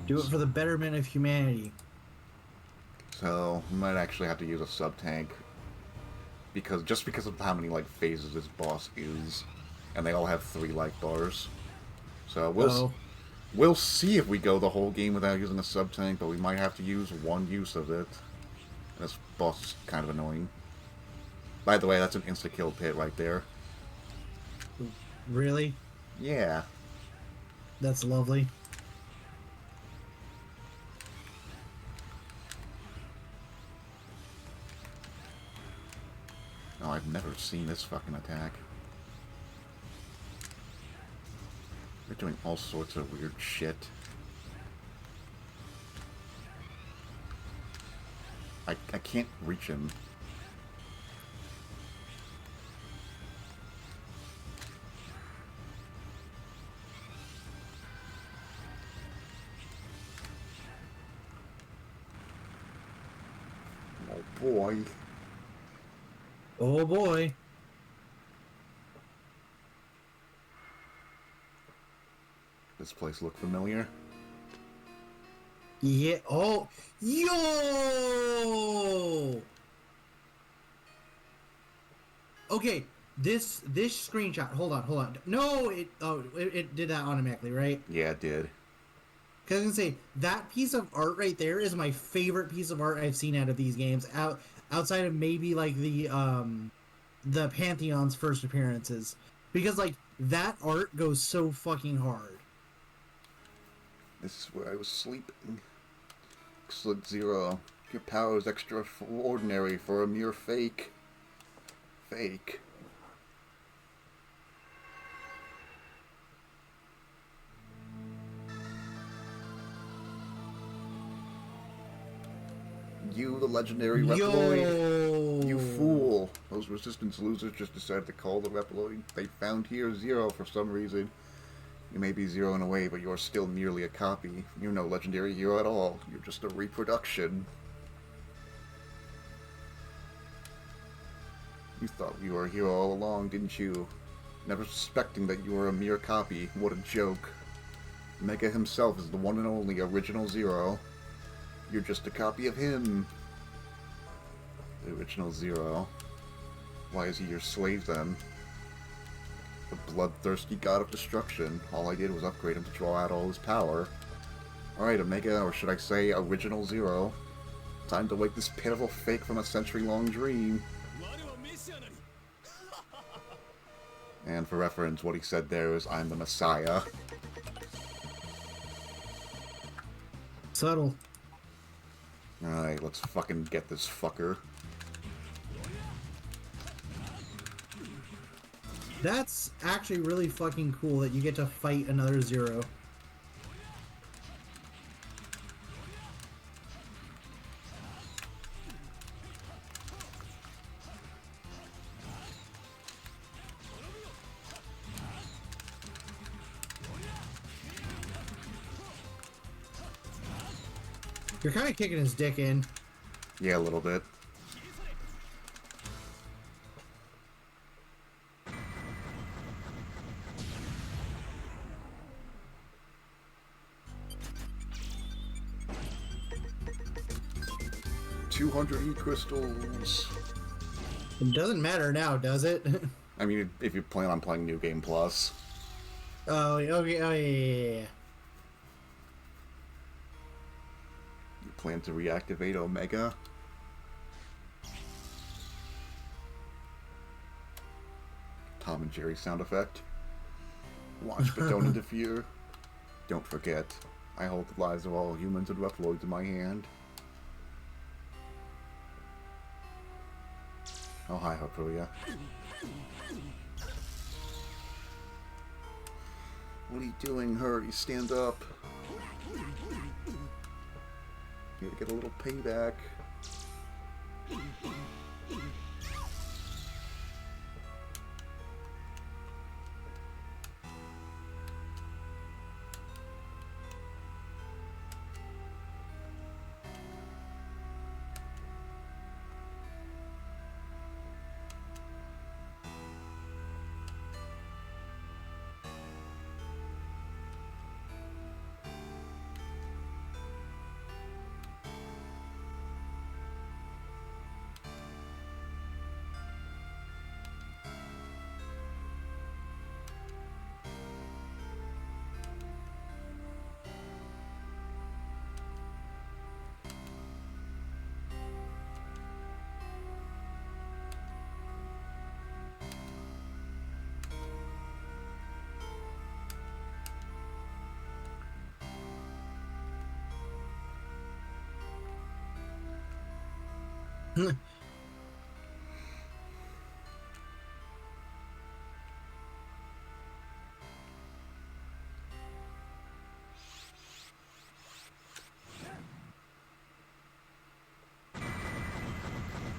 Do it for the betterment of humanity. So, we might actually have to use a sub-tank. Just because of how many, like, phases this boss is. And they all have 3 life bars. So, we'll see if we go the whole game without using a sub-tank, but we might have to use one use of it. This boss is kind of annoying. By the way, that's an insta-kill pit right there. Really? Yeah. That's lovely. Oh, I've never seen this fucking attack. They're doing all sorts of weird shit. I can't reach him. Oh boy. Oh boy. This place look familiar? Yeah. Oh. Yo! Okay. This screenshot. Hold on. No, it did that automatically, right? Yeah, it did. Cause I was gonna say that piece of art right there is my favorite piece of art I've seen out of these games. Outside of maybe like the Pantheon's first appearances, because like that art goes so fucking hard. This is where I was sleeping. Excellent Zero. Your power is extraordinary for a mere fake. Fake. You, the legendary Reploid. You fool. Those Resistance losers just decided to call the Reploid they found here Zero for some reason. You may be Zero in a way, but you're still merely a copy. You're no legendary hero at all. You're just a reproduction. You thought you were a hero all along, didn't you? Never suspecting that you were a mere copy. What a joke. Mega himself is the one and only original Zero. You're just a copy of him. The original Zero. Why is he your slave then? The bloodthirsty god of destruction. All I did was upgrade him to draw out all his power. Alright, Omega, or should I say original Zero. Time to wake this pitiful fake from a century-long dream. And for reference, what he said there is, I'm the Messiah. Subtle. Alright, let's fucking get this fucker. That's actually really fucking cool that you get to fight another Zero. You're kind of kicking his dick in. Yeah, a little bit. $200 crystals. It doesn't matter now, does it? I mean, if you plan on playing New Game Plus. Oh, okay. Oh, yeah. You plan to reactivate Omega? Tom and Jerry sound effect. Watch but don't interfere. Don't forget, I hold the lives of all humans and Reploids in my hand. Oh, hi, Hapuya. What are you doing? Hurry, stand up. You gotta get a little payback.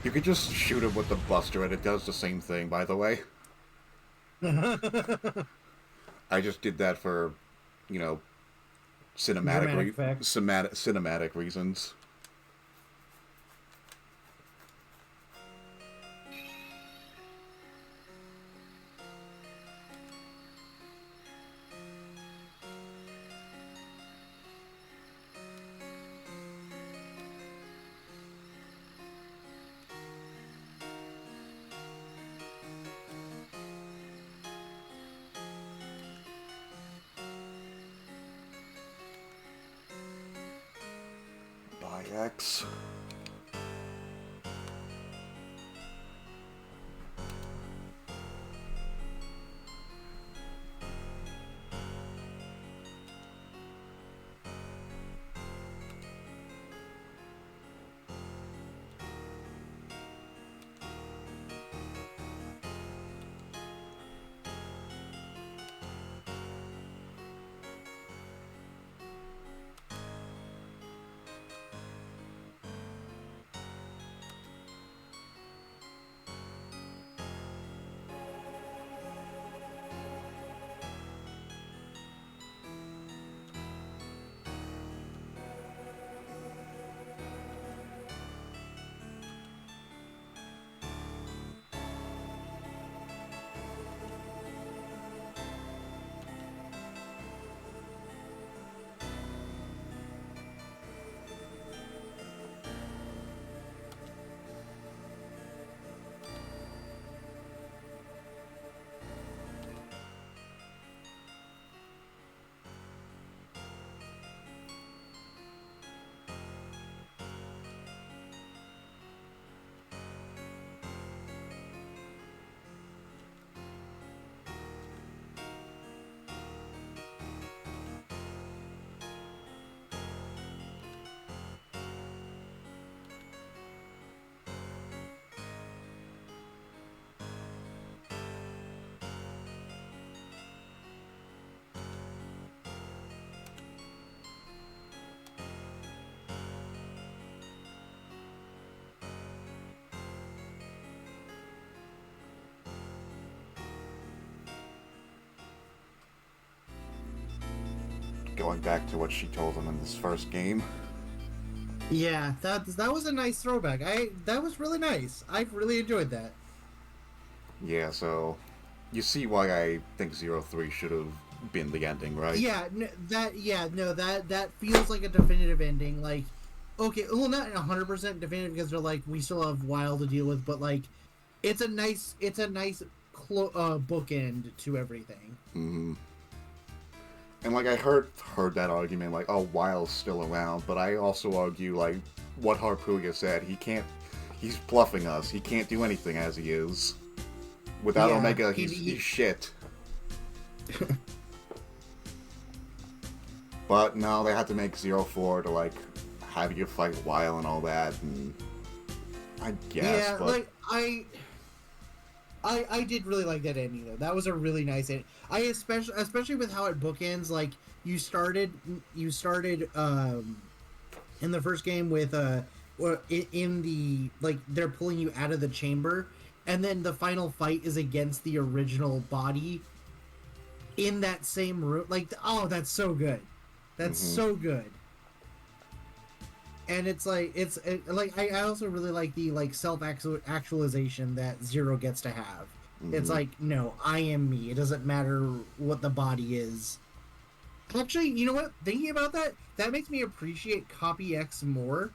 You could just shoot it with the Buster, and it does the same thing, by the way. I just did that for, you know, cinematic reasons. By X. Going back to what she told him in this first game. Yeah, that was a nice throwback. That was really nice. I really enjoyed that. Yeah, so you see why I think 03 should have been the ending, right? Yeah, that feels like a definitive ending. Like, okay, well, not 100% definitive because they're like we still have WoW to deal with, but like, it's a nice bookend to everything. Mm-hmm. And like I heard that argument, like, oh, WoW's still around, but I also argue like what Harpuga said, he's bluffing us. He can't do anything as he is. Without Omega, he's shit. But no, they had to make 04 to like have you fight WoW and all that, and I guess. Yeah, but... like I did really like that ending though. That was a really nice ending. I especially with how it bookends. Like you started in the first game with in the like they're pulling you out of the chamber, and then the final fight is against the original body in that same room. Like, oh, that's so good. That's so good. And it's like like I also really like the like self-actualization that Zero gets to have. It's like, no, I am me. It doesn't matter what the body is. Actually, you know what? Thinking about that, that makes me appreciate Copy X more.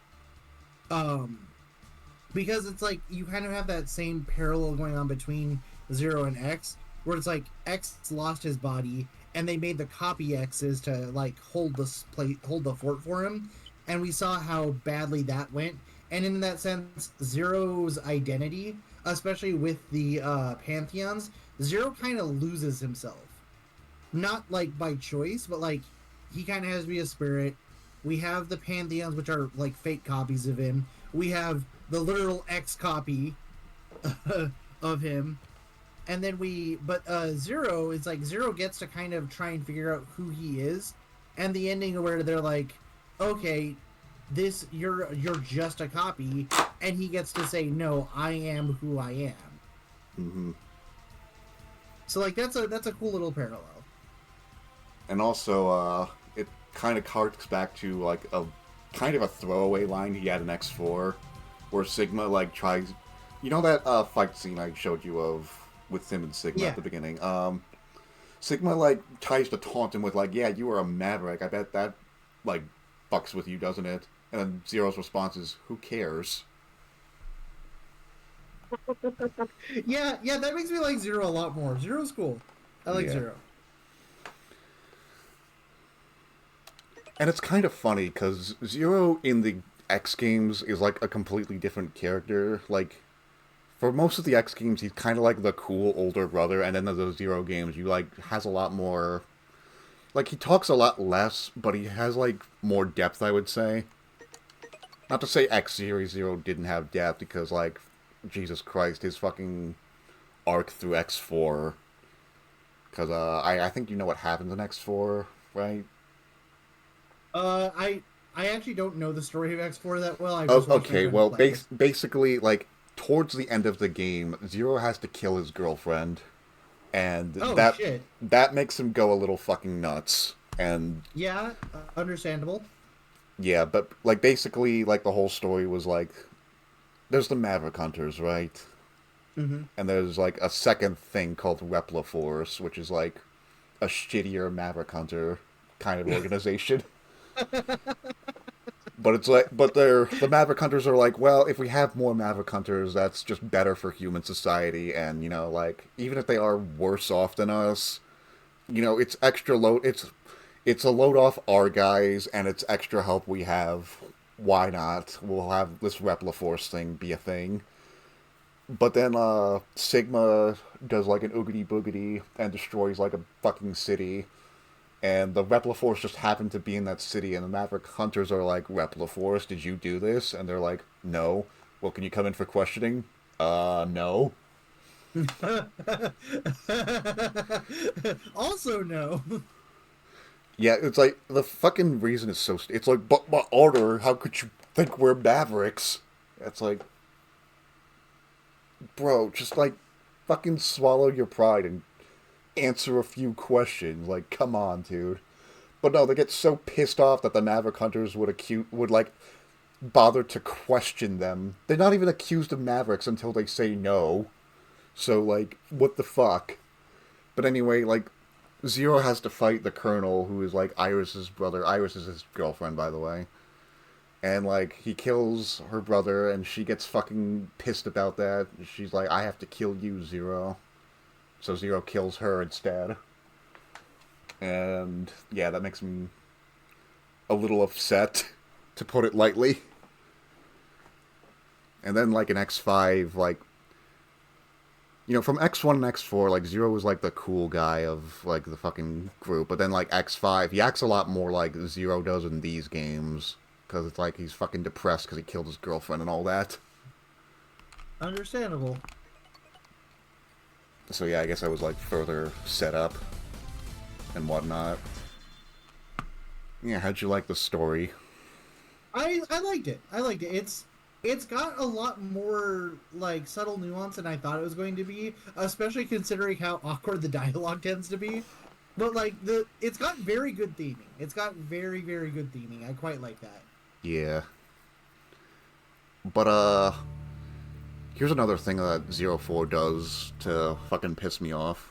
Because it's like you kind of have that same parallel going on between Zero and X, where it's like X lost his body, and they made the Copy X's to like hold the fort for him. And we saw how badly that went. And in that sense, Zero's identity, especially with the Pantheons, Zero kind of loses himself. Not, like, by choice, but, like, he kind of has to be a spirit. We have the Pantheons, which are, like, fake copies of him. we have the literal X copy of him, and then Zero is like Zero gets to kind of try and figure out who he is, and the ending where they're like, okay, you're just a copy, and he gets to say, no, I am who I am. Mm-hmm. So like that's a cool little parallel. And also, it kind of harks back to like a kind of a throwaway line he had in X4, where Sigma like tries, you know that fight scene I showed you of with him and Sigma at the beginning. Sigma like tries to taunt him with like, yeah, you are a maverick. I bet that like fucks with you, doesn't it? And then Zero's response is, who cares? yeah, that makes me like Zero a lot more. Zero's cool. I like Zero. And it's kind of funny, because Zero in the X games is like a completely different character. Like, for most of the X games, he's kind of like the cool older brother, and then in the Zero games, you like, has a lot more... Like, he talks a lot less, but he has, like, more depth, I would say. Not to say X Series Zero didn't have depth, because, like, Jesus Christ, his fucking arc through X4. Because, I think you know what happens in X4, right? I actually don't know the story of X4 that well. Okay, well, basically, like, towards the end of the game, Zero has to kill his girlfriend. And that makes him go a little fucking nuts. And yeah, understandable. Yeah, but like basically, like the whole story was like, there's the Maverick Hunters, right? Mm-hmm. And there's like a second thing called Repla Force, which is like a shittier Maverick Hunter kind of organization. But it's like, the Maverick Hunters are like, well, if we have more Maverick Hunters, that's just better for human society, and, you know, like, even if they are worse off than us, you know, it's extra load, it's a load off our guys, and it's extra help we have. Why not? We'll have this Repla Force thing be a thing. But then, Sigma does, like, an oogity boogity and destroys, like, a fucking city. And the Repla Force just happened to be in that city, and the Maverick Hunters are like, Repla Force, did you do this? And they're like, no. Well, can you come in for questioning? No. Also no. Yeah, it's like, the fucking reason is so... It's like, but order, how could you think we're Mavericks? It's like... Bro, just, like, fucking swallow your pride and answer a few questions. Like, come on, dude. But no, they get so pissed off that the Maverick Hunters would like bother to question them. They're not even accused of Mavericks until they say no. So, like, what the fuck? But anyway, like, Zero has to fight the Colonel, who is like Iris's brother. Iris is his girlfriend, by the way. And like, he kills her brother, and she gets fucking pissed about that. She's like, I have to kill you, Zero. So Zero kills her instead. And yeah, that makes him a little upset, to put it lightly. And then like in X5, like, you know, from X1 and X4, like, Zero was like the cool guy of like the fucking group. But then like X5, he acts a lot more like Zero does in these games. Because it's like he's fucking depressed because he killed his girlfriend and all that. Understandable. So yeah, I guess I was like further set up and whatnot. Yeah, how'd you like the story? I liked it. It's got a lot more like subtle nuance than I thought it was going to be, especially considering how awkward the dialogue tends to be. But like it's got very good theming. It's got very, very good theming. I quite like that. Yeah. But here's another thing that 04 does to fucking piss me off.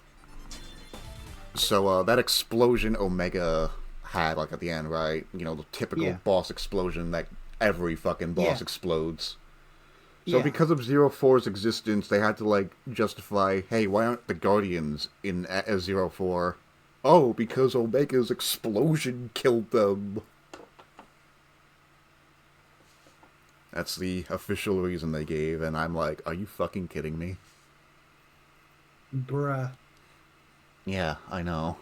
So, that explosion Omega had, like, at the end, right? You know, the typical boss explosion that every fucking boss explodes. So because of 04's existence, they had to, like, justify, hey, why aren't the Guardians in 04? Oh, because Omega's explosion killed them. That's the official reason they gave, and I'm like, are you fucking kidding me? Bruh. Yeah, I know.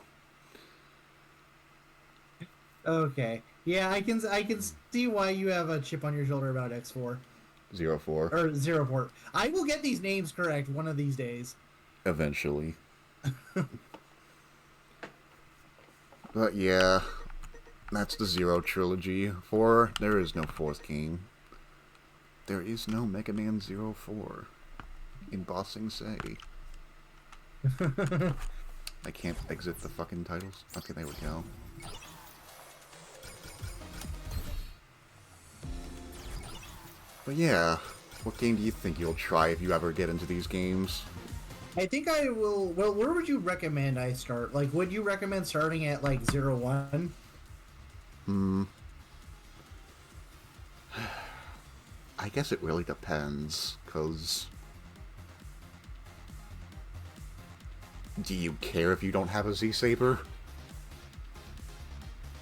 Okay. Yeah, I can see why you have a chip on your shoulder about X4. 04. Or 04. I will get these names correct one of these days. Eventually. But yeah, that's the Zero trilogy. 4, there is no fourth game. There is no Mega Man 04 in Bossing Say. I can't exit the fucking titles. Okay, there we go. But yeah, what game do you think you'll try if you ever get into these games? I think I will. Well, where would you recommend I start? Like, would you recommend starting at like 01? I guess it really depends, because do you care if you don't have a Z-Saber?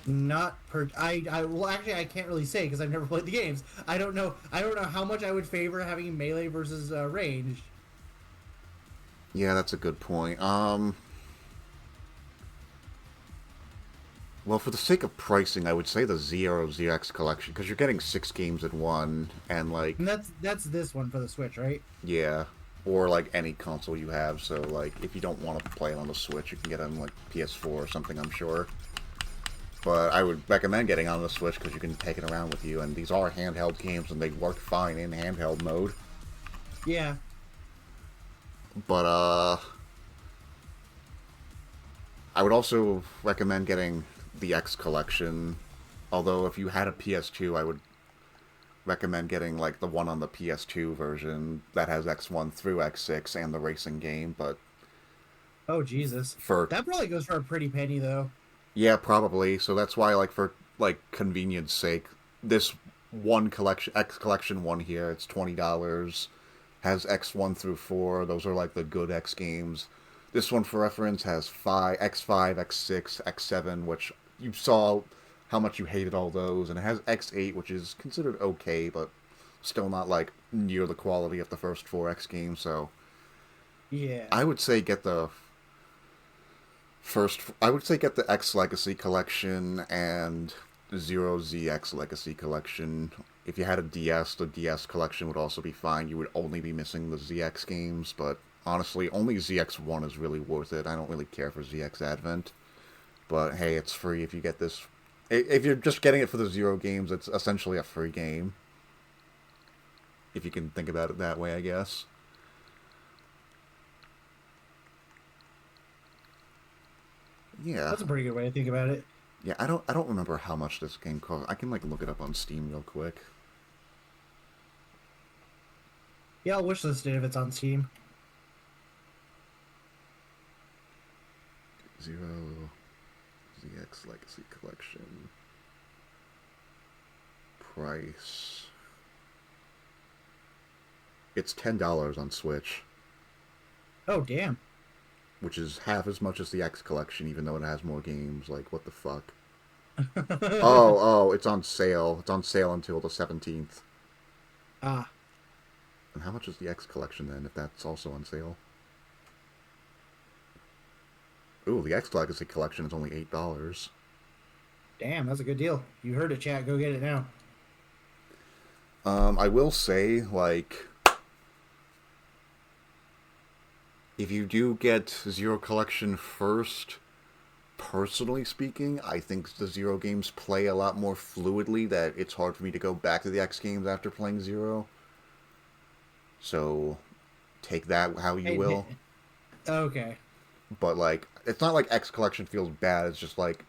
Not per. Well, actually, I can't really say because I've never played the games. I don't know how much I would favor having melee versus ranged. Yeah, that's a good point. Well, for the sake of pricing, I would say the Zero ZX collection, because you're getting 6 games in one, and like... And that's this one for the Switch, right? Yeah, or like any console you have, so like, if you don't want to play it on the Switch, you can get it on like PS4 or something, I'm sure. But I would recommend getting on the Switch, because you can take it around with you, and these are handheld games, and they work fine in handheld mode. Yeah. But, I would also recommend getting the X collection, although if you had a PS2, I would recommend getting like the one on the PS2 version that has X1 through X6 and the racing game, but... Oh, Jesus. That probably goes for a pretty penny, though. Yeah, probably, so that's why, like, for, like, convenience sake, this one collection, X collection one here, it's $20, has X1 through 4, those are like the good X games. This one, for reference, has X5, X6, X7, which you saw how much you hated all those, and it has X8, which is considered okay, but still not, like, near the quality of the first 4 X games, so... Yeah. I would say get the X Legacy Collection and Zero ZX Legacy Collection. If you had a DS, the DS Collection would also be fine. You would only be missing the ZX games, but... honestly, only ZX1 is really worth it. I don't really care for ZX Advent. But hey, it's free if you get this. If you're just getting it for the Zero games, it's essentially a free game. If you can think about it that way, I guess. Yeah. That's a pretty good way to think about it. Yeah, I don't remember how much this game costs. I can like look it up on Steam real quick. Yeah, I'll wishlist it if it's on Steam. Zero ZX Legacy Collection. Price. It's $10 on Switch. Oh, damn. Which is half as much as the X Collection, even though it has more games. Like, what the fuck? oh, it's on sale. It's on sale until the 17th. Ah. And how much is the X Collection then, if that's also on sale? Ooh, the X Legacy Collection is only $8. Damn, that's a good deal. You heard it, chat. Go get it now. I will say, like... if you do get Zero Collection first, personally speaking, I think the Zero games play a lot more fluidly, that it's hard for me to go back to the X games after playing Zero. So, take that how you will. Okay. But, like, it's not like X Collection feels bad, it's just like...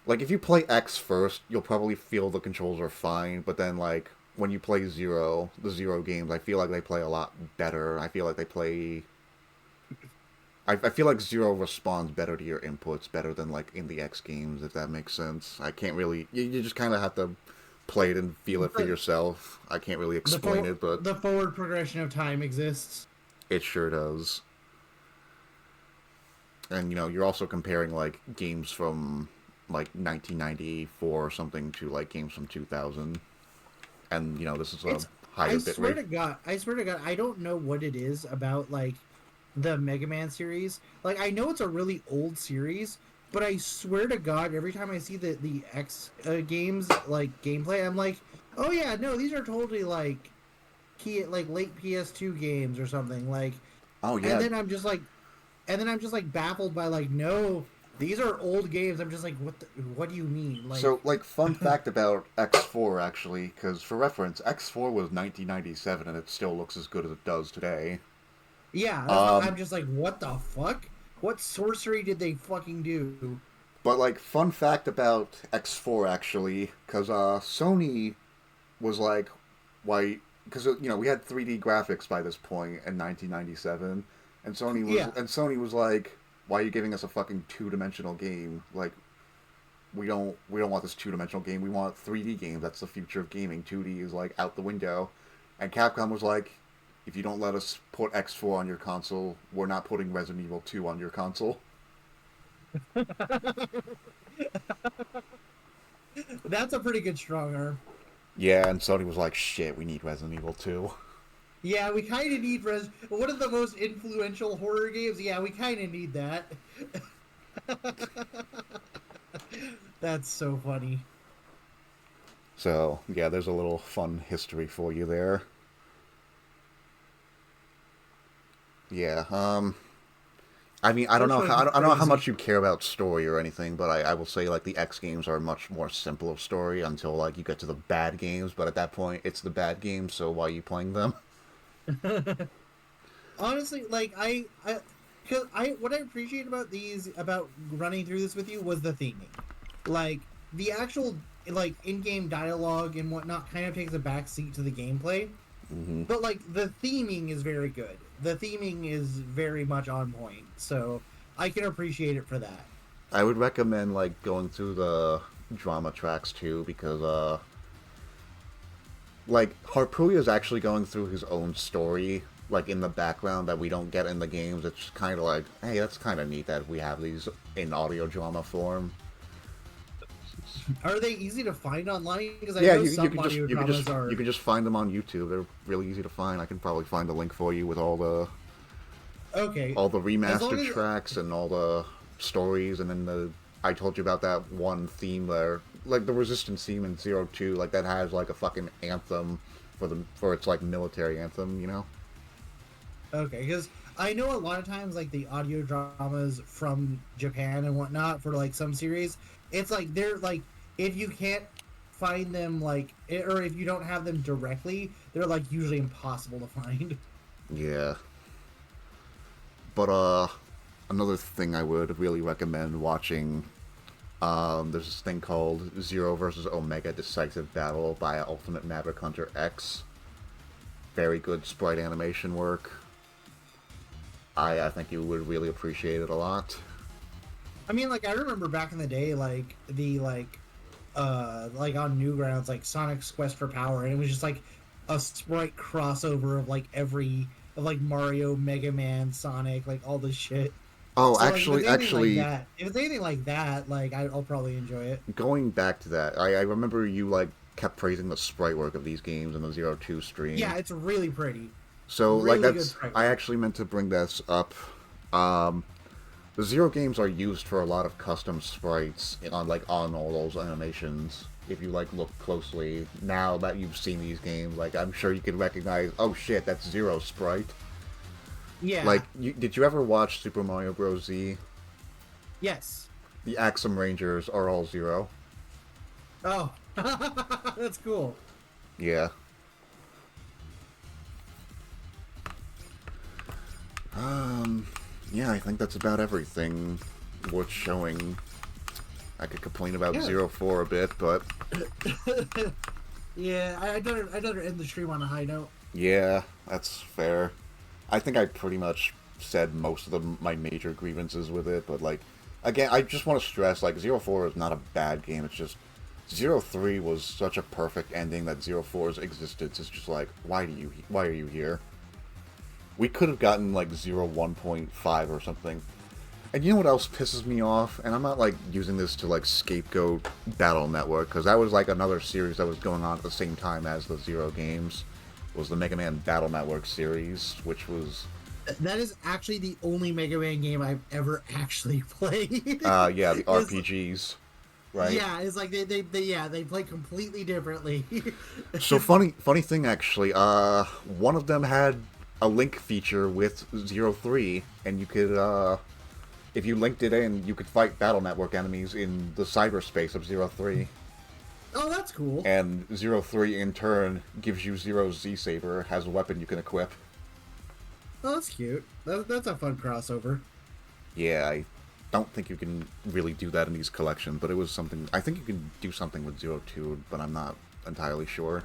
like, if you play X first, you'll probably feel the controls are fine, but then, like... when you play Zero, the Zero games, I feel like they play a lot better. I feel like they play... I feel like Zero responds better to your inputs, better than, like, in the X games, if that makes sense. I can't really... You just kind of have to play it and feel it for yourself. I can't really explain it, but... the forward progression of time exists. It sure does. And, you know, you're also comparing, like, games from, like, 1994 or something to, like, games from 2000. And, you know, this is a higher bit rate. I swear to God, I don't know what it is about, like, the Mega Man series. Like, I know it's a really old series, but I swear to God, every time I see the X games, like, gameplay, I'm like, Oh yeah, no, these are totally like late PS2 games or something. Like, Oh yeah. and then I'm just like, baffled by like, no, these are old games. I'm just like, what do you mean? Like, So, like, fun fact about X4, actually, because for reference, X4 was 1997 and it still looks as good as it does today. yeah, that's what, I'm just like, what the fuck? What sorcery did they fucking do? But, like, fun fact about X4, actually, because Sony was like, why... Because, you know, we had 3D graphics by this point in 1997, and Sony was like, why are you giving us a fucking two-dimensional game? Like, we don't want this two-dimensional game. We want 3D games. That's the future of gaming. 2D is, like, out the window. And Capcom was like, if you don't let us put X4 on your console, we're not putting Resident Evil 2 on your console. That's a pretty good strong arm. Yeah, and Sony was like, shit, we need Resident Evil 2. Yeah, we kind of need one of the most influential horror games. Yeah, we kind of need that. That's so funny. So, yeah, there's a little fun history for you there. Yeah, I mean, I don't know how much you care about story or anything, but I will say, like, the X games are a much more simple story until, like, you get to the bad games, but at that point, it's the bad games, so why are you playing them? Honestly, like, what I appreciate about running through this with you was the theming. Like, the actual, like, in-game dialogue and whatnot kind of takes a back seat to the gameplay. Mm-hmm. But, like, the theming is very good. The theming is very much on point, so I can appreciate it for that. I would recommend, like, going through the drama tracks, too, because, like, Harpuya is actually going through his own story, like, in the background that we don't get in the games. It's kind of like, hey, that's kind of neat that we have these in audio drama form. Are they easy to find online? Because I Yeah, know you some can audio dramas are... you can just find them on YouTube. They're really easy to find. I can probably find a link for you with all the remastered tracks and all the stories, and then I told you about that one theme there, like the Resistance theme in 02, like that has like a fucking anthem for its like military anthem, you know? Okay, because I know a lot of times like the audio dramas from Japan and whatnot for like some series, it's like they're like, if you can't find them like, or if you don't have them directly, they're like usually impossible to find. Yeah. But another thing I would really recommend watching, there's this thing called Zero vs. Omega Decisive Battle by Ultimate Maverick Hunter X. Very good sprite animation work. I think you would really appreciate it a lot. I mean, like, I remember back in the day, like, like on Newgrounds, like, Sonic's Quest for Power, and it was just, like, a sprite crossover of, like, like, Mario, Mega Man, Sonic, like, all this shit. Oh, so, actually, like, if it's anything like that, like, I'll probably enjoy it. Going back to that, I remember you, like, kept praising the sprite work of these games in the 02 stream. Yeah, it's really pretty. So, really like, I actually meant to bring this up. The Zero games are used for a lot of custom sprites on all those animations. If you, like, look closely, now that you've seen these games, like, I'm sure you could recognize, oh shit, that's Zero sprite. Yeah. Like, did you ever watch Super Mario Bros. Z? Yes. The Axum Rangers are all Zero. Oh, that's cool. Yeah. Yeah, I think that's about everything worth showing. I could complain about 04 a bit, but... Yeah, I'd rather end the stream on a high note. Yeah, that's fair. I think I pretty much said most of my major grievances with it, but, like, again, I just want to stress, like, 04 is not a bad game, it's just... 03 was such a perfect ending that 04's existence is just like, why are you here? We could have gotten, like, 1.5 or something. And you know what else pisses me off? And I'm not, like, using this to, like, scapegoat Battle Network, because that was, like, another series that was going on at the same time as the Zero games, was the Mega Man Battle Network series, which was... That is actually the only Mega Man game I've ever actually played. Yeah, the RPGs. right? Yeah, it's like they play completely differently. So funny thing actually. One of them had a link feature with 03, and you could if you linked it in, you could fight Battle Network enemies in the cyberspace of 03. Oh, that's cool. And 03 in turn gives you Zero's Z-Saber, has a weapon you can equip. Oh, that's cute. That's a fun crossover. Yeah, I don't think you can really do that in these collections, but it was something... I think you can do something with 02, but I'm not entirely sure.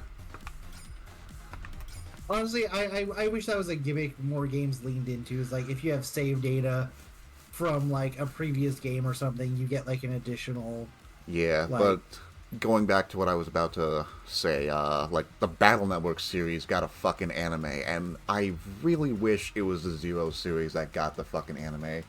Honestly, I wish that was a gimmick more games leaned into. Is like if you have save data from like a previous game or something, you get like an additional... Yeah, like... but going back to what I was about to say, like the Battle Network series got a fucking anime, and I really wish it was the Zero series that got the fucking anime.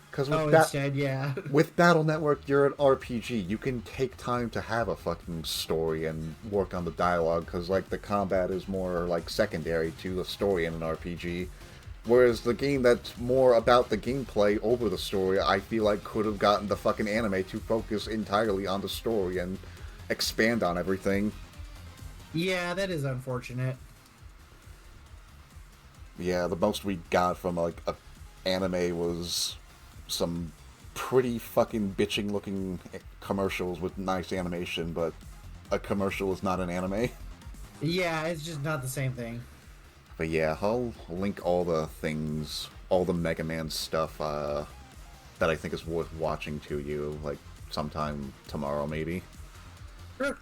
Because instead, yeah. With Battle Network, you're an RPG. You can take time to have a fucking story and work on the dialogue, because like the combat is more like secondary to the story in an RPG. Whereas the game that's more about the gameplay over the story, I feel like could have gotten the fucking anime to focus entirely on the story and expand on everything. Yeah, that is unfortunate. Yeah, the most we got from like a anime was some pretty fucking bitching looking commercials with nice animation, but a commercial is not an anime. Yeah, it's just not the same thing. But yeah, I'll link all the things, all the Mega Man stuff that I think is worth watching to you, like sometime tomorrow maybe. Sure.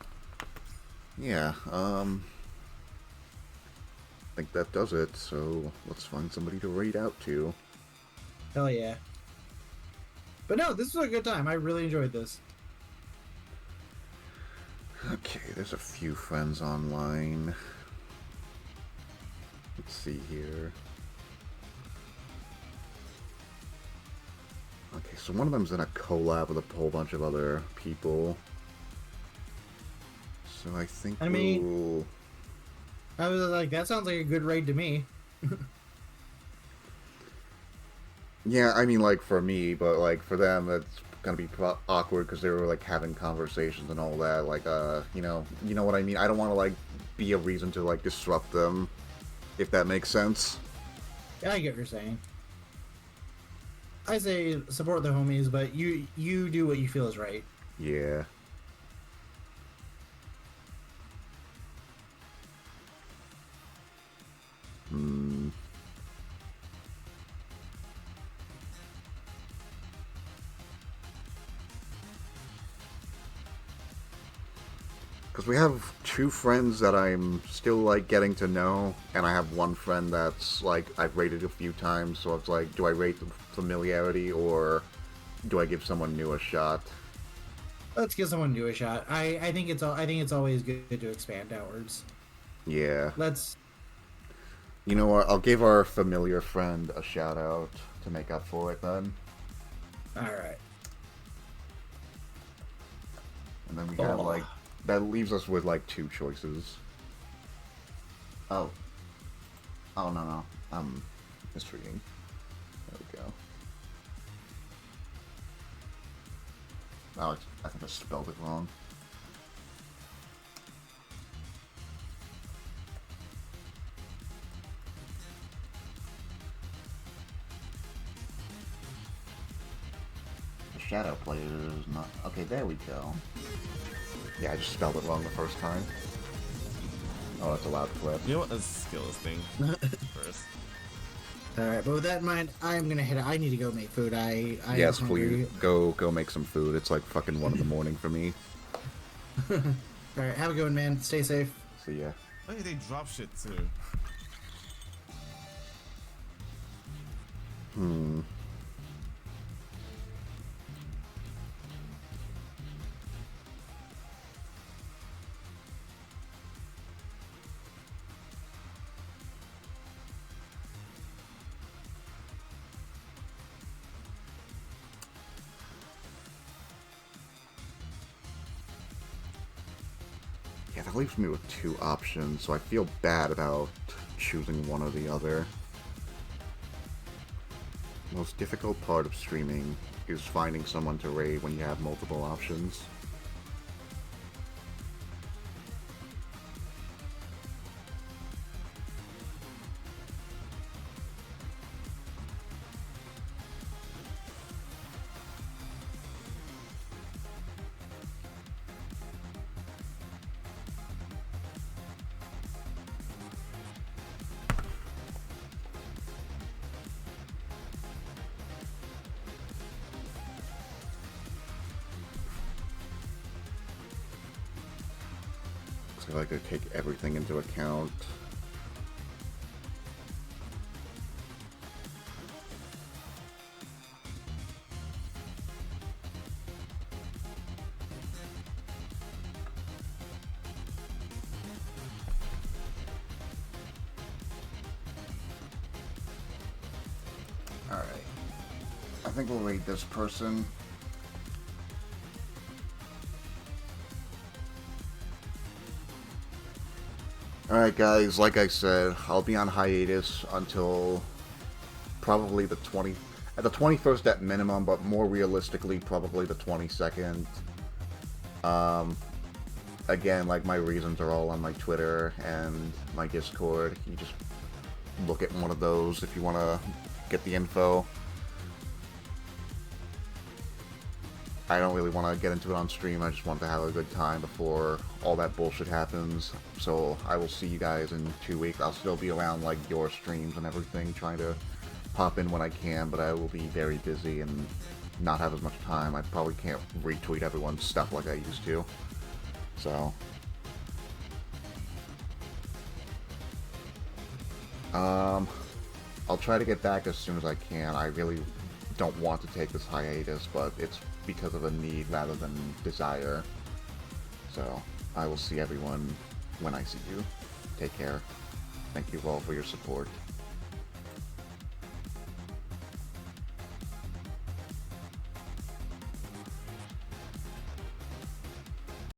Yeah, I think that does it, so let's find somebody to raid out to. Hell yeah. But no, this was a good time. I really enjoyed this. Okay, there's a few friends online. Let's see here. Okay, so one of them's in a collab with a whole bunch of other people. So I think I mean, I was like, that sounds like a good raid to me. Yeah, I mean, like, for me, but, like, for them, that's gonna be awkward because they were, like, having conversations and all that. Like, you know what I mean? I don't want to, like, be a reason to, like, disrupt them, if that makes sense. Yeah, I get what you're saying. I say support the homies, but you do what you feel is right. Yeah. Because we have two friends that I'm still, like, getting to know, and I have one friend that's, like, I've rated a few times, so it's like, do I rate the familiarity, or do I give someone new a shot? Let's give someone new a shot. I think it's always good to expand outwards. Yeah. Let's... You know what, I'll give our familiar friend a shout out to make up for it then. Alright. And then we have, like, that leaves us with, like, two choices. Oh. Oh, no. I'm misreading. There we go. Oh, I think I spelled it wrong. The shadow player is not... Okay, there we go. Yeah, I just spelled it wrong the first time. Oh, that's a loud clip. You know what? Let's skill this thing first. Alright, but with that in mind, I'm gonna head out. I need to go make food. I yes, please. Go make some food. It's like fucking 1 in the morning for me. Alright, have a good one, man. Stay safe. See ya. Oh yeah, they drop shit too. Yeah, that leaves me with two options, so I feel bad about choosing one or the other. The most difficult part of streaming is finding someone to raid when you have multiple options. So I could take everything into account. Alright. I think we'll rate this person. Alright guys, like I said, I'll be on hiatus until probably the 21st at minimum, but more realistically, probably the 22nd. Again, like, my reasons are all on my Twitter and my Discord. You just look at one of those if you want to get the info. I don't really want to get into it on stream. I just want to have a good time before all that bullshit happens. So I will see you guys in 2 weeks. I'll still be around like your streams and everything, trying to pop in when I can, but I will be very busy and not have as much time. I probably can't retweet everyone's stuff like I used to. So I'll try to get back as soon as I can. I really don't want to take this hiatus, but it's because of a need rather than desire. So I will see everyone when I see you. Take care. Thank you all for your support.